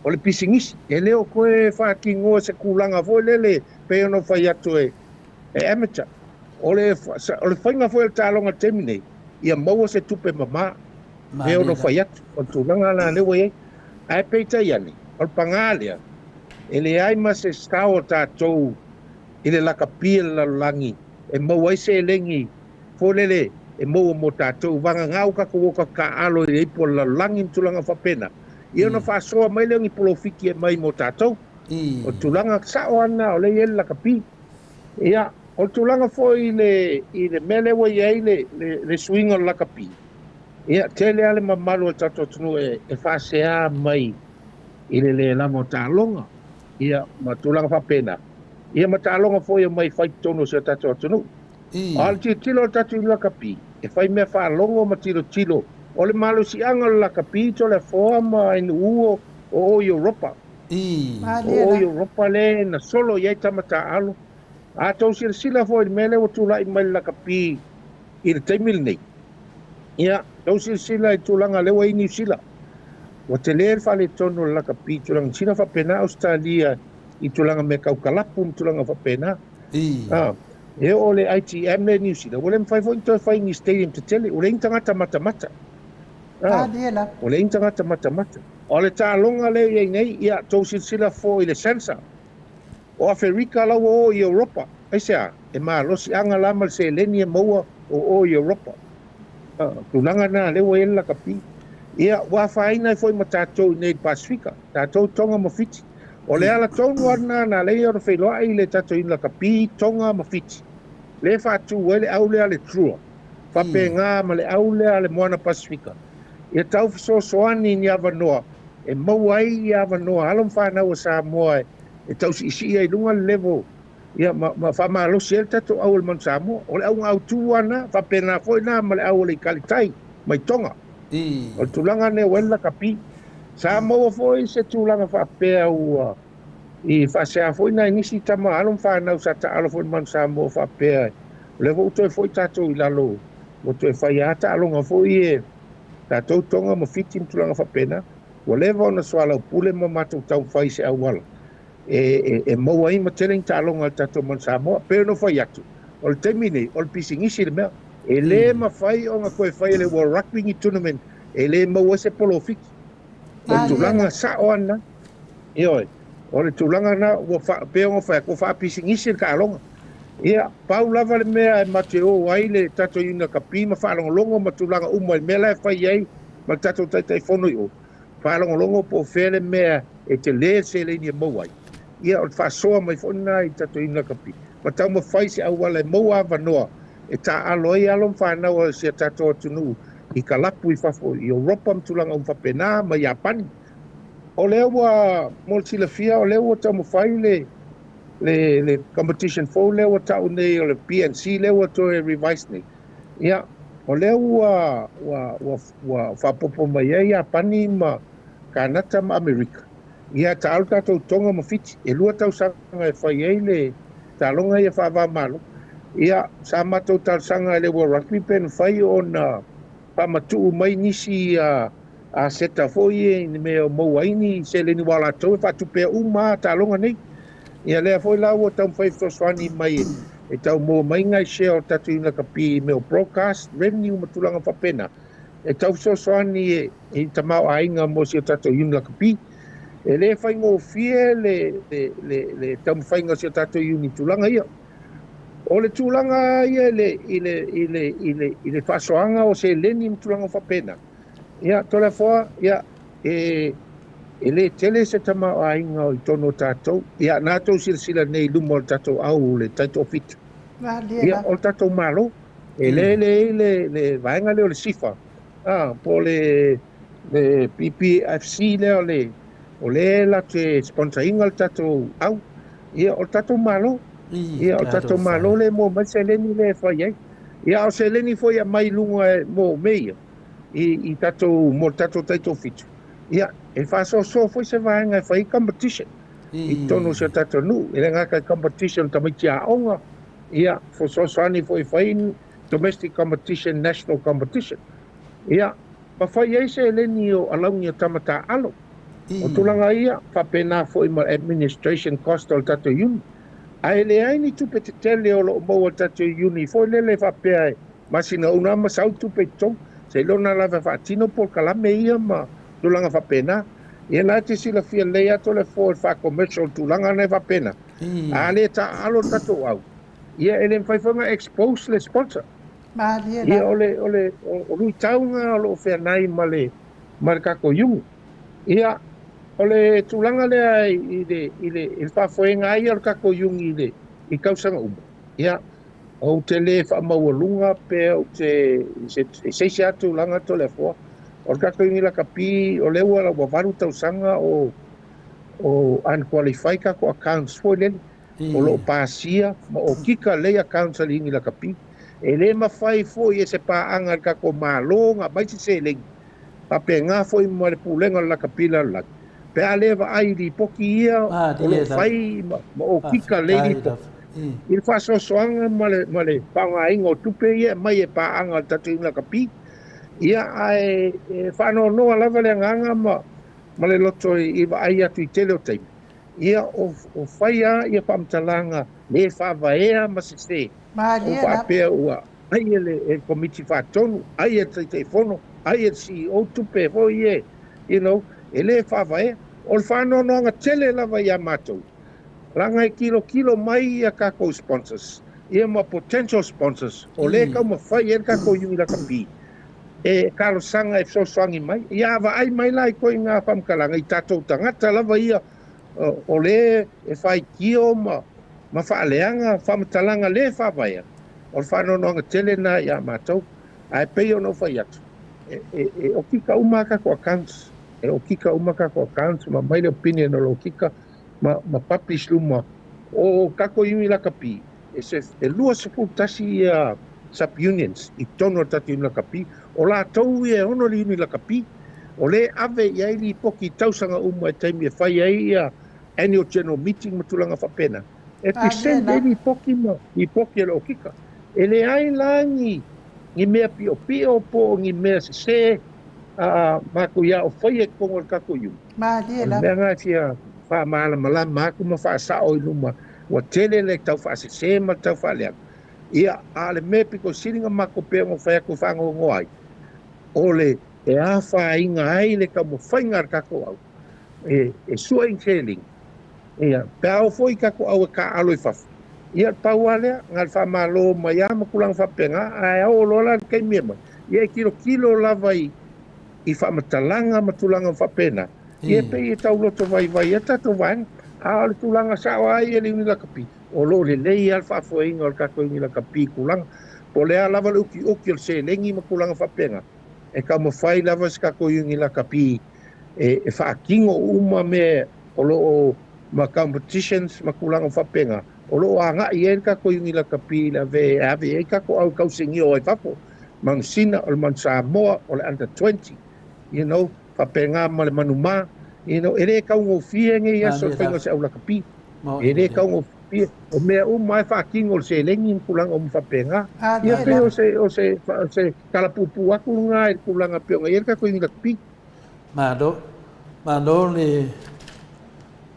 O le pisingisi. E leo koe whakingoa se kulanga fo lele pe ono whai atu e amateur. O le whainga fo le tālonga temine. Ia maua se tupe mama. Pe ono whai atu. O tūlanga la lewa iei. Ai peita iani. O le pangalea. E le aima se stao tātou. I le lakapia la langi. E mau ai se lengi folele e mau mo tatou vanga ngau ka ko ka alo I po la langi tulanga whapena. Ia na whasoa mai leongi polofiki e mai mo tatou. O tulanga sao ana o le la kapi. Ia, o tulanga fo I le mele wa iei le swinga la kapi. Ia, tele ale mamalu o tatou tunu e whasea mai I le lamo tālonga. Ia, ma tulanga whapena. Ia matalonga foi mai fai tono se tato tonu. Al tilo tatu la kapi. E fai me fa longo ma tilo. O le malo si anga la kapi to le forma in uo o Europa. O Europa le na solo ia tamata alo. A to sila foi mele o tula I mai la kapi. I le taimil nei. Ia, to sila I tulanga lewa I New Zealand. O te le fa le tono la kapi tulanga China fa pena Australia. I tulanga me kaukalapu tulanga whapena. E o le ITM le New Zealand. O le mwhai fo into whaingi stadium te tele. O le intangata mata. O le intangata mata. O le tālonga le iei nei. Ia tau sila fo I le sensa. O Afrika lau o Europa. Aisea. E maa losi anga lama se leni e maua o Europa. Tulanga na lewa la kapi. Ia wawhaina I foi ma tātou nei Pasifika. Tātou tonga mawhiti. O le ala tonu ana na le o whailoa i le tato ina ka pi tonga mawhiti. Le whātu e le au lea le trua. Whape ngā ma le au lea le moana Pasifika. Ia tau fisosoani ni awanoa. E mauai i awanoa. Halom whanau a Samoa e tau si isi ai lunga level. Ia ma whamalosi e le tato au le man Samoa. O le au ngau tu ana. Whape ngā fwoi nā ma le au le kalitai. Mai tonga. O le tulanga ne wela ka pi. Samoa fwoi se tulanga whapea ua. I whasea fwoi nai nisi tama alum whanau sa ta alo fwoi man Samoa whapea. Le vo toi fwoi tato i lalo. Mo toi whai ata alonga fwoi e. Tato tonga ma fitim tulanga whapena. Wa le vo na swala pule ma matou tau whai se awala. E maua i ma teleng ta alonga tato man Samoa. Pero no whai atu. O le temine, o le pisingisi le mea. E le ma whai o nga koe whai le World Rugby Tournament. E le maua se polo fiki. O tulanga sa o ana. Ioi. O le tulanga na ua peonga whai ko wha pisingisi ka alonga. Ia, pau lava le mea e mateo wai le tato yuna ka pima whaalongolongo ma tulanga uma i mea lai whai ei ma tato taitai whono i o. Whaalongolongo po whele mea e te le se le ni mawai. Ia, o le whaasoa mai whona i tato yuna ka pi. Ma tau ma whai se awala e maua wanoa. E ta aloi alom whanau se tato atunu i ka lapu i whafo i Europa ma tulanga whapena ma Japani. O lewa moltila fia, o lewa tau ma whai le competition fo le wa tau nei o le PNC le wa to revise nei ia o le wa fa popo mai ia pani ma kanata ma America ia tau tato tonga ma fiti e lua tau sanga e fai ei le talonga ia fa va malo ia sa mato tau sanga le wa rugby pen fai ona pa matu mai nisi a seta fo ie ni me o mo waini se le ni wala to fa tu pe uma talonga nei. Ia lea foi la ua tau whai whaswani mai e tau mua mai ngai share o tatu ina ka pi me o broadcast revenue matulanga whapena. E tau whaswani e tamau ainga mo si o tatu ina ka pi. E le whai ngō fie le tau mwhainga si o tatu ina tulanga ia. O le tulanga ia i le whaswanga o se leni matulanga whapena. Ia tole fua ia e le tele se tama o ainga o i tono tātou. Ia nātou sila nei luma o tātou au le taito fitu. Ia o tātou malo. E le vaenga leo le sifa. Po le PPFC leo o le la te sponsor inga o tātou au. Ia o tātou malo. Ia o tātou malo le mo mai se leni le whai ai. Ia o se leni foi a mai lunga mo meia. I tātou mo tātou taito fitu. Ia, e whaso foi se vaenga e whai competition. I tono se tato nu, e le ngaka competition tamiti a onga. Ia, soani foi whai domestic competition, national competition. Ia, ma whai ei se leni o alaungi o tamata alo. O tulanga ia, whapena foi ma administration cost o tato yuni. Ai le aini tupe te tele o lo mo o tato yuni, foi lele whapea e masina una ma sau tupe tong. Se lona lava whaatino por kalame ia ma tulanga whapena. Ia nā te sila fia lea to le fo wha commercial tulanga nei whapena. A le ta alo tato au. Ia ele mwhaiwhanga expose le sponsor. Ia ole rui taunga o lo whea nai ma le kako yungu. Ia ole tulanga lea i le whawhoenga ai al kako yungu i kausanga uma. Ia o te le whamaualunga pe o te seisi atu langa to le fo. O kako ingi la kapi o lewa la wawaru tausanga o unqualified kako accounts fo leni. O lo pasia ma o kika le accounts ali ingi la kapi. E le mawhai fo i e se paanga kako malo nga mai se lengi. Pape ngā fo i ma le pulenga la kapila laki. Pe a lewa ai li poki ia o lo whai ma o kika le li poki. I le whasosoanga ma le whanga ingo tupe ia mai e paanga tatu ingi la kapi. Ia ai whano noa lava le nganga ma le loto i ai atu i tele o teimi. Ia o whaia ia whamtalanga le whavaea ma se se. O whapea ua ai e komiti whatonu, ai e te whono, ai e CEO tupe ho ie, you know, e le whavaea. O le whano noanga tele lava ia mātou. Ranga e kilo mai ia kako sponsors. Ia ma potential sponsors. O le kau ma whai e kako yungi la kapi. E karo sanga e soangi mai. Ia awa ai mai lai koe ngā whamkalanga i tātou tangata lava ia o le e fai kio ma faaleanga faamatalaga le faavaea o le faanoanoaga tele na ia matou ae pei ona fai atu e o kika uma kako accounts e o kika uma kako accounts ma mai le opinion o lo kika ma publish luma o kako iwi lakapi e lua sepulu tasi ia sub unions i tono tatu iwi lakapi o latou e ono le iwi lakapi o le ave iai li poki tausaga uma e taimi e fai ai ia annual general meeting ma tulaga faapena e present ai li poki e lo kika e le ai langi ngi mea pio po ngi mea se mako ia o fai e kongo le kako iu mea ngā tia wha maala mako ma wha sao i luma wa tele le tau wha se ma tau wha lea ia a le mea piko siringa mako pia mo whai ako whango ngoai o le e a wha inga ai le ka mo whai ngar kako au e sua in keling ia pia o foi kako au e ka alo i whafu ia tau alea ngal wha malo mai ama kulang whapenga ai au lola kei mema ia kilo lava i wha matalanga matulanga whapena ia pei e tau loto vai e tato vang a le tulanga sao ai e liuni lakapi o lo le lei al whafuainga o le kako ingi lakapi kulang po lea lava le uki o se lengi ma kulanga whapenga e ka mo whai lava se kako ingi lakapi e whaakingo uma me o lo ma competitions ma kulanga whapenga o lo anga i e kako ingi lakapi la ve ave e kako au kausingi o e whapo Mansina o le Samoa o le under 20 you know whapenga ma le manuma you know ere ka ungo fie nge ia so whainga se au lakapi ere ka ungo fie o mea mai whaakingo se lengi kulanga o mwhapenga ia pe o se kalapupu aku ngā e kulanga pionga ia kako ingi lakapi Mado le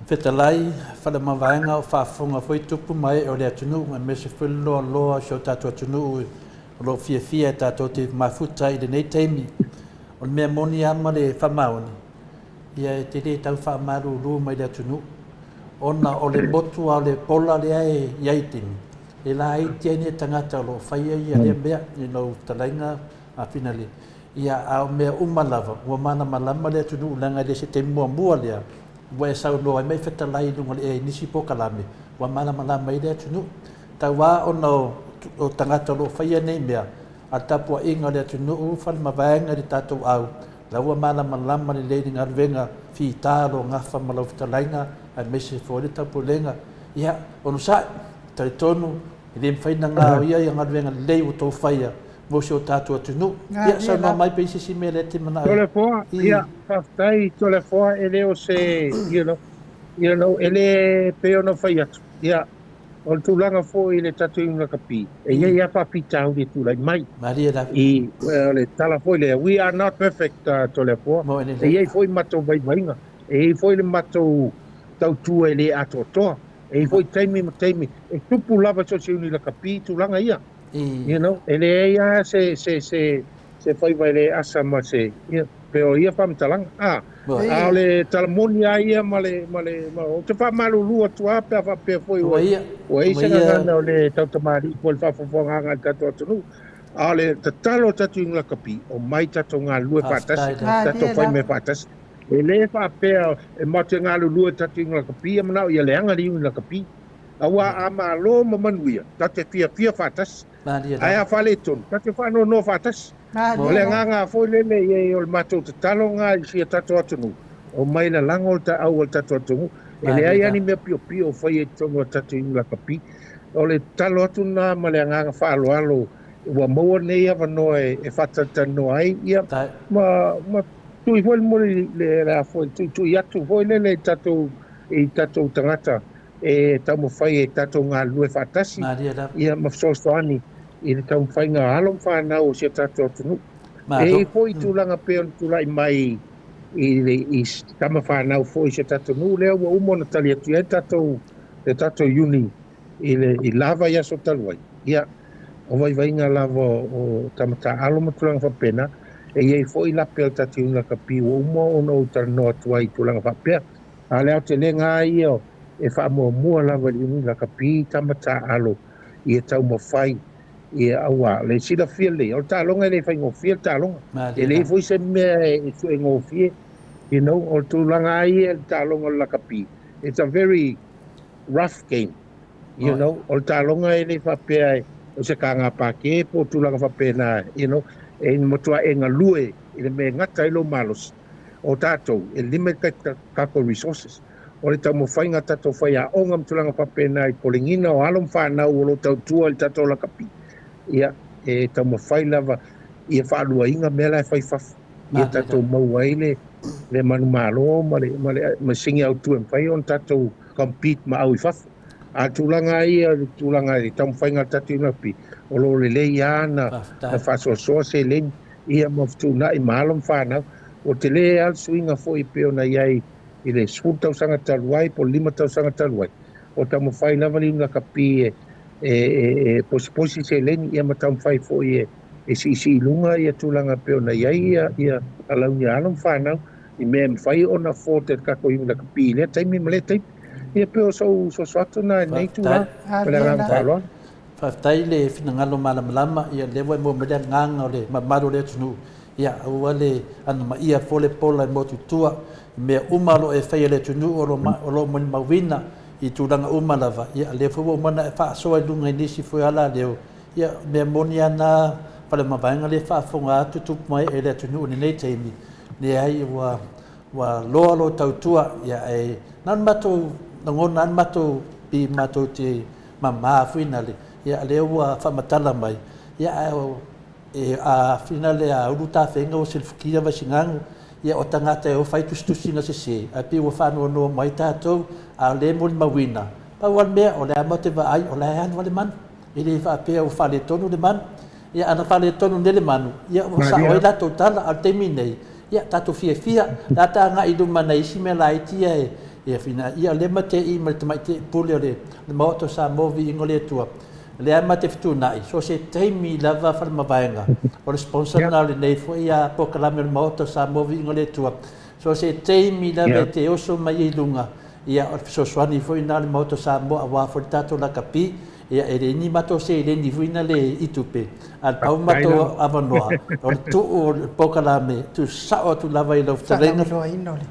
fetalai whale mawaenga o whaafonga foi tupu mai o le atunu ma me se whilo loa so tato atunu lo fia e tato te mafuta i le nei teimi o le mea moni ama le whamaoni ia e te re tau whaamaru ru mai le atunu ona o le motu a le pola le ai iaitin e la ai tieni e tangata o lo whaia ia le mea i no talainga a finale ia au mea umalava ua mana malama le atunu langa le se te mua lea ua e sau loa mai fetalai lunga le e nisi pokalame ua mana malama i le atunu tau wā ona o tangata lo whaia nei mea a tapua inga le atunu whale mawaenga le tatou au laua mana malama le leini ngaruenga fi talo ngafa malau fitalainga ai mese fo le tapulenga ia ono sa tari tonu i le mwhaina ngā o ia i ngaruenga lei o tau whaia mo se o tatou atunu ia sa no mai pe sisi me le te mana tole foa ia whaftai tole foa e leo se you know ele pe ono whai atu ia o le tūlanga fo i le tatu inga kapi e ia whapita au le tūlai mai i le tala fo i le we are not perfect tole foa e iei fo i matou vaivainga e iei fo i le matou tau tua e le atotoa e iei fo i taimi e tupu lava so se uni la kapi tūlanga ia you know e le ia se fai vai le asa ma se pero ia whamitalanga a le talamoni a ia ma o te whamalulu atua pe a whapea foi o ei se ngana o le tautamari po le whafafonga tato atunu a le tatalo tatu inga kapi o mai tato ngā lue whatasi tato whai me whatasi e le whapea e mate ngā lue tatu inga kapi e manao ia leanga li inga kapi awa a malo ma manuia tate fia whatasi ai a whale tonu tate whano no whatasi o le nganga foi lele i o le matou te talo ngā i sia tato atunu o mai la langa o ta au o tato atunu e le ai ani mea pio o fai e tonga o tato inga kapi o le talo atuna ma le nganga whaaloalo ua maua nei awa noa e whatatano ai ia ma tui foi mori le la foi tui atu foi lele i tato tangata e tamo fai e tato ngā lue whatasi ia mafsoani i le tau whainga halong whanau o sia tato atunu. E foi tūlanga pēon tūlai mai i tama whanau foi sia tato nu leo wa umona tali atu e tato uni i lava ia so taluai. Ia o vai lava o tamata aloma tūlanga whapena e iei foi la pēl tati unga kapi o umo ono utara no atuai tūlanga whapea. A leo te lenga ia e wha lava li unga kapi tamata alo i e tau mawhai ia awa le sila fia le o talonga le fai ngofia talonga e le foi se me e su ngofia you know o tu langa ai e talonga la kapi it's a very rough game. You know, o talonga e le whapea o se kanga pake po tulanga whapena, you know, e motua e ngā lue i le me ngata ilo malos o tātou, e limit kako resources. O le tau mo whainga tātou whai a ongam tulanga whapena i polingina o alom whanau o lo tau tua i tātou la kapi. Ia, e tau mo whai lava i e whaalua inga mea lai whai whafu. Ia tātou maua i le manu malo, ma singi au tuen whai on tātou compete ma au i whafu. A tulanga ia, tulanga i tau whainga tatu inapi. O lo le le ia na whasosoa se len, ia maftuna i maalom whanau. O te le al suinga fo i peo na iai i le 10 sanga taluai po 5 sanga taluai. O tau mawhai lava li una kapi posi se len, ia ma tau mawhai fo i si ilunga ia tulanga peo na iai ia alau ni alom whanau. I mea mwhai o na fo te kako i una kapi lea taimi ma le taimi. Ia peo so soato na nei tua pele rang palo. Whaftai le finangalo malama ia lewa mo mea nganga o le mamaru le tunu. Ia ua le ana ma ia fole pola mo tutua mea umalo e whai le tunu o lo moni mawina i tūranga umalava. Ia le fuwa umana e whaasoa i lunga i nisi fui ala leo. Ia mea moni ana whale mawainga le whaafonga atu tupu mai e le tunu o nei teimi. Ne ai wa loa lo tautua ia e nan matou ngona an matou pi matou te mama finale ia le ua whamatala mai ia a finale a uruta whenga o silfukia vasingangu ia o tangata e o whaitustusina se a pi ua whanua noa mai tātou a le moni mawina pauan mea o le ama te vaai o le anu wale manu i le whaapea o whale tonu le manu ia ana whale tonu nele manu ia o sa oi lato tala al temi nei ia tātou fia la tanga i lumana isi me la itia ia fina ia le mate i ma te mai te pule le Maota Samoa Viiga le Atua le ama te fitunai so se taimi lava falmavaenga o le sponsor na le nei fo ia pokalame le Maota Samoa Viiga le Atua so se taimi lava te oso mai i lunga ia o so swani fo ina le Maota Samoa wa fo tato la kapi ia e ni mato se le ni fuina le itupe al pau mato avanoa o tu o pokalame tu sao tu lava i lo talenga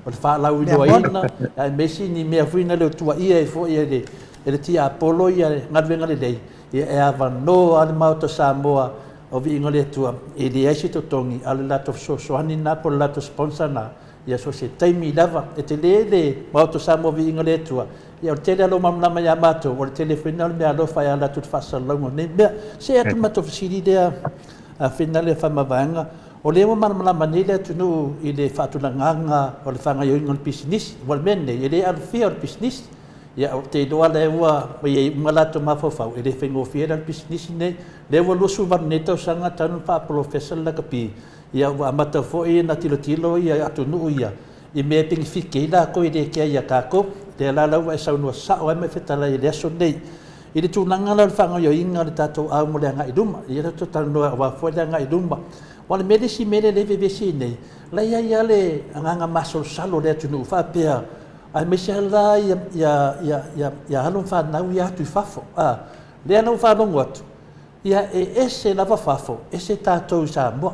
o fa la u do ina ai mesi ni me fuina le tu ia e fo ia le ti apolo ia ngadvenga le dei ia e avanoa al Maota Samoa o Viiga le Atua e le ai to tongi al lato so ani na por lato sponsor na ia so se taimi lava e te le Maota Samoa Viiga le Atua ia o tele alo mamlama ia matou o le telefona le mea alofa ia latu te whasalauga nei mea se atu matou fasili lea whina le whamavaenga o le ua malama nei le atunu i le whaatulanganga o le whangaioinga o le pisinisi o le mea nei e le alufia o le pisinisi ia o te iloa le ua i unga lato mawhawhau e le whaingofia le pisinisi nei le ua lusu vanu nei tausanga tanu whaaprofesa le lakapi ia ua amata fo'i na tilo ia atunu ia i mea pingi fike i la koe le kia ia kako te la lau e saunua sao e me whetala i le aso nei. I le tūnanga lau le whangaio inga le tātou au mo le anga i ruma. I le tātou noa wa fwoi le anga i ruma. Wa le mele si mele le vevesi nei. La ia le anganga maso salo le atunu whapea. Ai me se la ia halon whanau i atu i whafo. Le anau whanongo atu. Ia e ese lava whafo. Ese tātou i Samoa.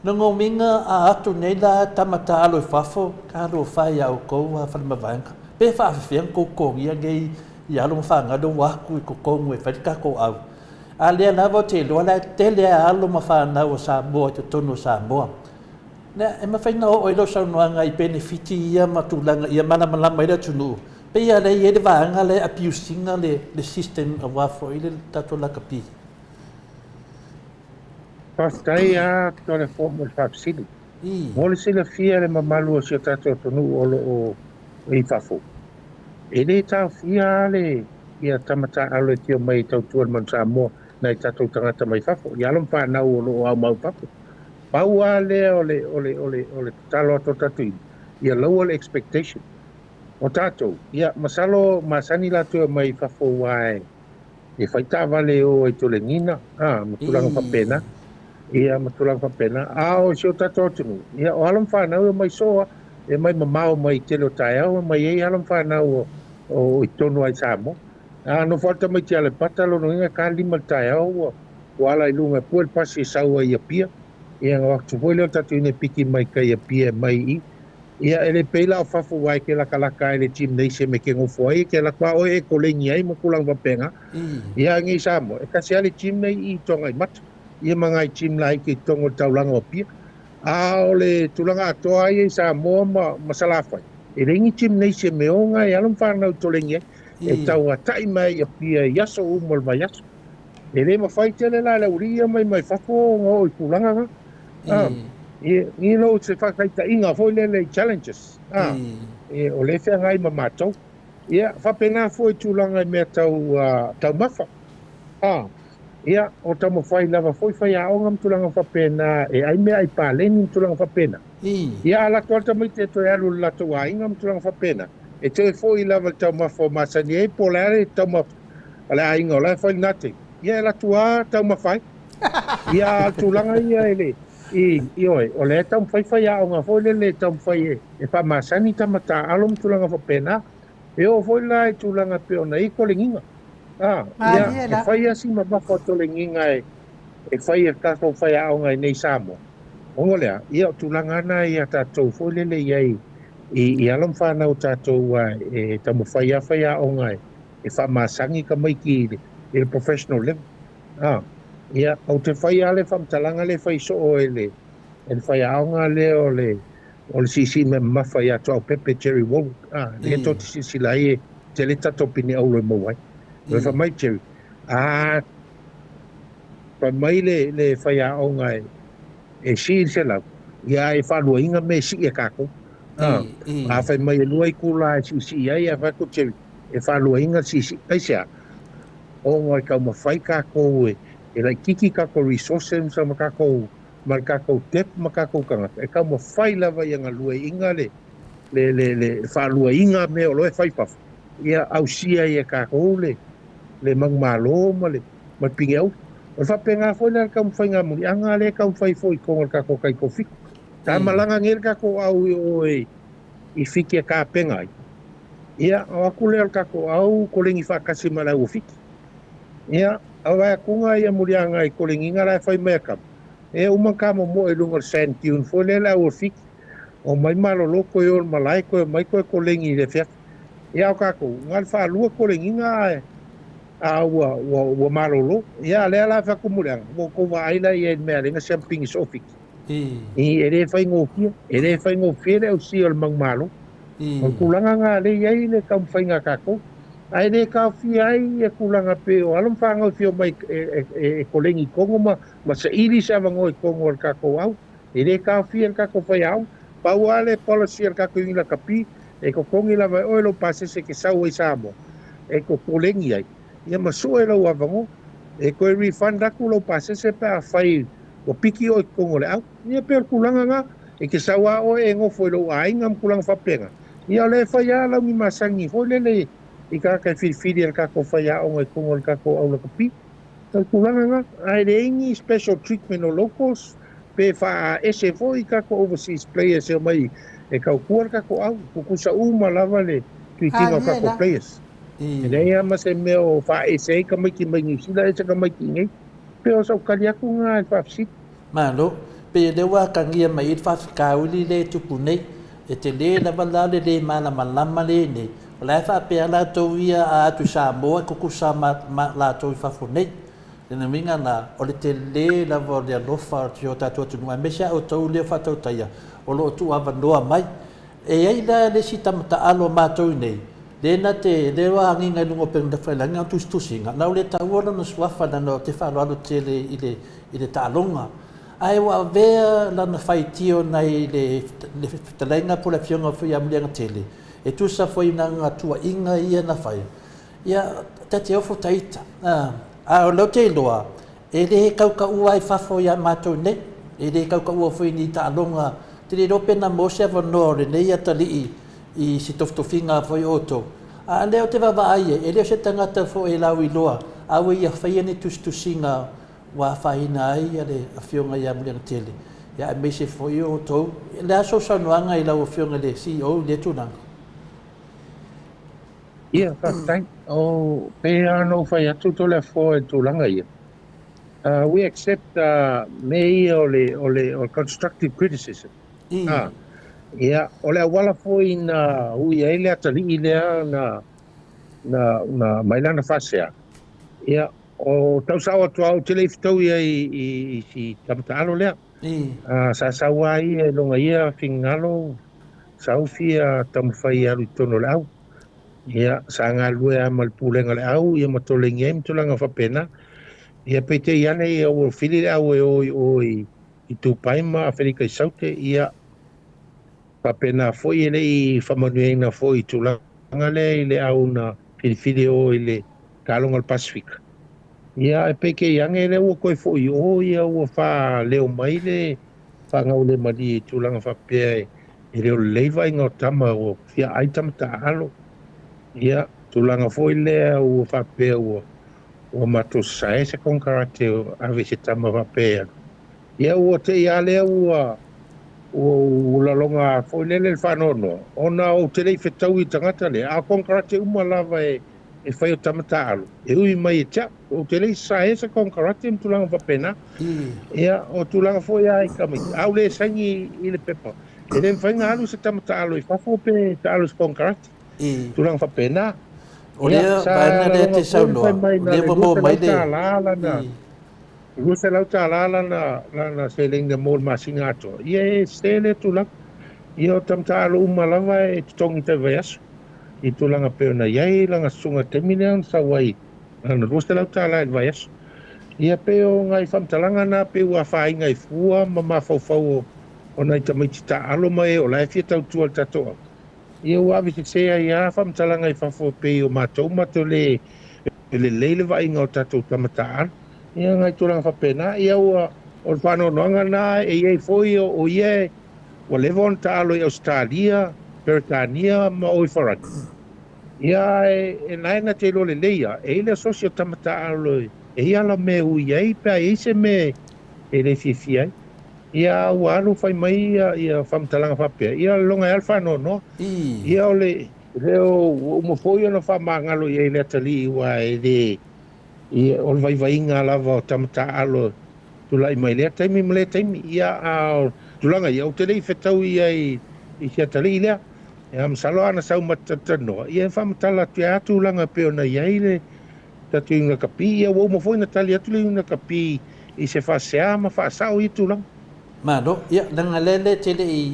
Nongo minga a atu nei la tamata alo i whafo. Ka alo whai au kou a whanimavaenga. Pe whaafiang kōkong ia ngei i alo mwhangado waku i kōkongu e whatika ko au. A lea lawa te loa la te lea alo mawhanau o Samoa, te tono Samoa. Nea, e mawhaina o ilo saunoanga i benefiti ia matulanga ia mana malama ila tunu. Pe ia le i ele waanga le apiusinga le system a wafo i le tato la kapi. Pastai a tole fomo le whapsili. Mole sila fia le mamalu o sia tato tonu o i whafo. E le tau fia le ia tamata alo e tio mai tau tuan man Samoa na i tatou tangata mai whafo. I alom whanau o au mau whafo. Pau a lea o le talo ato tatui. Ia lower le expectation. O tatou, ia masalo masani la tua mai whafo wae. E whaita vale o e tole ngina. Matulanga whapena. Ia matulanga whapena. O sio tatou tunu. Ia o alom whanau mai soa. E mai mamao mai telo tai au mai e alam whanau o i tonu ai Samoa. No falta mai te ale patalo no inga ka lima tai au o ala i lunga puel pasi saua i a pia. Ia ngā waktu foi leo tatu ine piki mai kai a pia mai i. Ia ele peila o fafu wai ke la kalaka ele gymnasium me ke ngofo ai ke la kwa o e kolengi ai mo kulang wapenga. Ia ngi Samoa e kasi ale gym nei I tonga I mat. Ia mangai gym lai ke tongo taulanga o pia. A ole tulanga atoa ai Samoa ma salafai. E rengi gymnasium me o ngai alum whanau tolengi ai. E tau a tai mai a pia yaso umol mai yaso. E le ma fai tele la la uria mai fafu o I kulanga nga. You know, se whakaita inga foi le challenges. E o le whea ngai ma mātou. Ia, whapena foi tūlanga mea tau mawha. Ia, o tau mawhai lava foi whai aonga tūlanga whapena, e ai mea I pāleni tūlanga whapena. Ia, ala tualta mai te toi alu lato a inga tūlanga whapena. E te foi lava tau mawha o masani, e polare tau mawha. Ala a inga o lai whai nate. Ia, ala tua tau mawhai. Ia, tūlanga ia ele. Oi, o le tau whai a o ngā foi le tau whai e wha masani tamata alom tūlanga whapena, e o foi la e tūlanga peo na I kolenginga. Ia, e whai asi ma mawha tolenginga e whai e kako whai a o ngai nei Samoa. Ongo lea, ia o tūlanga ana I a tātou foi le iai I alom whanau tātou e tamu whai a o ngai e wha masangi ka mai ki le professional level. Ia, au te whai ale whamtalanga le whai so o ele. E whai aonga le o le sisi me mawhai ato au pepe Jerry Wall. Le to te sisi lai e te le tato pini au le mawai. Le wha mai Jerry. Pa mai le whai aonga e si se lau. Ia e whanua inga me si e kako. A whai mai e lua I kula e sisi ai a whako Jerry. E whanua inga sisi. Kaisea. O ngai kau mawhai kako e lai kiki kako resources sa makako markako tep makako kanga e ka mo fai lava ia nga lua inga le fa lua inga me o loe fai paf ia au sia ia kako le mangmalo ma le ma pingeu o fa penga foi na ka mo fai nga muri anga le ka mo fai foi ko kako kai kofi ta malanga ngel kako au o I fiki ka penga ia o akule kako au kolengi fa kasi mala o fiki ia awa kunga ia murianga I kolenginga la fai meka. E umaka mo e lunga sand tune foi le la o fik. O mai malo loko e o malai ko mai ko kolengi le fek. Ia o kako ngal fa lua kolenginga a wa malo lo. Ia le la fa ko murianga. Mo ko wa aila ia me lenga samping is ofik. E le fai ngofia, e le fai ngofia le o si o mang malo. O kulanga nga le ia le kam fai nga kako. Ai le ka fi ai e kulanga pe o alum whanga fio mai e kolengi kongo ma sa iri sa wango e kongo al kako au. E le ka fi al kako whai au. Pau ale policy al kako inga kapi e ko kongi la vai oelo pase se ke sau e Samoa. E ko kolengi ai. Ia ma so e lau avango. E ko e refund aku lau pase se pa whai o piki o e kongo le au. Ia pe kulanga nga e ke sau a o e ngofo e lau a ingam kulanga whapenga. Ia le whai a lau mi masangi hoi le I ka whiwhiri al kako whai a o ngai kongo al kako au la kapi. Tal kulanga nga, ai le ingi special treatment o locals, pe wha ese fo I kako overseas players e mai e kau kua kako au, kukusa uma lava le tuitinga o kako players. E nei ama se meo wha ese ka mai ki mai ngisila, ese ka mai ki ngai, pe o sau kari aku nga e whapsit. Malo, pe lewa ka ngia mai I whafikauli le tupu nei, e te le lava lale le mana malama le nei, o lai whapea la tau ia a atu Samoa kukusa la tau I whafu nei. Tena minga na o le te le lava o le alofa o tātua tunua. Mesia o tau leo whatau taia o lo tu awanoa mai. E ai la le si tamata alo mātou nei. Le na te lewa anginga lungo perinda whailangi au tustusinga. Nau le tauola no suafa na no te whalo alo tele I le tālonga. Ai wa vea lana whaitio nei le talainga po le fionga fui amulianga tele. E tu sa foi na Atua inga ia na fai. Ia tati ofo taita. O lo te loa. E le kauka ua I fafo ia mātou ne. E le kauka ua foi ni ta alonga. Te le rope na mose avanoa le nei atali I si toftofinga foi oto. A leo te wawa aie. E leo se tangata fo e lau I loa. Awe ia whaia ni tustusinga wa whaina ai ale a fionga ia mulianga tele. Ia me se foi oto. Le aso sanuanga I lau a fionga le CEO le tunanga. Ia, whatai. O pe ano whai atu tole fo e tūlanga ia. We accept me o constructive criticism. Ia, o le awala foi na ui ai le atali lea na mailana fasea. Ia, o tausau atu au te leif tau ia i si tamatalo lea. Sa saua ai e longa ia fingalo sau fia tamawhai alu tono le au. Ia, sa ngā lue a malpulenga le au, ia matolengi e mtulanga whapena. Ia peite iane i au fili le au e oi i tupaima a whirika i saute, ia whapena foi e le i whamanuenga foi i tulanga le i le au na whirifiri o i le kalonga al Pasifika. Ia e peike iane e le ua koe foi o ia ua wha leo mai le whangau le mali i tulanga whapea e reo leiva i ngau tama o fia aitama ta alo. Ia tulanga foi lea ua whapea ua mato sae se konkarate o ave se tama whapea. Ia ua te ia lea ua la longa foi lele le whanono. Ona o te rei whetau i tangata le, a konkarate uma lava e whai o tamata alo. E ui mai e tia, o te rei sae se konkarate im tulanga whapena. Ia o tulanga foi ai kamit. Au le sangi i le pepa. E le whainga alu se tamata alo i whafope ta alo se konkarate. Tulanga whapena. O lea baina lea te saunoa, o lea mo mai le. Rusa lau ta la na seling de mol masinga ato. Ia e stele tulak. Ia o tamta alo umalava e tongi te veaso. I tulanga peona iai langa sunga teminean sa wai. Ana rusa lau ta la e veaso. Ia peo ngai whamtalanga na peo a whai ngai fua ma mawhau o nai tamaiti ta alo mai o lai fia tau tual tatoa. Ia wavi se sea ia whamtalanga i whafo peo matou le leile vai inga o tatou tamataan. Ia ngai tulanga whapena, ia ua o whanonoanga nā e iei foi o ie wa levon ta alo i Australia, Peritania, ma oi wharani. Ia e naina te lo le leia, e ile sosio tamata alo e ia la me ui ei, pia e se me e le fifiai. Ia ua alo whai mai ia whamtalanga whapea. Ia longa alfa no. Ia o le reo umofoi ana whamangalo i e le atali iwa e le ia o vai inga lava o tamata alo tula i mai lea taimi mle taimi ia a tulanga ia o te rei whetau ia i sia tali lea e am salo ana sau matatanoa ia e whamatala te atulanga peo na ia i le tatu inga kapi ia wau mafoi na tali atu le inga kapi i se whasea ma whasao i tulanga Mano, ia nanga lele tele i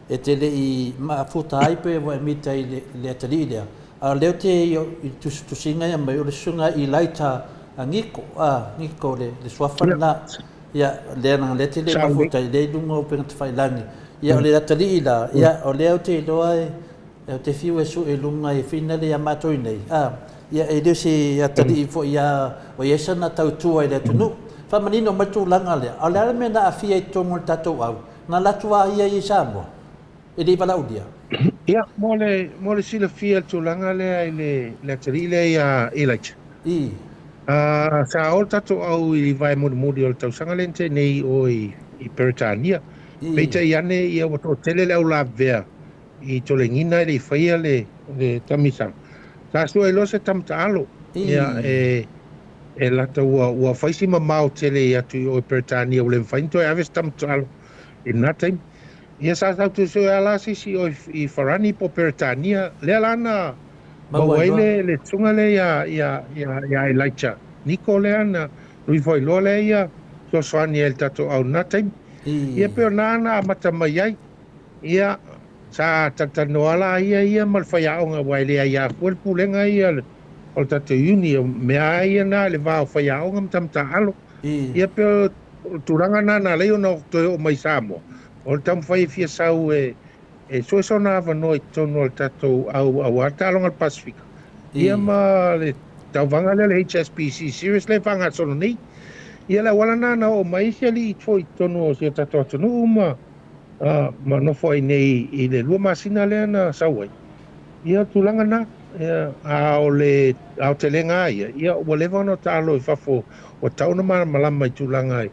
e tele i maafuta ai pe wa mita i le atali lea a leo te i tusinga ia mai o le sunga i laita a ngiko le suafana ia le nanga le te le mafuta i le lunga o penga te whailangi ia o le atali i la ia o leo te iloa e te fiu e su e lunga i whina le a matoi nei ia e leo se atali i fo ia o iesa na tautua i le tunu whamanino matu langa lea o le alame na a fia i tongo le tatou au na latua ia i Samoa e le valaudia ia mo le sila fia tulanga lea i le atali lea ia i laita sa o tatou au i vai mudi o le tausanga lente nei o i Peritania peita i ane ia o tele le au la vea i tolengina i whaia le tamisang sa sua i lo se tamta alo ia e lata ua whaisi ma mau tele i atu o i Peritania o le mwhainto e aves tamta alo i natai ia sa tau tu sui ala sisi o i Wharani po Peritania lea lana Mawai le tunga le ia i laita. Niko le ana, rui foi lo le ia, so soani el tato au natai. Ia peo nana mata mai ai. Ia sa tatanoala ia mal whaiaonga wai le ia kuel pulenga ia o tato uni mea ia na le vao whaiaonga mtamta alo. Ia peo turanga nana leo na o mai Samoa. O tam whai fia sau e so na no i tono al tatou au atalonga al Pasifika. Ia ma le tauwanga le HSBC series le whanga sono nei. Ia la wala nana o maisia li i tono o sia tatou atonu ma no foi nei i le lua masina le na sauai. Ia tulanga na o te lenga ia o lewa no talo i fafo o tauna malama i tulanga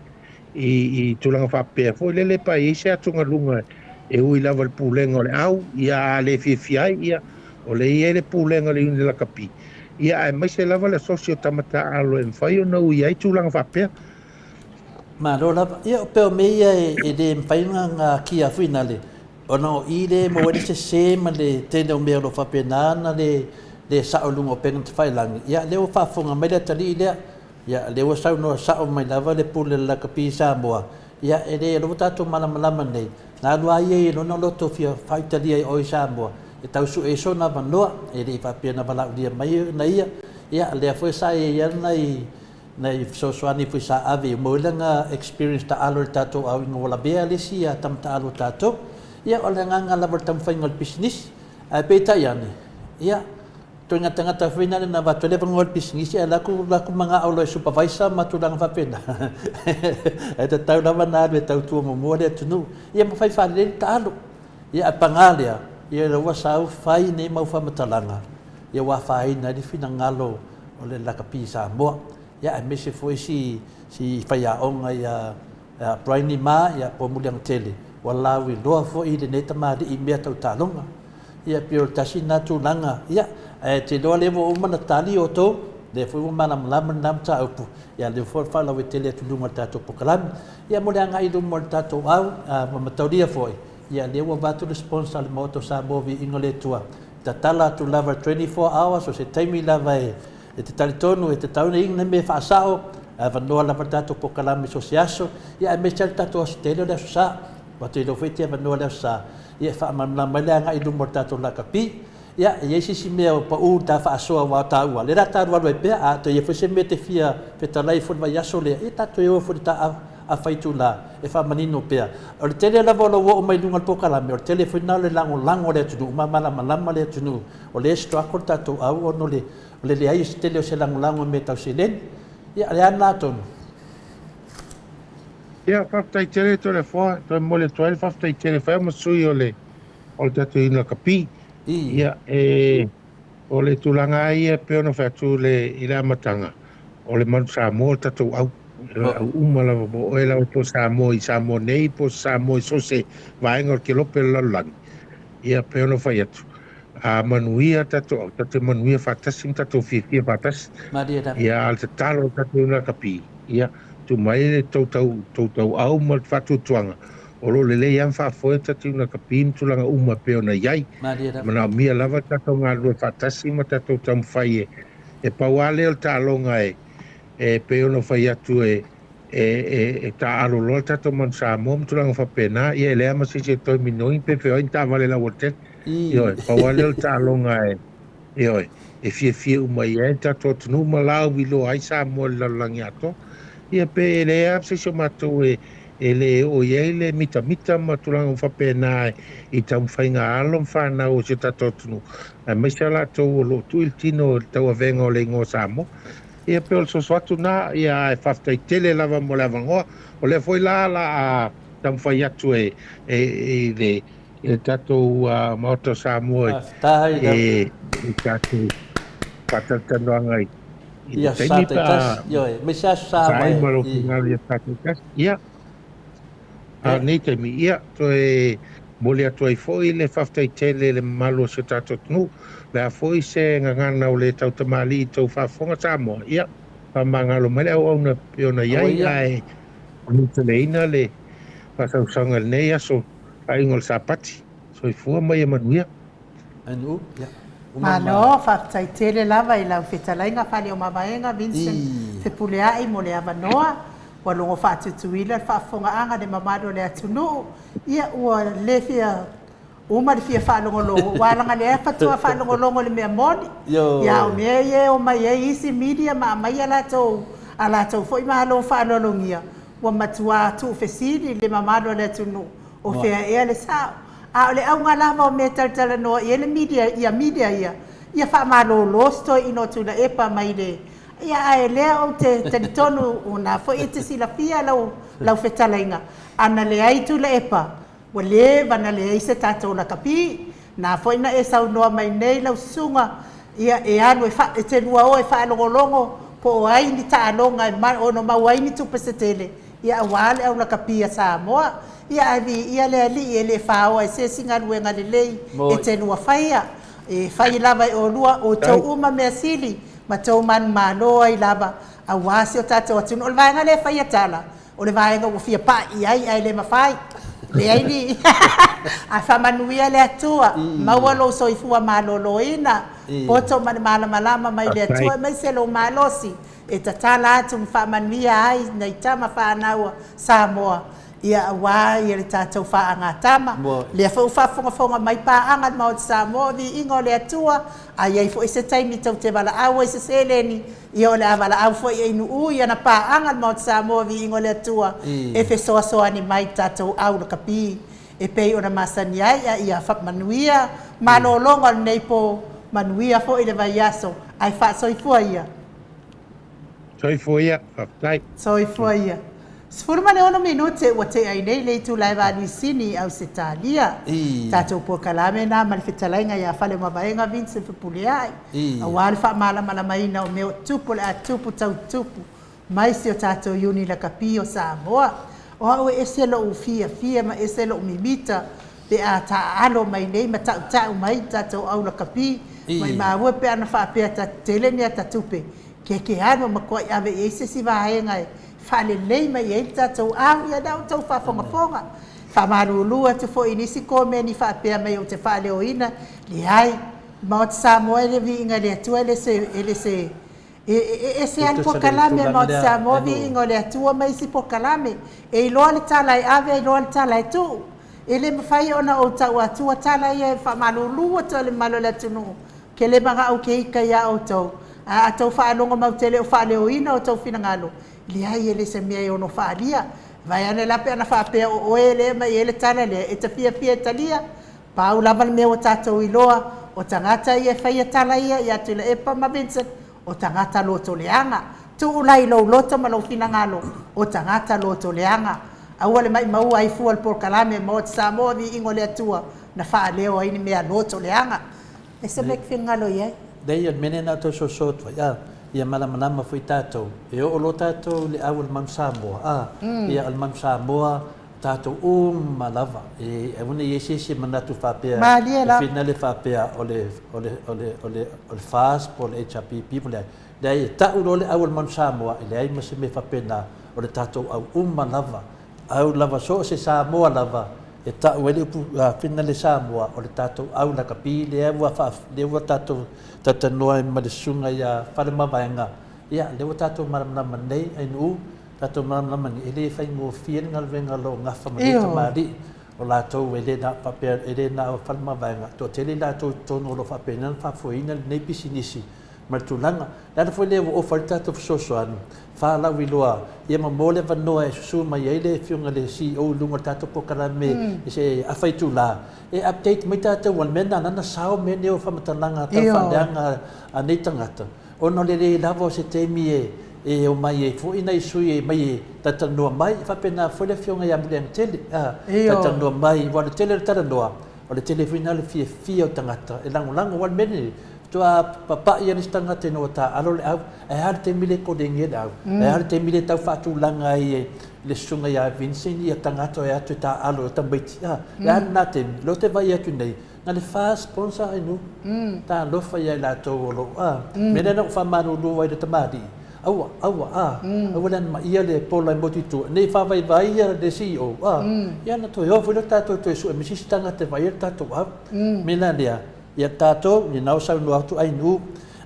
i tulanga whapea. Foi lele pa i se atunga lunga e ui lava le pulenga o le au, ia le fiafiai, ia o le ia le pulenga le uni la kapi. Ia e mai se lava le sosio tamata alo e mwhai o na ui ai tūlanga whapea. Ma lo lava, ia o peo meia e le mwhainga ngā kia whina le, ona o i le mo wani se ma le tele o mea lo whapena na le saolunga o penga te whailangi. Ia leo whafonga mai le tali lea. Ia leo sau no sao mai lava le pule la kapi Samoa. Ia e le lo tato malama nei. Nā lua ia e lona loto fia whaitali ai o i Samoa. E tau su e so na vanoa e le i whapena wala ulia mai na ia. Ia lea fwe sa e ia nei sosoani fwe sa ave. Mo ilanga experience ta alo le tato au inga wala bea lesi a tam ta alo tato. Ia o le nganga lava tam whaingal business. A peta iane. Ia to ngata whena na watu le wangol business. Ia laku mga aulo e supervisor matulanga whapena. E te tau lava nā me tau tua momoa lea tunu. Ia mawhai whale ta alo. Ia a pangalea. Ia rawa sau whai ne mau whamatalanga. Ia wa whai na li whina ngalo o le lakapi Samoa. Ia a mese foi si whai a onga ia Brainy Ma ia po muliang tele. Walau i loa fo i le neta maari i mea tau talonga. Ia pio tasi nā tūlanga. Ia te loa lewo umana tali o tō. Le fo umana malama nam ta upu. Ia le fo whalau e tele tulunga tātou pokalami. Ia mole anga i lumo le tātou au. Mamatauria foi. Ia lewa watu responsa le Maota Samoa vi ingo le tua. Ta tala tu lava 24 hours o se taimi lava e te talitonu e te taune inga me whaasao. Vanoa lava tātou pokalami so se aso. Ia e me chal tātou asitele o le aso sa. Watu i lo wheti a vanoa le aso sa. Ia whaamamla mai le anga i lumo le tātou lakapi. Ia e sisi mea o pa u ta whaasoa wa ta ua. Le rata arua loe pea a to ia whese me te fia whetalai whunwa yaso lea. E tātou e o whuri ta a whaitu la e whamanino pea. O le tele lava o lo wo o mai lunga pokalami. O le tele whunau le lango le tunu. Malama le tunu. O le esto akor tātou au ono le ai se tele o se lango me tau se len. Ia le ana tonu. Ia whaftai tere to le wha. To mole toa whaftai tere whai masui o le tatu ina kapi. Ia o le tulanga ia peona whatu le ila matanga. O le manu Samoa tatu au. Umala bo ela po Samoa i Samoa nei po Samoa so se vaenga ke lope lalang ia peona fai atu a manuia tatu manuia fatasim tatu fifia fatas ia al talo tatu na kapi ia tu mai le tau au mal fatu tuanga o lo le iam fa foi tatu na kapi tulanga uma peona iai mana mia lava tatu ngalu fatasim tatu tam fai e pauale al talonga e peona fai atu ta alo lo tato man Samoa tulanga whapena ia lea masi se toi minoi pe o inta vale la wote io pa wale ta longa io e fie umai tato tunu malau vilo ai Samoa la langiato ia pe lea se so matu le o ye le mita ma tulanga whapena i tam whainga alom whana o se tato tunu a mesala to lo tu il tino tau venga o le ngo Samoa ia pe o soatu na ia e whaftai tele lava mo lava ngoa o le foi la a tam whai atu le tatou Maota Samoa e tatou patatanoanga ia sa te tas me sa mai malo fingali e tatou tas ia a nei te mi ia to mole atu ai foi le whaftai tele le malo se tatou tunu le a foi se ngangana o le tau tamali tau whafonga Samoa ia pa mangalo mele au na piona iai ai niteleina le pasausanga nei aso aingol sapati so i fua mai e manuia anu ia Malo, whaftai tele lava i lau whetalainga whale o mamaenga Vincent Fepuleai mo le avanoa wa longo whaatutuila whaafonga anga de mamado le atunu ia ua le fia uma le fia whaalongolongo walanga le fatua whaalongolongo le mea moni ia o mea ie o mai e isi media ma mai ala tau foi mahalo whaalolongia wa matua tu fesiri le mamado le atunu o fea ea le sao a le au ngala mo me tala no ia le media ia whaamalo losto ino tula epa mai le ia ai lea o te tonu una fo ite sila fia lau whetalainga ana le ai tula epa wa le vana le ai se tatou la kapi na fo ina e sau noa mai nei lau sunga ia e anu e te lua o e whaalongolongo po o ai ni taanonga ono mau ai ni tupasetele ia awale au la kapi a Samoa ia avi ia le ali ele fao ai se singa luenga le lei e te lua faia e fai lava o lua o tau uma mea sili ma tau man malo ai lava a wasi o tatou atunu o le vaenga le faia tala o le vaenga o fia pa i ai le mawhai Le ai ni. A whamanuia le atua. Maua lo soifua maloloina. Poto malama mai le atua. Mai se lo malosi. E tatala atu mwhamanuia ai nei tama whanaua Samoa. Ia awa ia le tātou whaangatama. Lea whauwhafonga mai pāanga mao te Samoa vi ingo le atua. A iei fo ese taimi tau te wala awa ese seleni. Ia o le awala au fo ia inu ui ana pāanga mao te Samoa vi ingo le atua. E fe soa ni mai tātou au na kapi. E pei ona masani ai ia whakmanuia. Malolonga nei po manuia fo i le vai aso. Ai wha soifua ia. Soifua ia, whaftai. Soifua ia. Sfurmane ono minute wa te ai nei le tu lai va sini au se talia. Tatou po kalame na malfitalainga ia fale mavaenga Vincent Fupuliai. Awal fa mala mai na o meu tupu le tupu tau tupu. Mai se o tatou uni la kapio Samoa. O au ese lo ufia ma ese lo mimita pe a ta alo mai nei ma tau mai tatou au la kapi. Mai ma pe ana fa pe ta tele ni ta tupe. Ke ano makoi ave ese si vaenga fale lei mai e tātou au ia dau tau whafonga. Whamarulua te fo inisi kome ni whapea mai o te whale o ina. Le ai, mao te Samoa ele Viiga le atua ele se al po kalame mao te Samoa Viiga le atua mai si po kalame. E iloa le tala e ave, iloa le tala e tu. Ele mawhai ona o tau atua tala ia whamarulua tau le malo le tunu. Ke le manga au ke ika ia o tau. A tau whaalonga mau tele o whale o ina o tau finangalo. Liai ele se mea ono whaalia. Vai ane lape ana whaapea o ele mai ele tala lea. E ta fia talia. Pau lava le mea o tātou iloa. O tangata ia whaia tala ia. Ia tula epa ma Vincent. O tangata loto leanga. Tu ulai lau loto ma lau finangalo. O tangata loto leanga. Aua le mai maua ai fua le por kalame. Mao te Samoa Viiga le atua. Na whaaleo aini mea loto leanga. E se mek fingalo iai. Dei on mene na to so sotwa. Ia malama foi tātou. E o lo tātou le au al Samoa. Ia al Samoa tātou malava. E una iesese manatu whapea. E whina le whapea o le FASP, o le HRPP, po le ai. Dei tau lo le au al Samoa. E le ai mase me whapena o le tātou au malava. Au lava so se Samoa lava. E tau ele whina le Samoa o le tātou au na kapi. Le ua tātou tatanoa ma le sunga ia whare mawaenga. Ia, lewa tātou maramama nei, ai nuu, tātou maramama ni ele whai ngō whienga venga lo ngafa ma le tamari. O lātou ele na papea, ele na o whare mawaenga. Tō tele lātou tōno lo whapea, nana whafoina nei pisinisi. Ma tūlanga, nana fwoi lewa o whare tātou whasosoanu. Whālau i loa, ia ma mōle wanoa e susu mai eile whiunga le CEO lunga tātou pokarame, e se awhai tūlā. E update mai tātou wan mena nana sao me neo whamatalanga tau whandeanga a nei tangata. Ono le lava se teimi e o mai e fo ina i sui e mai e tatanua mai, whapena fwoi le whiunga i ambuleang tele. Tatanua mai, wale tele taranoa, o le tele whina le fia o tangata, e lango wan mene. Tua papa ia ni tangata no ta alo le au e har te mile ko dengi au e har te mile tau fatu langa i le sunga ia Vincent ia tangata e atu ta alo tambaiti ya na te lo te vai atu nei na le fa sponsor inu ta lo fa ia la to lo me na fa manu lo vai de tamadi awa awalan ma ia le pola mboti tu nei fa vai ia de CEO ia na to yo fu ta to su me si tangata vai ta to me na dia ia tātou, ni nau sau no atu ai nu.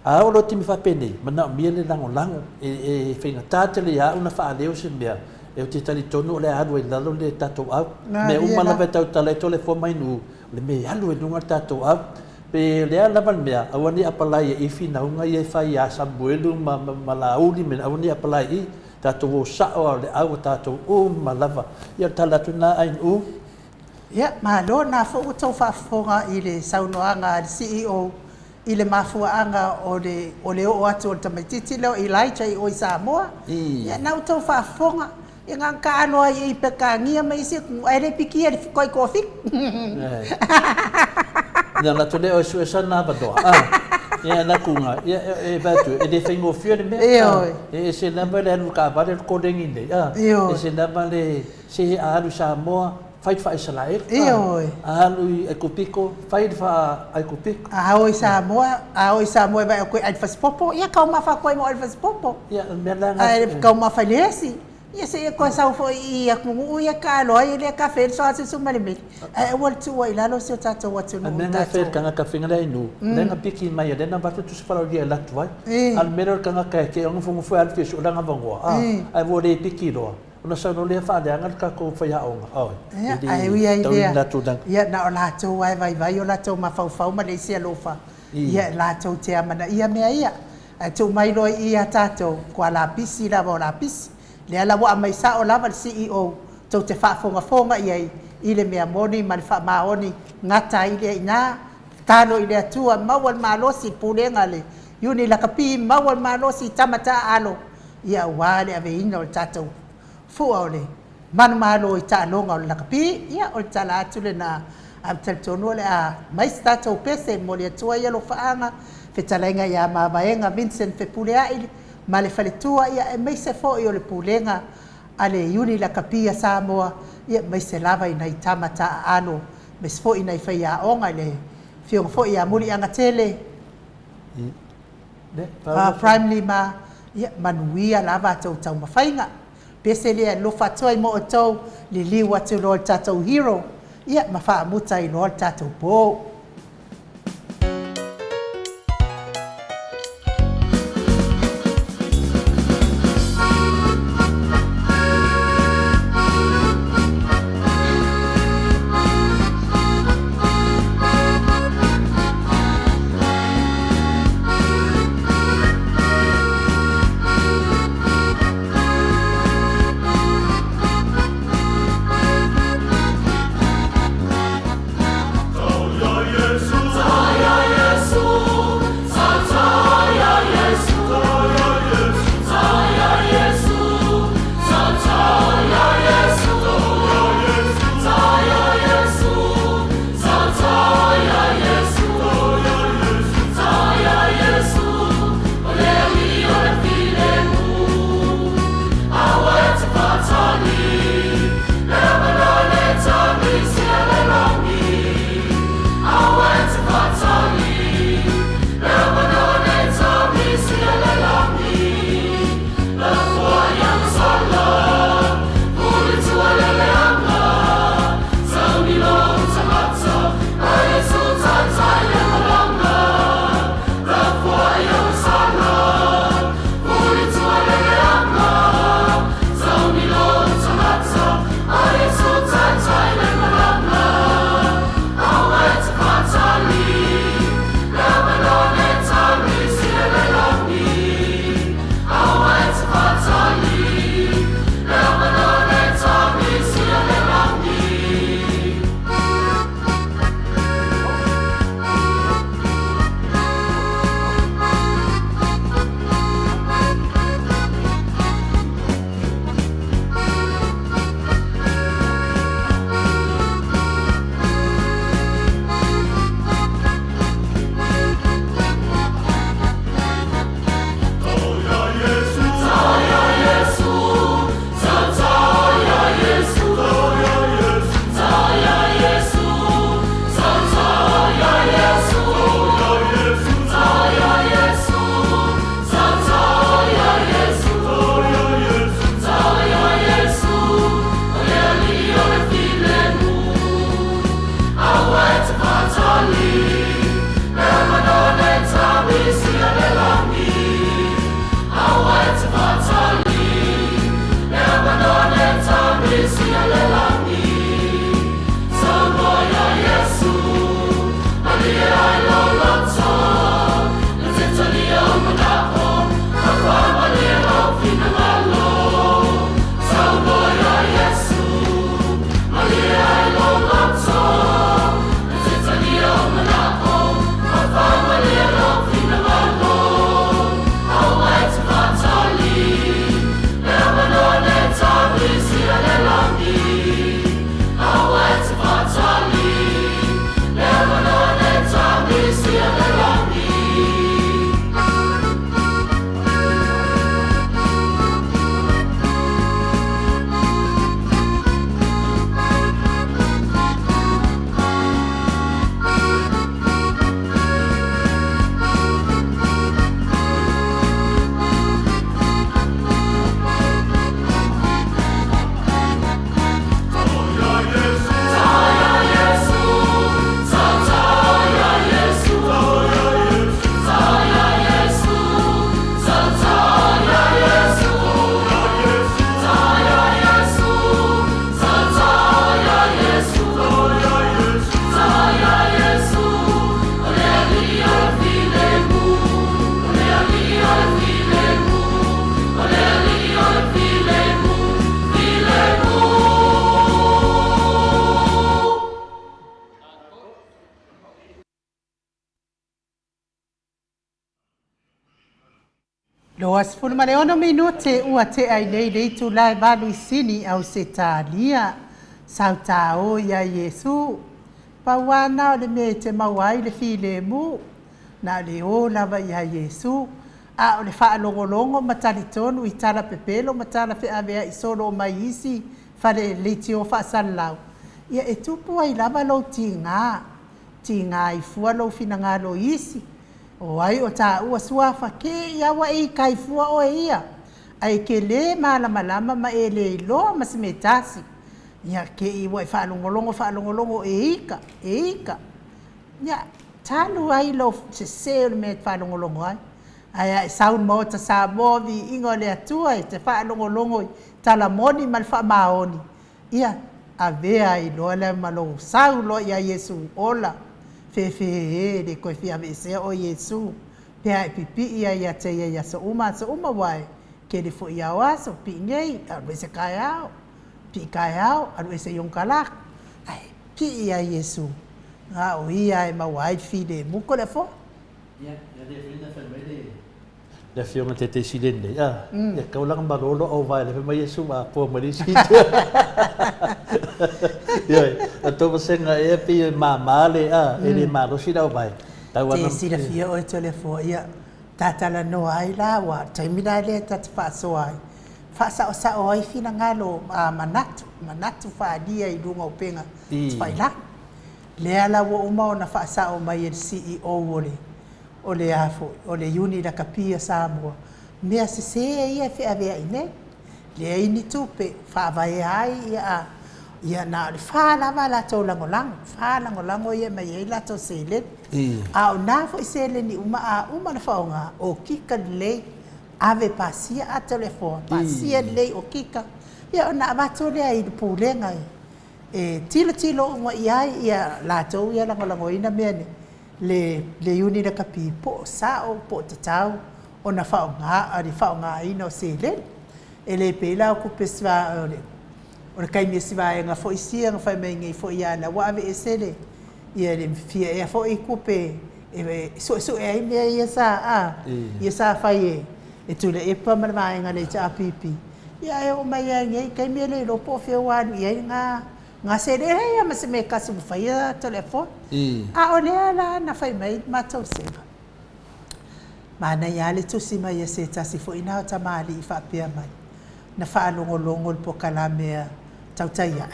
A o lo timi whapene, mana o mia le lango e whainga tātele ia una whaaleo se mea. E o te tali tonu o le alu e lalo le tātou au. Me umalawe tau tala e tole fo mai nu. Le me alu e nunga tātou au. Pe lea laman mea, awani apalai e iwi na unga i e whai a Samuelu ma lauli mena awani apalai i. Tātou o sao le au tātou malawa. Ia tala tuna ai nu. Ia, malo na fo tau whafonga i le saunoanga le CEO i le mafuaanga o le o atu o le tamaititi leo i laita i oi Samoa. Ia, nau tau whafonga i ngā kānoa i pekangia mai si aere piki e koi kofi. Ia, na tole o su e sana badoa. Ia, na kunga. Ia, e batu, e le whaingo fio le mea. E se namba le anu ka vare ko rengi nei. E se namba le se alu Samoa. Fai fa isala e. Alu e kupiko, fai fa ai kupiko. Ahoi Samoa vai ko ai fas popo. Ia kau mafa ko mo ai fas popo. Ia merlanga. Ai kau mafa lesi. Ia se ko sa fo ia ku ia ka lo ia ka fe so se suma le me. E wal tu wa ila lo se tata wa tu no. Nena fe kanga ka finga le nu. Nena piki mai de na batu tu fala dia la tu vai. Al mero kanga ka ke on fu fu al fi so la ngava ngo. Ai vo de piki do. Ona sa no le fa de ngal ka ko fa ya on. Ai ia ia. Ia na la tu vai vai o la tu ma fa ma le se lo fa. Ia la tu te amana ia me ia. Ai tu mai lo ia tato kwa la pisi la vo la pisi. Le ala wa mai sa o lava CEO tau te whaafonga iai i le mea moni ma le wha maoni ngata i le ina tano i le atua mawal malosi pulenga le yuni la kapi mawal malosi tamata alo ia wale ave ina o tatou fua o le manu malo i ta longa o le la kapi ia o le tala atu le na am teltono le a mai tatou pese mo le atua ia lo whaanga whetalainga ia mawaenga Vincent Fepulea ili ma le faletua ia e mai se fo'i o le pulenga a le iuni la kapia Samoa ia mai se lava i nei tamata ano me se fo'i nei whaia onga le fionga fo'i a muri anga tele primary ma ia manuia lava tau tau mawhainga pese lea lofa toi mo o tau li liwa tu lo tatou hero ia mawha muta i lo tatou po Yo Loas fulu mare ono minute ua te ai nei tu lai balu isini au se talia sautao ya Yesu pawana o le me te mawai le file mu na le o lava ya Yesu a o le whaalongolongo matali tonu i tala pepelo matala pe avea i solo o maisi fale leiti o whaasalau ia e tupu ai lava lo tinga i fua lo finanga lo isi o ai o ta ua suafa ke ia wa i kaifua o ia ai ke le malama ma e le ilo ma se metasi ia ke i wa whaalongolongo e ika ia talu ai lo se me whaalongolongo ai saun Maota Samoa Viiga le Atua te whaalongolongo tala moni mal whaamaoni ia avea i loa le malo sau lo ia Yesu ola fe de ko fia vese o Yesu pe ai pipi ia te ia so uma wai ke de fo ia wa so pi ngei a vese kaiao pi kaiao a vese yon kala ai pi ia Yesu nga o ia e ma wai fi de mu ko le fo ia de fina fa mele le fiona te silende ia ka ulang balolo o vai le mai Yesu ma po mari si ia to você nga e pi mamale ele malo si dau vai tau ana si la fia o telefone ia tatala no ai la wa taimina le tat fa so ai fa sa o ai fina ngalo manatu fa dia i dunga o penga fai la le ala wo uma na fa sa o mai el CEO o le afo o le uni da kapia Samoa mea se ia fe avea ine le ini tupe fa vai ai ia na fa la vala to langolango ia mai la to sele a na fo sele ni uma na faonga o kika le ave pasia a telefone pasia le o kika ia na bato le ai pulenga tilo mo ia la to ia langolango ina mene le uni da kapi po sao po tatau ona faonga ina o sele ele pela ku pesva o kai me siva nga fo isia nga fa me ngai fo ia na wa ave esele ia le fia e fo i kupe so e me ia sa fa e tu le e pa ma nga le cha pipi ia e o mai ngai kai me le lo po fe wa ia nga sele ia ma se me ka su fa ia telefone o le ala na fa mai ma to senga mana ia le tu si mai se ta si fo ina ta mali fa pia mai na whaalongolongo po kalamea tautaia.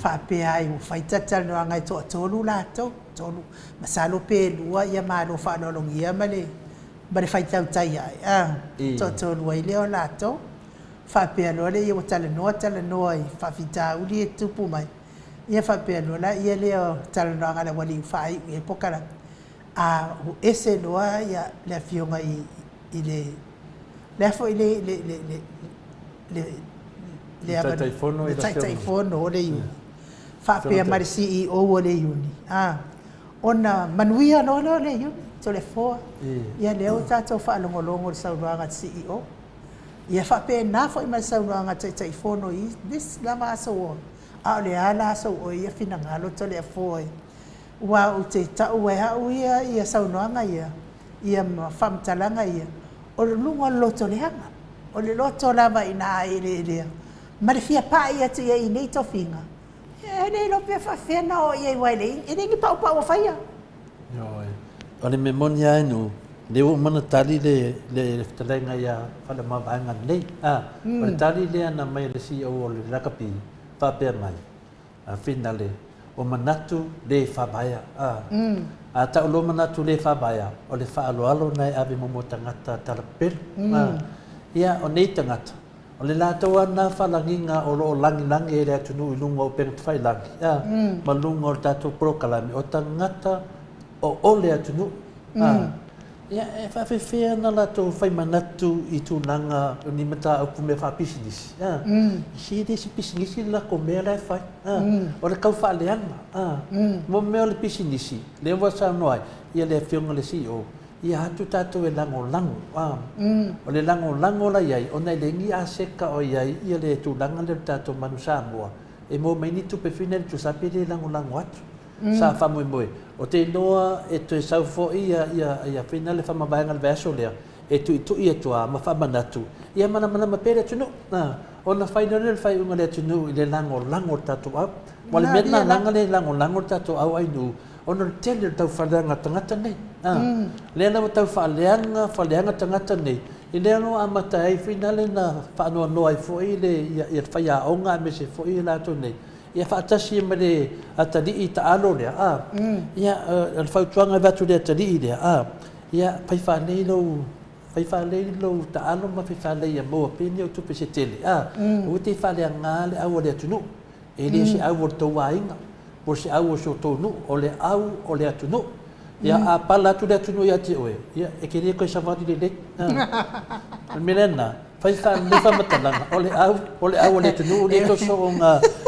Whaapea ai o whaitata no angai toa tolu lato, tolu masalo pelua ia malo whaalolongia male whaitautaia toa tolu ai leo lato. Whaapea loa le ia o tala noa i whawhita uli e tupu mai. Ia whaapea loa ia leo tala noa ngana wali whai e pokala. O ese loa ia le fionga i le lefo i le taifono o le iuni. Whapea mari CEO o le iuni. Ona manuia no le iuni, to le foa. Ia leo tātou whaalongolongo le sauruanga CEO. Ia whapea nā fo i mai sauruanga taifono i this lava aso o. A le ala aso o ia finangalo to le foa. Ua o te tau e hau ia sauruanga ia whamtalanga ia. O le lunga loto le hanga. O le loto lava ina ele. Ma le fia pa ia te ia i nei tofinga. E nei lo pia whawhena o ia i waile. E nei ni pau o whaia. O le memonia inu. Le o mana tali le talenga ia whala mawanga nei. O le tali le ana mai le CEO o le rakapi. Whapea mai. Finale. O manatu le whabaya. A tau lo manatu le whabaya. O le whaaloalo nai ave momo tangata talapel. Ia o nei tangata. O le lātou ana whalanginga o lo langi e le atunu i lunga o penga te whailangi. Ma lunga o le tātou prokalami o tangata o le atunu. Ia e whawhiwhea na lātou whaimanatu i tūnanga o ni mata o kume whapisinisi. Si de si pisinisi la ko mea lai whai. O le kau whaaleanga. Mo mea o le pisinisi. Le wasa noai. Ia le whionga le CEO. Ia hatu tātou e lango. O le lango la iai, o nei le ngi a seka o iai, ia le tūlanga le tātou manu Samoa. E mo mai ni tupe whina le tusape le lango atu. Sa whamoe moe. O te noa e to e sau fo ia whina le whamabanga le vēso lea. e tu ia tua ma fa manatu ia mana pere tunu ona final fai unga le tunu i le lango tatu au wale mena langa le lango tatu au ai nu ona tele tau falanga tangata nei le na tau falanga tangata nei i le no amata ai finale na fa no ai foi le ia fai a onga me se foi la tu nei ia fa tasi me le atadi i ta alo le ia al fa tuanga vatu le atadi le ia fai fa nei lo ta alo ma fai fa le ia mo pini o tu pe se tele o te fa le ngale au le tunu e le se au to wainga por se au so to nu o le atunu ia a pala tu le atunu ia te oe ia e ke le ko sa va di le milena fai fa le fa matalanga o le au le atunu le to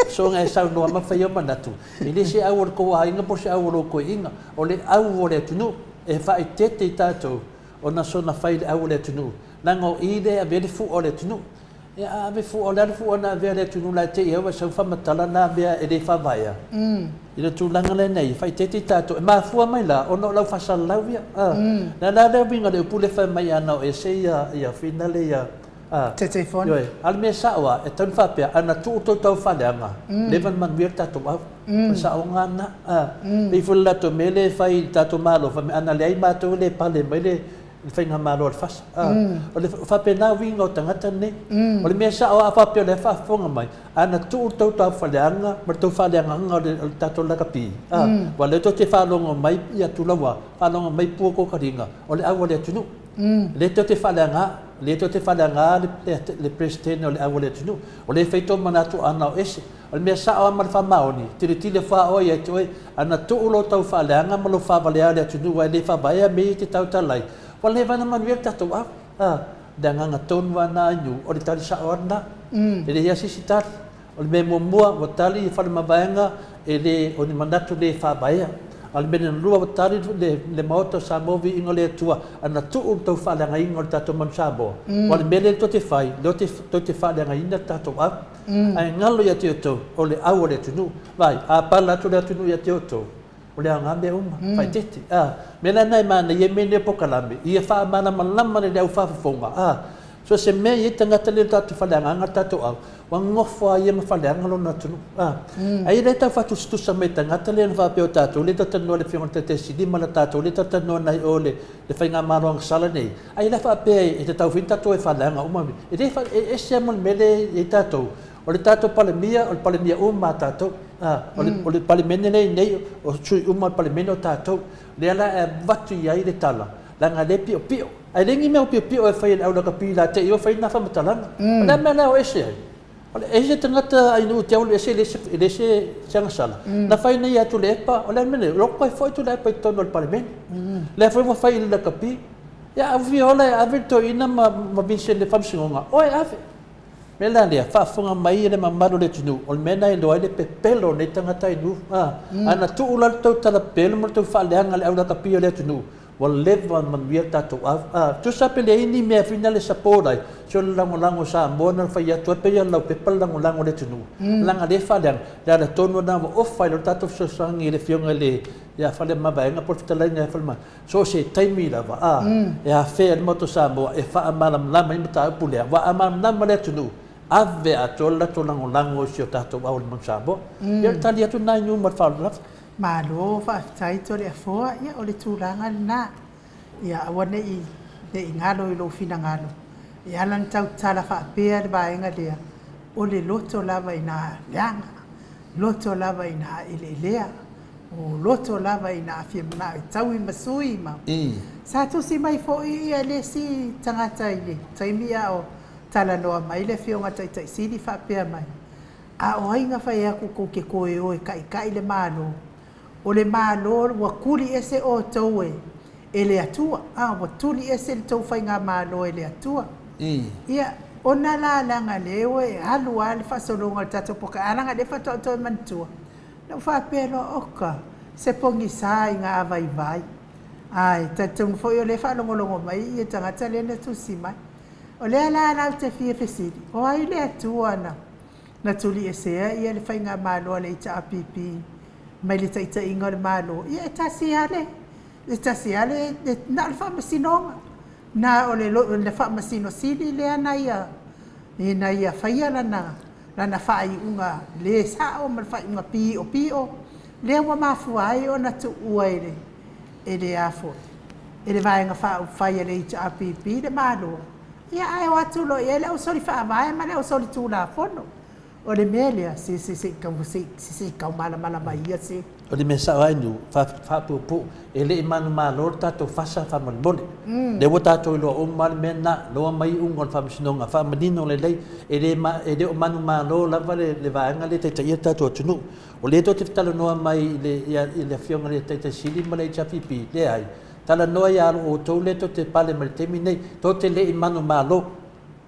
so nga sa no ma fai o manatu e le se au ko wainga por se au lo ko inga o le au le atunu e fa i tete tato ona sona fai le au le atunu nango ide a vele fu o le atunu ia ave fu o na vele tunu la te ia sa fa matala na bea e le fa vaia ina tu langa le nei fai te tato ma fu mai la ono la fa sa la via na le binga le pule fa mai ana e se ia finale ia te fon yo al me sa wa e tan fa pe ana tu to fa le anga le van man vir tato wa sa o ngana pe fu la to mele fai tato malo fa ana le ai ma to le pale mai le fai nga malo al fas o le fa pena winga o tangata ne o le mesa o fa pe le fa fonga mai ana tu fa le anga ma tu fa le anga o tato la kapi wa le to te fa longa mai ia tu lawa fa longa mai pu ko karinga o le awa le tunu le to te fa le anga le president o le awa le tunu o le feito manatu ana o ese o le mesa o ma fa maoni tile fa o ia tu ana tu lo tau fa le anga ma lo fa vale ale tunu wa le fa baia me te tau talai wala vana man wir tatu dengan ngaton wana nyu o tali sa orna ele ya sisitar o me momua o tali fa mabaenga ele o ni mandatu le fa baia al benen lua o tali le Maota Samoa Viiga le Atua ana tu to fa la ngai ngol tatu man sabo wala mele to te fai to te fa la ngai na tatu ai ngalo ya te to o le au le tunu vai a pala to le tunu ya te to o le ngambe fai tete mena nai mana ye mene pokalame ia fa mana malama le au fa fonga so se me ye tanga tele tatu fa nga tatu au wa ngofo ye ma fa lo na tunu ai le ta fa tu sa me tanga tele fa pe tatu le tatu no le fiona tete sidi mala tatu le tatu no nai ole le fa nga maro ang sala nei ai la fa pe e te tau fin tatu e fa nga umami e te fa e se mon mele e tatu o le tatu palemia uma tatu o le palemene nei o sui uma palemene o tatu le ala vatu ia le tala la nga le pio ai lengi me pio e fai au la kapila te io fai na fa matalanga na me na o ese ole ese tangata ai no te au ese sanga sala na fai na ia tu le pa ole me lo ko foi tu le pa tono al palemene le foi fai la kapi ya aviola averto ina ma binse le famsinga oi ave mela le fa fonga mai le mamalo le tunu o mena e loai le pepelo ne tangata inu ana tu ula to tala pelo mo to fa le anga le au kapio le tunu wal leva man via tato tu sape le ini me finale sapora so lango sa mona fa ya to pe ya lo pepel lango le tunu langa le fa le tono na o fa lo tato so sangi le fionga le ya fa le mabaenga por fitala ne fa ma so se taimi la va ya fe mo to sa mo e fa amalam la mai mata pule wa amam na le tunu ave atola to lango sio tato au le mansabo ya tali atu na nyu mar fa malo fa tai to le fo ia o le tulanga na ia wane i le ngalo i lo fina ngalo ia lan tau tala fa pe le baenga le o le loto lava ina yanga loto lava ina ilelea o loto lava ina afia tau i masui ma sa tu si mai fo ia le si tangata ile taimia o tala noa mai le fionga tai sidi fa pe mai a o inga fa ia ku ke koe o kai le malo o le malo wa kuli ese o towe ele atua wa tuli ese le tau fa nga malo ele atua ia ona la langa lewe halu al fa solonga tato poka alanga de fa to mantua no fa pelo oka se pongi sai nga vai ai tatung fo yo le fa longo mai ia tanga tale na tu simai o le ala te fie fesidi o ai le atua na tuli ese ia le fa nga malo le ita apipi mai le taita inga le malo ia tasi ale na alfa masinonga na o le whaamasino sili lea na ia whaia lana whaiunga le sao ma whaiunga pio lea wa mafua ai o na tu ua e le afo e le vaenga whaia le ita apipi le malo ia ai o atu lo e le au sori whaavae ma le au sori tū la fono o le mea lea si kau mala mai ia si o le mesa ai nu fa pu e le manu malo tato fasa fa mal bole le wo tato lo o mal mena lo mai un gol fa msnonga fa manino le lei e le o manu malo la vale le vaenga le te ia tato tunu o le to te talo no mai le fionga le te sili ma le chapipi le ai tala no ia o to le to te pale mal temine to te le manu malo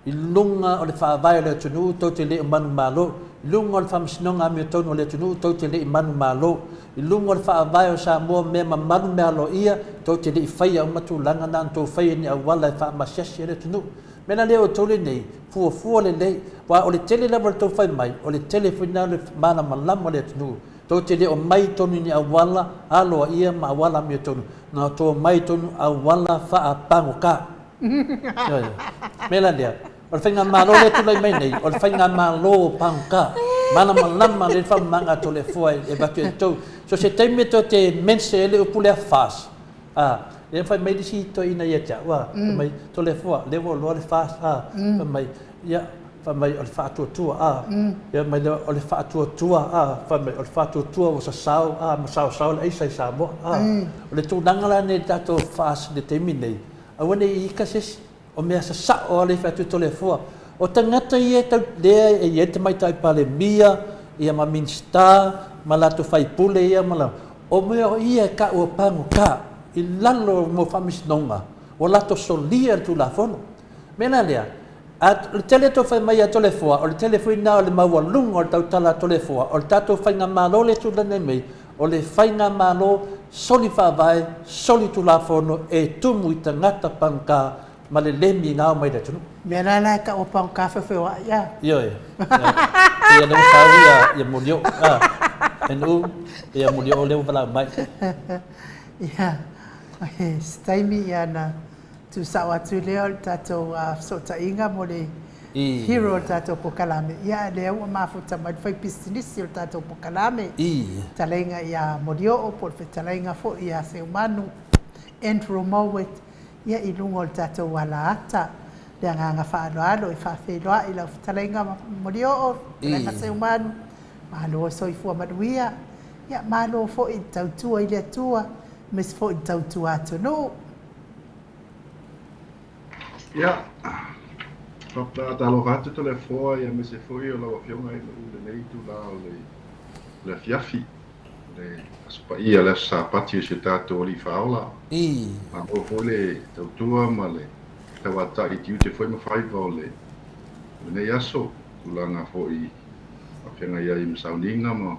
ilunga o le fa vai le tunu to te le manu malo lunga o whamsinonga me tonu le tunu tau te le manu malo i lunga o whaavai o Samoa me manu me alo ia tau te le i whaia o matu langa nan tau whaia ni awala i whaamasiasi le tunu mena leo tole nei fua le nei wa o le tele lewa le tau whai mai o le tele whina le mana malama le tunu tau te le o mai tonu ni awala alo ia ma awala me tonu na tau mai tonu awala whaapango ka mena lea o le whainga malo le tulai mai nei, o le whainga malo pangka. Mana malama le whamanga to le fuai e batu e tau. So se teime to te mense ele upule a fas. E whai mai disi to ina ia tia. Mai to le fua, le wo loa le fas. Mai o le whaatua tua. Ia mai o le whaatua tua. Mai o le whaatua tua o sa sao. Ma sao le eisa i Samoa. O le tūnanga la ne tato fas le teime nei. Awane i ikasesi. O mea sa sao ale whatu tole fua. O tangata i e tau lea e i te mai tai pale mia, ia ma minsta, ma lato whai pule ia ma lau. O mea o ia ka ua pango ka, i lalo mo whamisnonga, o lato solia tu la fono. Mena lea, le tele to whai mai a tole fua, o le tele fui na o le maua lunga o le tau tala tole fua, o le tato whai ngā malo le tu lane mei, o le whai ngā malo soli whaavai, soli tu la fono, e tumu i tangata pangka, ma le lemi ngā mai da tunu. Mea nana ka o pang kafe whewa, ia. Ia. Ia leo tau ia mulio. Enu, ia mulio leo wala mai. Ia. Staimi ia na tu sawa tu leo tato sota inga mo le hero tato pokalame. Ia leo o mafuta mai fai pisinisi o tato pokalame. Talenga ia mulio o por fe talenga fo ia se umanu. Entro mowet. Ia i lungo o tatou wala ata le nganga whaaloalo i whawheloa i lau talenga morio o talenga se umanu malo soifua manuia ia malo fo i tautua i le atua mes fo i tautua atonu ia whapatalo hatu tole foa ia mese foi o lawa fionga i le nei tu la le fiafi le aspa ia le sapati se tato li faola ma o fole tautua ma le tawata i tiu te foi ma fai vole ne yaso tulanga foi afenga ia i msauninga ma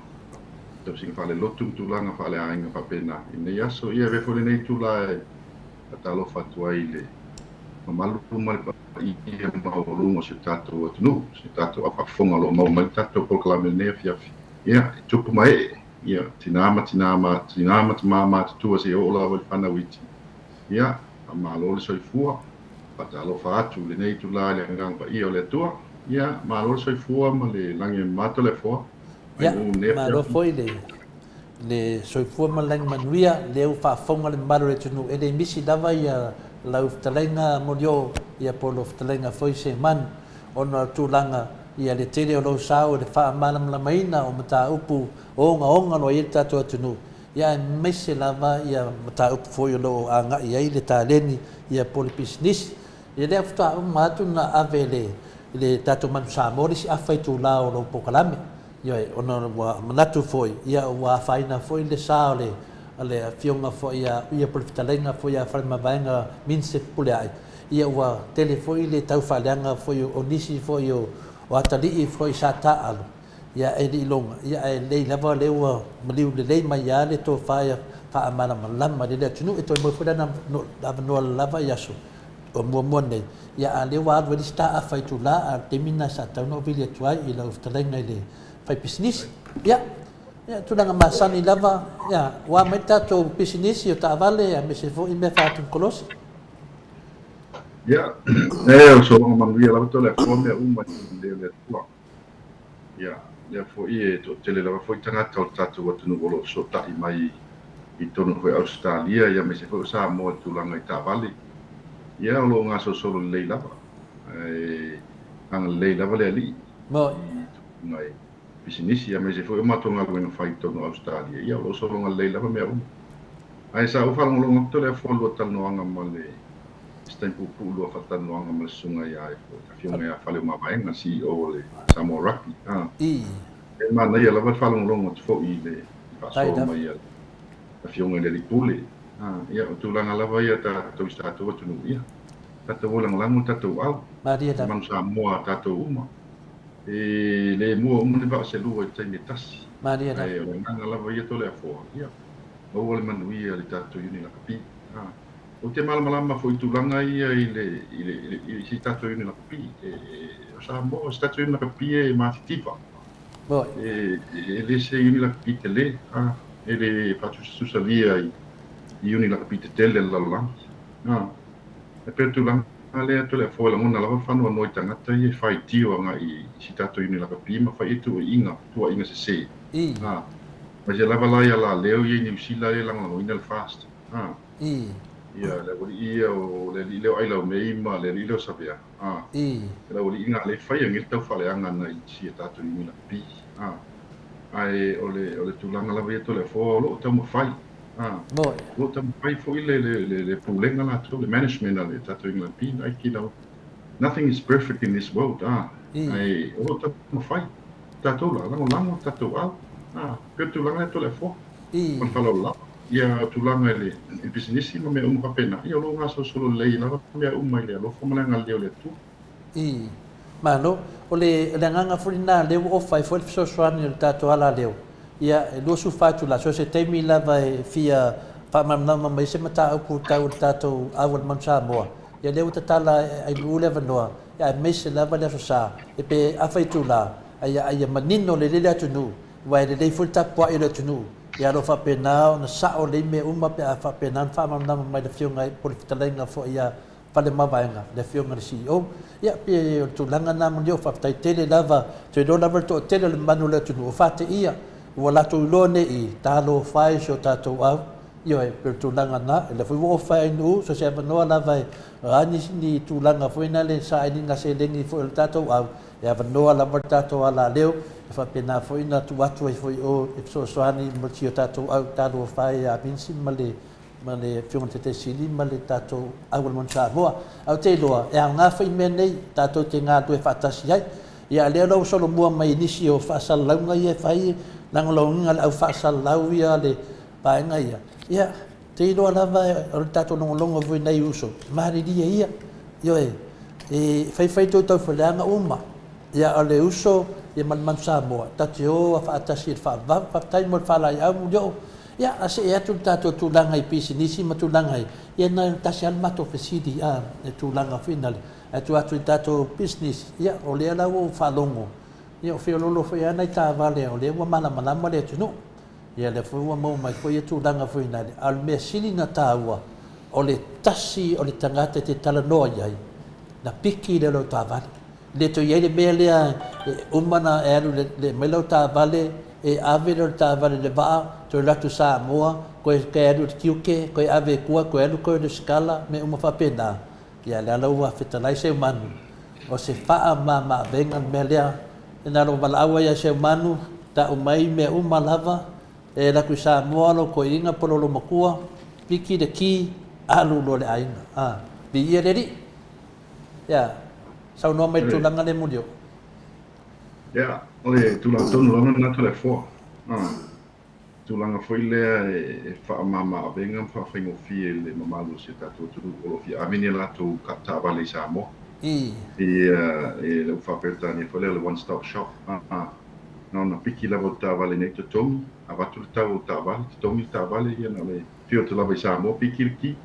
tau sing fale lotum tulanga fale ainga papena ne yaso ia ve fole nei tula atalo fatua ile ma malu mal i ma o lungo se tato tunu se tato afafonga lo ma tato proclame ne fiafi ia tupu mai ia tinama mama tua se o la pana witi ia ma lo le soifua patalo fatu le nei tu la le ngang pa ia le tua ia ma lo soifua ma le lange mato le fo ia ma lo foi le soifua ma lang manuia le u fa fonga le maro le tunu e le misi dava ia lau talenga molio ia polo talenga foi se man ona tu langa ia le tele o lo sao le fa malam la maina o mata upu onga no ia tato tunu ia mese lava ia mata upu foi lo anga ia le taleni ia poli business ia le afta matu na avele le tato man Samoa si afai tu la o lo pokalame ia ona wa manatu foi ia wa faina foi le sao le fionga foi ia poli talenga foi ia fa mavenga minse puleai ia wa tele foi le tau falanga foi o nisi foi o atali foi sata alu ia e li longa ia e le lava le wa maliu le mai ia le to fa amana malama le tunu e to mo foi na no lava ia so o mo nei ia le wa we sta afai tu la a temina sa ta no vile tuai i la uftalenga le fai business ia tu langa masani lava ia wa meta to business o ta vale a me se fo i me fa tu kolos Ya, so manuia lava to le fo me uma le tua. Ya, le fo I to tele lava fo tangata o tatu o tunu olo so ta I mai I tonu ko Australia ia me se fo Samoa tulanga I Tavali. Ia lo nga so solo le lava. Ang le lava le ali. Mo Ngai business ia me se fo matonga ko no fai tonu Australia. Ia lo solo nga le lava me ai sa ufa lo to le fo lo tanu anga male. Stai pupulo fatano anga ma sunga ia e fo fiona ia fale ma vaenga CEO le Samoa Rugby e mana ia lava falo longo fo I le so ma ia fiona le pule ia tu langa lava ia ta to sta to tu ia ta to lang lang ta to au Maria da man Samoa ta to uma e le mo le va se lu e te tas Maria da e langa lava ia to le fo ia o le manuia le ta to uni la kapi o te malama foi tulanga ia I si tato ina la pi o sa mo si tato ina la pi e matitiva le se ina la pi te le e le patu susalia I uni la pi te tele la lang e per tulanga le to le foi la mona la fa no noi tangata I fai tio nga I si tato ina la pi ma fai tu inga se ma je lava la ia la leo I New Zealand la nga ina fast ia le wali ia o le lilo ai lau mei ma le lilo sabia le wali inga le fai ngil tau fale anga na I si tatu I mina pi ai o le tulanga la veto le fo lo tau fai lo tau fai fo le pulenga la tu le management le tatu I pi ai kilo nothing is perfect in this world ai o tau fai tatu la lango tatu au pe tulanga to le fo on falo la ia tulanga le business ma me pena ia lo ngaso solo le la me le lo fo malanga le le tu mano o le nganga fulina le o fai fo so swan le tato ala leo ia lo su fatu la so se temi la vai fia fa mamna mai se mata ku tau tato awal man Samoa ia le uta tala ai ule vanoa ia me se la va le so sa e pe afai tu la ai manino le le tunu vai le ful tapo I le tunu ia lo fa pena na sa o le me pe fa pena fa mamna mai le fionga politalenga fo ia fale mavaenga le fionga le CEO ia pe tu langa na mo fa tai tele lava tu do lava to tele le manu le tunu fa te ia wala tu lo ne I talo fai so tato au io e per tu langa na le fu o fai nu so se no lava ani ni tu langa fo ina le sa ni nga se lengi fo il tato au ia va no lava tato ala leo fa pena fo ina tu atu fo o so soani mo tio tato au talo fai a pinsi male fiona te sili male tato au mon Samoa au te loa e nga fai menei tato te nga tu fa tasi ai ia le lo solo mua mai nisi o fa salaunga ia fai nang lo ngal au fa salau ia le pa nga ia te loa lava o tato longo voi nei uso mari dia ia io e fai to fa langa uma ia le uso ia man Samoa tatio fa tasi fa tai mo fa la ia mu yo ia ase ia tu tato tu langa I pisinisi ma tu langa ia na tasi al mato fesidi e tu langa finale e tu atu tato business ia o le ala o fa longo ia o fio lolo foi ana ta vale o le wa mala le tu ia le foi wa mo mai foi tu langa finale al me sili na taua o le tasi o le tangata te tala no ia na piki le lo ta vale le to ia le mele umana e alu le melo ta vale e ave le ta vale le va to la tu Samoa ko e alu kiuke ko ave kua ko alu ko le skala me uma fa pena ia le ala ua fetalai se manu o se faa ma venga melea e na lo malawa ia se manu ta umai me uma lava e la ku Samoa lo ko inga polo lo makua piki de ki alu lo le ainga di ia dedi ya sau no mai tu langa le mudio ya ole tu la tonu lana na tele fo tu langa foi le fa mama venga fa fingo fi le mamalu se tato tu o fi amini la tu kata vale Samoa e le fa perta ni foi le one stop shop no na piki la volta vale ne to avatu ta volta vale tomi ta vale ia na le fio tu la vai Samoa piki ki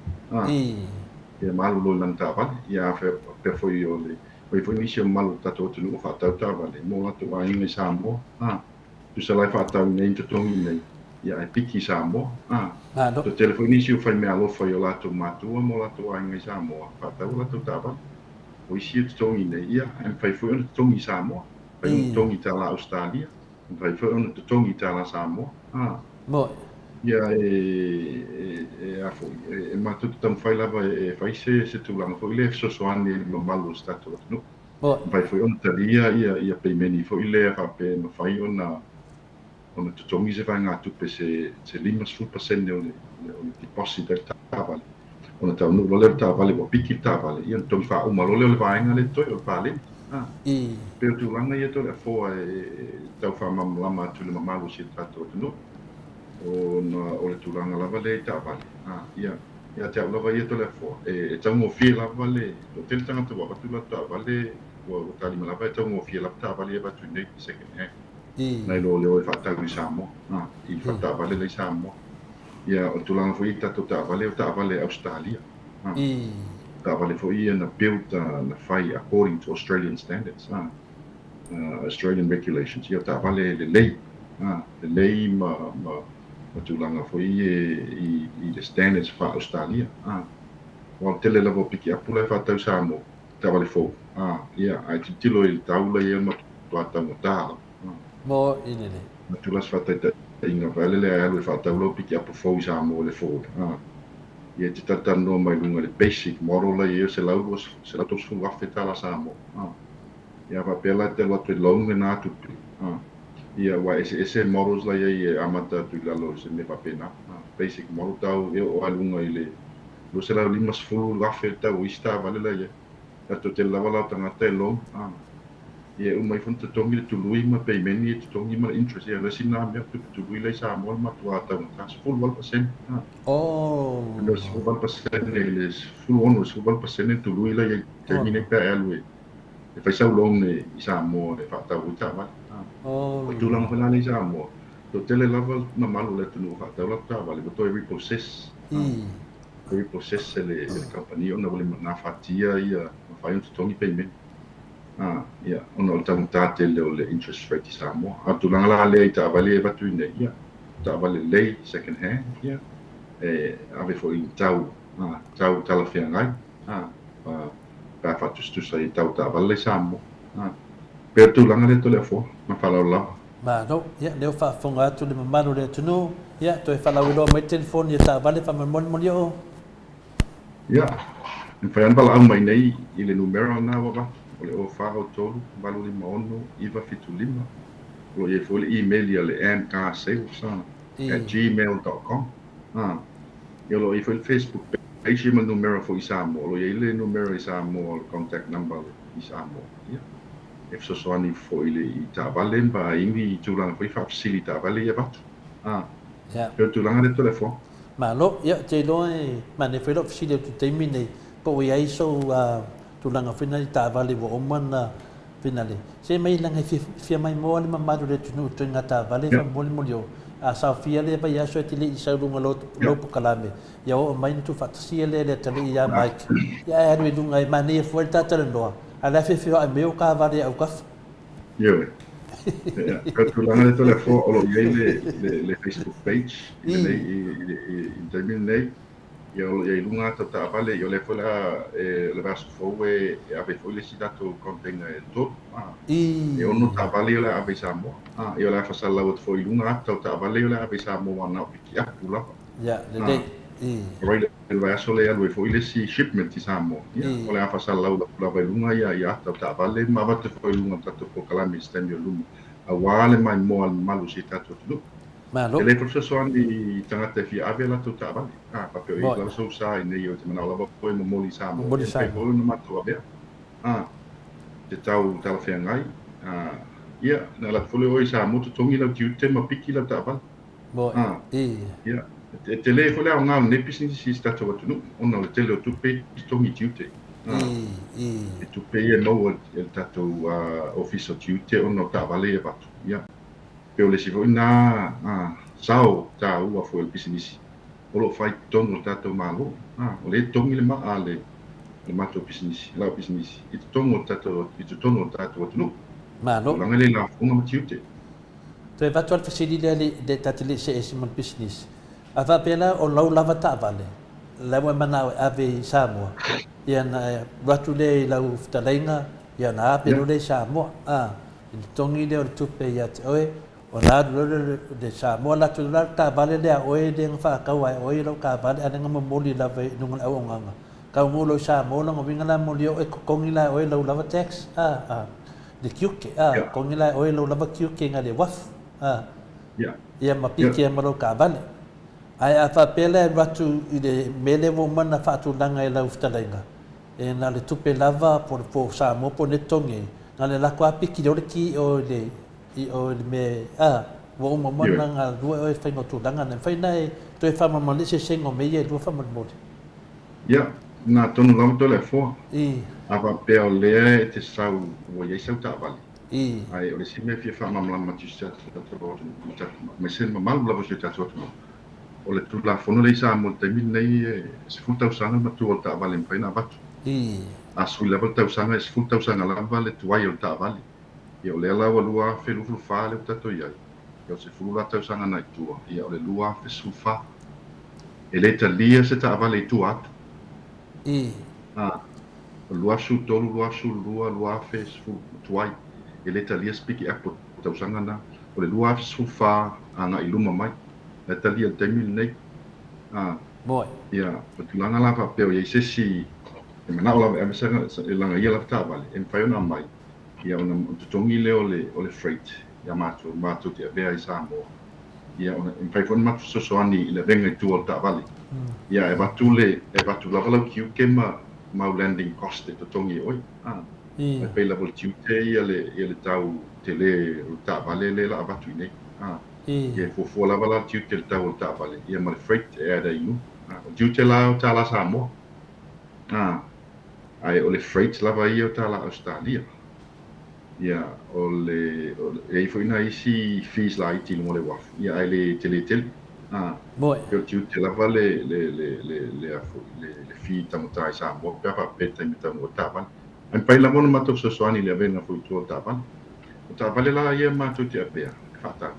e malu lo lan ta vale ia fa per foi o le foi inizio malu tato tu fa ta vale mo la tu ai ne Samoa tu se la fa ta ne to tomi nei ia e piki Samoa. Malo. To telefonisi o fai mea alofa i o latou matua mo latou ainga i Samoa. Whātau latou tāwali. O isi e tutongi nei ia, e fai fui ona tutongi i Samoa. Fai ona tutongi tā la Australia. Fai fui ona tutongi tā la Samoa. Mo. Ia e a foi. E matutu tam fai lava e fai se tūlanga foi le sosoani e mamalu statu atunu. Fai fui ona talia ia peimeni foi le a whape ma fai ona tutongi se vai ngā tupe se 5% o deposit del tāwali. Ona tau nu le tāwali wa piki tāwali. Ia tongi wha umalo le vaenga le toi o pāle. Peo tūlanga ia to le foa tau wha mamlama atu le mamalu si tatu atunu. O le tūlanga lava le tāwali. Ia te au lava ia to le foa. E tau ngofie lava le, o tele tangata wa watu la tāwali, o tālima lava e tau ngofie lava tāwali e watu nei second hand. Nai lo leo e whatau i Samoa. I whatawale le Samoa. Ia o tūlanga fo i tato tāwale o tāwale Australia. Tāwale fo i na built na whai according to Australian standards. Australian regulations. Ia tāwale le lei. Le lei ma tūlanga fo i le standards wha Australia. Wa tele lavo piki apula e whatau Samoa. Tāwale fo. Ia ai titilo i taula i ma tuatau mo tāla. Mo inene. Na tulas whataita inga vale le alu e whataulo piki apu fau i Samoa le fōle. Ia te tatanoa mai lunga le basic model la ia se lau tos fu wafe tala Samoa. Ia wapela te watu e launga nā tupi. Ia wa ese models la ia i amata tu lalo se me wapena. Basic model tau ia o alunga i le. Lo se lau 5 wafe tau ista vale la ia. Ato te lawa lau tangata e long. Ia umai fonta tongi le tului ma peimeni e tongi ma interest ia le sina mea tu tului le Samoa ma tua tau tas full 1%. Le full 1% le full ono full 1% tului la ia termine pe alwe. E fai sau long ne i Samoa e fa tau ta ma. O tu lang fala le Samoa. To tele level ma malu le tunu fa tau la ta vale to reprocess. Reprocess le company ona vole na fatia ia fai un tongi peimeni. Ia, ona o tamata le interest rate i Samoa. Tulanga la le ta vale batu nei ia. Ta vale lei second hand ia. Ave fo in tau tala fiangai. Pa fatu sai tau ta vale Samoa. Per tulanga le tole fo, ma fala la. Ma no, ia leo fa fonga atu le mamano le tunu. Ia to e fala wilo mai telefon ia ta vale fa mon yo. Ia. Fai an bala au mai nei i le numero na wa. O le o whao tolu, walu lima ono, iwa fitu lima. O le fo le email ia le mksales@gmail.com. Ia lo i fo le Facebook page ima numero fo i Samoa. Lo ia le numero i Samoa, le contact number i Samoa. Ia. E soani fo i le i tāwale, mba ingi i tūlanga fo i whapsili tāwale ia batu. Peo tūlanga le telefon. Ma lo, ia te loe, ma ne whelo fsili o tu teimi nei, po i aiso tulanga fina i tāwale wo omana fina le. Se mai langa fia mai moa le mamadu le tunu to inga tāwale fa moli o. A sa fia le bai aso e tili i saurunga lopo kalame. Ia o mai ni tu whatasia le tali i a Mike. Ia e anu i dunga i mani e fuel tātara noa. A la fia a meo ka vare au kafu. Ia. Ka tulanga le telefon o lo iei le Facebook page. I termine nei. Ia lunga ta tāwale, ia le fola le vaso fou e ave foi le sitato contenga e to. E ono tāwale ia le ave Samoa. Ia le fasala o foi lunga ta tāwale ia le ave Samoa na piki apula. Ia, le dei. Right, le vaso le alwe foi le si shipment i Samoa. Ia, o le fasala o la lunga ia ta tāwale ma vate foi lunga tato po kalami stemio lunga. A wale mai mo al malu sitato tu. Ele professor soani tangata fi ave la to tāwale. Papio i la so sa i nei o te mana lava poi mo moli Samoa. Moli Samoa. Poi no mato abea. Te tau tala whiangai. Ia, na la fole o i Samoa to tongi la tiute ma piki la tāwale. Ia. Te le fole au ngā nepis ni si stato watunu. Ona le tele o tupe tongi tiute. E tupe e mau e tato office o tiute ona tāwale e batu. Ia. Peo le si foi na sao ta ua foi el pisinisi. O lo fai tono tato malo. O le tongi le maa le mato pisinisi, la pisinisi. I tono tato watunu. Malo. Langa le la funga matiute. Toi vatu al fasili le tatili se small business. Ava pela o lau lava ta vale. Lawa mana ave Samoa. Ia na watu le lau ftalainga ia na ape no le Samoa. Tongi le o tupe ia te oe. O nā le Samoa la tu la ta vale le a oe le ngfa kau ai oe lau ka vale ana ngama moli lava nungal au nganga. Kau ngolo Samoa la ngobinga la moli o e kongi la oe lau lava tax. Le kiuke kongi la oe lau lava kiuke nga le waf. Ia mapiki amaro ka vale. Ai a whapela e ratu I le mele wo mana whaatulanga lau ftalainga. E nga le tupe lava po Samoa po ne tongi. Nga le lako apiki le ki o le me wo mana nga lua o e whaingo tūlanga. Nga whaina e to e whamamali se sengo me e lua whamamali. Ia, nā tonu lau to le fua. A whapea o lea e te sau o iei sau ta vale. Ai o le si me fia whamamlama tu sa me sen mamalu lava se tatu atu. O le tula fono le sa mo te min nei se futa usanga ma tu o ta vale mpai na batu. A sui level ta usanga se futa usanga lava le tuai o ta vale. Ia o le ala wa lua fe lufu fa le tato iai. Ia o se fulu ta usanga na tua. Ia o le lua fe sufa. E le talia se ta vale tu atu. O lua su tolu lua su lua fe su tuai. E le talia spiki apo ta usanga na. O le lua fe sufa ana iluma mai. Le talia temil nei. Ia, patulanga lava peo ia sesi e mana ola e mesa e langa ia lava ta vale. E mwhaiona mai. Ia ona tutongi le o le freight. Ia mātu te avea I Samoa. Ia ona e mwhaifona matu sosoani I le venga I tu o ta vale. Ia e watu lava lau kiuke mau landing cost e tutongi oi. E pei level tiute ia le tau te le ta vale le la watu I nei. Ia fofua lava la tiute le tau o ta vale. Ia ma le freight e ada inu. O tiute la o ta la Samoa. Ai o le freight lava ia o ta la Australia. Ia o le e foi na isi fees la iti mo le waf. Ia ai le tele. Yo tiute lava le fi tamuta I Samoa. Papa peta mi tamu o ta vale. Ai pai la mono matou sosoani le avena foi tu o ta vale. O ta vale la ia matou te apea. Fata.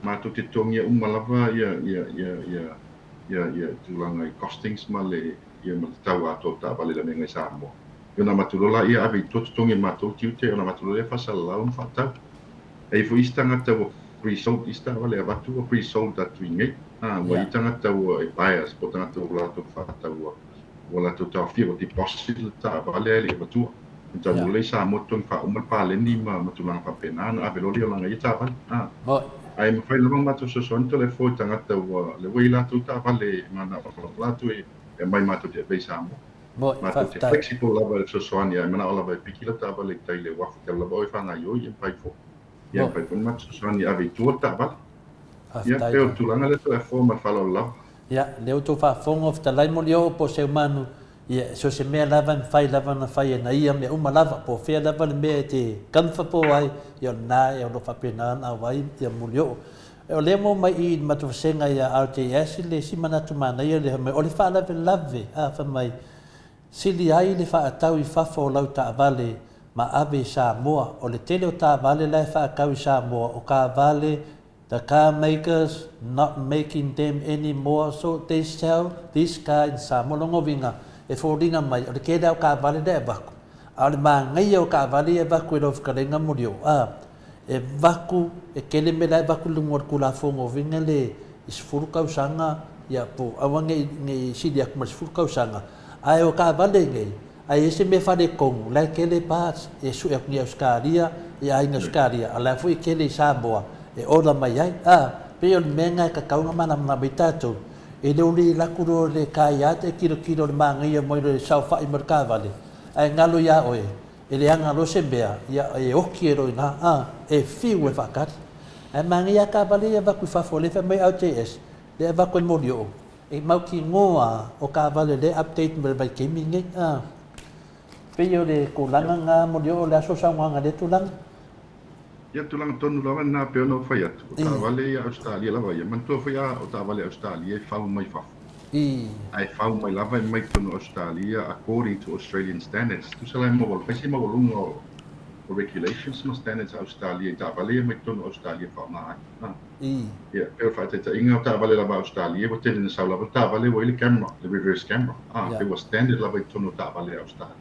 Matou te tongia lava ia tulanga I costings ma le ia ma tau ato ta vale la menga I Samoa. Ia na matulola ia ave to tongia matou tiute ona matulola ia fasalau fatau. E foi istanga tau pre-sold ista vale avatu pre-sold atu ingai. Wa itanga tau e buyers potanga tau la to fatau. Wala to tau fia o deposit ta vale le avatu. Então le Samoa ton fa uma pale ni ma matulanga fa pena ave lo le langa ia ta vale. Ai me fai lava matou sosoani to le foi tangata le wei latu ta vale mana latu e mai matou te vei Samoa. Matou te flexible lava le sosoani ai mana lava e piki la ta vale tai le wafu te lava oi whanga ioi e pai fo. Ia pai fo matou sosoani ave tua ta vale. Ia peo tulanga le to e fo ma falo lava. Ia leo to fa fongo of talai mo leo po se umanu. Ia so se mea lava fai lava na fai na ia me uma lava po fea lava le mea te kanfa po ai ia na ia no fa pena na vai ia mulio o le mo mai I matu senga ia RTS le si mana tu mana ia le me o le fa lave fa mai sili ai le fa atau I fa fo lau ta vale ma ave Samoa o le tele o ta vale la fa kau Samoa o ka vale the car makers not making them anymore so they sell this car in Samoa longo vinga e fōringa mai, o le kēra o ka vale de e waku. A le maa ngai o ka vale e waku e rof karenga murio. E waku, e kele me lai waku lungo ar kula whongo vinga le isfuru kausanga, ia po, awa ngai siri aku ma isfuru kausanga. Ai o ka vale ngai, ai ese me whare kongu, lai kele pāts, e su e kuni Australia, e ainga Australia, a lai fui kele Samoa, e ora mai ai. Pe o le menga e ka kaunga mana mana mai tātou. E leo li lakuro le kaiate kilo le mangia mo le saufa I merka vale. Ai ngalo ia oe. E le anga lo sembea ia e oki e roina e fiu e vakat. Ai mangia ka vale ia vaku fafole fa mai RTS. Le vaku mo dio. E mau ki ngoa o ka vale le update me vai gaming Pe yo le kulanga nga mo dio le aso sanga le tulang. Ia tulang tonu lava na peo no fai atu. O ta vale ia Australia lava ia. Mantua fai a o ta vale Australia e whau mai whafu. Ai whau mai lava e mai tonu Australia according to Australian standards. Tu salai mawal, paisi mawalunga regulations ma standards Australia ta vale mai tono Australia fa mai ia pe fa te inga ta vale la Australia wo tele sa la ta vale wo ile camera the reverse camera pe was standard la mai tono ta vale Australia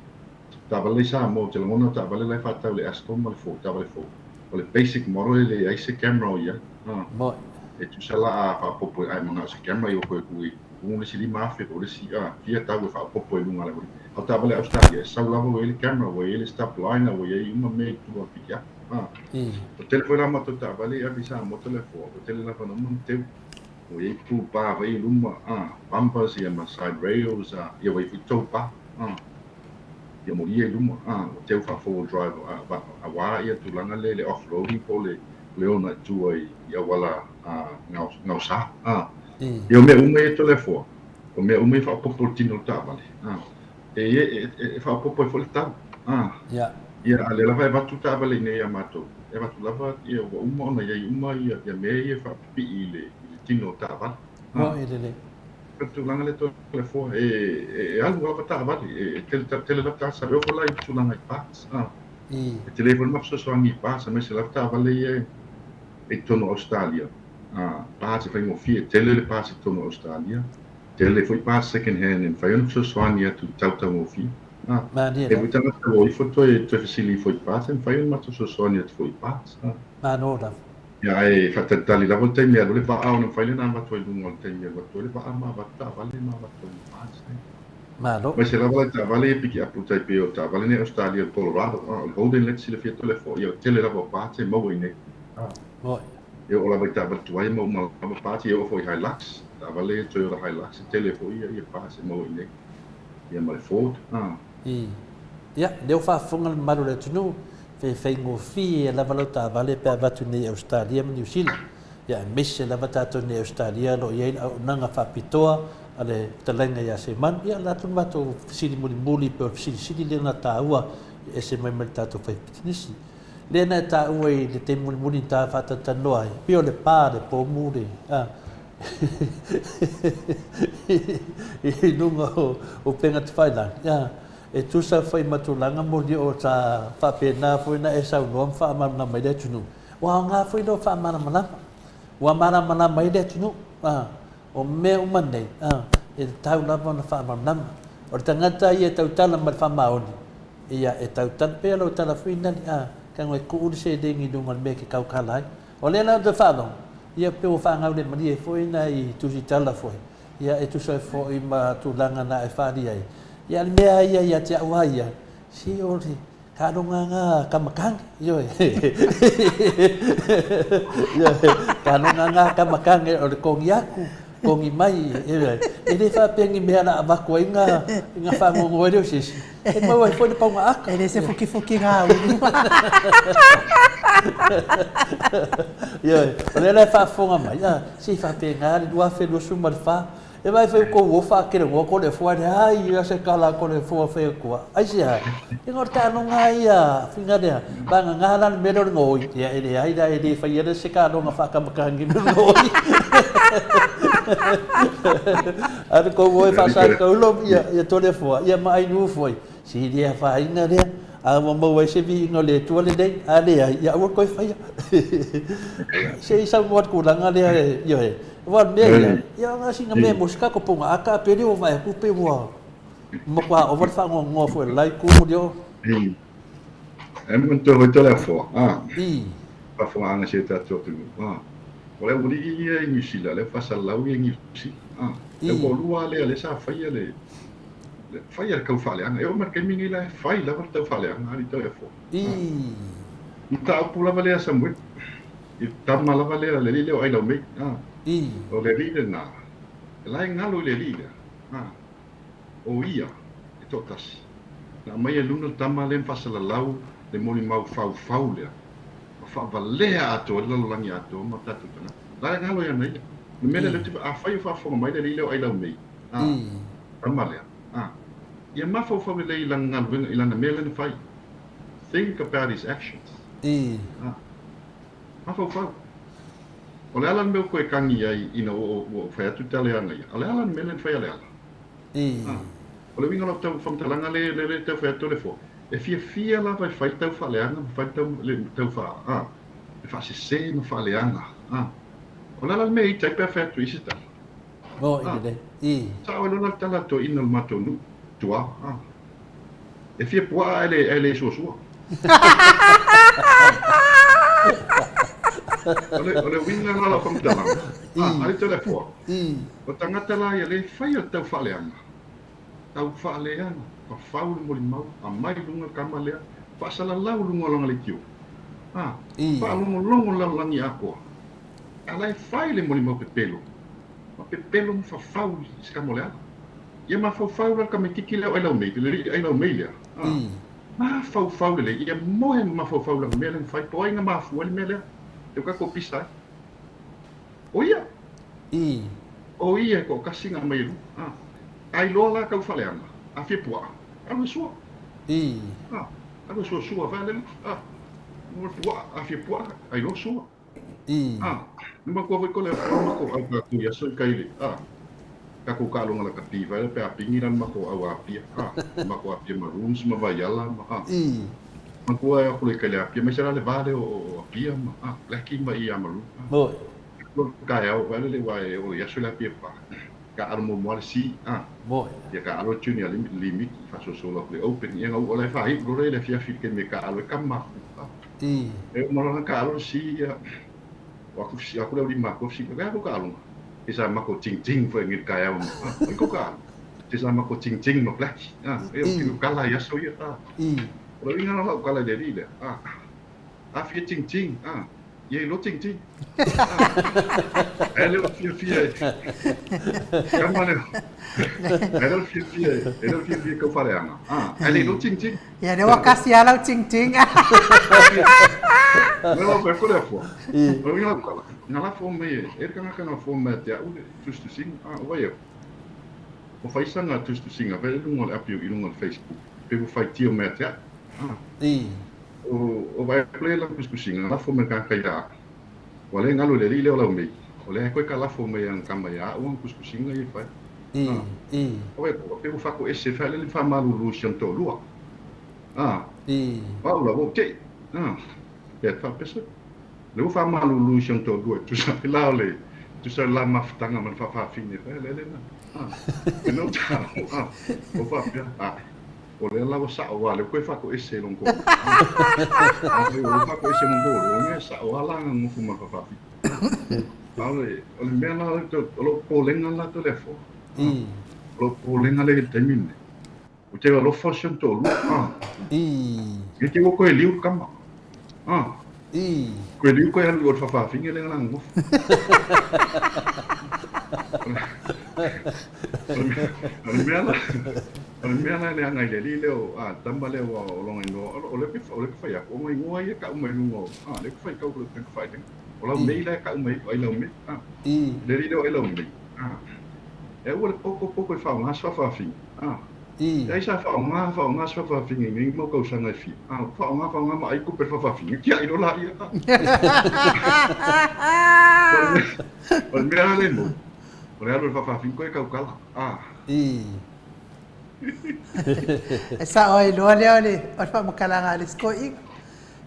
ta vale sa mo te ngona ta vale la fa ta le aston mal fo ta vale fo le basic model le ai se camera ia mo e tu sala a fa popo ai manga se camera yo ko kui un si di mafia o le si kia ta fa popo i lunga la o ta vale Australia sa la wo ile camera wo ile stop line wo ye uma me tu a pikia o telefona ma ta vale a bisa mo telefona o telefona fa no mo te o ye pu pa vai luma bumpers ia ma side rails ia wo i to pa ia mo ia luma o te fa four drive a wa ia tu langa le off roading po le ona tu ai ia wala ngau sa ia me uma e telefona o me uma fa popo tino ta vale e fa popo fo le ta ia ale lava e watu ta vale nei a mato e watu lava ia wa uma ona ia me ia fa pi ile tino ta vale mo ile tu langa le telefona e algo lava ta vale tele lava ta sa o la tu langa pas e telefona ma so angi pas me se lava ta vale e tono Australia pas fa mo fie tele le pas tono Australia tele foi pas second hand en fa so angi tu tauta mo fie e vuta na o foto e te facili foi pas en fa ma so angi tu foi pas no da ia e fatatali la volta me le va a non fa le na ma tu lungo te me va tu le va ma va ta vale ma va tu pas no ma se la volta vale piki a puta pe o ta vale ne Australia Colorado golden let's see le fie telefone io tele la va pas e mo ine io la volta va tu ai mo ma pas io foi Hilux ta vale tu la Hilux telefone ia pas e mo ine ia ma Ford ia deu fa funga malu le tunu fe ngo fi la valota vale pe vatu nei Australia New Zealand ia messe la vata nei Australia lo ia nanga fa pitoa ale talenga ia se man ia la tu mato sili muli pe sili le na taua e se mai mertato fa pitnisi le na taua le te muli ta fa ta noi pio le pa de po muri e nunga o penga te whaina e tu sa whai matulanga mo ni o ta whapena whaina e sau noam whaamana mai le tunu wa ngā whaina o whaamana mana wa mana mai le tunu o me umanei e tau lava na whaamana o te tangata i e tau tala mai whamaoni ia e tau tala pēr o tala whaina ni ka ngoi kuuri se dengi nunga me ke kau kalai o le nau te whaadong ia pe o whaangau le mani e whaina i tusi tala whai ia e tu sa whai ma tulanga na e whaari ai ia mea ia te awa ia si ori ka ronga ngā kamakang ia ka ronga ngā kamakang o le kongi aku kongi mai ia e le whapengi mea na awako i ngā whangongo e reo sisi e mau ai whaine paunga aka e le se fuki ngā uru ia o le lai whafonga mai si whapenga le dua whenua suma le wha e vai foi ko wo fa ke wo ko le fo de ai ia se kala ko le fo fe ko ai sia e ngor ta no ngai ia finga de ba nga lan me do ngoi ia ele ai da ele fa ia se ka no nga fa ka ka ngi ngoi ar ko wo fa sa ko lo ia to le fo ia mai nu foi si dia fa ina de a mo mo se vi no le tu le dei a le ia wo ko fa ia se sa mo ko langa le ia wa me ia nga singa me muska ko ponga aka pere o vai ku pe wa mo kwa o fa ngo fo lai ku mo dio e mo to la fo pa fo anga se ta to tu o le muri ia ni sila le fa sa la wi ni si e mo lua le sa fa ia le fa ia ka fa le anga e o mar ke mingi la fa ia la ta fa le anga ni to e fo ta pu la vale sa mo i ta ma la vale le le o ai la me o le rida na lai ngalo le rida o ia e totas na mai e luna tama le fasala lau le moli mau fau le fa valea ato le langi ato ma tatu tana lai ngalo ia nei le mele le tipa a fai fa mai le le ai lau mei ramale ia ma fa le ilanga ilanga mele le fai think about his actions ma fa o le alan meu koe kangi ai ina o whai atu tale anga ia. O le alan mele whai ale ala. O le winga lau tau whamtalanga le tau whai atu le fo. e fia la vai tau whaleanga, vai tau wha, e wha se no whaleanga, o la me i tai perfecto i sita. Mo ile i. Sa o lona tala to ina mato nu, tua, e fia pua ele so. Ole winga na la fam tala. Ale telefon. O tangata la ia le fai o tau whaleanga. Tau whaleanga, pa whau mo limau, a mai lunga kamalea, pa sala lau lunga langa le tiu. Pa longo langi ako. Ala fai le mo limau pepelo. Ma pepelo mo whau ska molea. Ia ma whau la ka me kiki leo ai lau mei lea. Ma whau le, ia mohe ma whau la mele fai po ainga ma fuali mele. Te ka ko pista. O ia ko kasinga mai lu. Ai lola ka whaleanga. A fie pua. Alo sua. Alo sua vale. Mo pua, a fie pua. Ai lo sua. Numa ko ko le ma ko au ka tu ya so kai ka ko ka longa la kativa pe a pingiran ma ko au apia. Ma ko apia maroons ma vai ala ma. Ma ko ai ko le kai apia me sera le vale o apia ma. Laki ma ia maru. Mo. Ka au vale le vai o ya so la apia pa. Ka alo mo si mo ya ka alo junior limit fa so la play open ya o le fa hi lo le fia fit ke me ka alo kama e mo la ka alo si ya wa ku si aku le ma ko si ka ko alo e sa ma ko ting fo ngi ka ya ko ka e sa ma ko ting no black e o ka la ya so ya o le ngana la ka la de rile a fi ting ye lo ting ele fia kamane ele fia ko faleanga ele lo ting ya de wakasi ala ting no pe ko le fo o ngala ko ngala fo me kana fo me te u just to sing o ye o fai sanga just to sing a vele ngol api i ngol Facebook pe o fai tio me te o vai play la kuskusinga la fo me ka kaia wale ngalo le rile ola me ole ko ka la fo me yang kamaya o kuskusinga i fai o vai ko pe o fa ko ese fa le fa malu lu shanto lua pa la o ke pe fa pesa le fa malu lu shanto lua tu sa la le tu sa la maftanga man fa fine fa le na no ta o fa pia o le la sa o le ko fa ko ese longo o fa ko ese longo o me sa o ala mo fu ma fa o le me la lo po lenga la telefo lo po lenga le termine o te lo fa sento lu e te ko e liu kama ko liu ko e lo fa finge le nga ngo o me ala le anga le leo tamba le o longa no o le fa ya ko mai ngoi ka mai no le fa ka ko le fa o la me le ka mai ai lo me le leo ai lo me e o le pouco fa nga fa fi ai sa fa nga fa fi ngi mo ko sa ngai fi fa nga ma ai ko per fa fi ki ai lo la ia o me ala le mo o le ala fa fi ko e ka kala Esa oi lo le o fa makalanga le sko i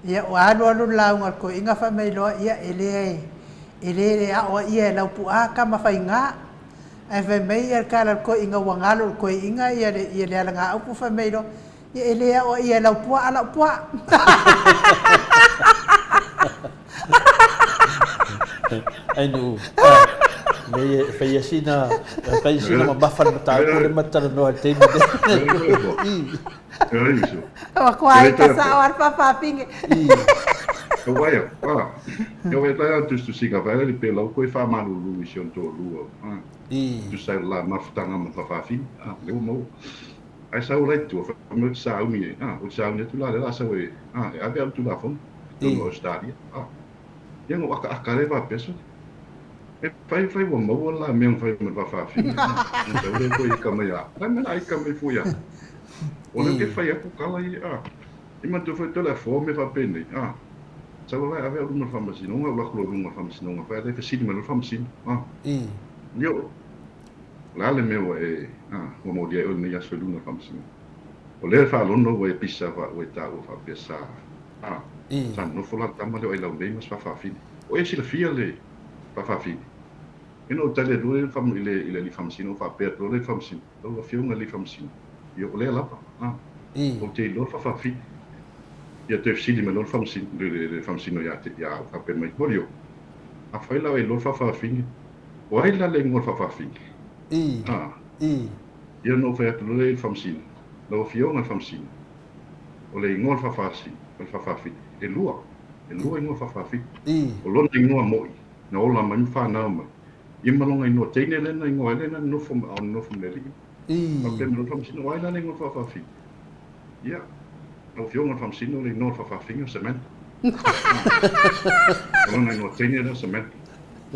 ia o alo la un ko inga fa me lo ia ele a o ia la pu a ka ma fa inga e ve me ia ka ko inga wangalo ko inga ia le ala nga pu fa me lo ia ele a o ia la pu ala pu ai no me fai sina ma bafan mata ko le mata no te o ko ai ka sa or pa pinge o vai eu vai lá tu siga vai ele pelo ko fa malu lu mission to lu tu sai lá ma ftanga ma fa fin le mo ai sa o le tu mo sa o mi o sa ne tu la sa we abe tu la fon no stadia yang o aka le va peso fai wa mo la me fai ma fa fi so le ko i kamaya na ai kamai fu ya o le ke fai ku kala i ma tu foi telefone me fa pene so la ave una famasi no la ko una famasi no fa le fasi ma famasi yo la le me o mo dia o ne ya so una famasi o o le whaalono o e pisa o e tā o whapesa. San no fola tama leo e lau nei mas whawhawhini. O e sila fia le whawhawhini. Ina o tale rua ile li whamsino o whapea tō le whamsino. Tau a whiunga li whamsino. Ia o le lapa. O te ilo whawhawhini. Ia te fsili me lor whamsino le whamsino ia te ia whapea mai morio. A whailau e lor whawhawhini. O ai la le ngor whawhawhini. Ia no whai atu le whamsino. Lau a whiunga whamsino. O le ngor whawhawhini. E lua ingoa whawhawhini. O lona ingoa moi. Na ola mai whanau mai. I malonga ingoa teine lena ingoa elena nofum le ringa. Pake me lo whamsino o aila le ingoa whawhawhini. Ia. Au whiunga whamsino le ingoa whawhawhini o cement. O lona ingoa teine lena cement.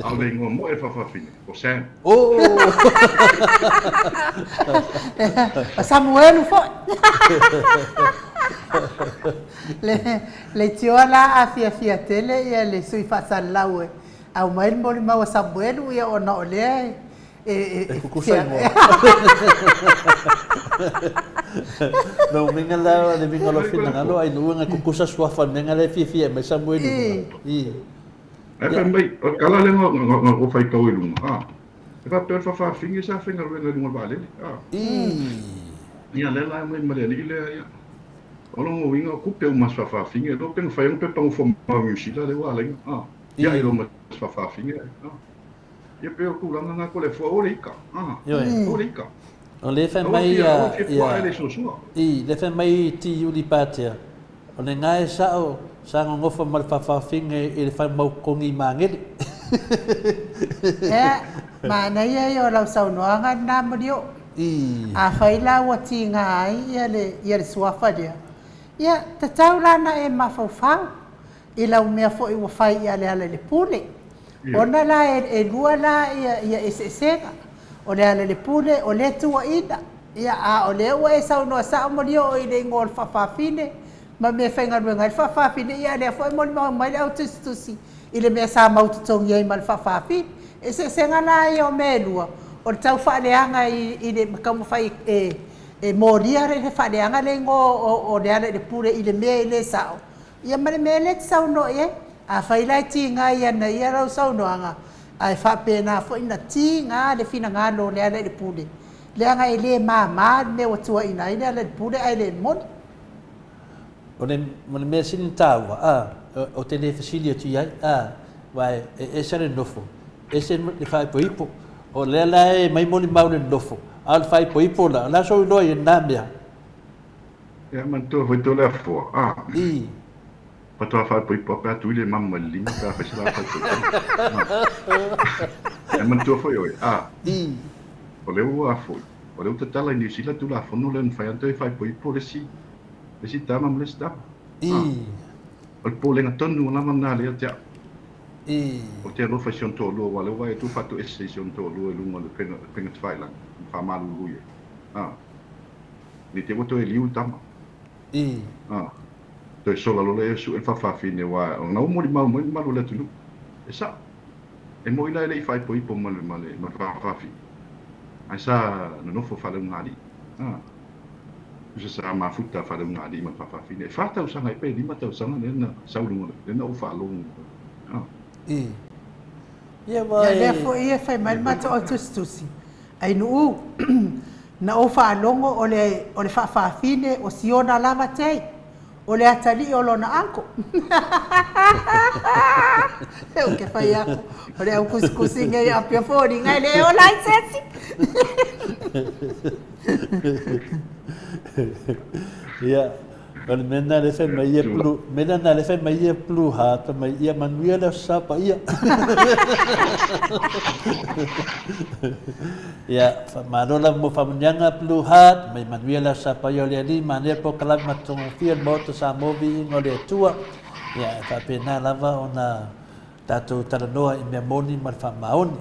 Au le ingoa mo e whawhawhini. O sand. Samuel fo. Le tiola a fia tele ia le sui fasalau au mai mo le mau Samuel ia ona ole kukusa mo. No minga la le minga lo fina ngalo ai no nga kukusa suafa menga le fia mai Samuel. Mai o kala le ngo fai tau i lunga. E fa per fa fingi sa finga le lunga vale. Ia le la mai male le ia. O lo winga ku pe mas fa finga do pe fai un pe pang fo ma musila le wala. Ia i lo mas fa finga. Ia pe ku langa nga ko le fo orika. Orika. O le fa mai ia. Le fa mai ti uli patia. O le ngai sao sa ngofa mal fa finga e le fa mau kongi mangeli. Mana ia yo lau sau noanga na morio. A whaila wa tinga ai ia le suafa dia. Ia te tau lana e mawhauwhau. I lau mea fo i wawhai ia le ala le pule. Ona la e lua la ia e senga. O le ala le pule o le tua ina. Ia a o le ua e sau noa sa morio o i le ngol whawhawhine. Ma mea whainga ruenga i whawhawhine ia le fo i moli mai le au tusi. I le mea sa maututongi ai mal whawhawhine. E senga la i o mea lua. O tau whaaleanga i le makamu whai e moria re le whaaleanga le ngo o le ala le pure i le mea i le sao. Ia mare mea le sau no e, a whailai ti ngā ia na ia rau sau no anga. A e whapena fo ina ti ngā le whina ngā no le ala le pure. Le anga i le maa me o tua ina i le ala le pure ai le moni. O le mea sini tāua, o te le fasili atu iai, vai e sare nofo. E se le whai po ipo. O le ala e mai moni maule nofo. Al fai po ipo la so lo e na mea. Ia man to foi to le fo. Pa to fai po ipo pa tu le mamma linga pa fa sala fa. Ia man to foi oi. O le ua foi. O le tala ni sila tu la fo no le fai anto fai po ipo le si. Le si tama le sta. O po le ngatonu la mamna le tia. O te alo fai sion to lo wale wai tu fatu esse sion to lo lunga le pena tfai lang fa malu luye ni te moto e liu tama to sola lo le su e fa fine wa na mo li mau le tunu e sa e mo ila le fai po ipo male ma fa fi ai sa no fo fa le ngadi se sa ma futa fa le ngadi ma fa fine fa ta usanga e pe di ma ta usanga ne sa lunga le na o fa lo Ia le fo ia fai mai mata o tustusi. Ai nu na o fa longo o le fa fine o siona lava tei. O le atali o lona anko. Eu que fai ako. O le au kuskusi ngai apia fori ngai le o license. Ia Kan mena le fe mai e plu, mena na le fe mai e plu ha ta mai ia manuia le sapa ia. Ia fa manola mo fa mnyanga plu ha mai manuia le sapa ia le ali mane po kala matung fia moto sa mobi ngole tua. Ia fa pena lava ona tatu taranoa i mea moni mal fa maoni.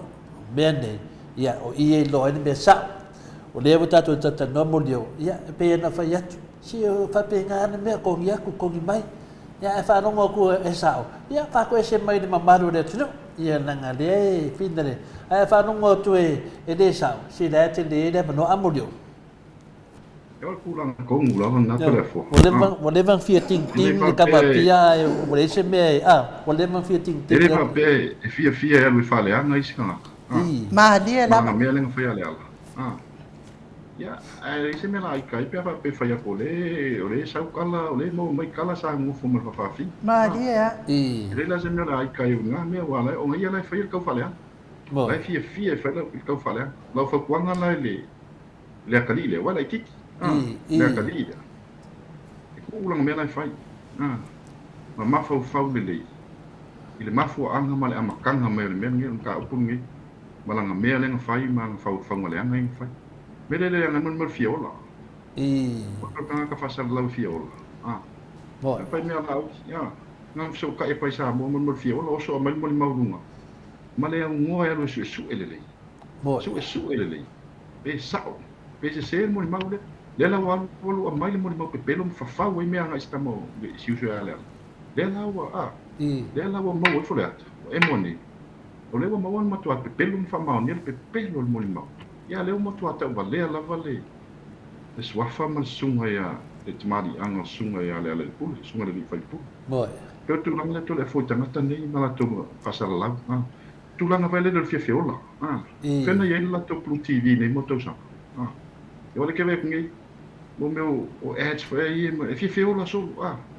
Mene ia o ie lo ene me sa. O le tatu tatanoa mo leo ia pe na fa yatu. Si fa penga na me ko ia ku ko mai ya fa no ko e sao ya fa ko se mai de mamaru de tino ia nanga le findale ai fa no tu e de sao si da te de no amulio Eu pulang kong ulang na telefon. Boleh bang fia ting le kapa pia boleh se me boleh bang fia ting Ele va pe fia ele fale anga iskanga. Ma dia la. Ma me lenga fia le ala. Ya, ai se me la kai pe fa pe fia ole sa kala ole mo mai kala sa ngu fu mo fa fi. Ma dia. Ele la se me la kai nga me wala o ngai la fia ka fale. Lai fia fa ka fale. La fa kwanga la le kalile wala kiki. Le kalile. Ko ulang me la fai. Ma mafau fau le ile mafu anga male amakanga me le ngel ka upungi malanga me le fai ma fau fau le anga fai me le anga mal fiola ko ka fasal la fiola fai me la ya ngam so ka e pai sa mo mal fiola o so mal maunga male ngo e lo su ele su ele e sao pe se mo maule le la wa lo mai mo pe pelo fa fa we me anga estamo si uso ale le la wa le la wa mo fo le e moni o le wa mo ma tu pe pelo fa ma ni pe pelo mo mo ya le mo tu ata va le la va le swafa mal sunga ya e tmari anga sunga ya le pu sunga le fa pu pe tu lang le to le fo tanga tani ma la to fasala la tu lang va le fia fiola fena ye la to plu tv ne mo to sa yo le ke ve ngi mo meu o ads fa ye fia fiola so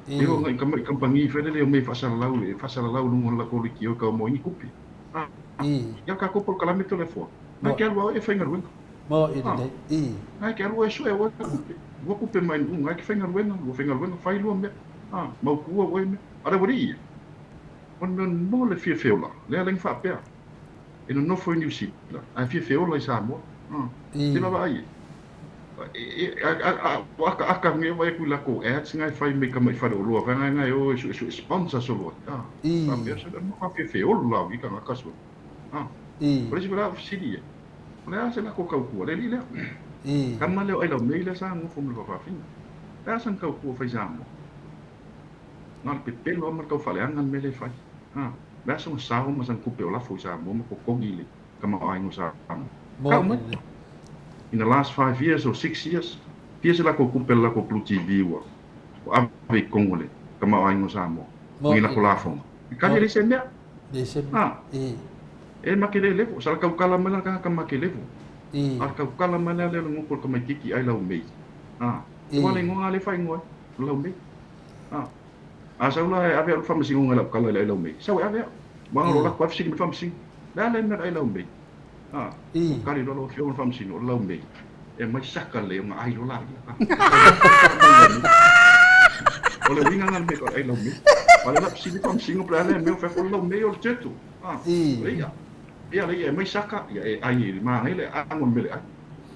eu ngai kampangi fele le me fasala lau nungo la ko ki o ka mo ni kupi ya ka ko por kala me telefone na ke alwa e fenga ruenga mo ide na ke alwa so e wa kupe mai ngai ke fenga ruenga fai lu me mau ku o me ara bori on no le fia fiola le ling fa pe e no foi new sit a fia fiola sa mo ti ba ai aka nge vai ku la ko ads ngai fai me ka mai fa lo va ngai o sponsor so lo pa me so no fa fe o lo vi ka ka so por isso lá sidia olha se na ko ka ku le le kan ma le ai lo me le sa mo fo mo fa fin ta san ka ku fa jamo na pe pelo ma ka fa le angan me le fa ba so sa mo san ku pe la fo jamo mo ko gile kama ai no sa in the last 5 years or 6 years, piese la ko kupel la ko Blue TV wa. O ave kongole, kama ai no samo. Ngi la ko la fo. Ka le se me. E ma ke le levo, sal ka kala mala ka ma ke levo. Ar ka kala mala le ngo ko ma kiki ai la me. Wa le ngo ale fai ngo la me. Sa la ave al fam singo ngala kala le la me. Sa ave. Ma ro la ko fsi mi fam sing. La le na ai la me. Kali lo fio fam sino lo me e mai saka le ma ai lo la o le winga ngal me ko ai lo me wala la sino fam sino pra le me fa ko lo me o teto le ya le mai saka ya ai ma le angon me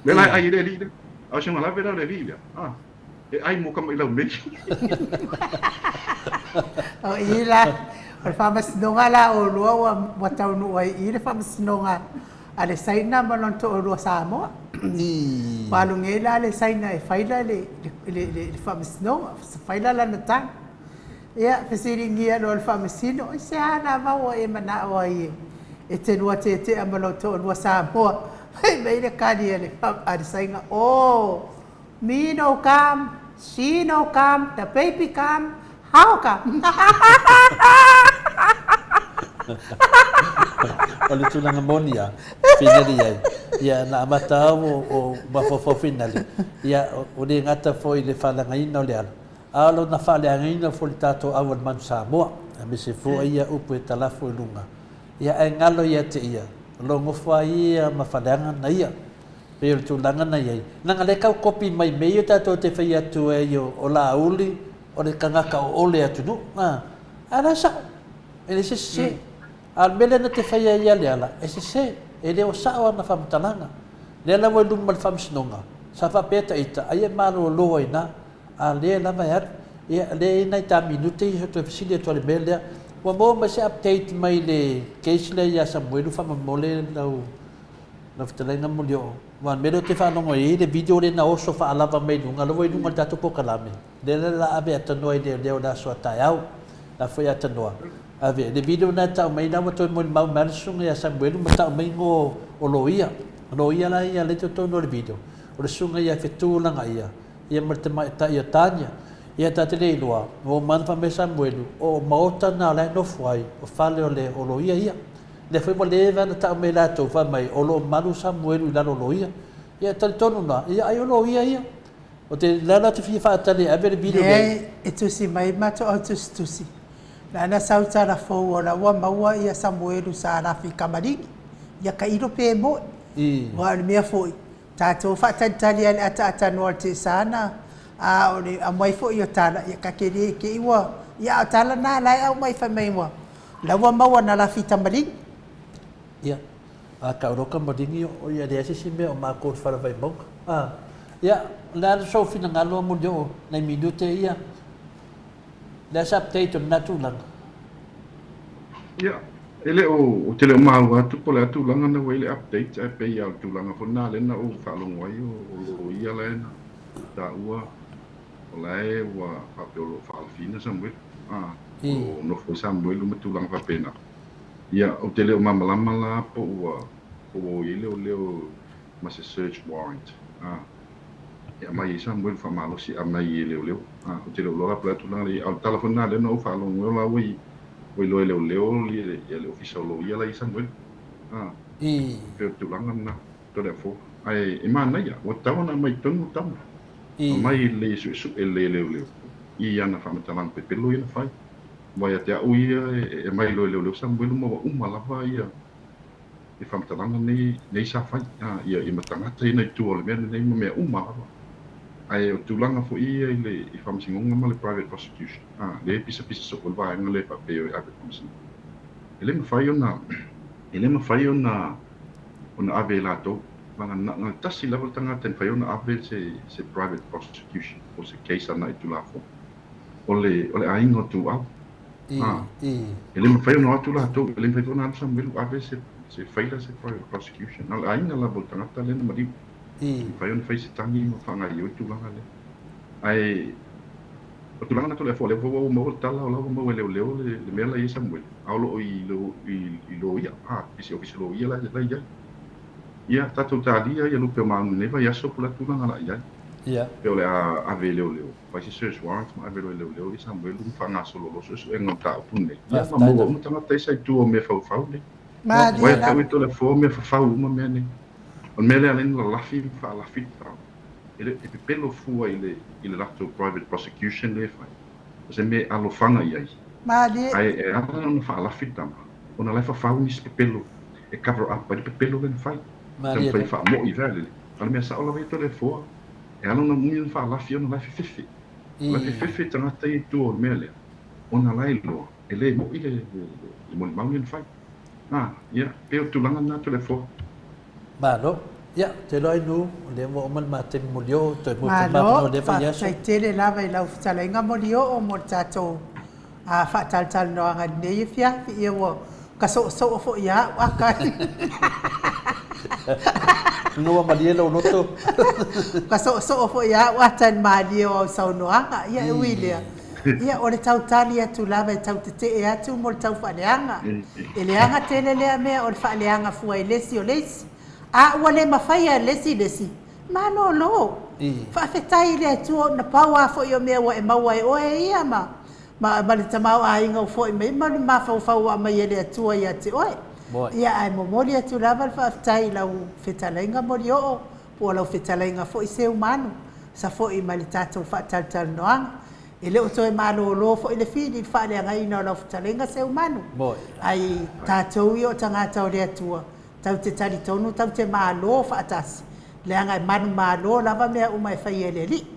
le la ai le li a sho la vera le li e ai mo kam lo me o ila o famas nonga la o lo wa tau no ai ila famas nonga ale saina malon to ro Samoa palu ngela le saina e faila le famasno faila la nata ya fesiri ngia lo famasino se ana ma o e mana o ai e te no te amalo to ro Samoa hei me le kadi le ale saina o me no come she no come the baby come how come o le tulanga monia finali ai ia na mata o mafofo finali ia o le ngata foi le falanga ina le ala alo na fale anga fo le tato awal man Samoa a me se fo ia upu e talafo lunga ia e ngalo ia te ia lo ngofa ia mafalanga na ia pe o tulanga na ia nanga le kau kopi mai me tato te fai atu e yo o la uli o le kangaka o ole atu no ala sa ele se al mele na te fai ia le ala e se ele o sao na famtalanga le la mo dum mal fam snonga sa fa peta ita ai malo lo ina a le la vai ia le na ta minute i to fisile to le mele wa mo ma se update mai le case le ia sa mo fam mole lau na ftelenga mo yo wa mele te fa no i le video le na o so fa ala va mai dunga lo voi dunga tatu po kalame le la ave atano i le o da so ta au la foi atano ave le video na ta mai na to mo mau mansunga ia sa mo ta mai ngo o loia la ia le to no le video o le sunga ia fetu langa ia ia ma te mai ta ia tanya ia ta te leilua o man fa me Samuelu o Maota na le no foi o fale o le o lo ia le foi mo le va na ta me la to fa mai o lo manu Samuelu la lo ia ta tonu na ia ai o lo ia o te lana te fia fa ta le ave bilu le e tu si mai ma to o tu si la na sauta la fo o la wa maua ia Samuelu sa la fi kamari ia ka iro pe mo wa me foi tato fa tantali ale ata no te sana a o le a mai fo yo tala ia ka ke iwa ia tala na lai au mai fa mai wa la wa maua na la fita mali ia a ka roka madingi o ia de si me o ma ko fa vai bok ia la so fina ngalo mo jo na minute ia la sa update na tu lang ia ele o tele o mau atu po le atu langa na wele update ai pe ia tu langa fo na le na o fa lo ngoi o ia le na da ua o lai wa pa pe o fa fina Samuel o no fo Samuel o tu langa fa pena ia o tele o mamalama la po o ile o leo ma se search warrant ia mai Samuel fa malo si amai ile o leo o tele o lo pa tu langa al telefona le no fa lo ngoi la wi Oi lo leo le official lo ia la Samuel pe tu langa na to le fo ai e mana ia o tau na mai tonu tau mai le su le i ana fa mata lang pe pelo ia fai vai até o ia e mai lo Samuel mo uma lava ia e fa mata lang nei sa fai ia i matanga te nei tu o le nei me uma lava ai o tulanga fo ia ile i famsingonga ma le private prosecution le pisa so vai ngale pa pe o ave komisi ele me fai ona ave la to na tasi level tanga ten fai ona ave se private prosecution o se case ana i tula fo ole aingo tu au ele me fai ona tu la to ele me fai ona Samuel ave se fai la se private prosecution al ainga level tanga ta le na mari fai on fai se tangi mo fanga i tu langa le ai o tu langa na to le fo le vo mo tala o mo le mela i Samuel au lo i lo ia isi official lo ia la ia ia tatu talia ia lo pe ma ne vai aso pula tu langa la ia pe ole a ve le fai se search warrant ma ve le i Samuel lu fanga solo lo so e ngota pune ia ma mo tanga te sai tu o me fa ne ma vai ka to le fo me fa uma me ne on mele alen la lafi fa la fita ele e pelo fua ile lato private prosecution le fai se me alo fanga ia ma le ai ana fa la fita ona la fa uni se pelo e cover up pa pelo le fai ma le fa mo i vale ala me sa ola veto le fua e ana no mun fa la fi ona la fi la fi tanga te tu o mele ona la ilo ele mo ile mo maun fai ia pe tu langa na to le fua Malo, ya, te loi nu, le mo man ma te mulio, te mo te malo le fa yaso. sai tele lava i lau fitalenga molio o mo tato a fatal no anga nei fia i wo kaso so fo ia wa kai No ma dia lo noto. kaso so fo ia wa tan ma dia o so no anga ia wilia ia o le tau tali atu lava e tau te e atu mo le tau faleanga e le anga tele le mea o le faleanga fua i lesi o lesi wale mafaya lesi ma no fa fetai le tu na pawa fo yo me wa e mawa e o e ia ma le tamau a inga fo me ma fa wa ma ye le tu ia te oi ia ai mo moli tu lava fa fetai la fetalenga moli o po la fetalenga fo i se umano sa fo i malitato fa tal no ele o toi malo fo ile fili fa le ngai no la fetalenga se umano ai tatou yo tangata o le tua tau te tari tonu, tau te malo fa atasi. Le anga manu malo lava mea umai fai ele li.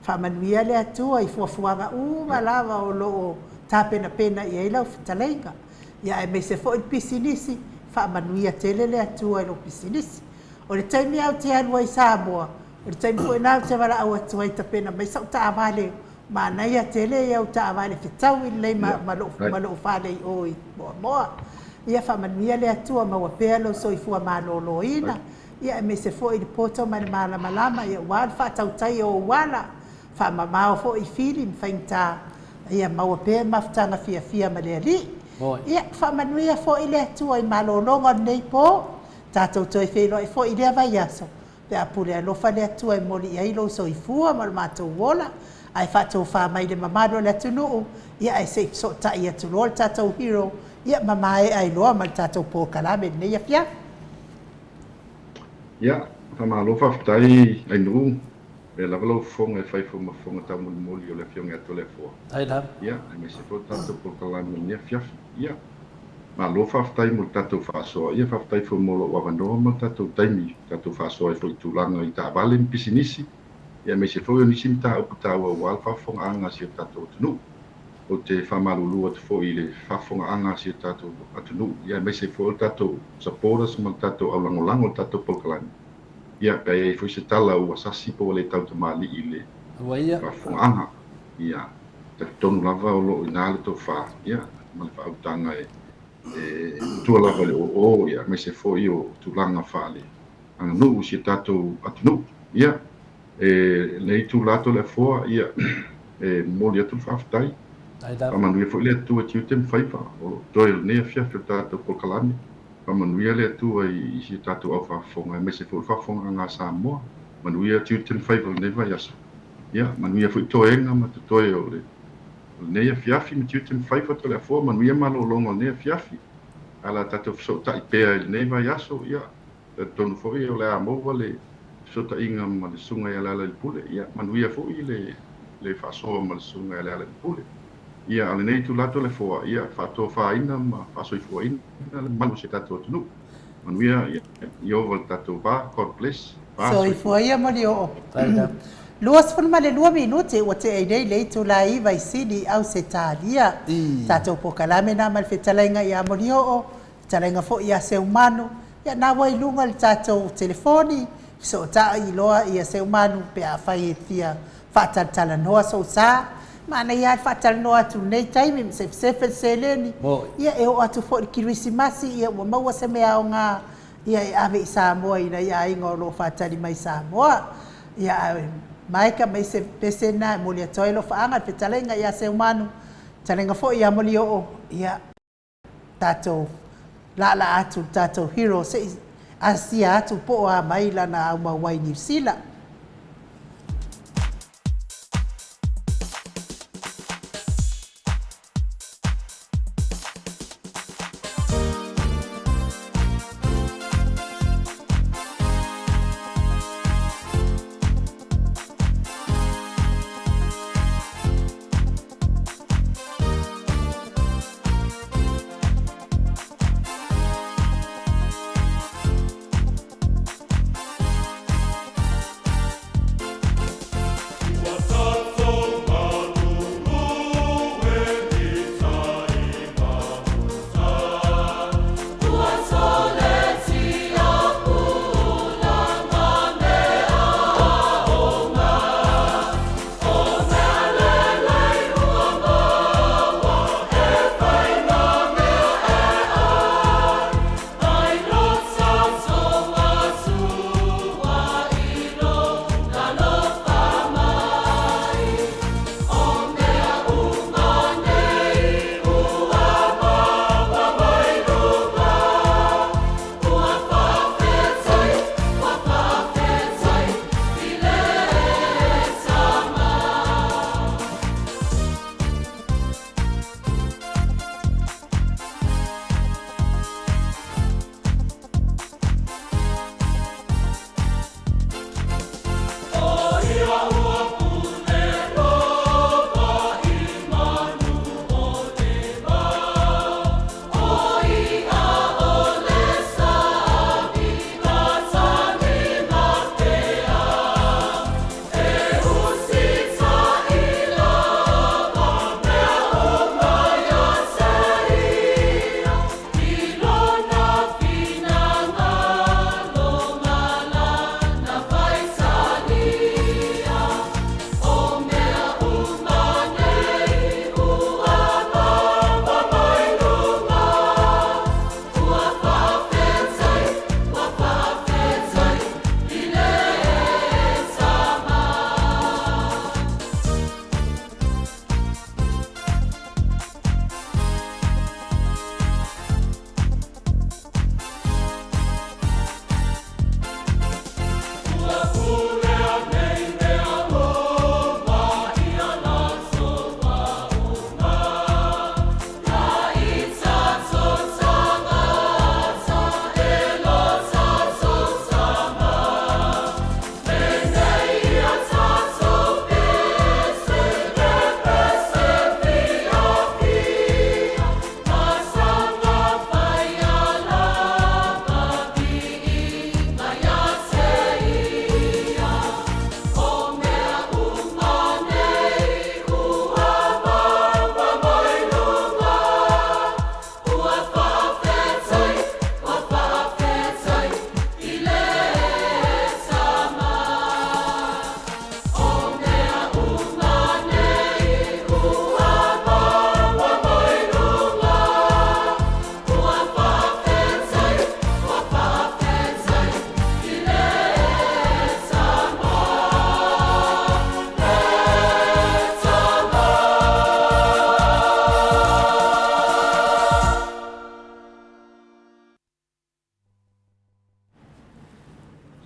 Fa manuia le atua i fuafuanga lava o loo tā pena i eila o fitalenga. Ia e me se fo il pisinisi, fa manuia tele le atua i lo pisinisi. O le taimi au te anua i Samoa, o le taimi fo inau te wala au atua i ta pena, mai sau ta avale, ma naia tele i au ta avale fitau i lei malo fale i oi, moa. Ia fa manuia le atua ma wapea lo soifua malolo ina ia me se fo i poto ma malama ia wal fa tautai o wala fa mamao fo i fili mfainta ia ma wapea maftanga fia ma le ali ia fa manuia fo i le atua i malolo nei po tatou toi felo i fo i le vai aso pe apule alofa le atua e moli ai lo soifua ma le matou ola ai whatou wha mai le mamado le atunuu ia ai se so ta ia tu lo tatou hero ia mamae ai loa ma le tatou po kalame nei ia fia ia famalo faafetai ainuu e lava lau foga e fai fomafoga taumulimuli o le afioga atu le foa ai la ia ai mai se foi tatou polokalame nia fiafi ia malo faafetai mo le tatou faasoa ia faafetai foi mo loo avanoa ma le tatou taimi tatou faasoa e foi tulaga i taavale ma pisinisi ia mai se foi o nisi mataupu tauauā le faafogaaga sia tatou atunuu o te whamalulu atu fo i le whawhongaanga si tatou atunuu. Ia mai se fo o tatou supporters ma tatou au langolango tatou polkalani. Ia pei e fo se tala ua sasi po le tau tamali i le whawhongaanga. Ia te tonu lava o lo ina le tau wha. Ia ma le whautanga e tua lava le o ia mai se fo i o tulanga wha le. Anga nuu si tatou atunuu. Ia le tu lato le foa ia moli atu whawhtai. Pamanuia foi le atua tiu tem faifa o doil ne fia fia tatou polkalani pamanuia le atua i si tatou au whafonga me se foi whafonga ngā Samoa manuia tiu tem faifa ne vai aso ia manuia foi toenga ma toe o le ne fiafi me tiu tem faifa to le fo manuia malo longo ne fiafi ala tatou so tai pea ne vai aso ia tonu foi o le amo le so ta inga ma le sunga ia la le pule ia manuia foi le faso ma le sunga ia la le pule ia ale nei tu lato le foa ia fato faina ma faso i foina le manu se tato tunu manuia ia vol tato va god bless so i foia mo dio luas fun male 2 minuti o te ai dei le tu lai vai sidi au se talia tato po kalame na mal fetalenga ia mo dio talenga fo ia se umano ia na wai lunga le tato telefoni so ta i loa ia se umano pe a fai fia fatal talanoa so sa mana ia fatal no atu nei taimi se seleni ia e o atu fo Krismasi ia o mau se mea o nga ia e ave i Samoa ina ia ingo lo fatali mai Samoa ia mai ka mai se pesena mo le toilo fa anga fetalenga ia se humano talenga fo ia mo li o ia tato la atu tato hero se asia atu po a mai la na uma wai New Zealand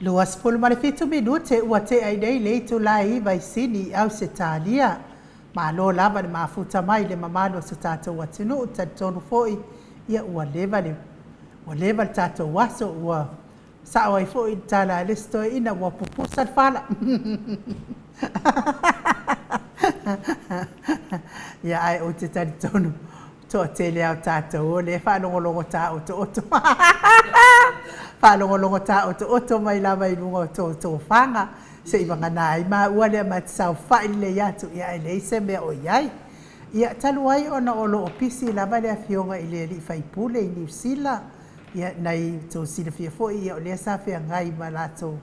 Luas pulu male fitu minute ua te ai nei le tu la i vai sini au se talia. Ma lo lava le mafuta mai le mamano se tātou atinu o tonu foi ia ua leva le tātou waso ua sao ai foi tala le stoi ina ua pupusa fala. Ia ai o te tani tonu toa te leo tātou o le whanongolongo tā o to oto. Whanongolongo tā o to oto mai lava i lungo to whanga. Se iwa ngana i maa ua lea mai tsau whai le iatu ia ai leise mea o iai. Ia talu ai ona olo o pisi lava lea fionga i lea li whaipule i New Zealand. Ia nei tō sila fia fōi ia o lea sa fia ngai ma lato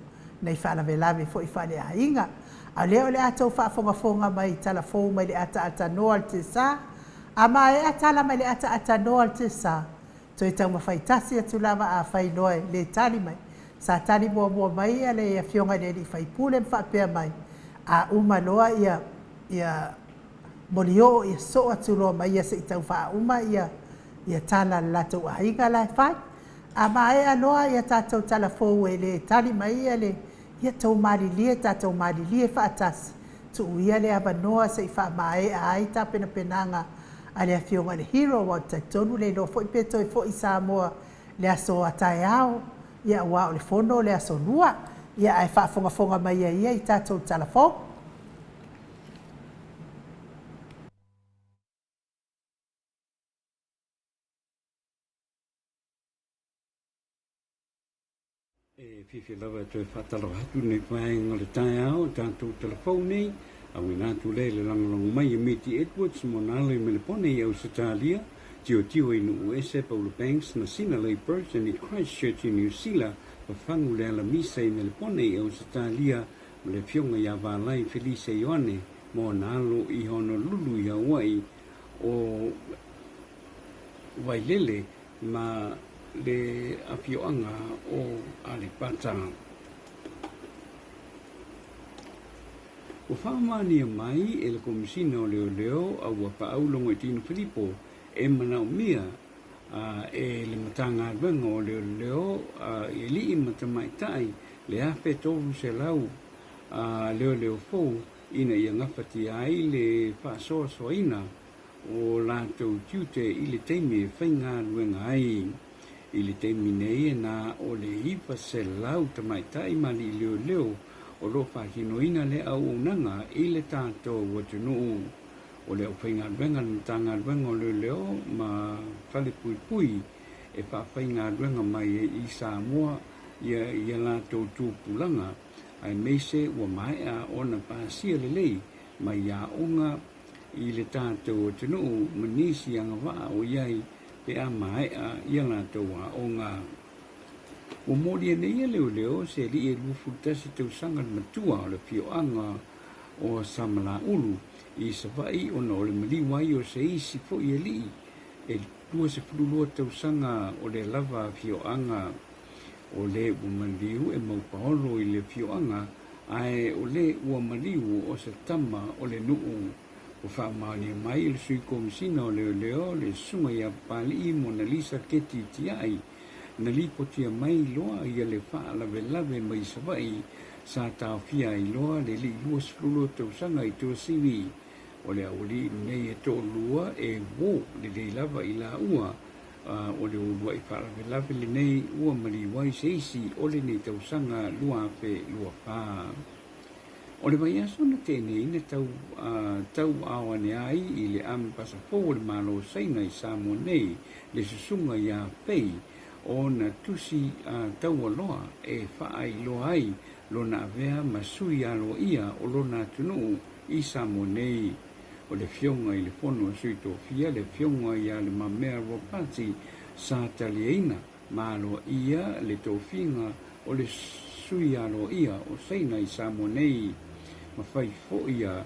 nei whalawe lawe fōi whale a inga. A lea o lea atou whaafonga mai tala fōu mai le ata noa te sa. A mai e atala mai le ata noa te sa. Toi tau mawhaitasi atu lava a whai noe le tali mai. Sa tali mua mai ale ia fionga le li whaipule mwhapea mai. A uma loa ia molio ia so atu loa mai ia se itau wha uma ia tala lato a inga lai whai. A mai a loa ia tātou tala fōu e le tali mai ia tau marilie tātou marilie whaatasi. Tu ia le ava noa se i wha mai a aita pena penanga. A lea fionga le hero wa te tonu le lo foi peto i foi Samoa le aso atai ao ia wa o le fono le aso lua ia ai fonga mai ia i tātou talafo. E fifi lava toi whatalo hatu nei whae ngore tai ao tātou telefoni au i nātu le langalongo mai e Meti Edwards mo nāloi me le pone i au Satalia tio i nu USA Paulo Banks na sina Labourers and i Christchurch i New Zealand pa whangu le ala misa i me le pone i au Satalia mo le fionga i awalai Felice Ioane mo nālo i Honolulu i Hawaii o Wailele ma le apioanga o Alipata. O whaamania mai e le komisina o leo a ua paaulongo i Tino Filipo e manau mia e le matanga adwenga o leo e li i matamaitai le afe tohu se lau leo fou ina i ngawhati ai le whaasoa soaina o lātou tiute i le teimi e whainga adwenga ai. I le teimi nei e nā o le hipa se lau tamaitai mali leo o lo whakinoina le au unanga i le tātou watunuu. O le au whainga adwenga na tanga adwenga o leo ma whale pui e whainga adwenga mai i Samoa ia lātou tūpulanga ai meise ua mai a ona pāsia le lei mai a onga i le tātou watunuu manisi anga waa o iai pe a mai a ia lātou a onga. O mori e nei leo se li e lufu tasi tau sangan matua o le pioanga o Samala Ulu i savai o na o le maliwai o se isi fo i li e tua se fululua tau sanga o le lava pioanga o le umaliu e maupaolo i le pioanga ai o le uamaliu o se tama o le nuu o whaamani mai le sui komisina o leo le sunga ia pali i Mona Lisa Keti tiai na lipo tia mai loa ia le whaalave mai savai sa tau fia i loa le li lua sfrulo tau sanga i tua siwi o le auli nei e tō lua e wo le lava i la ua o le ulua i whaalave le nei ua maliwai seisi o le nei tau sanga lua pe lua pā. O le mai aso na tēnei na tau awane ai i le ame pasafo o le malo saina i Samoa nei le susunga i a pei o na tusi tau aloa e whaai loa ai lo na avea masui alo ia o lo na tunu i Samoa nei. O le fionga i le fono sui tofia le fionga i a le mamea ropati sa talieina ma alo ia le tofinga o le sui alo ia o saina i Samoa nei. Ma fai fo ia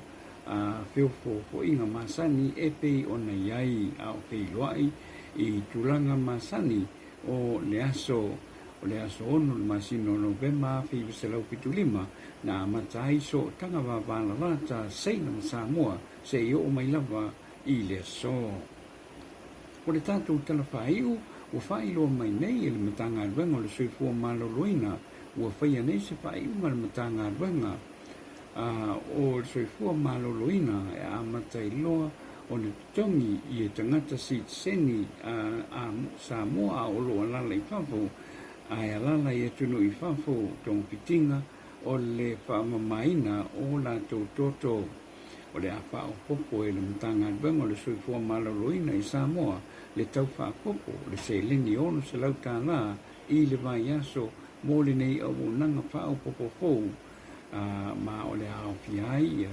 feo fo inga masani e pei ona iai a o pei loai i tulanga masani o le aso ono le masino Novemba fi selau pitulima na matai so tanga va lata seina Samoa se yo o mai lava i le so. O le tātou tala whaiu o whailo mai nei e le matanga adwenga o le suifua malo loina ua whaia nei se whai unga le matanga ruenga o soifua maloloina e amatai loa o le tongi i e tangata si seni a Samoa o lo alala i whafo ai alala i atunu i whafo tong pitinga o le whaamamaina o la toto o le apa o popo e le matanga ruenga o le soifua maloloina i Samoa le tau whaapopo le se lini ono se lau tāna i le vai aso mo le nei au nanga whao popo fou ma o le ao fiai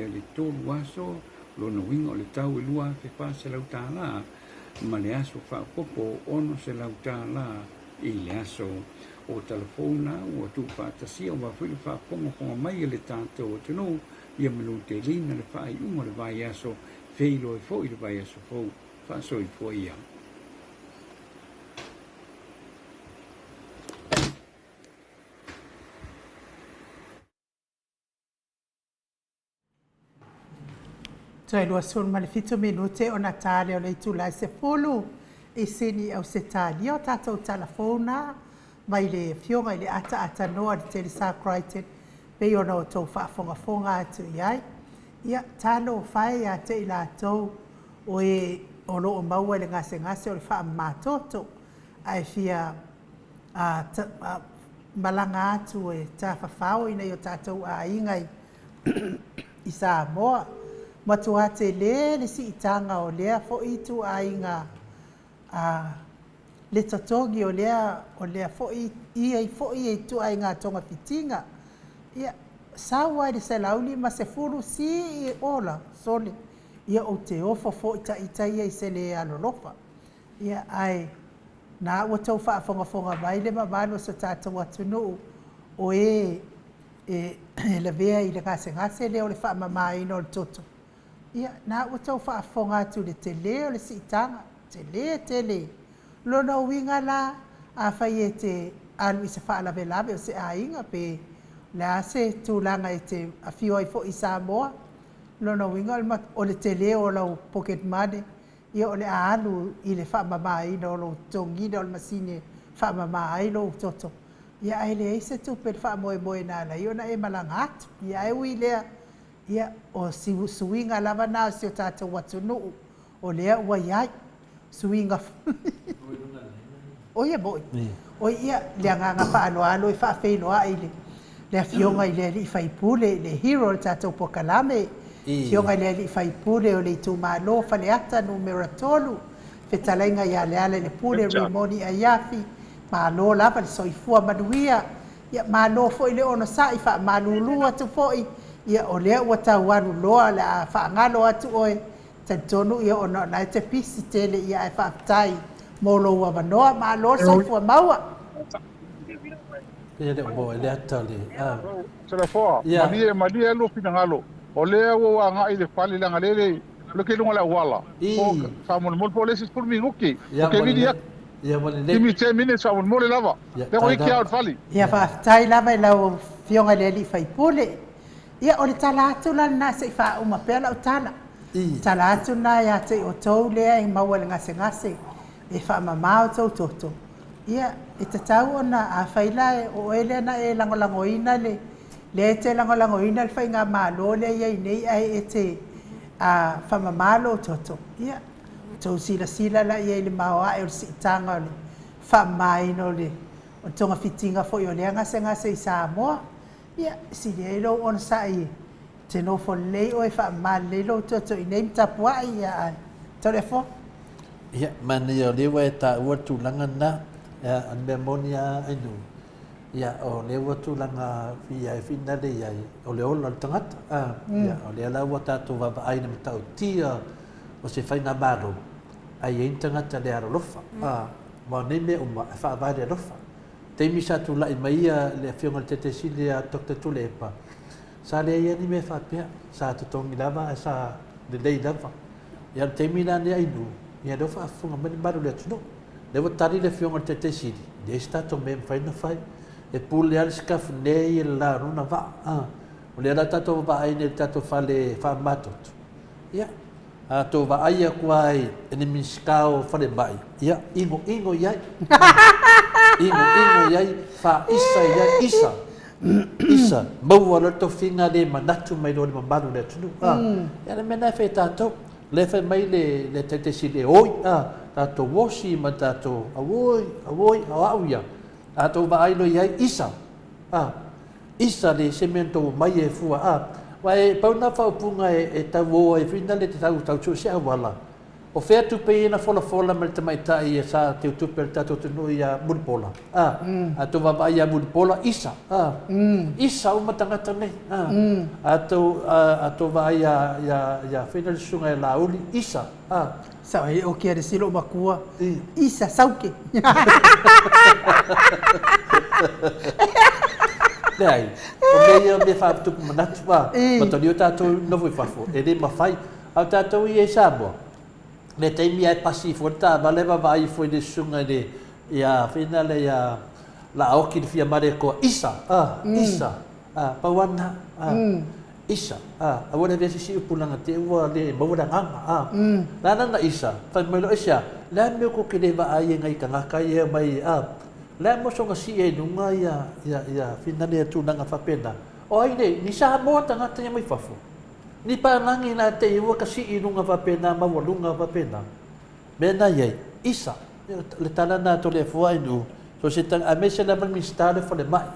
le tolu aso lona winga o le tau i lua ke pa se lau tāna ma le aso whaapopo ono se lau tāna i le aso o telefona o tu whaatasia o wawhiri whaaponga mai le tātou o tino ia manu te lina le whaai unga le vai aso feilo e fo i le vai aso fou whaaso i fo ia. Toi lua sun ma le fito minute o Natale o le itulai se fulu i sini au se tali o tātou telefona mai le fionga i le ata noa le tele sa Crichton pe o no tau whaafonga atu iai. Ia talo whae a te i la tau o e o lo o maua le ngase o le wha matoto ai fia malanga atu e ta whawhau ina i o tātou a ingai i Samoa. Matua te le si itanga o lea fo itu a inga le tatongi o lea fo i tu a inga tonga pitinga. Ia sawa le se lauli ma se furu si i ola sole. Ia o te ofo fo ita ia i se le alolofa. Ia ai na ua tau whaafonga mai le mamano sa tātou atunu o le vea i le ngase le o le whaamamai no le toto. Ia na ua tau whaafonga atu le tele o le siitanga. Tele. Lona winga la a whai e te alu i se whaalawelawe o se ainga pe la se tūlanga e te awhio ai fo i Samoa. Lona winga o le tele o lau pocket money. Ia o le alu i le whaamamai no lo tongina o le masine whaamamai no toto. Ia ai le eise tupe le whaamoe na la iona e malangatu. Ia e ui lea. Ia o suinga lava na si o tātou watunu o lea ua iai suinga o ia boi o ia lea nganga whaanoalo i whaafeinoa i le fionga i lea li whaipule le hero le tātou pokalame fionga i lea li whaipule o le tūmalo whaleata numera tolu whetalainga i ale le pule remoni a iafi malo lava le soifua manuia ia malo fo i le ono sa i wha malulua tu fo i ia o lea ua tauanu loa le a whaangalo atu oe tantonu ia o na te pisi tele ia e whaatai mo lo ua manoa ma lo soifua maua. Ia le o le atali. Sera foa, mani e lo pina ngalo. O lea ua nga i le whali langa lele lo ke lunga la wala. O Samoa mo po lesis por mi nguki. Ke vidi ya. Ia wale le. Kimi te mine Samoa mo le lava. Te ko iki out whali. Ia whaatai lava i lau fionga le li whaipule. Ia o le tala atu la na se wha uma pēla o tala. Tala atu na ia te o tau lea i maua le ngase e wha mamao tau toto. Ia e te tau o na a whaila o ele na e langolangoina le te langolangoina le whainga malo le ia i nei ai e te wha mamalo toto. Ia tau sila la ia i le maoa e o le siitanga o le wha maino le o tonga fitinga fo i o lea ngase i Samoa. Ia, si lelo on sai te no fo lei o e wha malelo toto i neim tapua ia ai. Telefo? Ia, mani o lewa e ta ua tūlanga na an mea moni a ainu. Ia, o lewa tūlanga fia e whina le iai o le ola le tangata. Ia, o lea la ua tātou waba aina me tau tia o se whaina maro. Ai ein tangata le arolofa. Ma nei me uma e wha avare alofa. Teimi sa tu lai mai le fionga le tete sili a Dr. Tulepa. Sa le ia ni me whapea, sa tu tongi lava, sa le lei lava. Ia teimi la ne ainu, ia do whaafunga mani maru le atuno. Le wa tari le fionga le tete sili, le sta to me whaina whai, e pule al skafu nei la runa va. O le ala tato wa aine tato whale whaamatotu. Ia, a to va aia kuai ene miskao whale mai. Ia, ingo iai. Ingo iai, wha isa iai, isa. Isa, maua le to finga le manatu mai lo le mamalu le tunu. Ia le mena whai tātou. Le whai mai le taitesi le oi. Tātou wosi ma tātou awoi, awauia. Tātou waailo iai isa. Isa le semento mai e fua. Wai pauna whaupunga e tau oa e whina le te tau se awala. O whea tupe i na fola ma le tamaitai e sa te utupe le tātou tunu i a Muripola. Ato wawai a Muripola, isa. Isa o matangata nei. Ato wawai a whina le sunga e la uli, isa. Sa e o kia re silo makua. Isa, sauke. Nei, o mea me whāputuku manatu wā. Matoni o tātou nofu i whafo. E re mawhai, au tātou i e Samoa. Le teimi ai pasi fo ta ba leva vai foi de sunga de ia finale ia la oki de fia mare ko isa pawana isa awole vesi si upulanga te wa le mawada nganga na isa fa melo isa la me ko ke leva ai ngai kanga kai mai la mo so ngasi e nunga ia finale tu nanga fa pena o ai ni sa mo tanga te mai fafo ni palangi na te iwa kasi inunga wapena, mawalunga wapena. Mena iei, isa. Le tala na to le fua inu. So se tang amese na man mistare fa le mai.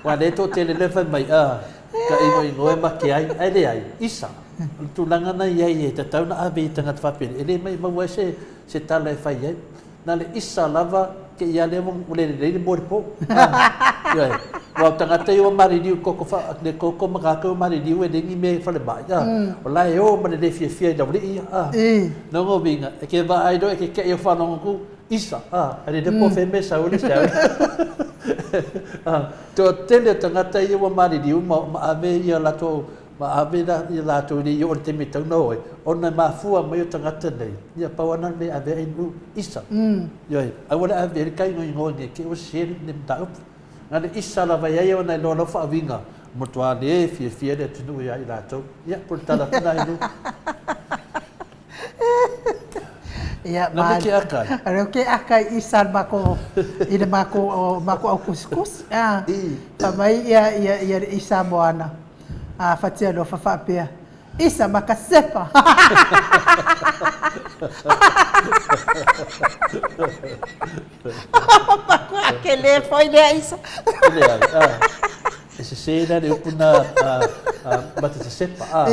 Wa le to te le lefa mai. Ka ingo e make ai, ai le ai, isa. Tulanga na iei e te tau na awe i tangat wapena. Ele mai mawa se tala e fai iei. Na le isa lava ke ia le mong le moripo. Wa tangata yo maririu koko fa le koko makaka maririu e dengi me fa le ba ya ola yo ma le fia da ri no go binga e ke ba ai do e ke yo fa no ku isa ale de po fe me sa o le sa to tele tangata yo maririu ma ave ya la to ma ave da la to ni yo te me tau no ona ma fua mai tangata nei ya pa wana me ave inu isa yo ai wala ave kai ngo ni ke o se ni ta nga le isa la vai ai ona no fa vinga motua le fia de tunu ia ila to ia por tala tana inu ia na ke akai aro ke akai isa mako ina mako au kuskus pa mai ia isa moana fatia lo fa pia isa makasepa que le foi de isso. Esse cena de upuna bate se sepa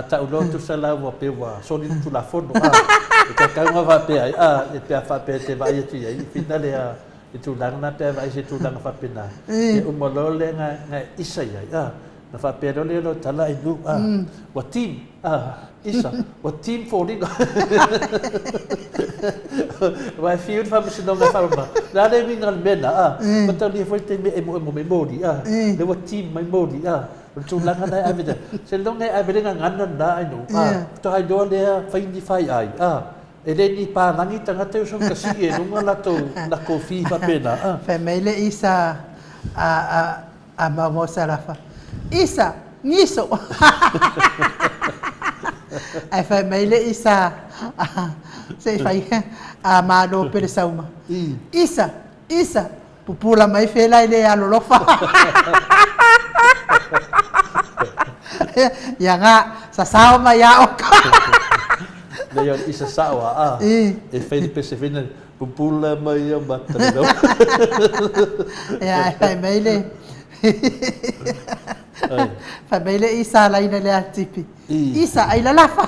ta ulo tu sala wa pe wa so ni tu la fono ka ka nga va pe e pe fa pe te vai tu ai finale e tu lang na pe vai se tu lang fa pe na e umolo le nga isa ya na fa pe lo le lo tala i lu wa team isa wa team for ni vai fiu fa mi no fa ma la le mi ngal mena mata li foi te me me modi le wa team mai modi tu la ngana avida se lo ngai avida ngana na ai no to hai do le fai ni fai ai e le ni pa langi tanga te so kasi e no la to la kofi fa pena famile isa a mamo sarafa isa niso ai famile isa se fai a mano per sauma isa pupula mai fela ile alo lofa ya nga sa sauma ya oka le yo isa sawa e fai pe se fina pupula mai ya batalo ya famile famile isa la ina le tipi isa ai la lafa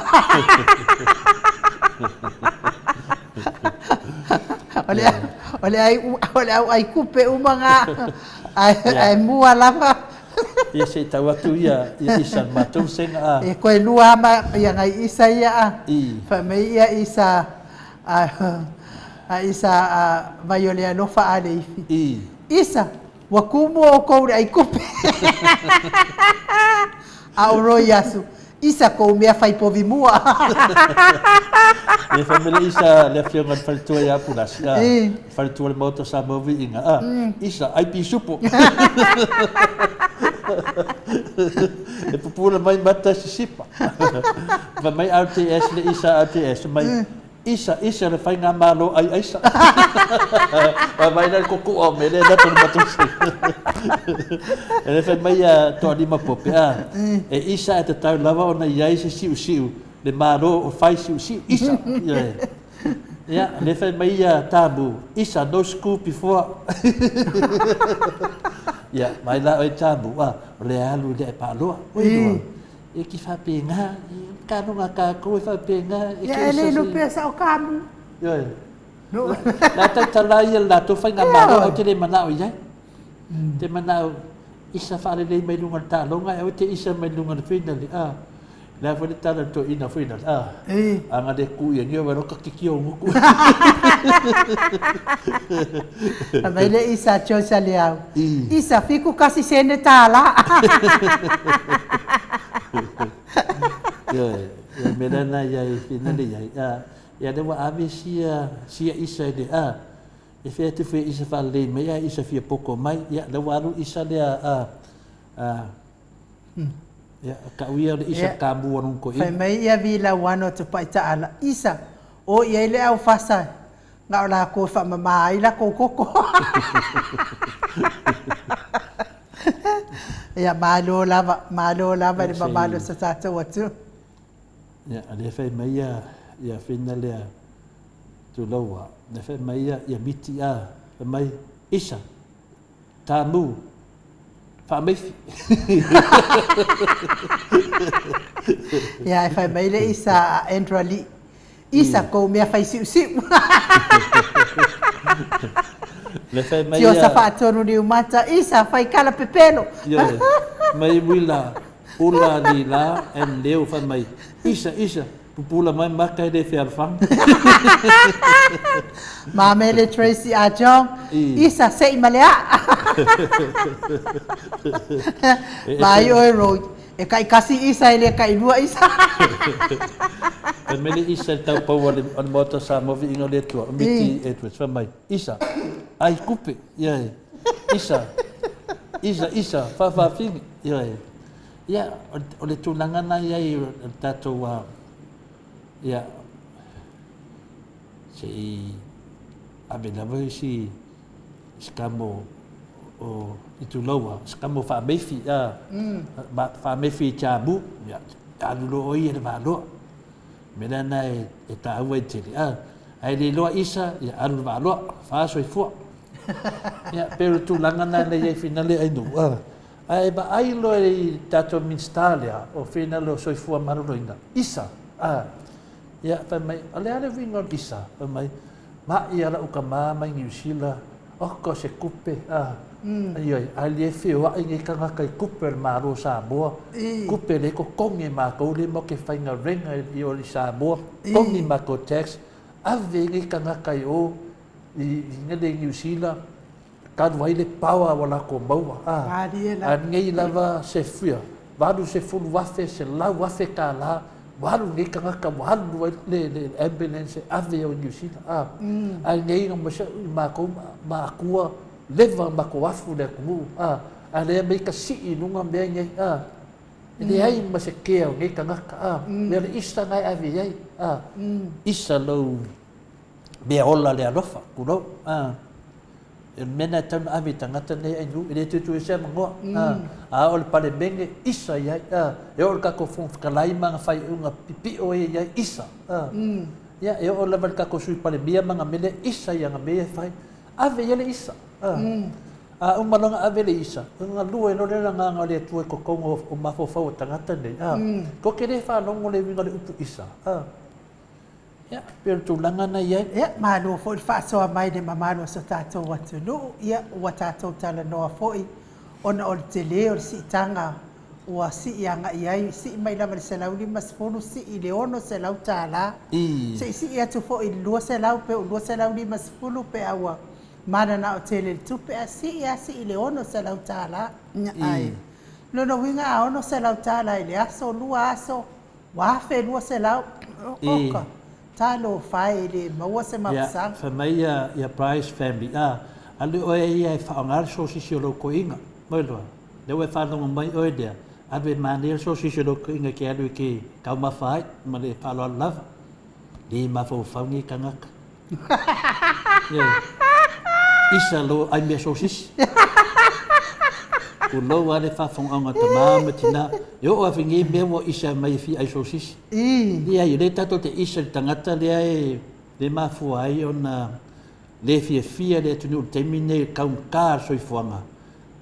Olha ai kupe umanga ai mua lava ia se tawa tu ia isa matou senga e koe lua ma ia ngai isa ia fa me ia isa isa vai olha no fa ale isa wa kumo ko ai kupe a oro yasu isa ko me fai povi mua e família isa le fio ngal faltua ya pulas faltua le moto sa Viiga isa ai pi supo e pupula mai mata sisipa va mai RTS le isa RTS mai Isa le fai ngā malo ai aisa. Mai nai koko o me le na tonu matusi. E le fai mai toa lima pope a. E isa e te tau lava o na iai se siu le malo o fai siu isa. Ia, le fai mai tabu. Isa no school before. Ia, mai la o tabu a. Le alu le e paloa. E ki whapenga, kanonga ka koe whapenga. Ia, ele no pesa o kamu. Ia, la tai talai la to fai ngā maro au te le manao iai. Te manao, isa whare lei mai lunga ta longa, au te isa mai lunga na whinali. La whare tala to ina whinali. Anga le ku ia nio wero ka kiki o nguku. Mai le isa chosa le au. Isa fiku kasi sene tala. Ya merana ya finali ya de wa ave sia isa de e fe te fe isa fa le me ya isa fi poko mai ya le waru isa de ya ka uia de isa kambu on ko fai mai ya vila wano te pai ta ala isa o ia le au fasa na la ko fa mama ai la ko koko ya malo lava de malo sa sa watu ya ale fai mai ya finale tu loa le fai mai ya miti mai isa tamu fa mai ya fai mai le isa entrali isa ko me fai siu le fai mai tio sa fa tonu ni mata isa fai kala pepelo mai wila ula ni la en leo fai mai isa pupula mai makai de fiarfang Mamele Tracy Ajong isa sei malea mai oi ro e kai kasi isa ile kai lua isa Mele isa tau pau on Maota Samoa Viiga le tua miti etwes fa mai isa ai kupe ia isa fa fing ia o le tulanga na ia tato ia si abela vai si skamo o itu loa skamo fa mefi fa mefi chabu ya alu o ia ba lo mena nai e ta au e tiri ai le loa isa ya alu ba lo fa so fu ya pero tu langa na le finale ai no ai ba ai lo e tato minstalia o finale so fu maru inga isa ya fa mai ale vinga isa fa mai ma ia la ukama mai New Zealand o ko se kupe ai ali fe wa ngi kanga kai kupe maru Samoa kupe le ko kongi ma ko le mo ke fainga renga i o Samoa kongi ma ko tax ave ngi kanga kai o i ngade New Zealand kan wai le power wala ko baua ngi lava se fia vadu se fulu wafe se la wafe kala walu ngi kanga ka walu le ambulance ave o New Zealand ngi ngam ma ko ma kua leva ma ko afu le ku ale me ka si nunga me ngai ele ai ma se ke ngi kanga ka le isa ngai ave ai isa lo be ola le alofa ku lo e mena tan ave tangata nei ai nu ele tu se mo o le pale benge isa ia e o ka ko fun kalai manga fai unga pipi o ia isa ia e o le ka ko sui pale bia manga mele isa ia me fai ave ia le isa o malanga ave le isa nga lue no le nga le tu ko kongo o mafo fo tangata nei ko ke le fa longo le vinga le upu isa ya per tu langa na ia malo fo fa so mai de mamalo so tato watu no ia watato tala no fo ona o te le o si tanga o si ia ia si mai la se la uli mas fo si ile ono se la tala si ia tu fo i lo se la pe lo se la uli mas fo pe awa mana na o tele tu pe si ia si ile ono se la tala ai no winga ono se la tala ile aso lu aso wa fe lu se la oka talo fai le maua se mapsang fa mai ya price family ale o ia fa ngar so si lo ko inga mai lo le we fa no mai o dia ave manir so si lo ko inga ke alu ke ka ma fai ma le fa lo lava Di mafau ngi kangaka. Isa lo ai mea sosis. Kulo wale whafonga tamama tina. Yo o awhingi mea mo isa mai fi ai sosis. Ia i le tato te isa tangata lea le mafu ai o na le fia le tunu temine kaun kār soifuanga.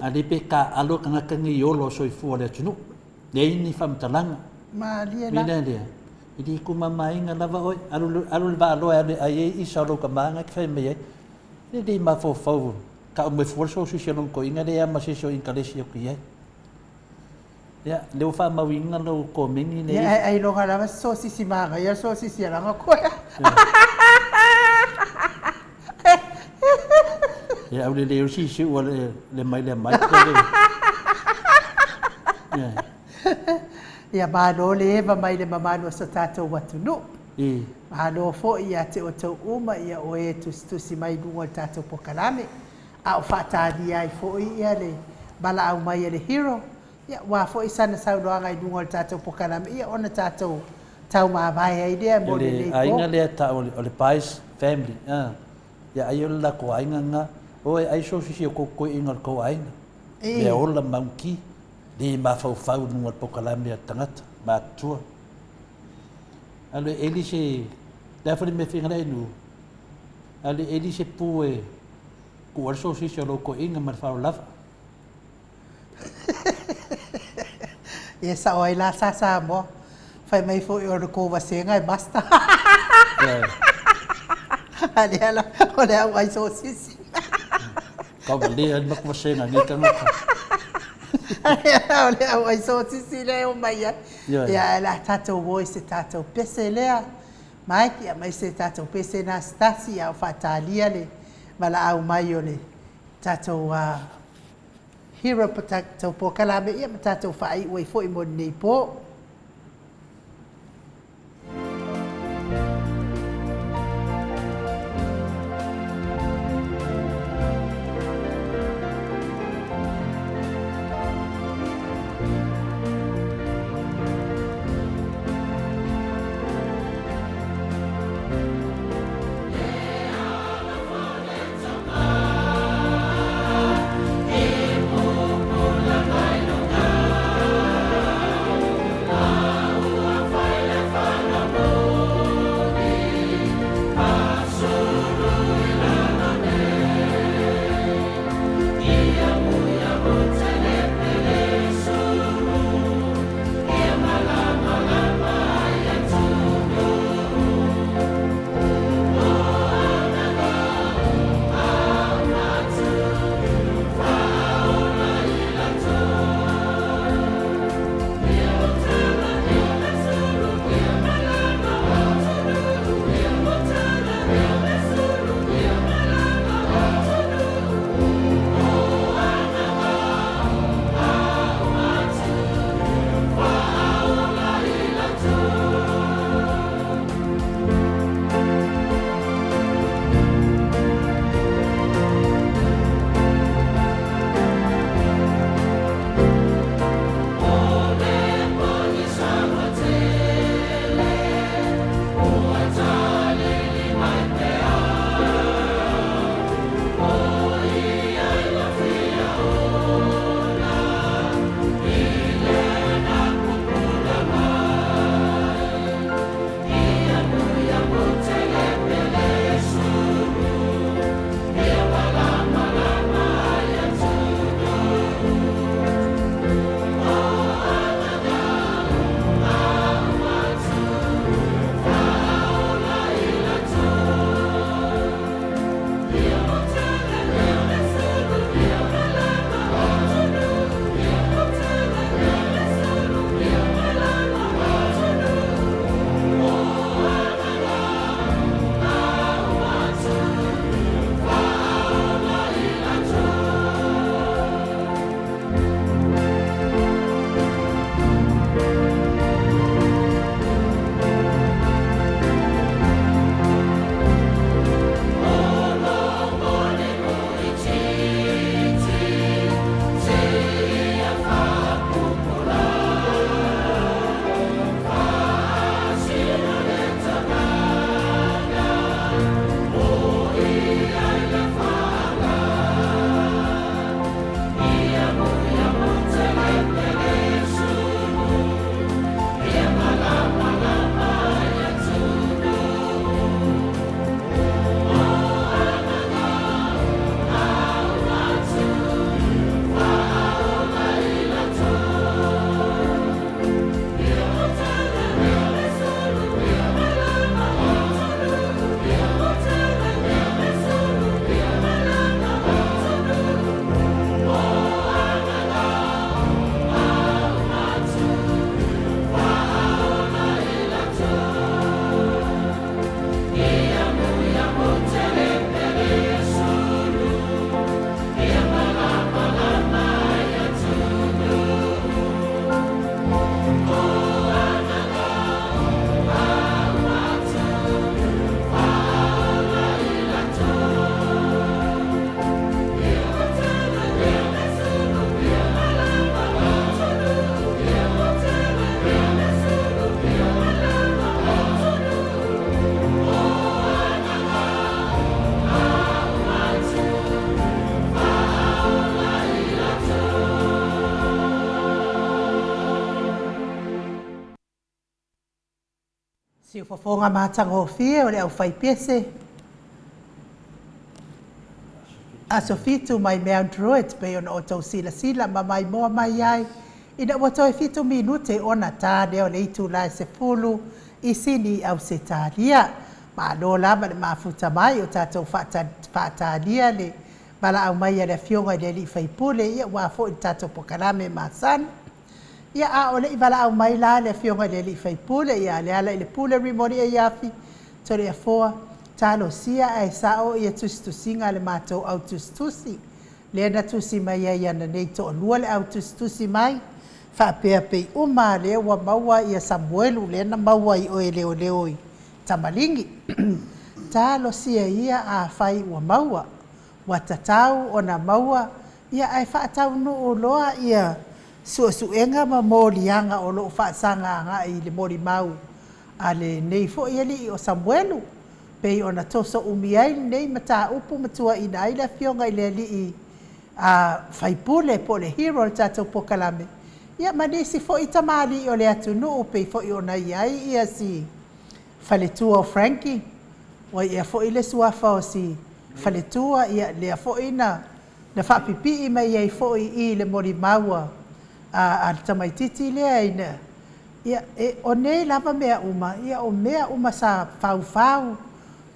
A le pe ka alo kangaka ngi yolo soifua le tunu. Le ini whamtalanga. Ma lia na. Mina lea. Idi ku mamainga lava oi. Alu le ba aloa ai isa lo ka maanga ki whai mea. Le di mafau ka o me forso si se non ko inga le ama se so in kalesi o ki ya le o fa mawinga lo ko mingi le ya ai lo ngala so si manga ya so si ranga ko ya o le si o le mai le ya ba lo le va mai le mama no sa tato watu no ba lo fo ya te o tau uma ya o e tu si mai dungo tato po kalame a o fata dia i fo ia le bala au mai le hero ya wa fo isana sau do ngai dungo tato po kalame ia ona tato tau ma vai ai dia mo le ko ai nga le ta o le pais family ya ai la ko ai nga o ai so si ko inga ko ai le o la manki di ma fau dungo po kalame tangata ba tua ale elise da foi me finga nu ale elise pue ku also si lo ko inga mar fa lava esa oi la sa mo fai mai fo o ko va senga e basta ale ala ole ai so si ka vale an mak senga ni kan ole ai so si le o mai ya la tato voice tato pese lea mai ki mai se tato pese na stasi au fatalia le mala au mai ole tato hero tato po kalame ia tato fai oi foi mo nei po Se fofonga mātango fia o le au whai pese. A sofitu mai mea druid pe ona o tau sila ma mai moa mai ai. Ina wato e fitu minute ona tāne o le itu lai se fulu i sini au se tālia. Ma no lava le mafuta mai o tātou whātālia le mala au mai le fionga le li whaipule ia wafo i tātou pokalame māsan. Ia a ole i wala au mai la le fionga le li whaipule ia le ala i le pule rimori e iafi tore a foa talo sia ai sao ia tustusinga le mātou au tustusi. Le na tusi mai ai ana nei to lua le au tustusi mai. Whapea pei uma le wa maua ia Samuelu le na maua i oe leo leo i tamalingi. Talo sia ia a whai wa maua. Wa tatau o na maua ia ai whaatau no o loa ia suenga ma molianga o lo whaasanga nga i le mori mau. A le nei fo ia li o Samuelu. Pei o na toso umiai nei mata upu matua i na ila fionga i le li i whaipule po le hero le tatou pokalame. Ia manisi fo i tamali o le atu nuu pei fo i o na iai ia si whaletua o Frankie. O ia fo i le suafa o si whaletua ia lea fo i na whapipi i mai iai fo i le mori maua a tamaititi lea i na. Ia o nei lava mea uma, ia o mea uma sa fau.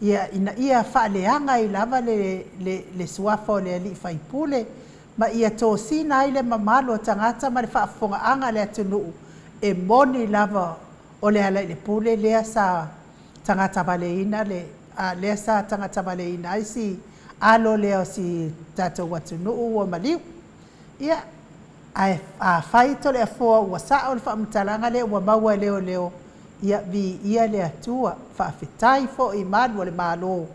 Ia whaaleanga i lava le suafa o le ali whaipule. Ma ia tō sina ai le mamalo tangata ma le whaafonga anga le atunuu. E moni lava o le ala i le pule lea sa tangata waleina lea sa tangata waleina ai si alo lea o si tatou atunuu o maliu. Ia a whaito le afoa ua saa o le whaamtalanga le ua maua leo. Ia vi ia le atua whaafetai fo i manu o le malo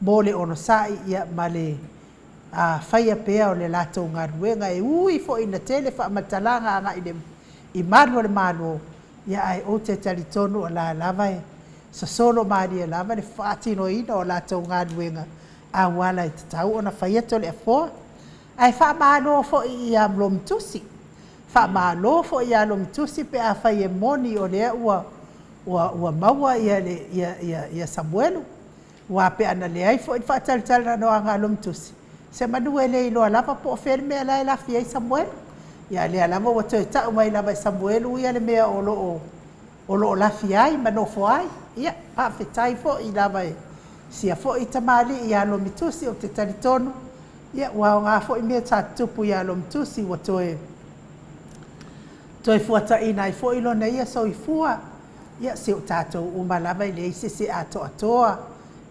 mo le onosai ia ma le whaia pea o le lato ngaruenga e ui fo i na tele whamatalanga anga i manu o le malo ia ai o te talitonu o la lava e sasolo maari e lava le whaatino ina o lato ngaruenga a wala i tatau o na whaia to le afoa ai whaamalo fo i amlom tusi whaamalo fo i amlom tusi pe a whaia moni o lea ua maua ia Samuelu. Wa pe ana le ai fo i whaataltala no anga alom tusi. Se manu e le iloa lava po ofere mea lai lafi ai Samuelu. Ia le alama wa toi tau mai lava Samuelu ia le mea o lo lafi ai manofo ai. Ia pawhetai fo i lava e. Sia fo i tamali i alom tusi o te taritonu. Ia wa ngā fo i mea tatupu i alom tusi wa toi fuata ina i fo ilo na ia so i fua. Ia se o tātou uma lava i le se atoa.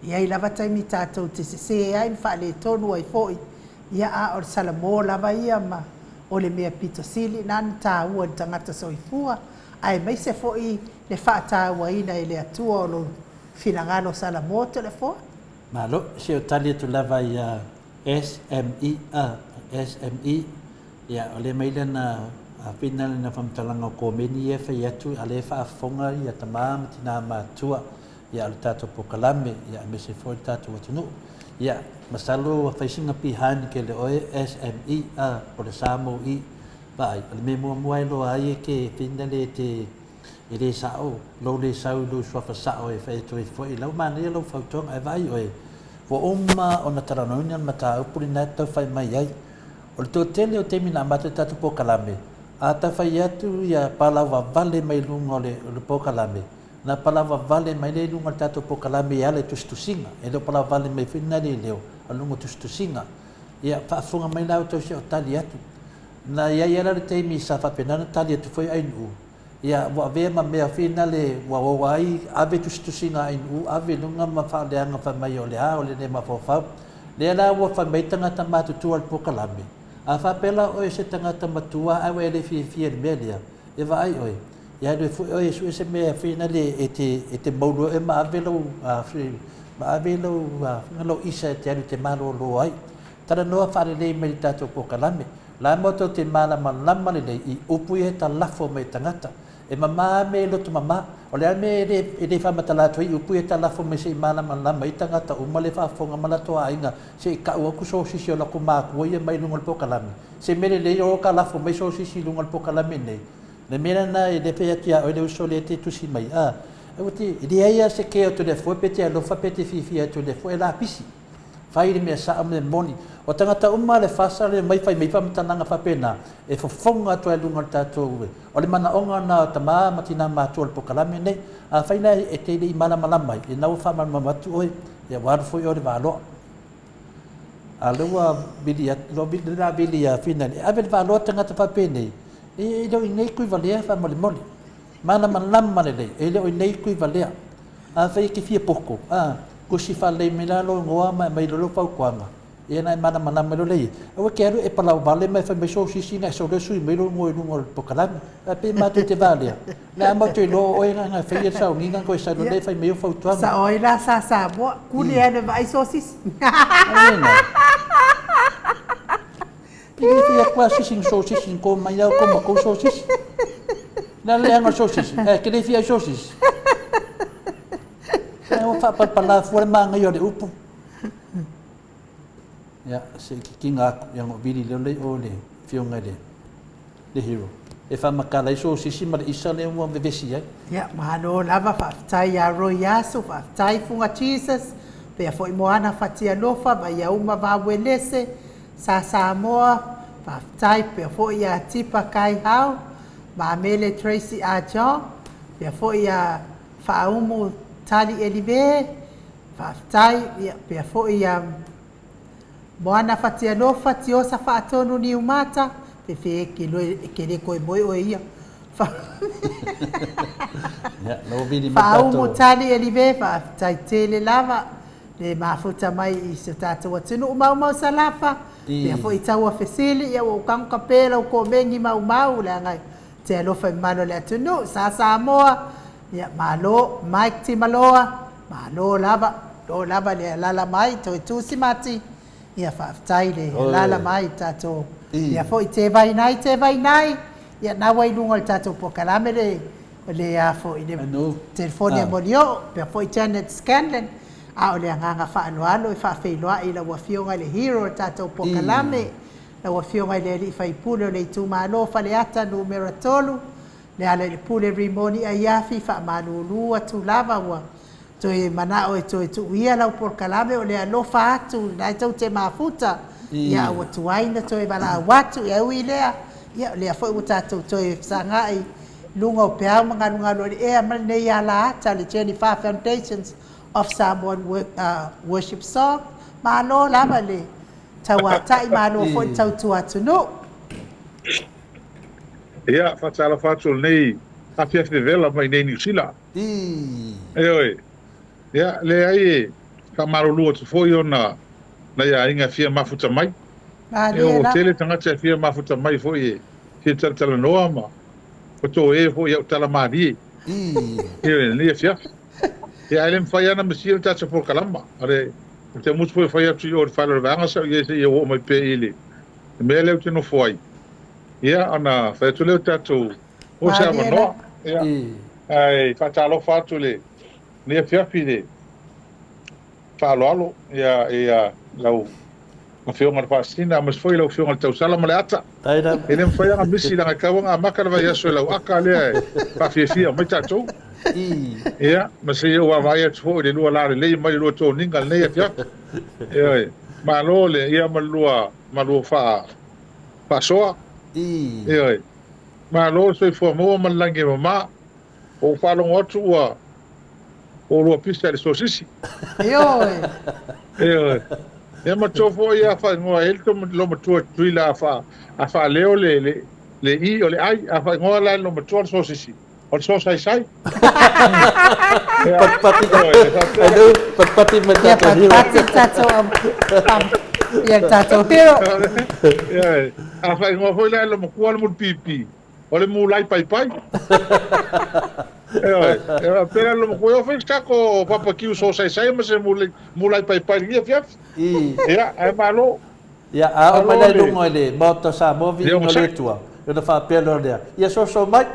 Ia i lava taimi tātou te se ai mwhaale tonu ai foi. Ia a o salamo lava ia ma o le mea pito sili nani tā ua ni tangata soifua. Ai mai se foi le whaata ua ina i le atua o lo finangalo salamo te le foi. Malo, se o tali tu lava ia SME. Ia o le maile na a pina na whamtalanga o kōmeni e whai atu a le whaafonga i a tamama tina mātua i a tato pokalame i a mese fōi tato watunu i a masalo a whaisinga pihani ke le oe SME o le Samoa i vai a le me mua lo ai e ke pina le te e le sao lo le sau lo swafa sao e whai toi fōi lau mana i lau whautonga e vai oe wa oma o na taranonian mata upuri na tau whai mai ai o le tō tele o te mina amata tato pokalame a ta whai atu ia palawa vale mai lunga o le pokalame. Na palawa vale mai le lunga tato pokalame ia le tustusinga. E leo palawa vale mai whina le leo a lunga tustusinga. Ia whaafunga mai lau tau se o tali atu. Na ia ia le teimi sa whapenana tali atu whai ainu. Ia wa vea ma mea whina le wawai ave tustusinga ainu. Ave lunga ma whaaleanga wha mai o le ha o le ne ma whawhau. Lea la ua whamaitanga ta mātutua le pokalame. A whapela oe se tangata matua a wele fia le melia. E wa ai oe. Ia le fu oe su se mea whina le e te maulu e maavelau ngalo isa te anu te malo lo ai. Tara noa whare lei mai tatou pokalame. La moto te malama lama le lei i upu e ta lafo mai tangata. E mama me loto mama. O le ame e le whamatalato i upu e ta lafo mai se i malama lama i tangata. Uma le whaafonga malatoa inga. Se i ka ua kuso sisi o lako māku ia mai lunga le pokalame. Se mele le o ka lafo mai so sisi lunga le pokalame nei. Le mera na e le pea tia o le uso le te tusi mai. o te dia ia se ke o te foi pete alo fa pete fifi to le foi la pisi fai le me sa me moni o tangata uma le fasa le mai fai mai fa mtananga fa pena e fo fonga to e lunga tatou o le mana onga na tama matina ma to le pokalame nei a fai na e te le mana mana mai e na fa mana matu oi e war foi o le valo a lua bilia lo bilia bilia fina e ave valo tangata fa pene e do nei kui valea fa mole mole mana manama le e le o nei kui valea a fai ki fia poko ko si fa le milalo ngoa mai lo pau kwanga e na mana manama le o quero e pala vale mai fa me so si sina so le sui melo ngoi lungo pokalam a pe ma te valea la ma te lo o nga fai sa ninga ko sa le fa me fau tuanga sa oi la sa bo kuli ene vai sosis Pili fia quasi sin sosis sin ko mai au como ko sosis. Na le anga sosis. Que le fia sosis. Eu fa pa la fora manga yo de upu. Ya, se kinga yang bili le ole fio ngade. The hero. E fa makala sosis ma isa le mo bevesi ya. Ya, malo lava fa tai ya royaso fa tai funga Jesus. Pe foi moana fatia lofa ba ya uma va welese. Sa Samoa, pa tai pe fo ia tipa kai hau, ma mele Tracy a John, pe fo ia fa umu tali elive, pa tai pe fo ia moana fatia no fatio sa fa tonu ni umata, pe fe ke le koi boy o ia. Ya, no vini fa umu tali elive, pa tai tele lava, le mafuta mai i se tatu watinu mau salafa. Ia fo i taua fesili ia o kang kapela o ko mengi mau le ngai te lo fa malo le tunu sa Samoa ia malo Mike Timaloa malo lava le lala mai to tu simati ia fa tai le lala mai tato ia fo i te vai nai ia na wai lunga tato pokalame le a fo i le telefone molio pe fo i Janet Scanlon a o le nganga fa anualo e fa feiloa i la wafionga le hero tatou pokalame la wafionga le li fai pule le tu malo fa le ata numero tolu le ala le pule rimoni a yafi fa manulu atu lava wa to e mana o to tu ia la pokalame o le alo fa atu na tau te mafuta ya o tu aina to e bala watu ya uilea ya le fa o tatou to e sangai lunga o pea mga lunga lo e mal ne ya la ata le Jennifer Foundations of Samoan worship song malo lava le tawatai malo fo tau tuatunu ia fatala fatul nei a fiafe vela mai nei New Zealand oi ia le ai ka marulu tu foi ona na ia inga fia mafuta mai o tele tangata fia mafuta mai foi e tala noa ma o to e foi o tala mari ia ni fia ia ele fai ana mesia ta por kalama are te mus foi fai tu o fala vanga sa ia o mai pe ele me le tu no foi ia ana fai tu le tatu o sa no ia ai fatalo fatule ni fia fide falo ia lau o fio ngar pasina mas foi lau fio ngar tau sala maleata ele fai ana misi la kawanga makala vai aso lau akale pa fia mai tatu ia mas eu vai at fo de lua la le mai lo to ninga le ia ia malo le ia malo fa soa ia malo so formou malange mama o falo outro o lo pista de sosisi ia ma tofo ia fa ngo el to lo matua tuila fa leo le i o le ai fa ngo la lo matua sosisi o so sai pati ia tato hero ia fa ngo foi la lo mo mo pipi o le mulai pai pero lo mo yo fui saco papa que so sai mas mulai pai ia fiaf ia é malo ia a mai lo ngole Maota Samoa vi no le tua eu não falo pelo dia ia so mai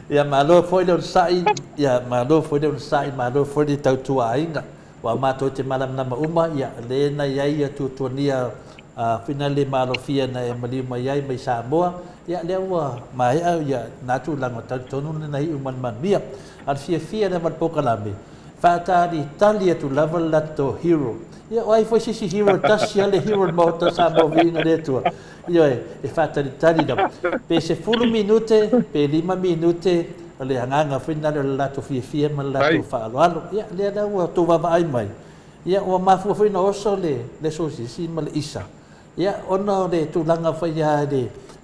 ia malo foi de sai ia malo foi de sai malo foi de tau tua ainda wa mato te malam na uma ia le na ia tu nia finale malofia na e mali mai ai mai Samoa ia le wa mai au ia natu langa tonu nei uman man bia al fia na mal pokalame fata di Italia tu level lato hero ia wai foi si hero tasia le hero Maota Samoa Viiga le tua ia e fata di Italia pe se fulu minute pe 5 minute le hanganga finale lato fia mal lato fa alo ia le da wa tu va ai mai ia o mafu foi no oso le so si mal isa ia ona le tulanga fai ia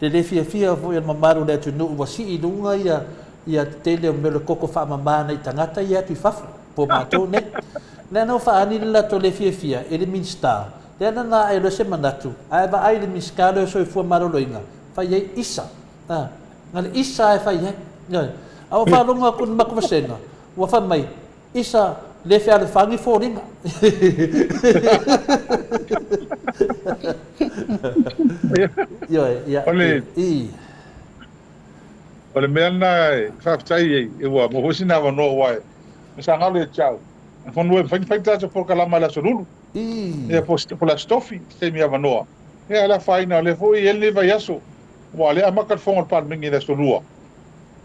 le fia foi mamaru le tunu wa si idunga ia tele me le koko fa mamana i tangata ia tu fafu po mato ne no fa ani la to le fia ele minsta le na e le semanatu ai ba ai le miskalo so fu maroloinga fai ia isa ngal isa e fai ia au fa longa kun makwasenga wa fa mai isa le fia le fangi foringa Ole mena faftai e wa mo hosina wa no wa sa ngale chao fonu e fai tato por kalama la solulu e por la stofi se mi avanoa e ala faina le foi ele vai aso wa le amaka fonga par mingi la solua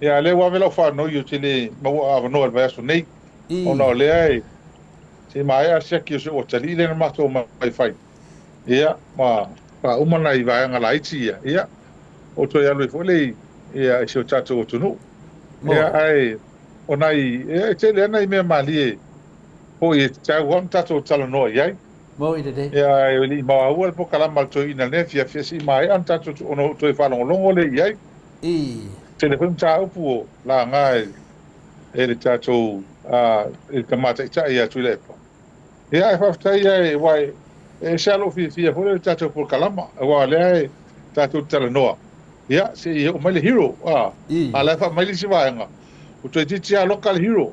e ale wa vela fa no yo tele mo avanoa vai aso nei ona le ai se mai a se ki o tali le ma to mai fai ia ma pa umana i vai ngala itia ia o to ya le foi ia se o tato o tunu ia ai onai e tele ana i me mali o e tau wan tato tala no ia mo i de ia e li ma o po kala mal to ina ne fia si mai an tato ono to e fa longo le ia tele pum tau pu la ngai e le tato e kamata ita ia tu le ia e fa ia e wai e salo fia po le tato po kalama wa le tato tala no ia se o mai le hero ala fa mai le si vaenga o to ti a local hero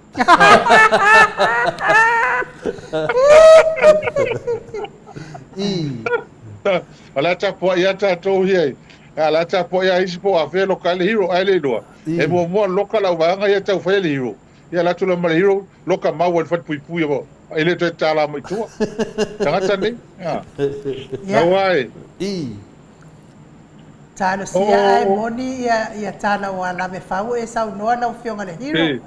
ala ta po ia ta to hi ala ta po ia is po a ve local hero ai le do e mo local au vaenga ia ta fa le hero ia la tu le mai hero local ma wa fat pui bo ele to ta la mai tu tanga tani ya wai tano sia ai moni ia tana wa la me fau e sau noa na fionga le hero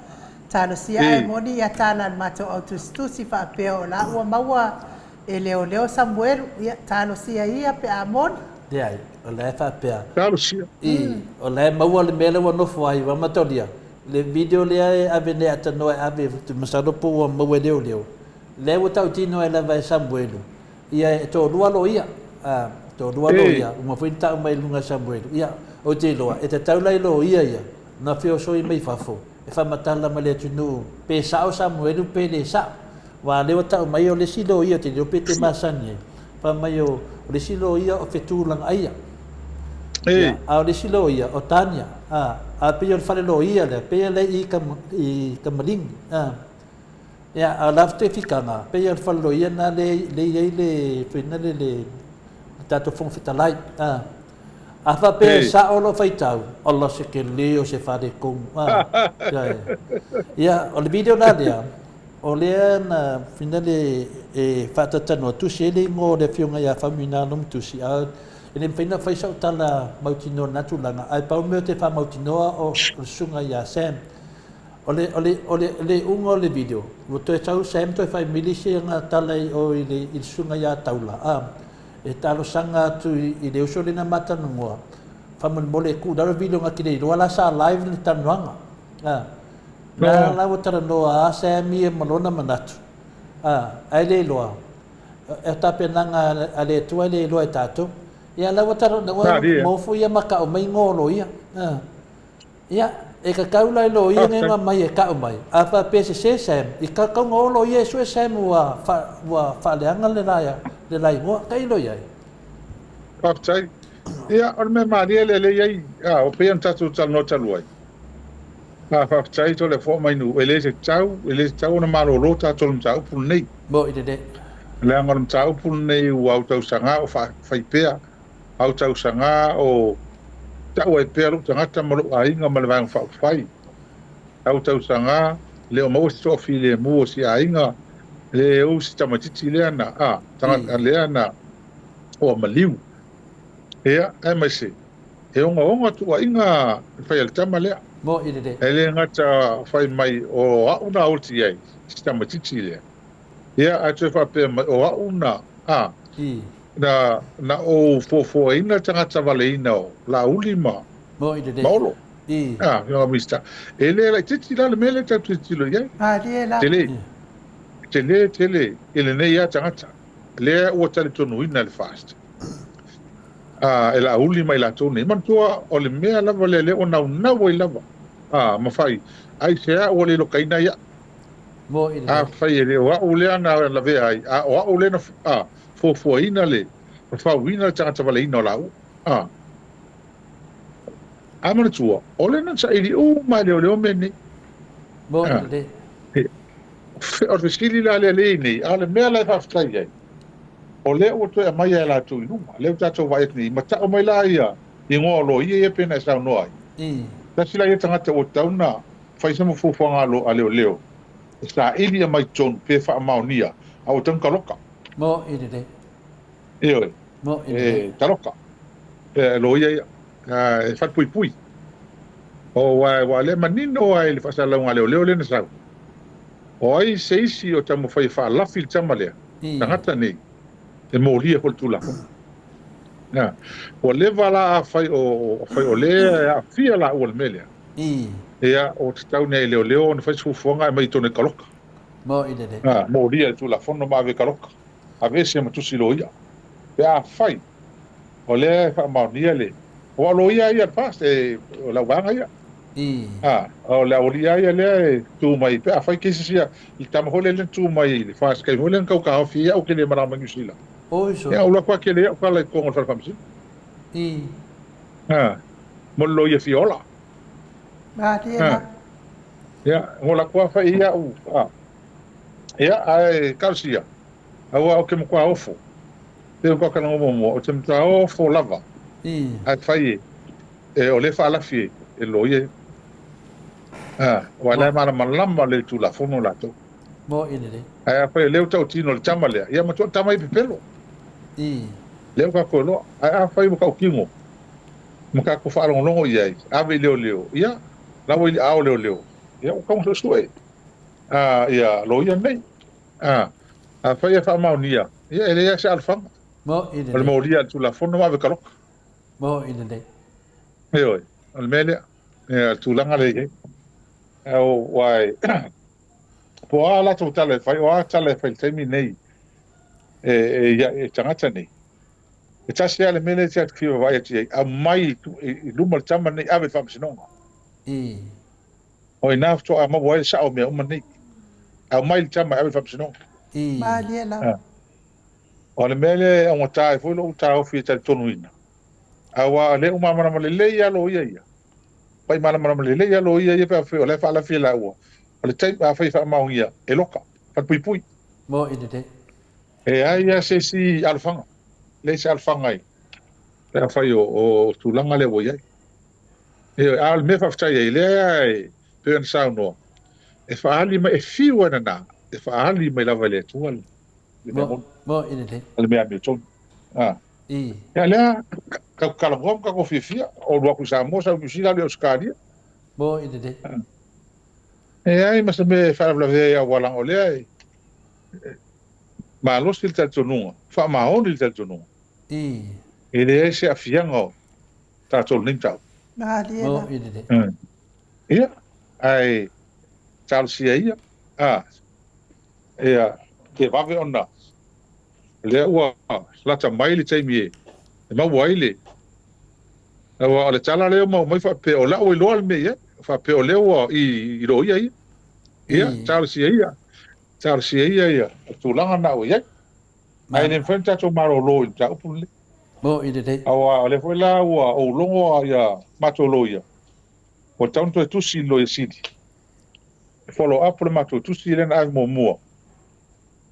tano sia ai moni ia tana mato autostusi fa peo la wa maua e leo Samuel ia tano sia ia pe amon ia o le fa pe tano sia o le maua le mele wa no foi wa matolia le video le ave ne atano ave tu masado po wa maua leo le wa tau tino e la vai Samuel ia to lua lo ia to dua lo ia uma foi ta mai lunga Samuel ia o te loa e te tau lai lo ia na fio so i mai fafo e fa matala male tunu pe sa o Samuel pe le sa wa le ta mai o le silo ia te lo pe te masani fa mai o le silo ia o fetu lang aia a le silo ia o tania a pe o fa lo ia le pe le i kamaling ia a lafte fikanga pe o fa lo ia na le fina le tato fong fitalai afa pe sa olo faitau Allah se ke leo se fa de kong ya o le video na dia o le na finale e fata tano tu se le ngo le fionga ya famina nom tu si a ene fina fai sa tala mautino natulanga ai pa me te fa mautino o sunga ya sem ole ungo le video o to tau sem to fai milisi nga tala o il sunga ya taula e talo sanga tu i le uso le na mata ngoa fa man mole ku da video ngati le wala sa live le tanwanga na la wotara no a sa mi e malona manatu ai le loa e ta penanga ale tu ale lo e tato ia la wotara no mo fu ia maka o mai ngolo ia ia e ka kaula lo ia nga mai e ka mai a fa pese sem i ka ka ngolo ia so sem wa fa le anga le laia le lai mo kai lo ia paptai ia or me maria le ia o pe tatu tal no taluai paptai to le fo mai nu ele se chau na malo lo ta tol chau pul nei mo ide de le ngam chau pul nei u auto sanga o fa pea auto sanga o tau e pe lo tanga tamalo ai ngam le vang fa fai auto sanga le o mo so file mo si ai nga le o si tamatiti le ana tanga le ana o maliu ia e mai se e onga tua inga fai al tama lea Mo i de. e le ngata fai mai o a una ulti ai sistema titi lea ia a te fa pe o a una na o fo ina tangata vale ina o la ulima mo i de maolo yo mista ele la titi la le mele ta titi lo ia tele ele ne ia tangata le o tale tonu ina le fast e la ulima i la tonu man tua o le mea lava le o na i lava ma fai ai se a o le lo kaina ia mo i de fai le o le ana la ve ai o le na fo ina le fa wina tangata vale ina la amana tua o le na sa ili mai le meni mo i de o te skili la le ni ale mea la fa fai ai o le o to mai la tu nu le ta to vai ni mata o mai la ia i ngolo ia pena sa no ai ta sila ia tangata o tauna fai sa mo fu fanga lo ale o leo sa ili mai ton pe fa maunia au tan kaloka mo i de mo i de kaloka lo ia e fa pui o wa le manino ai le fa sa la leo le na sa o ai seisi o tamo fai fa la fil tama le tangata ni e mo lia ko tula na o le vala fai o le a fia la o le mele ia o tau nei leo na fai su fonga mai tone kaloka mo i de mo lia tula fono ma ve kaloka a vese ma tusi lo ia ia fai o le fa ma nia le o lo ia fast o la wanga ia o la olia ia le tu mai pe fai ke sia il tamo hole le tu mai le fast ke hole ka ka fia o ke le mara mangusila ya o la kwa ke le ka le ko ngol fa msi mo lo ia fiola ya mo la kwa fa ia ya ai kalsia awa o ke mo kwa ofo te ko ka no mo o te mta ofo lava ai fai o le fa la fie e lo ia wala mara malama le tu la fono la to mo i de ai fa le tau tino le tama le ia ma to tama i pepelo le ka ko lo ai fa i mo ka kingo mo ka ko fa longo ia ave leo ia la wo a leo ia ko mo so e ia lo ia nei fa ia fa ma unia ia ele ia se alfa mo i de le mo dia tu la fono ma ve ka lo mo i de oi al mele tu langa le o wai po ala tu tale fai o tale fai temi nei e tangata nei e tasi ale mele tia ki vai ati a mai luma tama nei ave fam sinonga o ina to a ma wai sa o me o nei a mai tama ave fam sinonga ma le la o le mele o ta foi lo ta o fi ta tonuina a wa le o mama ma le ia lo ia pai mana le ia lo ia pe fe o le fa la fi la o le tai pa fa ma ia e loka fa pui mo i de ai ia se si alfanga le se alfanga ai pe fa o tulanga le voia al me fa ftai le pe en sa no e fa ali ma e fi wana na e fa ali mai la vale tu al mo i de al me ami ton ya le ka la gom ka ko fia o lo ku sa mo sa ku sila le oskari mo i de ai ma se me fa la ve ya wala o le ma lo sil ta tonu fa ma on il ta tonu e le se afianga ta tol ning ta ma le la i de ia ai Chelsea ia ia ke vave ona le ua lata mai le taimi e ma waile wa le tala le ma mai fa pe o la o lo me ia fa pe o le o i ro ia ia Chelsea ia tu langa na o ia ai le fenta to maro lo ta upule mo i de awa le foi la o longo ia matolo ia o tanto tu si lo sidi follow up le mato tu si le na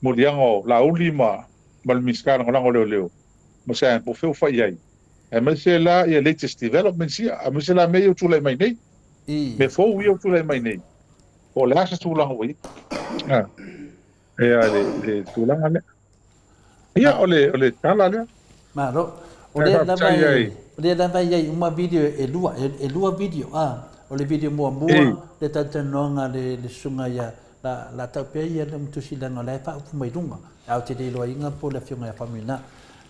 mo diango la ulima mal miskana ngolo leo mo sa po feu fa ia e me se la ia latest development sia a me se la me tu le mai nei me fo wi tu le mai nei o le asa tu lang wi e ale le tu lang ale ia ole tala le Malo. Ole na vai uma video e lua video ole video mua le tatanonga le sunga ya la tape ia le mtusi la ngala fa fu mai lunga au te lo inga po la fiunga ya famina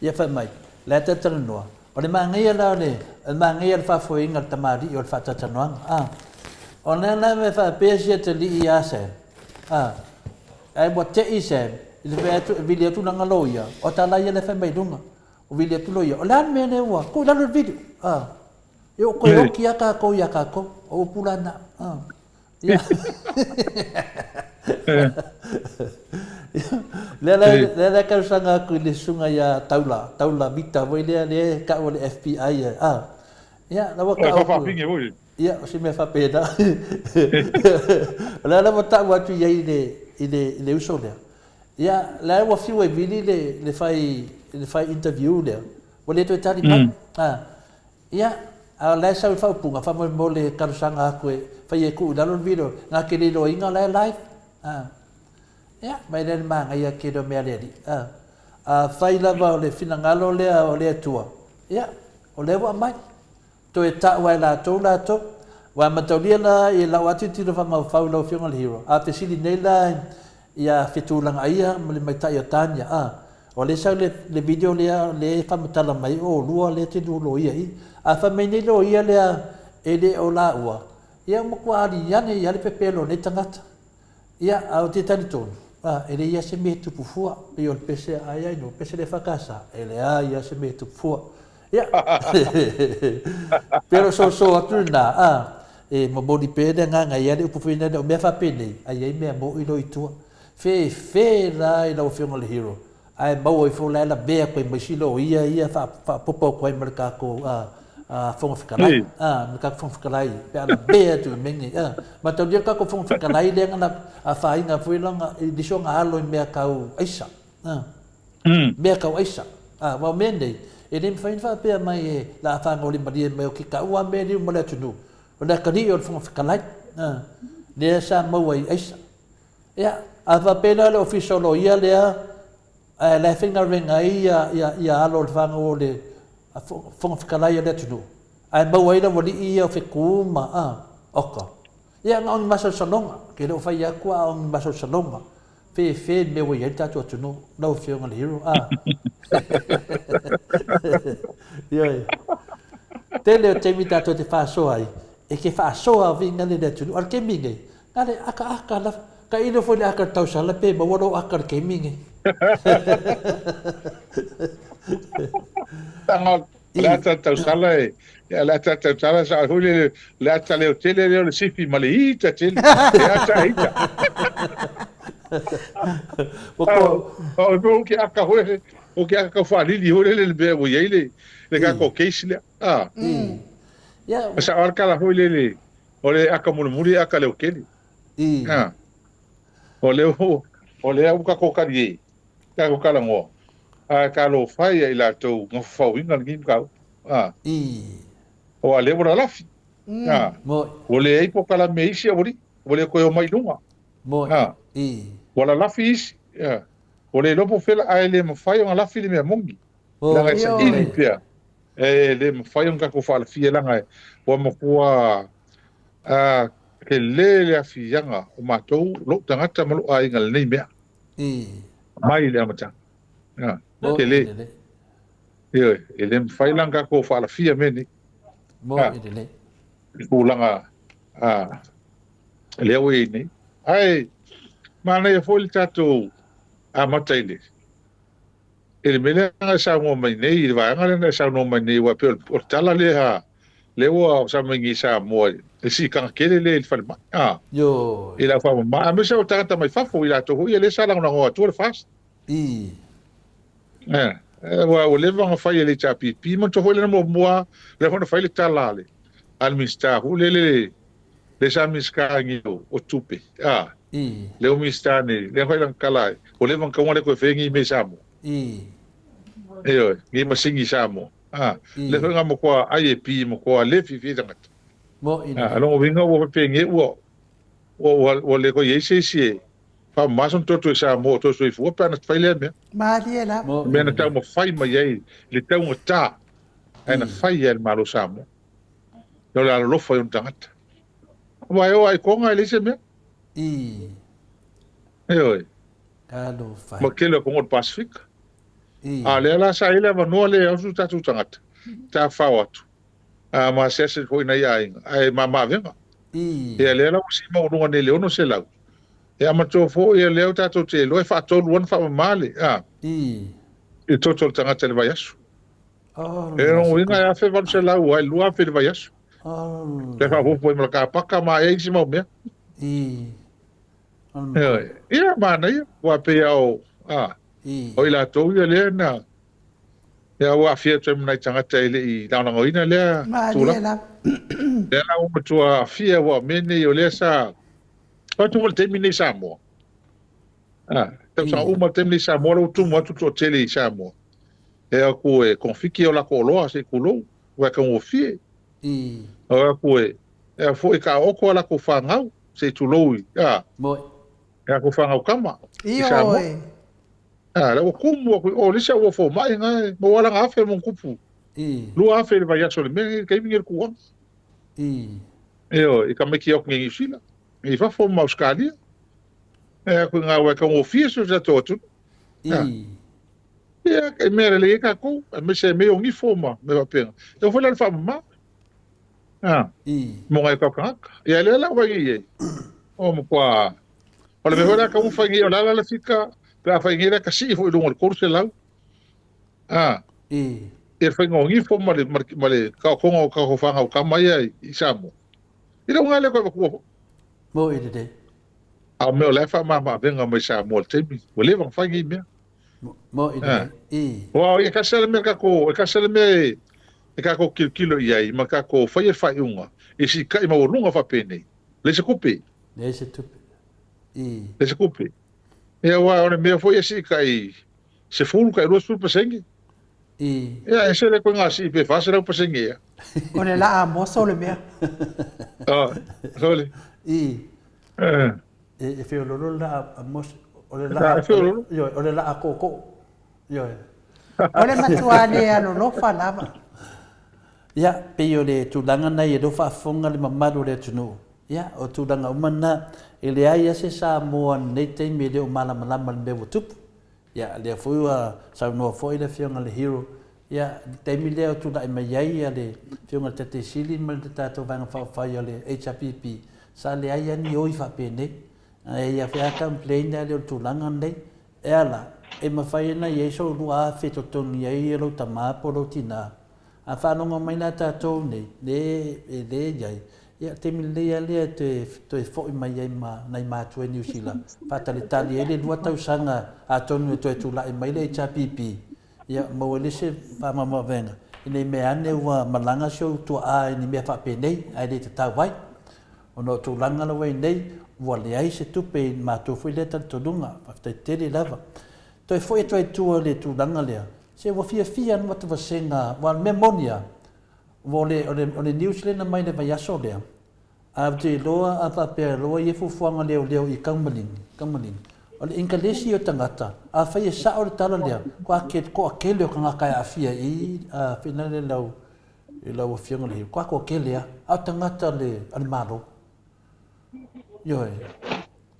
ia fa mai la tatanoa ole mangia la le mangia fa fo inga tamari o fa tatanoa ona na me fa pesia te li ia se ai bo te ise il vetu video tu nga loia o ta la ia le fa mai lunga o video tu loia o la me ne wa ko la video eu ko ki aka ko ya ka ko o pulana ya le ka sanga ku le sunga ya taula bita voi le ka o le FBI ya la wa ka fa pinge voi ya o se me fa peda la ta wa tu ye le uso le ya la wa fi we vili le fai interview le o le to tari ya a la sa fa punga fa mo le karusanga ko fa ye ku da lo video nga ke le lo inga la live ya mai le manga ya ke do me le di fa ila va le finangalo le o le Atua ya o le wa mai to e ta wa la to wa matolia la e la wati ti lo fa ma fa lo fi ngal hero a te sili nei la ya fitulang aia mo le mai ta ya tanya o le sa le video le fa matala mai o lua le te lo ia a fa me nei lo ia le e le o la ua ia mo kwa ali ya le pepelo ne tangata ia au te tani tonu e le ia se me tu pufua e o pese ai no pese le fakasa e le ia se me tu pufua ia pero so atu na e mo bodi pede nga ia le pufina o me fa pene ai me mo i lo itua fe la i lo fionga le hero ai mau i fo la be ko i silo ia fa popo ko i merka ko fonga fikalai ka fonga fikalai pe ala be tu mengi ma tau dia ka ko fonga fikalai le ngana fa inga foi longa di so nga alo me ka aisa me ka aisa wa mende e nem fa pe mai la fa ngoli mari me ki ka wa me ni mo le tunu o la ka ni o fonga fikalai le sa mau aisa ya ava pena le official lo ia le la finga ringa ia alo fa ngole fonga fikalai le tunu ai mau ina wali ia fe kuma oka ia ngon masal salonga ke lo fa ia kwa on masal salonga fe me wo ia tatu tunu no fe ngal hero ia tele te mita to te fa so ai e ke fa so a vinga le tunu al ke minge ngale aka la ka ino fo le aka tau sala pe ma wo aka ke minge la tau sala ya la tau sala sa hule la tale hotel le sifi mali ita tele ya ta ita o que aka hole o que aka fa ali hole le be o yele le ka ko keisle ya sa arka la hole le ole aka muri aka le okeli ole o ka ko kali ka ko kala ngo ka lo fai ai la to ngo fa winga ngi ka o ale bora lafi ole ai po kala meisi ori ole ko mai lunga wala lafi ole lo po fela ai le mo fai nga lafi le me mongi la ga sa ili pia le mo fai nga ko fa la fi la nga o mo kwa ke le afi yanga o matou lo tangata malo ai ngal nei mea mai le amata ke le ele fai langa ko fa la fia meni mo ele ko langa le we ni ai mana e foi tato a mataile ele mele nga sa mo mai nei va nga sa no mai nei wa pe o tala le ha le wa sa mingi sa mo e si kan kele le fa yo ila fa ma me sa o tanta mai fa fo ila to hu ele sa la ngo to fast wa o le va fa ele chapi pi mo to le mo mo le fa fa le tala le al mista hu le sa miska ngi o tupe le o mista ni le fa lan kala o le van ka mo le ko fe ngi me sa mo yo ngi ma singi sa mo le fa nga mo ko ai pi mo ko le fi fi tanga mo alo vinga wo pe ngi wo le ko yese si Pa mason to Samoa to so fu pa na fai le me. Malia la. Me na tau mo fai mai ai le tau mo ta. Ai na fai el malo Samoa. No la lo foi un tangata. Vai o ai konga ele se me. Oi. Kalo fai. Ma kele ko ngol Pacific. A le la sa ile ma no le au su tatu tangata. Ta fa watu. A ma se se foi na ia ai mama venga. E le la si ma no ne le ono se lau. E ama tō fō i a leo tātou te loe whātolu wana whamamale. I tōtolu tangata le vai asu. E no inga e a whi wanu se lau ai lua whi le vai asu. Le whapopo i mara paka ma e isi mau mea. Ia mana ia. Wa pe au. O i la tōu i a lea na. E a wa whia tōi mnai tangata i le i launa ngoina lea. Malia Lea o matua whia wa mene i o lea sa. O tu wal temi nei Samoa. Tau sa uma temi nei Samoa lo tu mo tu tele i Samoa. E a ko e konfiki o la ko loa se kulo, wa ka mo fie. O a ko e a fo e ka o ko la ko fangau se tu loi. Moi. E a ko fangau kama. Io. La o kumu o lisa o fo mai ngai, mo wala nga fe mo kupu. Lu a fe le vai aso le me ke mi ku. E o e ka me ki o ngi sila. I fa fo ma Australia. E ko nga wa ka o fieso za totu. Ia e mere le ka ko, me se me o ngi fo ma, me va pena. E fo la fa ma. Mo nga ka ka. Ia le la wa ngi. O mo kwa. O le me ka mo fa ngi o la fika, pa fa ngi ka si fo lo kurse la. E fa ngi fo ma le ka ko fa nga ka mai i Samoa. Ira nga le ko Mo i de. A me o le fa ma venga mai Samoa temi. O le van fa ngi me. Mo i de. Wa e ka sele me ka ko, e ka sele me e ka ko kilo ia ma ka ko fa unga. E si ka ma o lunga fa pene. Le se kupe. Le se tupe. Le se kupe. E wa o me fo e si kai se fulu kai rosu pesengi. E se le ko ngasi pe fa se le pesengi. O le la mo so le me. Sole. E feo lolo la mos o le la o le la koko yo o le matuale ano lo fa lava ya pe yo le tulanga na ye do fa fonga le mamado le tunu ya o tulanga umana ele ai se Samoa nei te me le o mala mala me wo tup ya le foi sa no foi le fionga le hero ya te me le o tulai mai ai le fionga te sili me te tato vanga fa yo le HPP sa le ai ni oi fa pene e ia fa complain le tulanga nei ela e ma fai na ye so lua feto toni ye lo tama polo tina a fa no mai na tato nei le jai ia te mi le te fo mai ai ma nai ma tu New Zealand fa tali tali ele lua tau sanga a tonu to tu la mai le HPP ia mo le se fa ma venga ine me ane wa malanga so tu a ni me fa pene ai le ta vai ono tu langa la wei nei wa le ai se tu pe ma tu fu le tan todunga fa te le lava to foi to tu le tu langa le se wa fia no tu vasenga wa memoria wa le New Zealand mai le vai aso le a te loa a pa pe loa ye fu fuanga le i kambalin o le inkalesi o tangata a fai sa o tala le ko akele o kanga kai afia i a finale lau i lau fianga le ko akele a tangata le al malo yo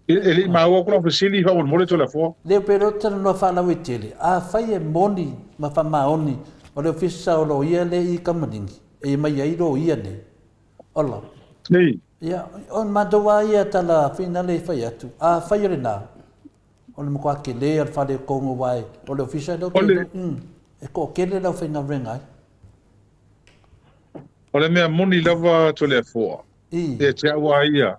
ele ma o ko fasili fa mo le to la fo le pero tana no fa la witele a fai e moni ma fa maoni o le fisa o lo ia le i kamaningi e mai ai ro ia ne ola nei ya on madoa ia tala finale fai atu a fai le na o le mo ke le al fa le kongo vai o le fisa do e ko ke le la finga renga o le me moni lava to le fo e te wa ia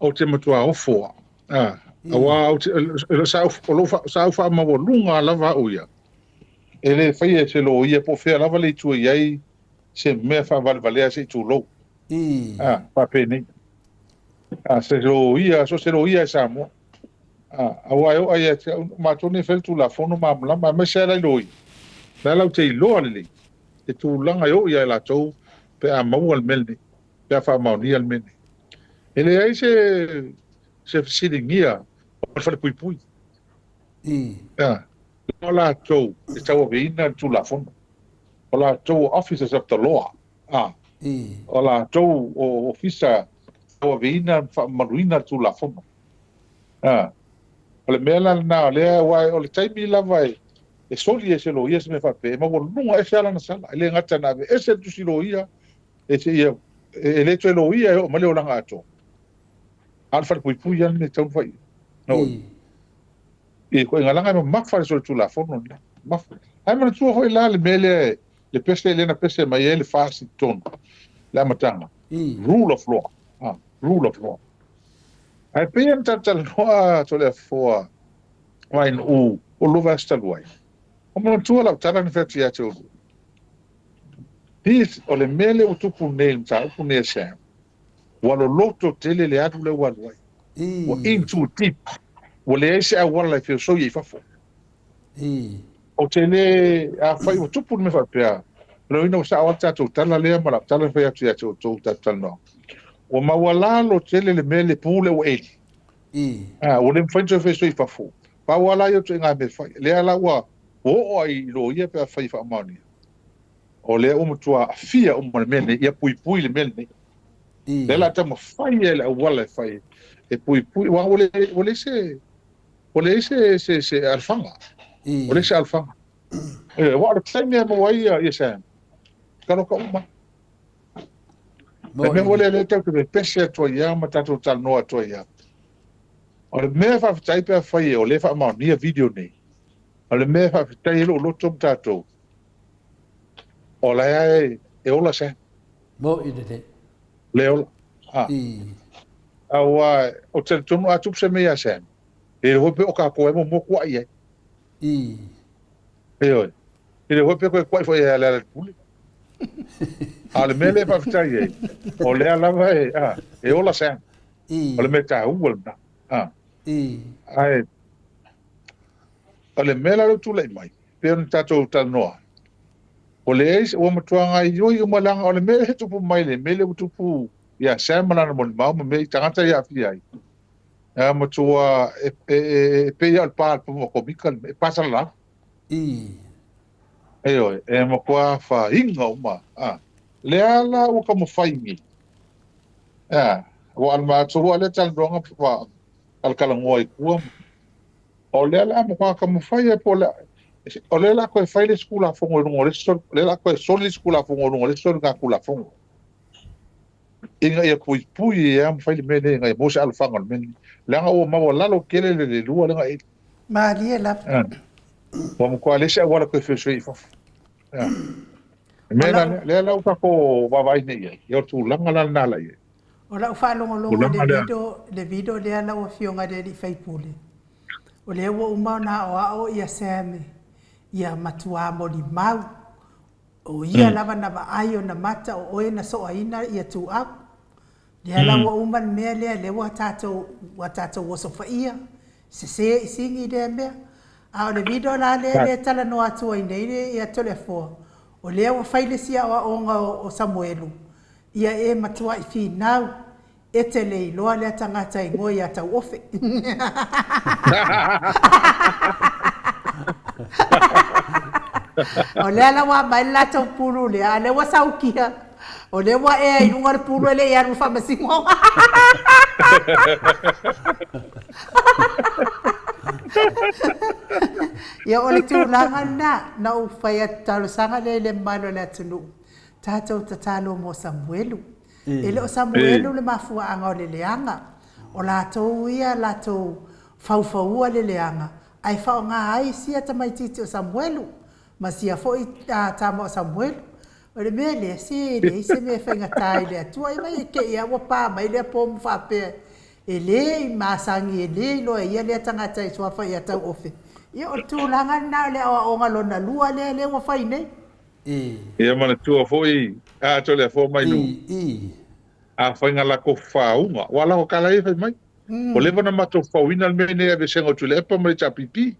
o te matua o fo awa o sa fa ma lunga lava o ia ele fai e te lo ia po fe lava le tu ia se me fa valvalea se tu lo pa pene se lo ia so se lo ia Samoa awa o ia ma tone fel tu la fono ma me se la lo la te lo ale e tu langa yo ia la to pe a mau al melni pe a fa mau ni al melni ele ai se siringia o fa pui pui I. Ola tau e tau veina tu la fono. Ola tau officers of the law. I. Ola tau o officer tau veina fa maruina tu la fono. Ole mela na le wai ole taimi la vai. E soli e se lo ia se me fa pe ma wo lunga e sala na sala. Ele ngata na ve e se tu si lo ia e se ia e le tu lo ia o male o langa ato. Al fa pui pui an me tau fai. No. E ko ngalanga me makfa so tu la fono. Makfa. Ai mana tu ho la le mele le peste le na peste mai ele fasi ton. La matanga. Rule of law. Rule of law. Ai pe en tatal noa to le fo. Wai no o lo vasta luai. O mo tu la tala ni feti ya tu. His o le mele o tupu nei ta o ne sa. Walo loto tele le atu le walwai. O into deep. O le ese a wala fe so ye fa fo. O tele a fai o tupu me fa pea. Lo ino sa o tatu tala le mala tala fe atu ya tu tatu no. O ma wala lo tele le mele pule o eli. O le mfanto fe so ye fa fo. Pa wala yo tu nga me fai. Le ala wa o ai lo ye pe fai fa mani. O le o mutua fia o mo mele ia pui pui le mele. Le la tama fai ele wala fai. E pui pui wa ole se alfanga. Ole se alfanga. E wa le tsaime mo wai ia sa. Kano ka uma. Me ole le tau ke pese to ia matatu tal no to ia. Ole me fa tai pe fai ole fa ma ni video nei. Ole me fa tai lo tom tato. Ola e ola se. Mo i de. Leola. Awa o te tonu atu se me ase. E hope o ka ko mo kwa ye. E le hope ko kwa fo ya la puli. Ale mele fa fta ye. O le ala vai e ola se. Ole me ta uol na. Ai. Ole mela lo tu le mai. Pe on tato tal noa. Ole eis o mo tuanga yo yo malanga ole mele tu pu mai le mele tu pu ya semana no mo me tangata ya fi ai. Mo tua pe al pa po ko bikal pasa la. E mo kwa fa inga uma. Le ala o ka mo fai mi. O al ma tu ole tal ronga fa al kala ngoi ku. O le ala mo kwa ka mo fai po la. O le la ko fai le skula fo ngol le la ko so le skula fo ngol le so ga kula fo. Inga ia pui pui e am fai le mene inga mo se alfanga men langa o ma wala lo kele le lua langa e ma lie la o mo kwa le se wala ko fe fe fo mena le la o ko va vai ne ia tu langa la na la ia o la fa longo le video le ala o fionga de di fai pule o le wo uma na o ia seme ia matua mo di mau o ia lava na va aio na mata o e na so aina ia tu up le ala wa uman me le wa tato wo so fa ia se singi de me a le video la le tala no atu ai nei ia telefo o le wa faile sia o Samuelu ia e matua I fi now e tele lo le tangata I ngoi ata ofe o le ala wa mai la tau pulu le ale wa saukia o le wa e I nunga pulu le ia rufa masingo ia o le tūlanga na u whai talo sanga le malo le atunu tātou tatalo mo Samuelu e le o Samuelu le mafua anga o le leanga o lātou ia lātou faufaua le leanga ai whao ngā ai sia tamaititi o Samuelu ma sia foi tamo o Samuelu o le mea le se me whainga tai le atua I mai ke ia wapa mai le pomu whapea e le I masangi e le loa ia le tangata I swafa I atau ofe ia o tūlanga na le o ngalona lua le wa whai nei ia mana tua foi a to le fo mai no a whainga la ko whaunga wala o kala e mai o leva na mato whauina al mene e sengo tu lepa mai ta pipi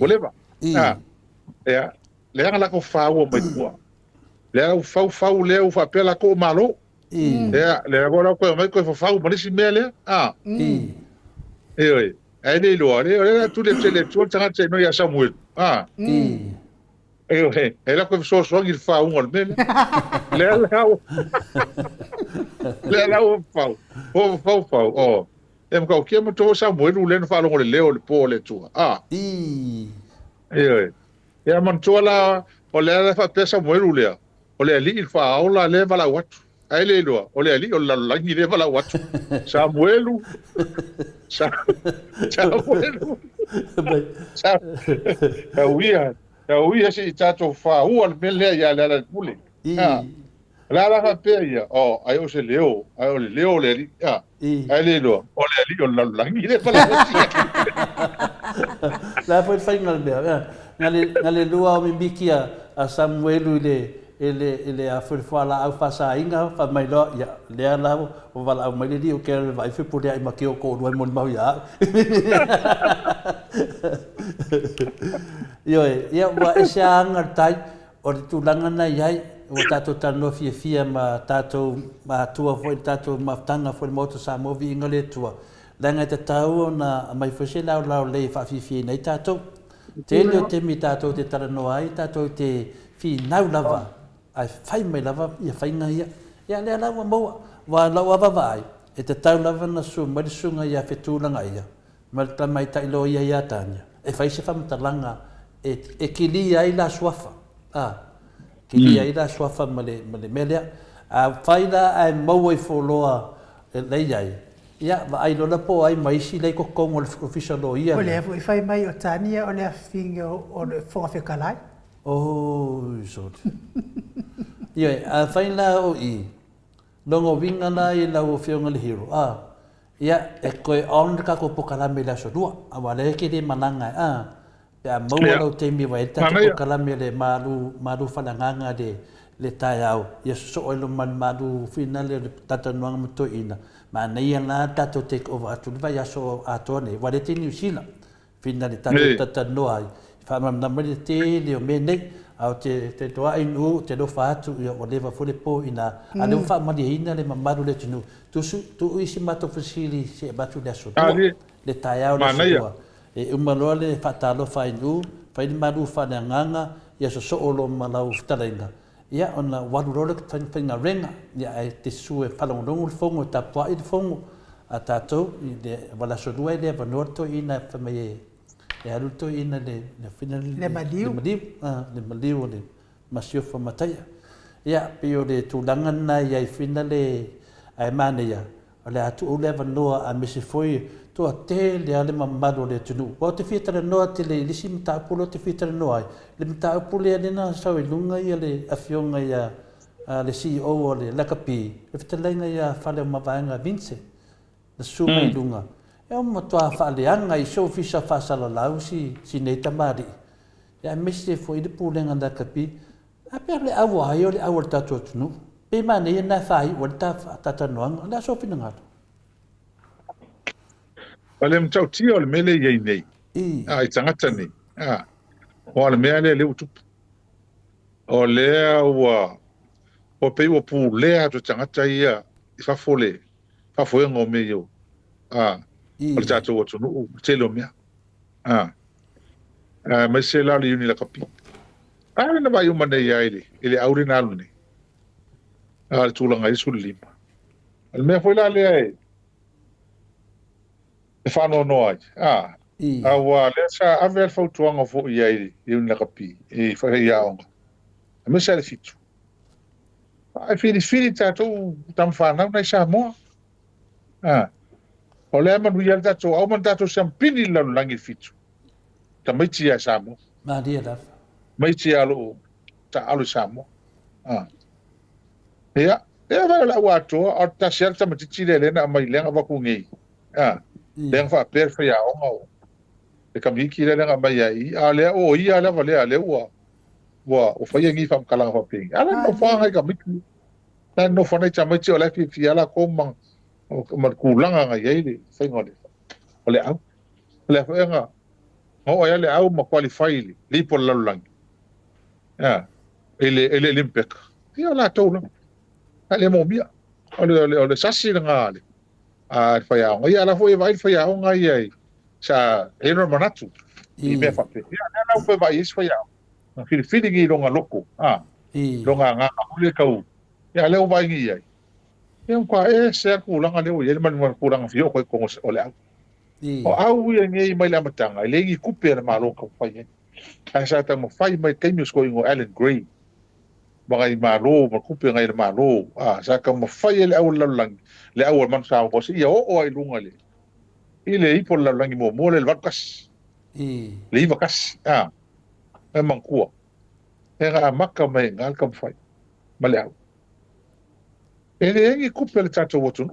o leva ia le anga la ko whaua mai tua le au fau le au whapela ko malo ia le agora ko mai ko whau manisi mea le e ai le lo le tu le tele tu tanga te no ya Samuel la ko so ngir fa ungol mele le la o fa o em ka o ke mo to Samuel u le fa lo le o le po le tu ya man to la o le fa pe Samuel u le o le ali il fa o la le vala watu ai le lo o le ali o la ngi le vala watu Samuelu Tauia si tato fa ua mele ya la pule. La fa pe ya. Oh, ai o se leo, ai o le leo le ri. Ai le lo, o le ri o la langi le pala. La foi final be. Ngale lua o mbikia a Samuelu ele a foi fala au fasa inga fa mai lo ya le la o vala au mai di o ke vai fe pule ai makio ko do mon mau ya. Ia wa ese angar tai o te tūlanga nei iai o tātou tano fia ma tātou ma tua foi tātou maftanga foi Maota Samoa Viiga le tua. Langa te tau na mai fose lau le whawhiwhi nei tātou. Te leo te mi tātou te taranoa ai tātou te whinau lava. Ai whai mai lava ia whainga ia. Ia lea laua maua. Wa lau avavai. E te tau lava na su marisunga ia whetūlanga ia. Marita mai tailo ia tanya. E whai se whamatalanga e kili ai la suafa. Kili ai la suafa male melea. Whai la ai maua i wholoa lei ai. Ia, wa ai lona po ai maisi lei kokongo le official lo ia. O le afu i whai mai o tania o le awhinga o le whonga whekalai. Sori. Ia, whai la o i. Longo winga na i lau o whionga le hero. Ia, e koe on ka ko pokalame la so dua. Awa le ke de mananga Pea maua lau te mi wa e tata pokalame le maru whananganga le tai au. Ia so oilo maru whina le tata nuanga mato ina. Ma nei ana tato take over atu le vai aso ato ne. Wa le te New Zealand. Whina le tata noa ai. Whamamna mani te leo me nei. Au te toa inu, te lofa atu ia o lewa fule po ina. A leo whamari ina le mamaru le tunu. Tu isi mato fasili se batu le aso dua. Le tai au le aso dua. E umaloa le whatalo whainu. Whaini maru whananganga. Ia so olo malau whtarenga. Ia ona warurore whainga renga. Ia e te sue whalongonongo le whongo. Ta pua i le whongo. A tātou. Wala so dua i le wanoto ina whamai e aruto ina le maliu le masio fa mataya ia pio le tulanga na ia fina le ai mania ole atu ole vanoa a mesi foi to te le ale mamado le tunu o te fitara noa te le lisi mta pulo te fitara noa le mta pulo le na sa lunga ia le afionga ia le CEO o le lakapi le fitara ia fale mavanga vince le suma lunga e o motoa whaaleanga i so fisa whasala lau si nei tamari. Ia mese foi de pulenga da kapi. A pia le awa ai o le awa tato atunu. Pe mane ia na whai o le tata noanga. La so fina ngata. Wale mtau tia o le mele iei nei. I tangata nei. O le mea le utupu. O lea ua. O pe ua pu lea to tangata ia. I whafole. Whafoe ngō me iau. O le tātou atu nuu, te lo mea. Mai se la le uni la kapi. Na vai umane ia ele aure na alu nei. Le tūlanga isu le lima. Le mea foi la lea e whano noa ai. Awa lea sa ave al fautuanga fo ia i uni la kapi. I whahe ia onga. Mai se le fitu. Ai fili tātou tam whanau nei Samoa. O lea manu ia tato, au man tato sampini lau langi fitu. Ta maiti ia Samoa. Maria laf. Maiti alo, ta alo Samoa. Ia, vai la watoa, o ta sialta matiti le lena a mai lenga waku ngei. Lenga wha per whai aonga o. E kamiki le lenga mai ai, a lea o ia lea valea lea ua. O whai ngi wham kalanga whapingi. Ala no whangai kamiki. Na no whanai ta maiti o lefi fi ala komang. O kulanga nga yele fainga ole au le fainga o ya le au ma qualify li por la lang ele olympic ia la tona ale mo bia ole sasi nga ale fa ya ia la foi vai fa ya nga ia sa eno manatu i me fa pe ya na pe ba is fa ya na fili ngi longa loko longa nga ule kau ya le o ba ngi ai e kwa se ku langa le o ye man ku langa fio ko o le o au ye ngi mai la matanga le ngi kupe na malo ka fa ye a sa ta mo fai mai kai mus ko ngo Alan Gray ba malo ma kupe ngai malo sa ka mo fai le au lang le au man sa ko si o ai lunga le ile i por la langi mo le vakas le vakas e mangkua e nga maka mai ngal kam fai male au ele ngi kupe le tato wotu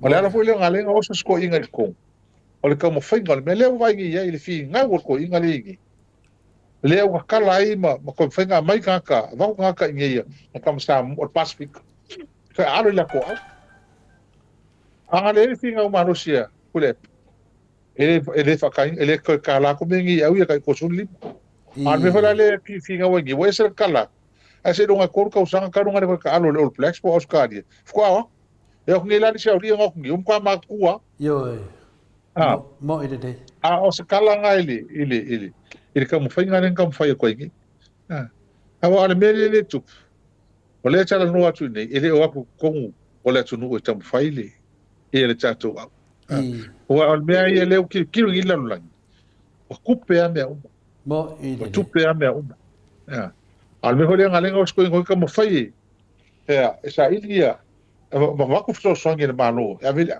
o le ala foi le ngale nga osa sko inga ko o le kam fai ngal me le vai ngi ia ile fi nga wo ko inga le ngi le wa kala ai ma ko fai nga mai ka va nga ka ngi ia kam sa o pacific ka alo la ko anga le fi nga ma rusia kule ele fakai ele ko kala ko mengi au ia kai ko sunli an me fala le fi nga wangi we ser kala ase donga ko ka usanga ka donga le ka alo le plex po oscari fko e ko ngi la ni sa ri nga ngi kwa ma kuwa yo mo ide de o se kala nga ile ka mo fainga nen kam fai ko ngi awa ale mele le tu o le tala no atu nei ele o aku kongu o le tu no o tam fai le ele tato o al mea ia leo kilo ila lulangi o kupe a mea uma mo ide o tupe a mea uma al mea hore ngalenga o skoingo ka mo fai e sa ilia ma waku fso songi na malo e avile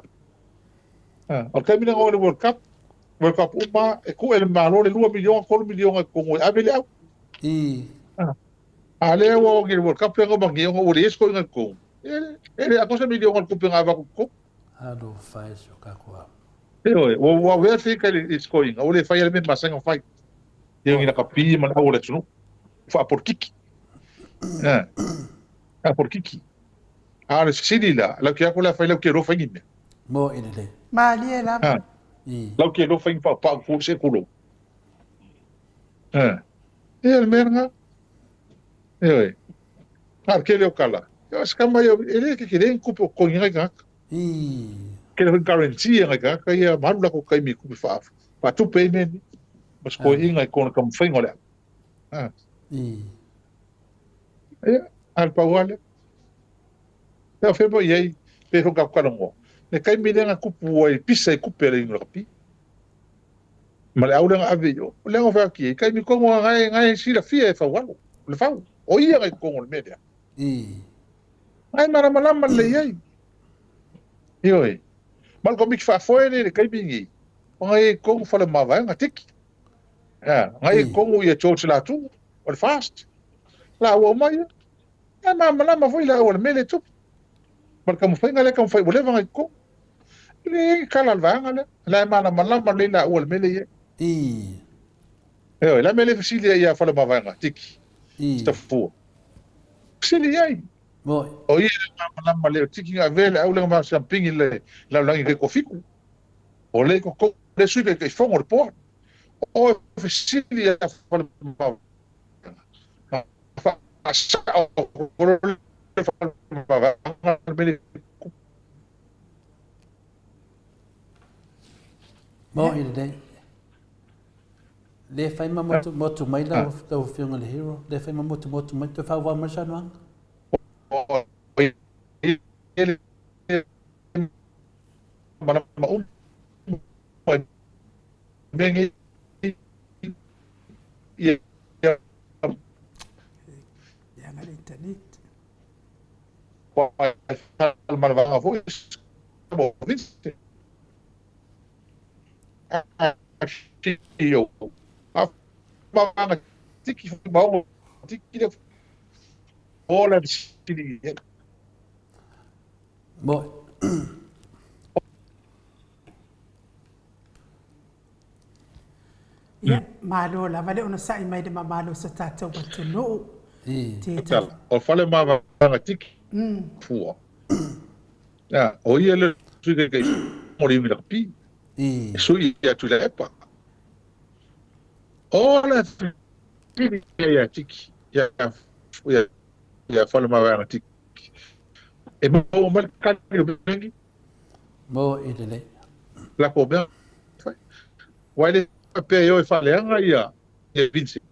o kamina ngō le World Cup uma e ku ele malo le 2 milion ko milion ko ngoi avile au a le o ngi World Cup ngo bangi ngo o le sko ngo ko ele a cosa milion ko penga va ko ado faz o kakua o we fica ele scoring o le fai ele mesmo sem fai eu ainda capi mas o le tunu fa por kiki por kiki le sidi la que aquela fai la que ro fai ni mo ide ma li la la que ro fai pa fu se culo el merga que le kala eu escama eu ele que querem cupo com inga que le garantia nga ka ia manula ko kai mi ku fa pa tu payment mas ko inga ko kam faingo le al pawale ya fe bo ye pe ko ka kalongo le kai mi nga ku pu ai pisa ku pere inga pi ma le aula nga ave yo le nga fa ki kai mi ko nga si la fie fa walo le fa o ia nga ko ngol media ai mara malama le ye yo mal ko mik fa foi le kai bingi ngai ko fa le mava nga tik ngai ko ngu ye choch la tu o fast la wo mai ma foi la o mele tu mal ko fa ngale ko fa bo le ngai ko le kala va ngale la ma le la o mele ye la mele fisilia ya fa le mava nga tik sta fu fisilia o ia ma le tiki nga vele au le ma sampingi le la langi ke ko fiku o le ko le sui ke fongo po o fisilia fa ma fa sa mo ide le fai ma motu mai la o fiunga le hero le fai ma motu mai te fa wa ma sanang ele mana bengi ya ngal internet wa mana va voice bo viste yo ma tiki ba tiki de ola tiki mo ia malo la vale ona sai mai de malo sa tata watu no tal o fale ma va tiki fu ya o ia le tui ke mori mi la pi sui ya tu la epa ola tiki ya tiki ya fale ma va tiki e mo mal kan bengi mo ide la ko ben Wai le pe yo fa le anga ia. E Vincent.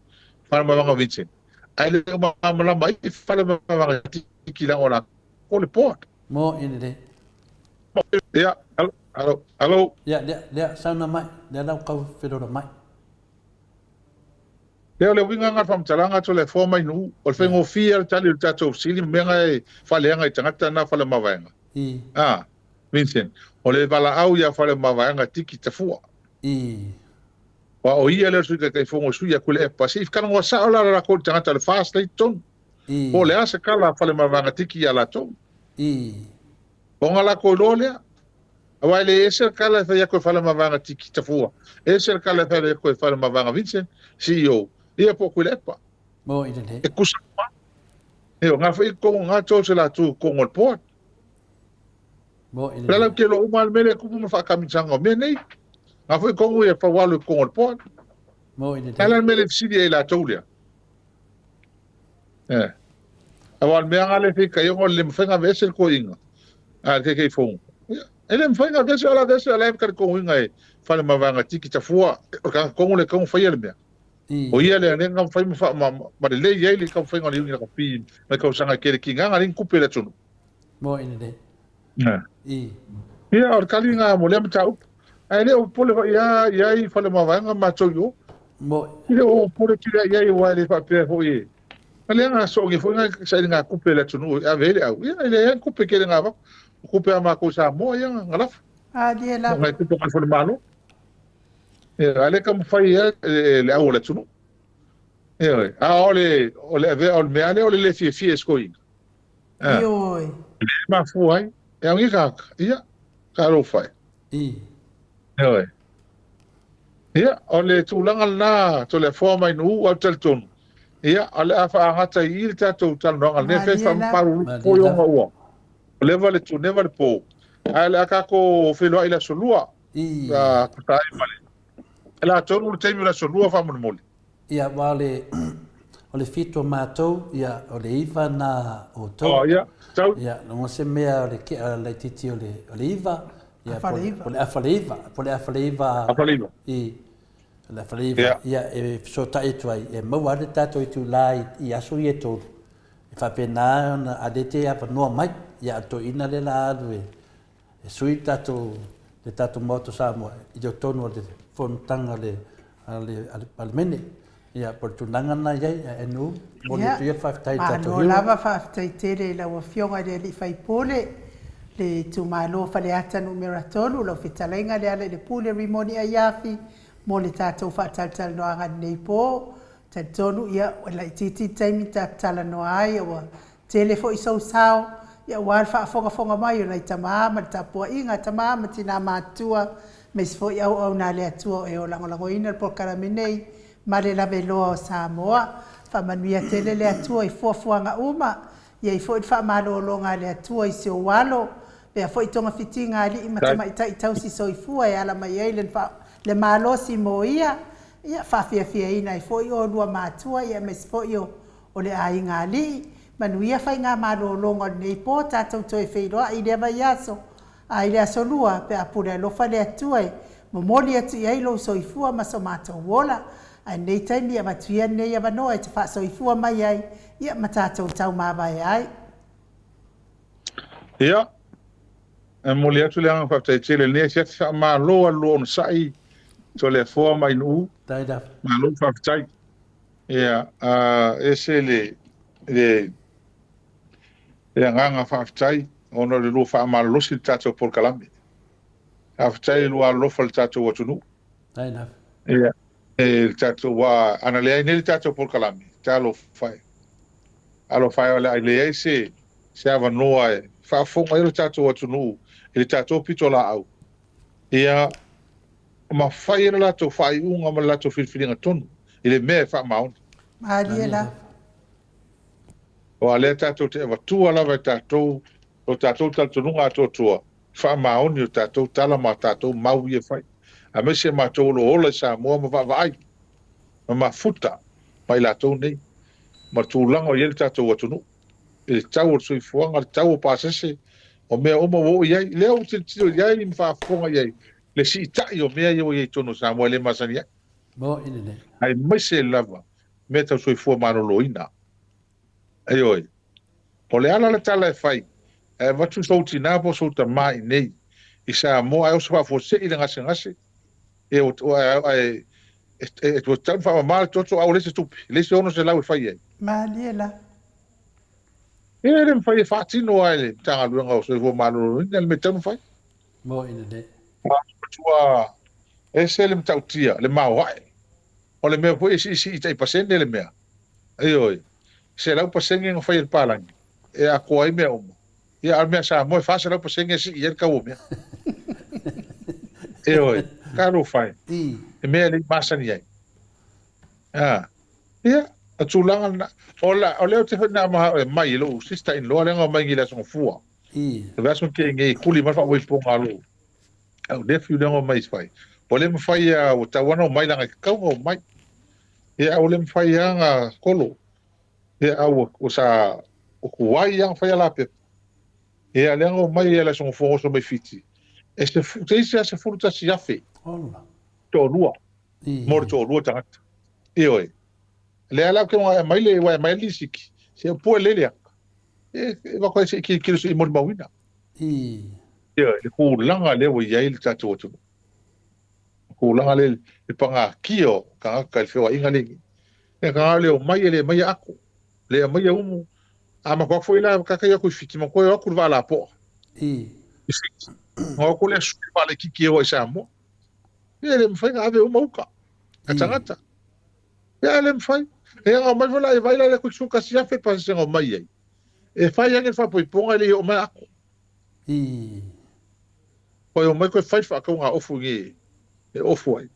Fa ma vanga Vincent. Ai le ma mai fa le ma vanga tiki la ona. Ko le port. Mo ina de. Ya, alo. Ya, dia sauna mai. Dia lau kau fedora mai. Le winga nga fam talanga to le forma inu. O le fengo fia tali le tato sili menga e fa le anga tangata na fa le ma vanga. Vincent. O le bala au ya fa le ma vanga tiki tafua. Wa o ia le su ke fongo su ya kule pasif kan wa sa la ko tangata le fast le ton. O le asa kala fa le ma vanga tiki ya la ton. O ngala ko lolea. Wa le ese kala fa ya ko fa le ma vanga tiki tafua. Ese kala fa le ko fa le ma vanga Vincent. CEO. Ia po kule pa. Mo ina de. E kusa pa. E nga fa ko nga to se la tu ko ngol port. Mo ina. Lala ke lo umal mele ku mo fa kamisanga me nei. Nga fa ko ngue fa walu ko ngol port. Mo ina de. Lala mele sidi e la tolia. Awal me nga le fi ka yo le mfenga vesel ko inga. Ke fo. Ele mfenga vesel ala ka ko inga e fa le mavanga tiki tafua ka ko le ko fa yele me. O ia le ne ngam fai ma le ia le ka fai ngani ngi ka pi me ka sanga ke ki nga ngani ku pele tunu mo ina de ia or kali nga mo le mta up ai le o pole ia i fa le ma vanga ma to yo mo ile o pole ki ia i wa le fa pe ho i ale nga so ngi fo nga sa nga ku pele tunu a vele au ia le ku pe ke nga ba ku pe ma ko sa mo ia ngala dia la nga ku ko fa le malo ale kam fai le au le tunu ole me ale ole le fi skoing Ioi. Ma fuai ngi ka ia ka ro fai ia ole tulanga na to le forma inu o tel ton ia ale afa ngata i ta to tal no ale fe fam paru po yo ngo le vale tu ne vale po ale aka ko fe lo ila solua ka ta male la tonu le temi la solua fa mon mole ia wale ole fito matou ia ole iva na o to ia tau ia no se mea ole ke le titi ole iva ia ole afaliva le afaliva ia e so tai tuai e mau ale tato i tu lai i aso i to e fa pena na adete apa no mai ia to ina le la ave e sui tato le tato moto Samoa i do tono le fontanga le ale mene ia por tunanga na ia e no mo le tu fa tai tato no lava fa tai tere la wa fionga le fai pole le tu malo fa le ata numero tolu lo fitalenga le ale le pule rimoni ayafi mo le tato fa tal no anga nei po tonu ia la titi taimi tala no ai o telefo iso sao ia wa fa fonga mai na tama ma tapo inga tama ma tina matua mes fo ia o na le atua e o lango ina por karaminei ma le la velo Samoa fa manuia tele le atua i fuafuanga uma ia i fo fa malolonga le atua i se walo pe fo i tonga fitinga ali i matama i tausi soifua e ala mai ele fa le malosi moia ia fa fia ina i fo i o lua matua ia mes fo i o le ainga ali manuia fa inga malolonga nei po tatou toi feiroa i le vaiaso ai le aso lua pe apure lo fa le atua mo moli atu i lo soifua ma so matou wola ai nei taimi ia matuia nei ia vanoa e te fa soifua mai ai ia matatou tau mawai ai ia e moli atu le anga fa tele ne se fa ma lo sai to le fo mai nu tai da ma lo fa tai ia ese le nganga fa tai ono le lo fa ma lo si tato por kalami fa tai lo lo fa tato wa tunu tai da ia e tato wa ana le ne tato por kalami talo fai alo fai ole le ese se ava noa fa fo mai lo tato wa tunu ele tato pito la au ia ma fai la to fai unga ma la to filfilinga tonu ele me fa maun Mariela o ale tato te va tu ala va tato o tato tal tununga to tua fa maun yo tato tala ma tato mau ye fai a me se ma to lo ola sa mo ma va vai ma futa mai la to nei ma tu langa ye tato wa tunu e tau sui fuanga tau pa se o me o mo wo ye le o te tio ye mi fa fonga ye le si tai o mea yo ye tono Samoa le masania Mo ina ne. ai mai se lava me tau soifua maloloina ai oi o le ala le tala e fai e watu soutina po souta mai nei i Samoa ai o sa fo se i le ngase e o e to tan fa mal toto au lese tupi lese ono se lau fai ai Maliela. e le fai fa tino ai le tanga luanga o soifua maloloina le me tanu fai Mo ina ne. tua e se le tautia le mawai o le mea pui si tai pasende le mea ai oi se lau pasenge ngo fai el palang e a ko ai mea umo ia al mea sa mo fa se lau pasenge si i el ka o mea e oi karo fai e mea le masani ai ia a tulanga na o le o te na ma mai lo sista in lo le ngo mai ngila so fua e vaso ke ngi kuli ma fa o ponga lo au defu le ngo mai fai o le fai a o tawana o mai langa ka o mai ia o le fai anga kolo ia au o sa o kuai yang fai ala pe ia le ngo mai ele so fo so mai fiti e se se futa si afe Ola. to lua mo to lua tanga oi le ala ke mai le wa mai lisiki se po le le e va ko se ki so mo mawina ia le ku langa le wo ia il tatu tu ku langa le panga kio ka ka fe wa inga le e ka le mai aku le mai umu ama ko foi la ka ka ku fiti mo ko ku va la po ngo ko le su va le ki o sa mo ele me fai ave uma uka atangata ele me fai e nga mai vola e vai la ku su ka sia fe pa se ngo mai ai e fai ange fa poi ponga le o mai ako poi o mai ko fai fa ka nga ofu ngi e ofu ai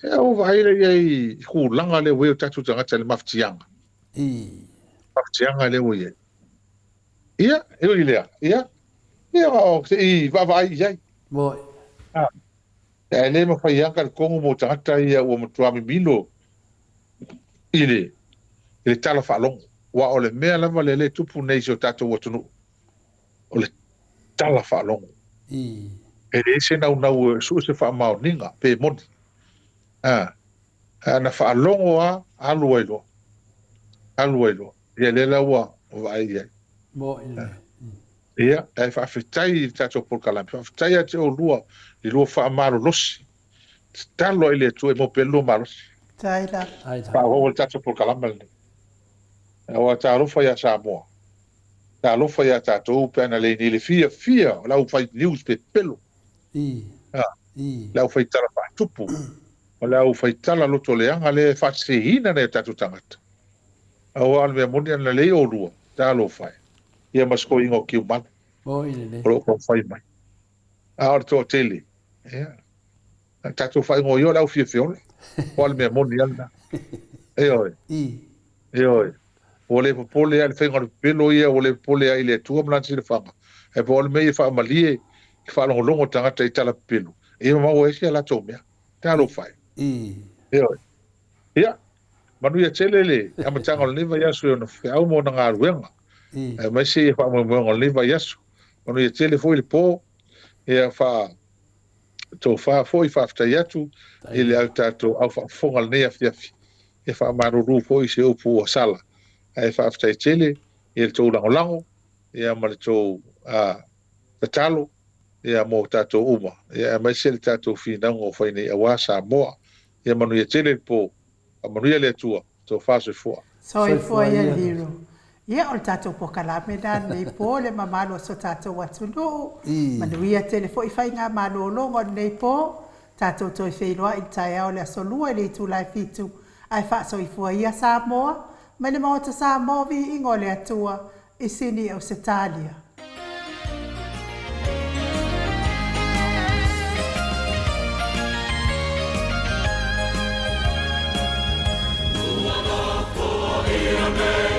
e o vai le ai ku langa le we tatu tangata le maftianga maftianga le we ia e o ile ia o se va vai ai Mo e le ma fai anga kongo mo tangata ia o mo tuami milo ile tala fa long wa o le mea lava le tupu nei so tatou watunu o le tala fa long e le se nau su se fa maoninga pe moni na fa longo a aluelo ia le laua vai ia mo ina. ia e fa fitai tatou por kalam fa fitai ate o lua i lua fa malo losi talo ile tu e mo pelo malo Taila. fa o tatou por kalam le o tarufa ya Samoa tarufa ya tatou pena le ni le fia la u fai news pe pelo la u fai tala fa tupu o la u fai tala loto le anga le fa se hina ne tatou tangata o al me moni na le o lua talo fai ia masko ingo ki man Mo ina ne. o ko fai mai a or to tele ia tatou fai ngo yo la u fia o al me moni alna oi o le popole al fenga pelo ia o le pole ai le tua mlansi le fanga e po le mei fa malie fa longo tanga tai tala pelo e ma o ese la tomia ta lo fai ia manu ia chelele ama tanga le va yaso no fe au mo nga ruenga e mai se fa mo le va yaso manu ia chele foi le po e fa to fa foi fa fta yatu ele alta to au fa fonga le fiafi e fa maru foi se o pu sala ai fa fta chele e to lango e ama le to talo e mo tato uma e mai se tato fina ngo fa ni awa Samoa e manu ia chele po manu ia le tua to fa se fo Soi foi ia hiro. Ia o tato po kalame da nei po le mamalo so tato watunu. Manuia tele foi fai nga malo longo nei po tato toi feiloa i tai au le solua le tu lai fitu. Ai fa soi foi ia Samoa. Ma le Maota Samoa vi ingo le atua i sini au Setalia. Amen.